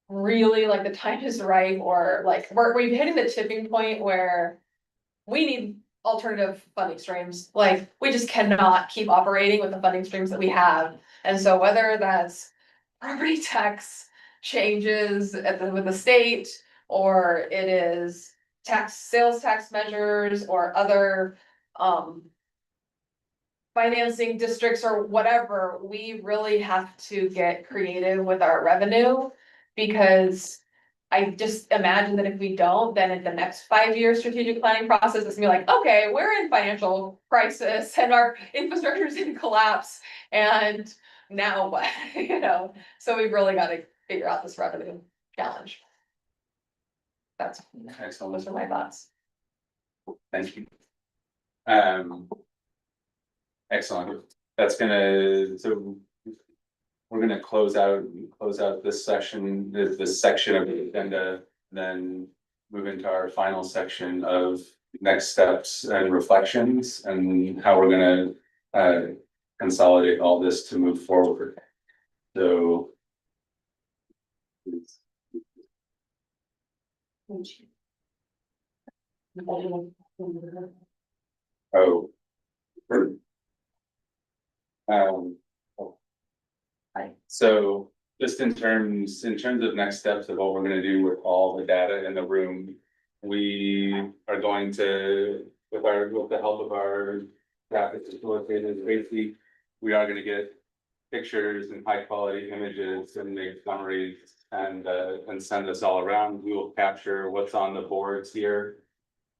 really the time is right, or we're hitting the tipping point where we need alternative funding streams. Like, we just cannot keep operating with the funding streams that we have. And so whether that's property tax changes with the state, or it is sales tax measures or other, financing districts or whatever, we really have to get creative with our revenue. Because I just imagine that if we don't, then in the next 5-year strategic planning process, it's gonna be like, okay, we're in financial crisis and our infrastructure is in collapse. And now what, you know, so we've really got to figure out this revenue challenge. That's, Excellent. those are my thoughts. Thank you. Excellent. That's so we're gonna close out this section, this section of the agenda, then move into our final section of next steps and reflections and how we're gonna consolidate all this to move forward. So oh. So just in terms of next steps of what we're gonna do with all the data in the room, we are going to, with the help of our graphic facilitators, Tracy, we are gonna get pictures and high quality images and make summaries and send this all around. We will capture what's on the boards here.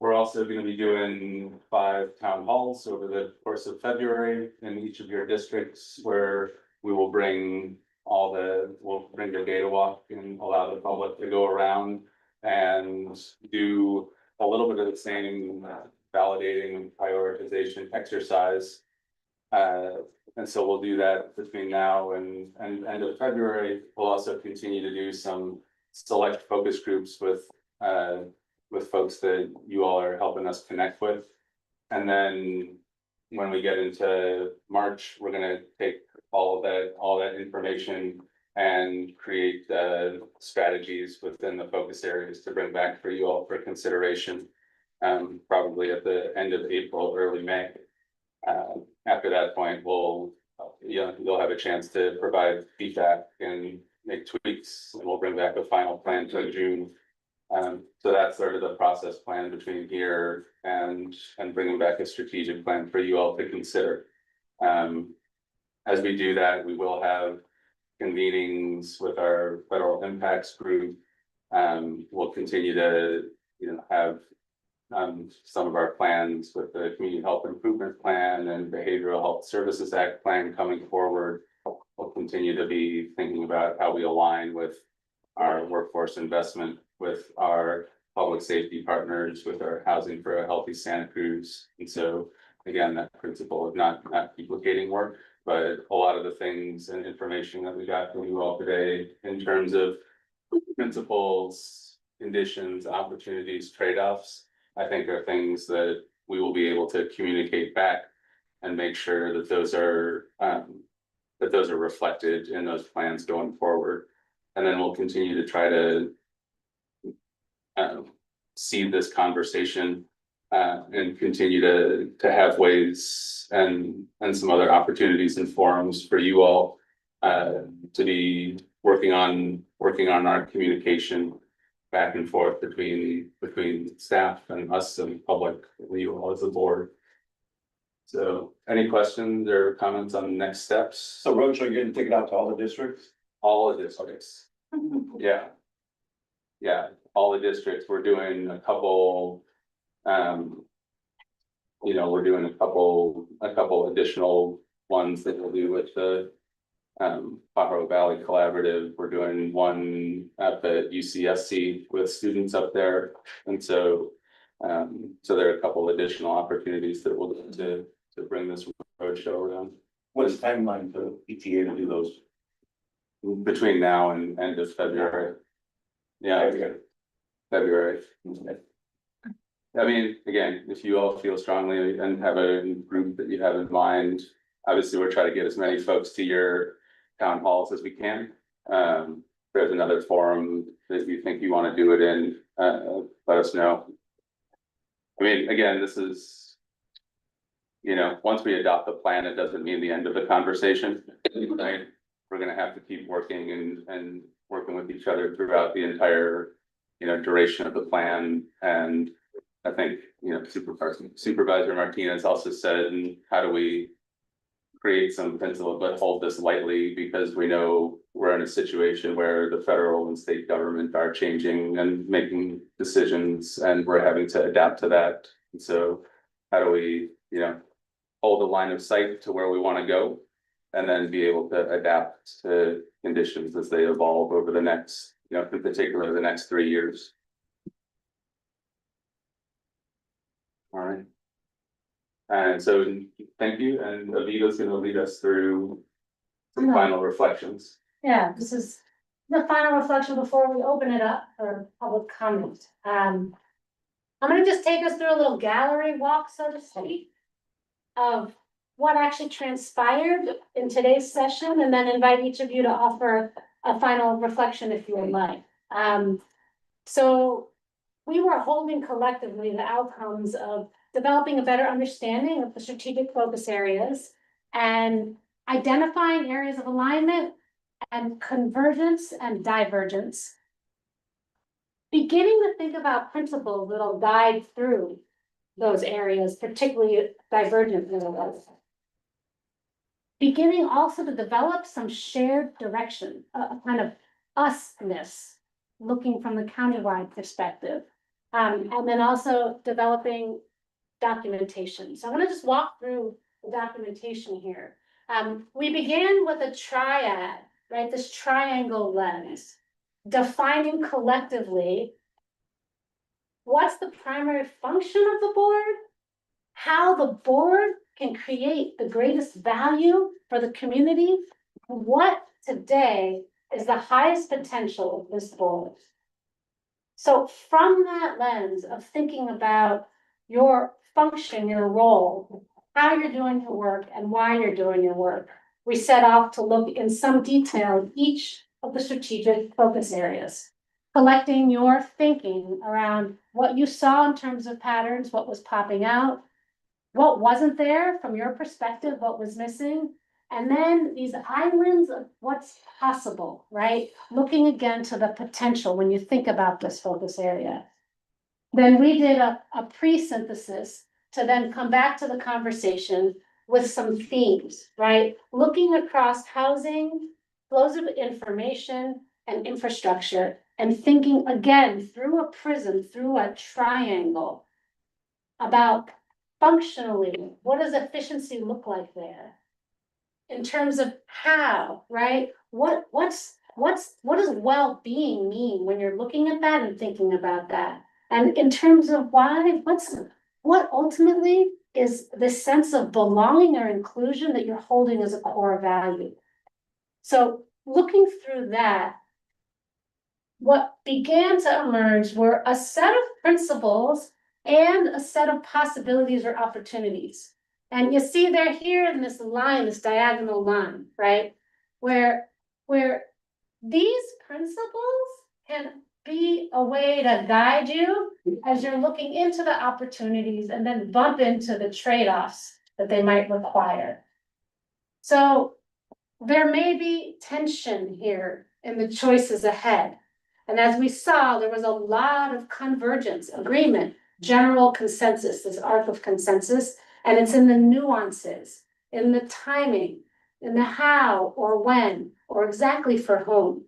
We're also going to be doing 5 town halls over the course of February in each of your districts, where we will bring we'll bring the data walk and allow the public to go around and do a little bit of the same validating prioritization exercise. And so we'll do that between now and end of February. We'll also continue to do some select focus groups with folks that you all are helping us connect with. And then when we get into March, we're gonna take all that information and create strategies within the focus areas to bring back for you all for consideration. Probably at the end of April, early May. After that point, you'll have a chance to provide feedback and make tweaks, and we'll bring back a final plan to June. So that's sort of the process plan between here and bringing back a strategic plan for you all to consider. As we do that, we will have convenings with our federal impacts group. We'll continue to, have some of our plans with the Community Health Improvement Plan and Behavioral Health Services Act plan coming forward. We'll continue to be thinking about how we align with our workforce investment, with our public safety partners, with our Housing for a Healthy Santa Cruz. And so, again, that principle of not duplicating work, but a lot of the things and information that we got from you all today in terms of principles, conditions, opportunities, trade-offs, I think are things that we will be able to communicate back and make sure that those are reflected in those plans going forward. And then we'll continue to try to seed this conversation and continue to have ways and some other opportunities and forums for you all to be working on our communication back and forth between staff and us and public, you all as a board. So any questions or comments on next steps? So roadshow, you're gonna take it out to all the districts? All the districts. Yeah. Yeah, all the districts. We're doing a couple, we're doing a couple additional ones that we'll do with the Pajaro Valley Collaborative. We're doing one at the UCSC with students up there. And so there are a couple additional opportunities that we'll do to bring this roadshow around. What is the timeline for ETA to do those? Between now and end of February. Yeah, February. I mean, again, if you all feel strongly and have a group that you have in mind, obviously we're trying to get as many folks to your town halls as we can. If there's another forum that you think you want to do it in, let us know. I mean, again, this is once we adopt the plan, it doesn't mean the end of the conversation. Right? We're gonna have to keep working and working with each other throughout the entire, duration of the plan. And I think, Supervisor Martinez also said, and how do we create some principle, but hold this lightly, because we know we're in a situation where the federal and state government are changing and making decisions, and we're having to adapt to that. And so how do we, hold a line of sight to where we want to go, and then be able to adapt to conditions as they evolve over the next, in particular, the next 3 years. All right. And so, thank you, and Avita's gonna lead us through some final reflections. Yeah, this is the final reflection before we open it up for public comment. I'm gonna just take us through a little gallery walk, so to speak, of what actually transpired in today's session, and then invite each of you to offer a final reflection if you would like. So we were holding collectively the outcomes of developing a better understanding of the strategic focus areas and identifying areas of alignment and convergence and divergence. Beginning to think about principles that'll guide through those areas, particularly divergent areas. Beginning also to develop some shared direction, a kind of usness, looking from the countywide perspective. And then also developing documentation. So I'm gonna just walk through the documentation here. We began with a triad, right? This triangle lens, defining collectively what's the primary function of the board, how the board can create the greatest value for the community, what today is the highest potential of this board. So from that lens of thinking about your function, your role, how you're doing your work and why you're doing your work, we set off to look in some detail at each of the strategic focus areas, collecting your thinking around what you saw in terms of patterns, what was popping out, what wasn't there from your perspective, what was missing, and then these islands of what's possible, right? Looking again to the potential when you think about this focus area. Then we did a pre-synthesis to then come back to the conversation with some themes, right? Looking across housing, flows of information, and infrastructure, and thinking again through a prism, through a triangle, about functionally, what does efficiency look like there? In terms of how, right? What does well-being mean when you're looking at that and thinking about that? And in terms of why, what ultimately is this sense of belonging or inclusion that you're holding as a core value? So looking through that, what began to emerge were a set of principles and a set of possibilities or opportunities. And you see they're here in this line, this diagonal line, right? Where these principles can be a way to guide you as you're looking into the opportunities and then bump into the trade-offs that they might require. So there may be tension here in the choices ahead. And as we saw, there was a lot of convergence, agreement, general consensus, this arc of consensus, and it's in the nuances, in the timing, in the how or when, or exactly for whom.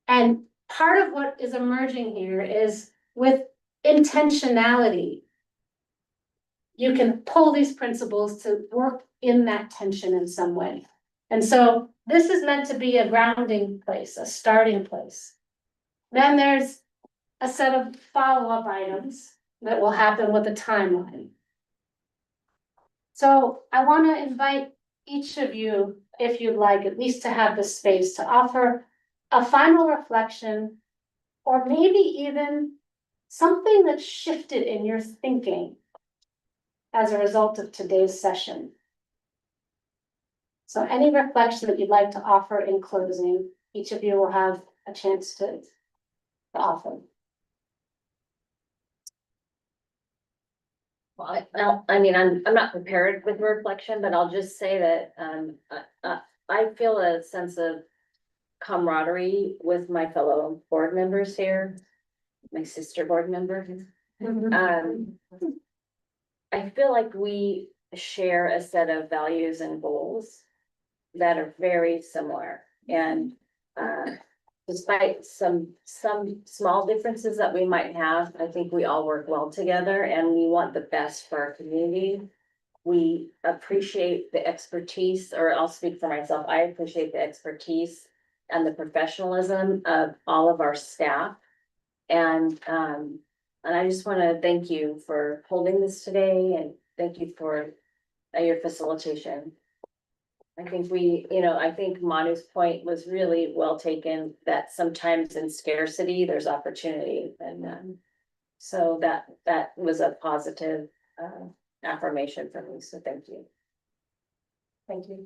And part of what is emerging here is with intentionality. You can pull these principles to work in that tension in some way. And so this is meant to be a grounding place, a starting place. Then there's a set of follow-up items that will happen with a timeline. So I want to invite each of you, if you'd like, at least to have the space to offer a final reflection, or maybe even something that shifted in your thinking as a result of today's session. So any reflection that you'd like to offer in closing, each of you will have a chance to offer. I mean, I'm not prepared with reflection, but I'll just say that, I feel a sense of camaraderie with my fellow board members here, my sister board member. I feel like we share a set of values and goals that are very similar, and, despite some small differences that we might have, I think we all work well together and we want the best for our community. We appreciate the expertise, or I'll speak for myself, I appreciate the expertise and the professionalism of all of our staff. And I just want to thank you for holding this today, and thank you for your facilitation. I think I think Manu's point was really well taken, that sometimes in scarcity, there's opportunity, and so that was a positive affirmation for me, so thank you. Thank you.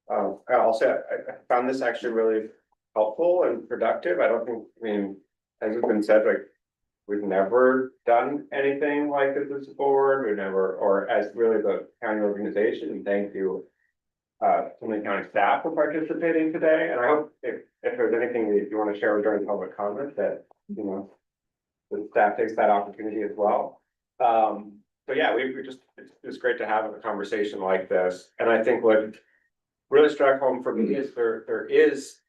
I'll say, I found this actually really helpful and productive. I don't think, I mean, as has been said, like, we've never done anything like this as a board, we never, or as really the county organization, and thank you. To the county staff for participating today, and I hope if there's anything that you want to share during public comment, that, the staff takes that opportunity as well. But yeah, we just, it's great to have a conversation like this, and I think what really struck home for me is there is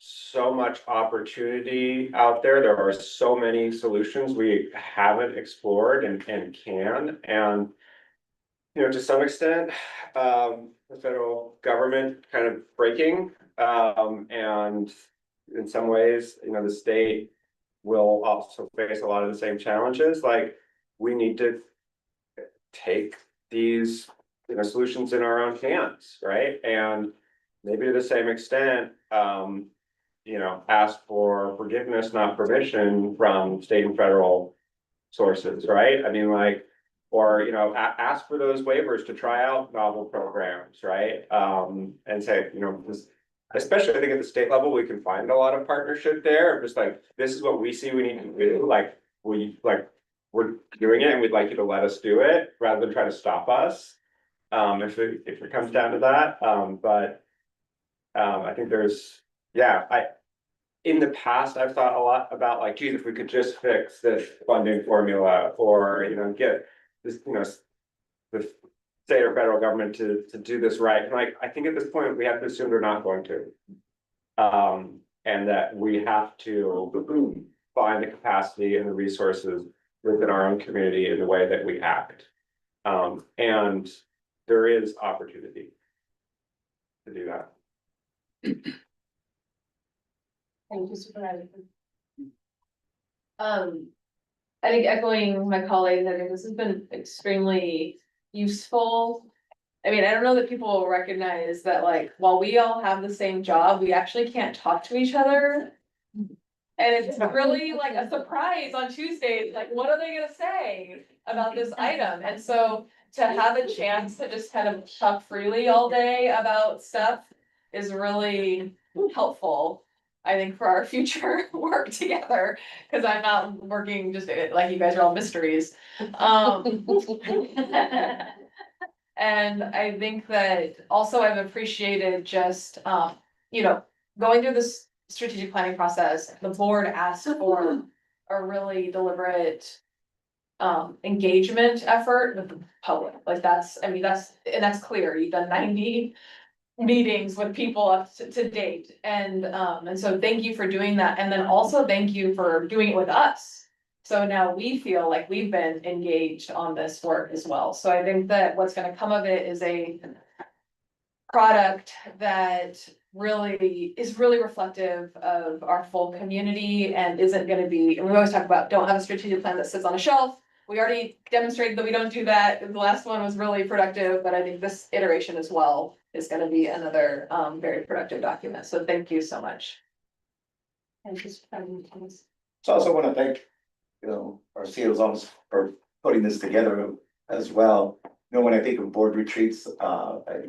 so much opportunity out there. There are so many solutions we haven't explored and can, and to some extent, the federal government kind of breaking, and in some ways, the state will also face a lot of the same challenges. Like, we need to take these, solutions in our own hands, right? And maybe to the same extent, ask for forgiveness, not permission, from state and federal sources, right? I mean, like, or, ask for those waivers to try out novel programs, right? And say, especially I think at the state level, we can find a lot of partnership there. Just like, this is what we see we need to do. We're doing it and we'd like you to let us do it rather than try to stop us. If it comes down to that. But I think in the past, I've thought a lot about, like, geez, if we could just fix this funding formula, or, get this, the state or federal government to do this right. And I think at this point, we have to assume they're not going to. And that we have to find the capacity and the resources within our own community in the way that we act. And there is opportunity to do that. Thank you, Supervisor. I think echoing my colleagues, I think this has been extremely useful. I mean, I don't know that people will recognize that, like, while we all have the same job, we actually can't talk to each other. And it's really like a surprise on Tuesdays, like, what are they gonna say about this item? And so to have a chance to just kind of talk freely all day about stuff is really helpful, I think, for our future work together, because I'm not working just like you guys are all mysteries. And I think that also I've appreciated just, going through this strategic planning process, the board asked for a really deliberate engagement effort with the public. Like, that's clear. You've done 90 meetings with people up to date. And so thank you for doing that. And then also thank you for doing it with us. So now we feel like we've been engaged on this work as well. So I think that what's gonna come of it is a product that is really reflective of our full community, and isn't gonna be, and we always talk about, don't have a strategic plan that sits on a shelf. We already demonstrated that we don't do that. The last one was really productive, but I think this iteration as well is gonna be another very productive document. So thank you so much. Thank you. So I also want to thank, our CEOs for putting this together as well. When I think of board retreats, they're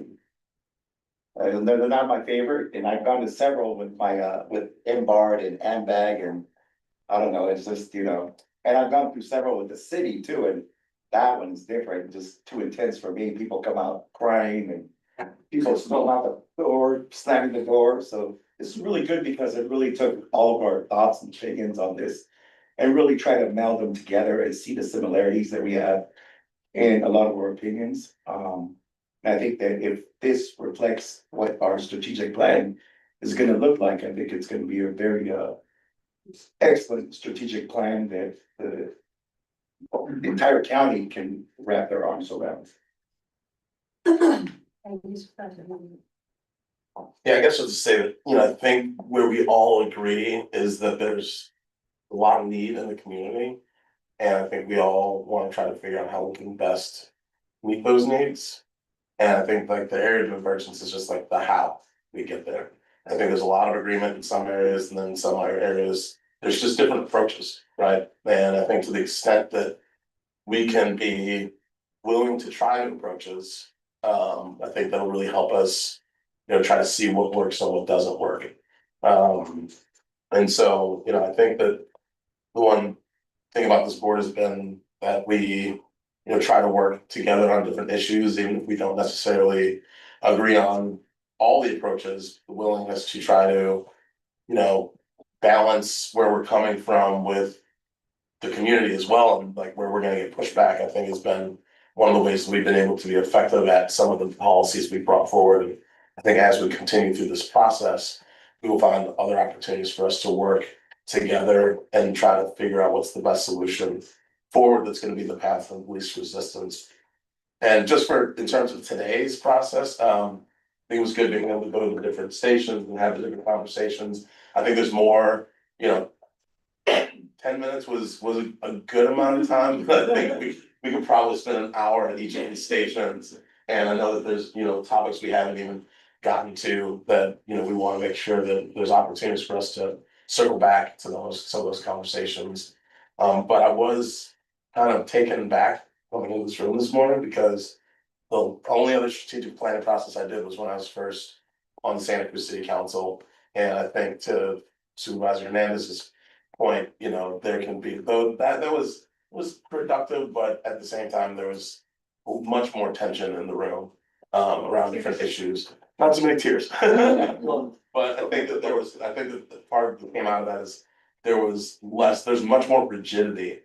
not my favorite, and I've gone to several with my with MBARD and AMBAG, and I don't know, it's just, And I've gone through several with the city too, and that one's different, just too intense for me. People come out crying and people storm out the door, slamming the door. So it's really good because it really took all of our thoughts and opinions on this and really try to meld them together and see the similarities that we have in a lot of our opinions. And I think that if this reflects what our strategic plan is gonna look like, I think it's gonna be a very excellent strategic plan that the entire county can wrap their arms around. Yeah, I guess just to say that, I think where we all agree is that there's a lot of need in the community. And I think we all want to try to figure out how we can best meet those needs. And I think like the area of divergence is just like the how we get there. I think there's a lot of agreement in some areas, and then in some other areas, there's just different approaches, right? And I think to the extent that we can be willing to try new approaches, I think that'll really help us, try to see what works and what doesn't work. And so, I think that the one thing about this board has been that we, try to work together on different issues, even if we don't necessarily agree on all the approaches, the willingness to try to, balance where we're coming from with the community as well, and like where we're gonna get pushback, I think has been one of the ways we've been able to be effective at some of the policies we brought forward. And I think as we continue through this process, we will find other opportunities for us to work together and try to figure out what's the best solution forward that's gonna be the path of least resistance. And just in terms of today's process, I think it was good being able to go to the different stations and have the different conversations. I think there's more, 10 minutes was a good amount of time, but I think we could probably spend an hour at each of these stations. And I know that there's, topics we haven't even gotten to that, we want to make sure that there's opportunities for us to circle back to some of those conversations. But I was kind of taken back coming into this room this morning because the only other strategic planning process I did was when I was first on the Santa Cruz City Council. And I think to Supervisor Hernandez's point, there can be, though that was productive, but at the same time, there was much more tension in the room around different issues. Not so many tears. But I think that the part that came out of that is there's much more rigidity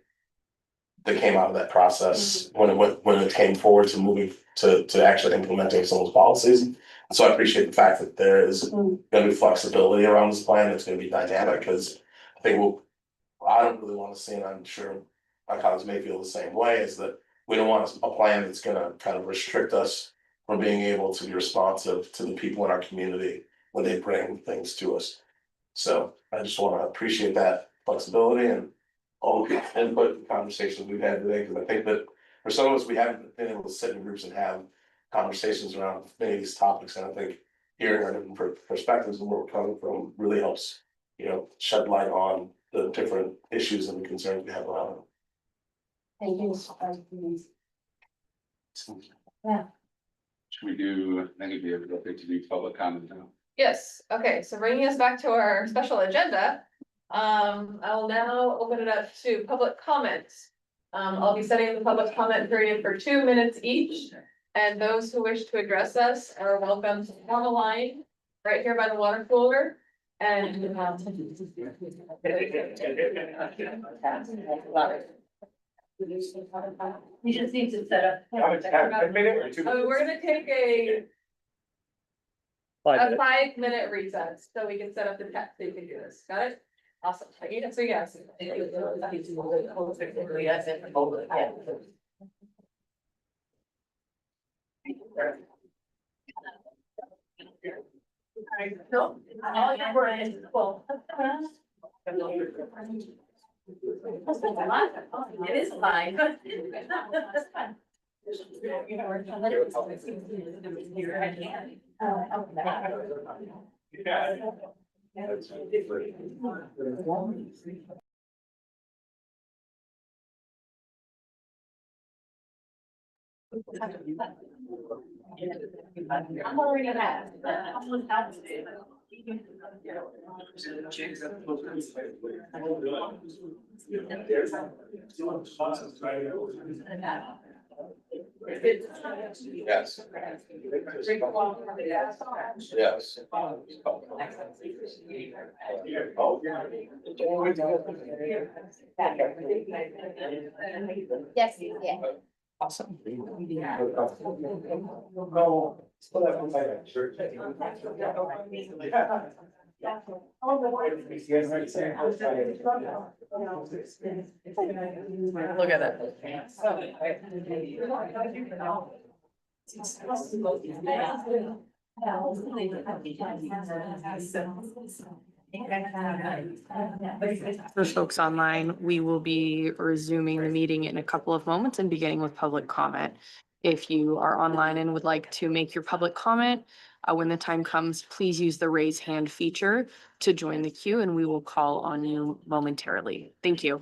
that came out of that process when it came forward to moving to actually implementing some of those policies. So I appreciate the fact that there is gonna be flexibility around this plan. It's gonna be dynamic, because I think I don't really want to see, and I'm sure my colleagues may feel the same way, is that we don't want a plan that's gonna kind of restrict us from being able to be responsive to the people in our community when they bring things to us. So I just want to appreciate that flexibility and all the input and conversations we've had today, because I think that for some of us, we haven't been able to sit in groups and have conversations around many of these topics. And I think hearing our different perspectives and where we're coming from really helps, shed light on the different issues and the concerns we have around it. Thank you. Yeah. Should we do, I think it'd be appropriate to do public comment now. Yes, okay, so bringing us back to our special agenda. I will now open it up to public comments. I'll be setting the public comment period for 2 minutes each. And those who wish to address us are welcome to form a line right here by the water cooler. And You just need to set up. we're gonna take a 5-minute recess, so we can set up the tech, so you can do this, got it? Awesome, so yes. No, all your words, well. It is fine. I'm already at. Yes. Yes. Yes, yeah. Awesome. Look at that. For folks online, we will be resuming the meeting in a couple of moments and beginning with public comment. If you are online and would like to make your public comment, when the time comes, please use the raise hand feature to join the queue and we will call on you momentarily. Thank you.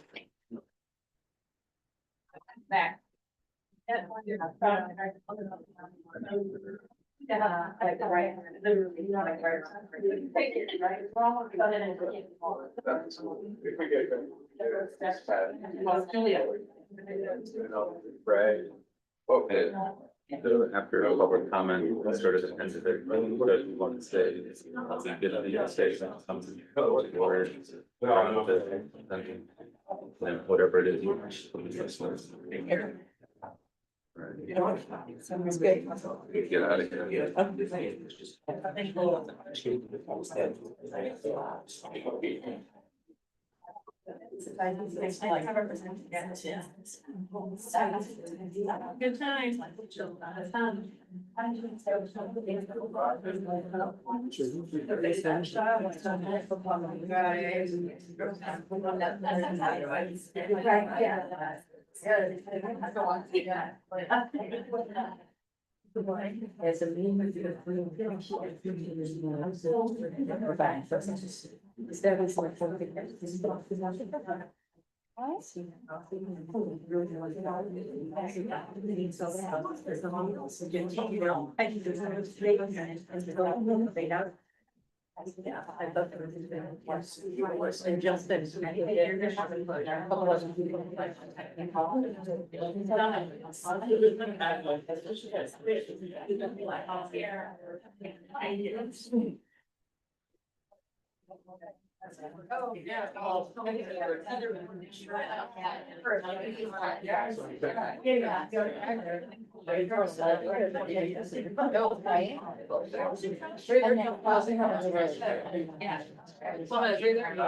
Back. Yeah, right. Right. Okay. So after a public comment, it sort of depends if they're, what do you want to say? Get on the station, something. Or then whatever it is you want. Right. Sounds good. Get out of here. Good time. As a mean. And just Oh, yeah.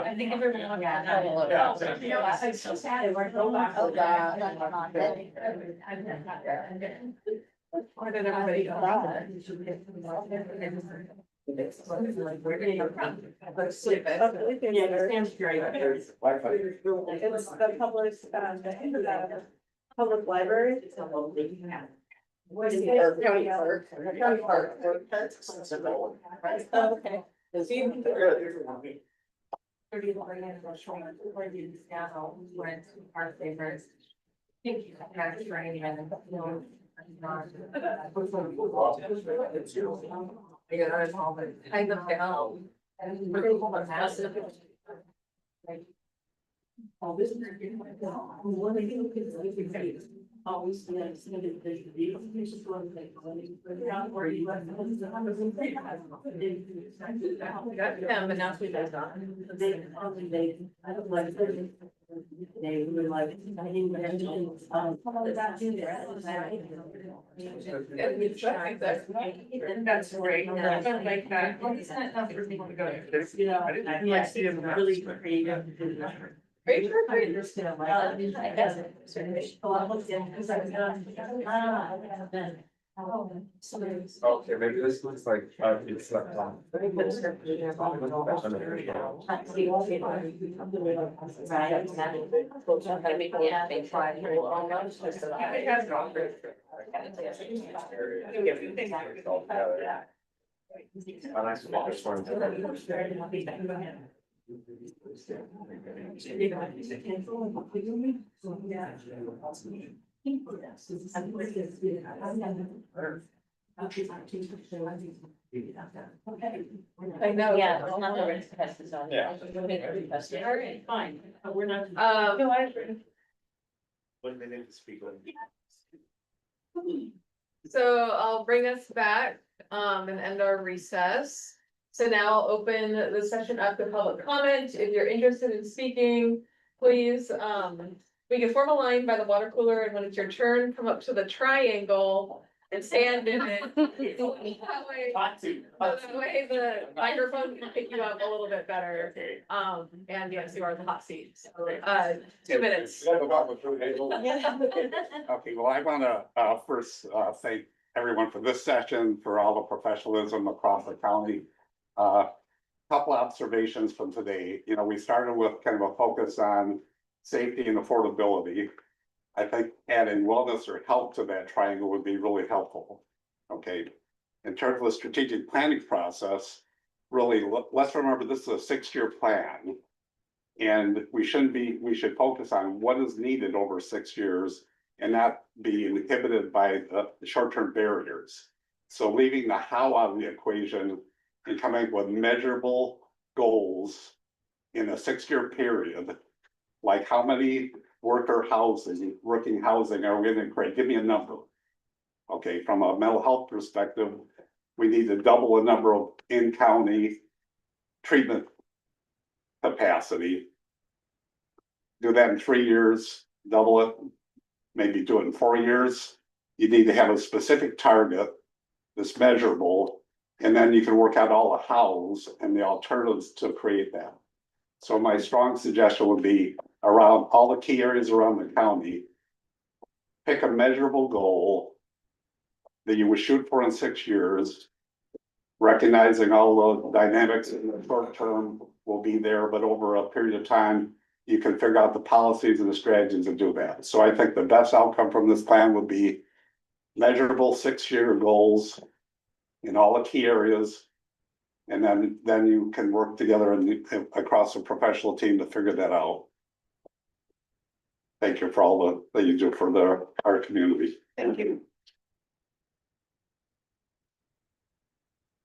I think everyone got it. It's so sad. It went so back. Where did everybody go? It's the public library. What is it? County park. County park. Okay. Our favorites. Thank you. That's right. Kind of down. Always. Yeah, but now we don't. They were like, I didn't that's great. I like that. It's not for people to go. Yes, really creative. Great. Okay, maybe this looks like, it's left on. A nice wash one. I know. Yeah, it's not the risk test is on. Yeah. All right, fine. We're not. No, When they need to speak on. So I'll bring us back, and end our recess. So now I'll open the session up to public comment. If you're interested in speaking, please, we can form a line by the water cooler, and when it's your turn, come up to the triangle and stand in it. That way the microphone can pick you up a little bit better. And yes, you are the hot seat. 2 minutes. Okay, well, I wanna first thank everyone for this session, for all the professionalism across the county. Couple observations from today. You know, we started with kind of a focus on safety and affordability. I think adding wellness or health to that triangle would be really helpful. Okay, in terms of the strategic planning process, really, let's remember this is a 6-year plan. And we should focus on what is needed over 6 years and not be inhibited by the short-term barriers. So leaving the how out of the equation and coming up with measurable goals in a 6-year period, like how many working housing are we gonna create? Give me a number. Okay, from a mental health perspective, we need to double the number of in-county treatment capacity. Do that in 3 years, double it, maybe do it in 4 years. You need to have a specific target that's measurable, and then you can work out all the hows and the alternatives to create that. So my strong suggestion would be around all the key areas around the county. Pick a measurable goal that you would shoot for in 6 years, recognizing all the dynamics in the short term will be there, but over a period of time, you can figure out the policies and the strategies to do that. So I think the best outcome from this plan would be measurable 6-year goals in all the key areas. And then you can work together across a professional team to figure that out. Thank you for all that you do for our community. Thank you.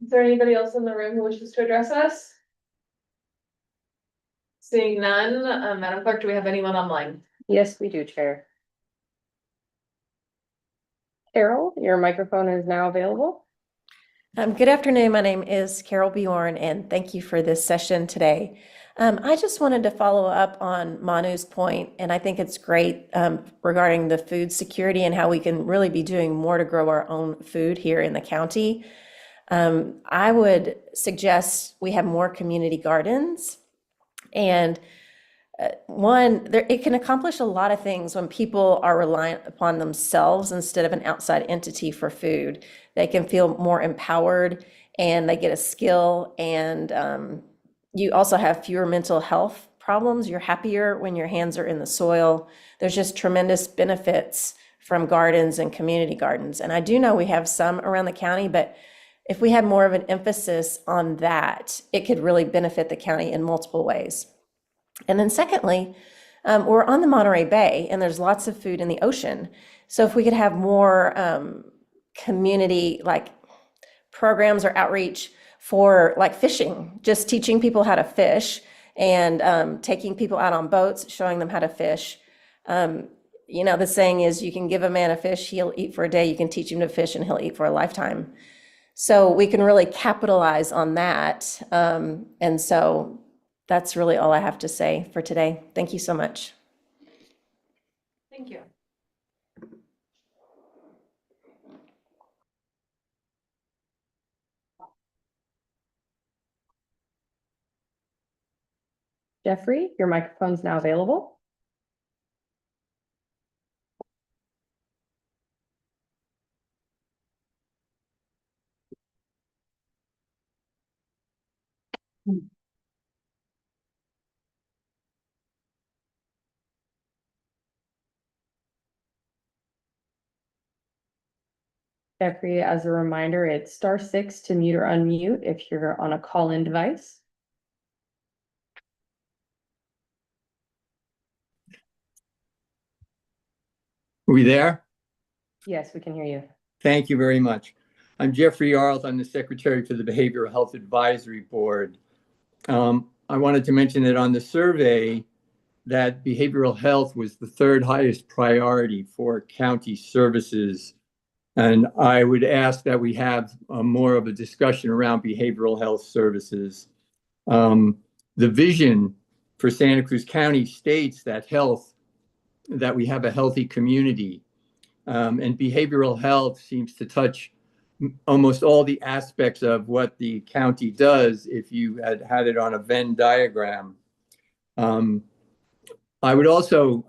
Is there anybody else in the room who wishes to address us? Seeing none, Madam Clerk, do we have anyone online? Yes, we do, Chair. Carol, your microphone is now available. Good afternoon. My name is Carol Bjorn, and thank you for this session today. I just wanted to follow up on Manu's point, and I think it's great regarding the food security and how we can really be doing more to grow our own food here in the county. I would suggest we have more community gardens. And it can accomplish a lot of things when people are reliant upon themselves instead of an outside entity for food. They can feel more empowered and they get a skill, and you also have fewer mental health problems. You're happier when your hands are in the soil. There's just tremendous benefits from gardens and community gardens. And I do know we have some around the county, but if we had more of an emphasis on that, it could really benefit the county in multiple ways. And then secondly, we're on the Monterey Bay and there's lots of food in the ocean. So if we could have more community like programs or outreach for like fishing, just teaching people how to fish and taking people out on boats, showing them how to fish. You know, the saying is you can give a man a fish, he'll eat for a day. You can teach him to fish and he'll eat for a lifetime. So we can really capitalize on that. And so that's really all I have to say for today. Thank you so much. Thank you. Jeffrey, your microphone's now available. Jeffrey, as a reminder, it's *6 to mute or unmute if you're on a call-in device. Are we there? Yes, we can hear you. Thank you very much. I'm Jeffrey Arlt. I'm the Secretary for the Behavioral Health Advisory Board. I wanted to mention that on the survey that behavioral health was the third highest priority for county services. And I would ask that we have more of a discussion around behavioral health services. The vision for Santa Cruz County states that we have a healthy community. And behavioral health seems to touch almost all the aspects of what the county does if you had it on a Venn diagram. I would also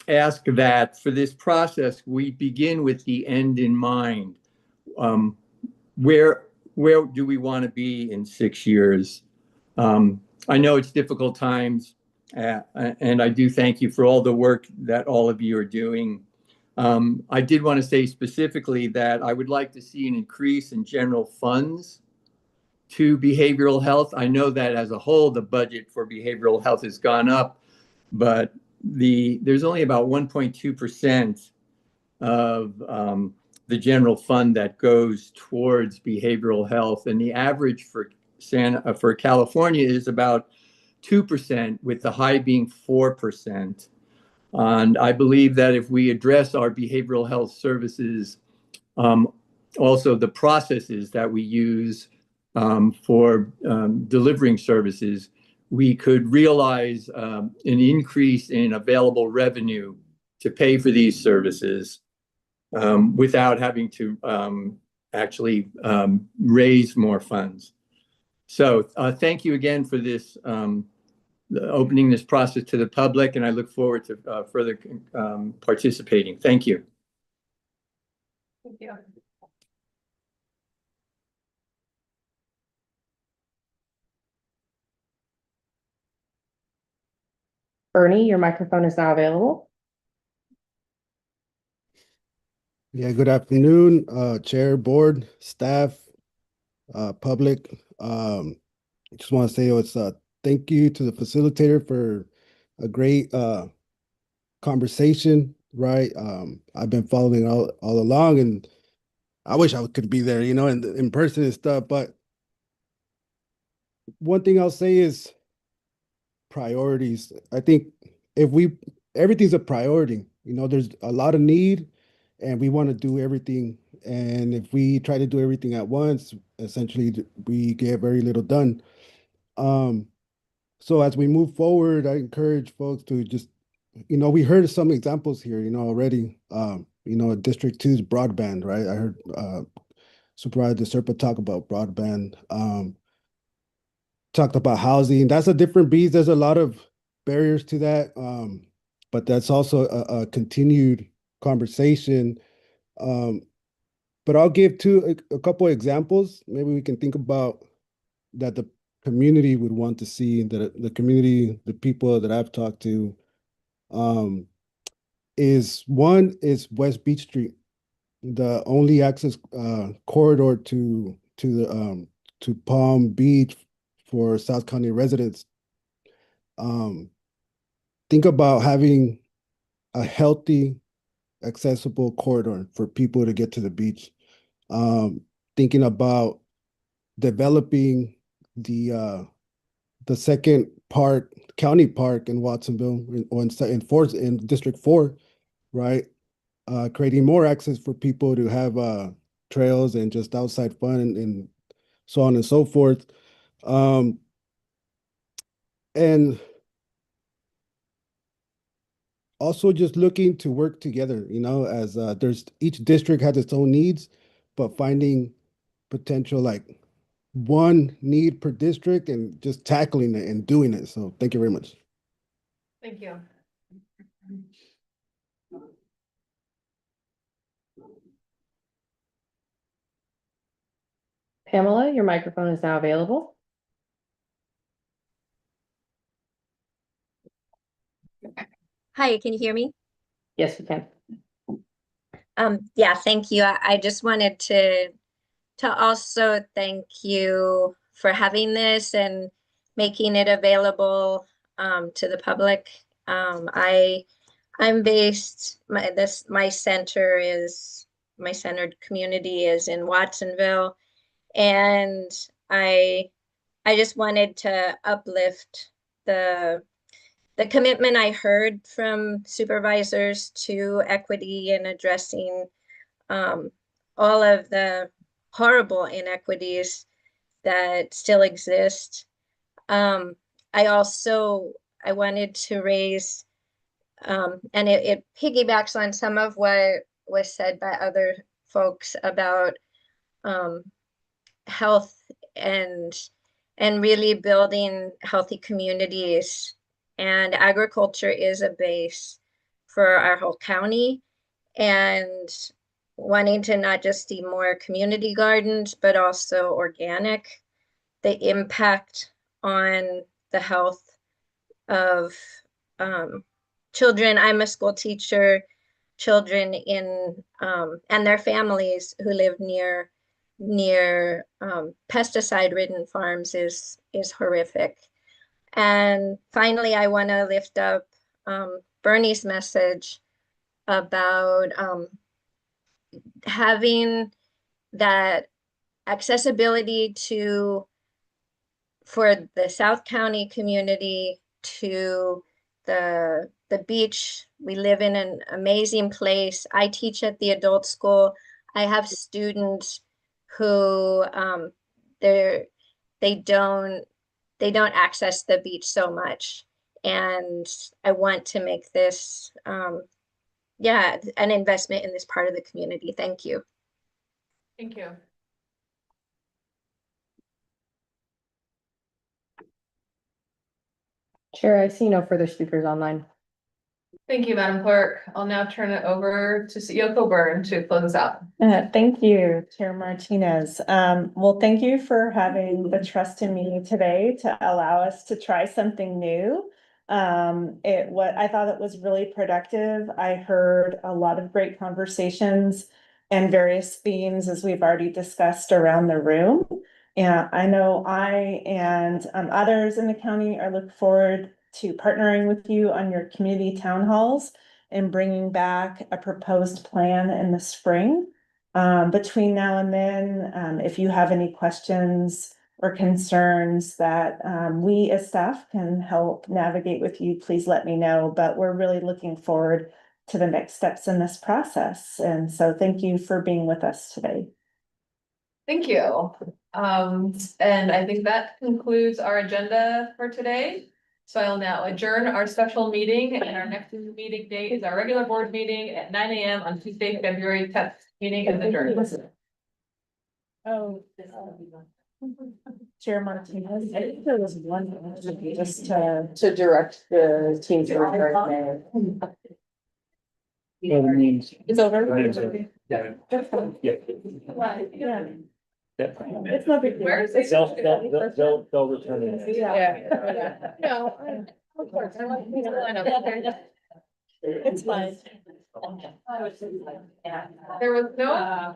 ask that for this process, we begin with the end in mind. Where do we want to be in 6 years? I know it's difficult times, and I do thank you for all the work that all of you are doing. I did want to say specifically that I would like to see an increase in general funds to behavioral health. I know that as a whole, the budget for behavioral health has gone up, but there's only about 1.2% of the general fund that goes towards behavioral health, and the average for California is about 2%, with the high being 4%. And I believe that if we address our behavioral health services, also the processes that we use for delivering services, we could realize an increase in available revenue to pay for these services without having to actually raise more funds. So thank you again for this opening this process to the public, and I look forward to further participating. Thank you. Thank you. Bernie, your microphone is now available. Yeah, good afternoon, Chair, Board, staff, public. I just want to say it's thank you to the facilitator for a great conversation, right? I've been following all along, and I wish I could be there, in person and stuff. But one thing I'll say is priorities. I think everything's a priority. There's a lot of need, and we want to do everything. And if we try to do everything at once, essentially we get very little done. So as we move forward, I encourage folks to just, we heard some examples here, already. District 2's broadband, right? I heard Supervisor Serpa talk about broadband. Talked about housing. That's a different beast. There's a lot of barriers to that, but that's also a continued conversation. But I'll give a couple of examples. Maybe we can think about that the community would want to see, that the community, the people that I've talked to, is West Beach Street, the only access corridor to Palm Beach for South County residents. Think about having a healthy, accessible corridor for people to get to the beach. Thinking about developing the second county park in Watsonville, in District 4, right? Creating more access for people to have trails and just outside fun and so on and so forth. And also just looking to work together, as each district has its own needs, but finding potential, like one need per district and just tackling it and doing it. So thank you very much. Thank you. Pamela, your microphone is now available. Hi, can you hear me? Yes, we can. Yeah, thank you. I just wanted to also thank you for having this and making it available to the public. I'm based, my center is my centered community is in Watsonville. And I just wanted to uplift the commitment I heard from supervisors to equity and addressing all of the horrible inequities that still exist. I wanted to raise, and it piggybacks on some of what was said by other folks about health and really building healthy communities. And agriculture is a base for our whole county, and wanting to not just see more community gardens, but also organic, the impact on the health of children. I'm a school teacher, children in and their families who live near pesticide-ridden farms is horrific. And finally, I want to lift up Bernie's message about having that accessibility for the South County community to the beach. We live in an amazing place. I teach at the adult school. I have students who they don't access the beach so much. And I want to make this an investment in this part of the community. Thank you. Thank you. Chair, I see no further speakers online. Thank you, Madam Clerk. I'll now turn it over to CEO Coburn to close us out. Thank you, Chair Martinez. Well, thank you for having the trust in me today to allow us to try something new. I thought it was really productive. I heard a lot of great conversations and various themes, as we've already discussed, around the room. And I know I and others in the county are looking forward to partnering with you on your community town halls and bringing back a proposed plan in the spring. Between now and then, if you have any questions or concerns that we as staff can help navigate with you, please let me know. But we're really looking forward to the next steps in this process. And so thank you for being with us today. Thank you. And I think that concludes our agenda for today. So I'll now adjourn our special meeting, and our next meeting date is our regular board meeting at 9 a.m. on Tuesday, February 10th. Meeting is adjourned. Oh, Chair Martinez, I think there was one just to direct the team to return. It's over. Yeah. Yeah. It's no big deal. They'll return it. Yeah. No, of course, I like, line up. It's fine. There was no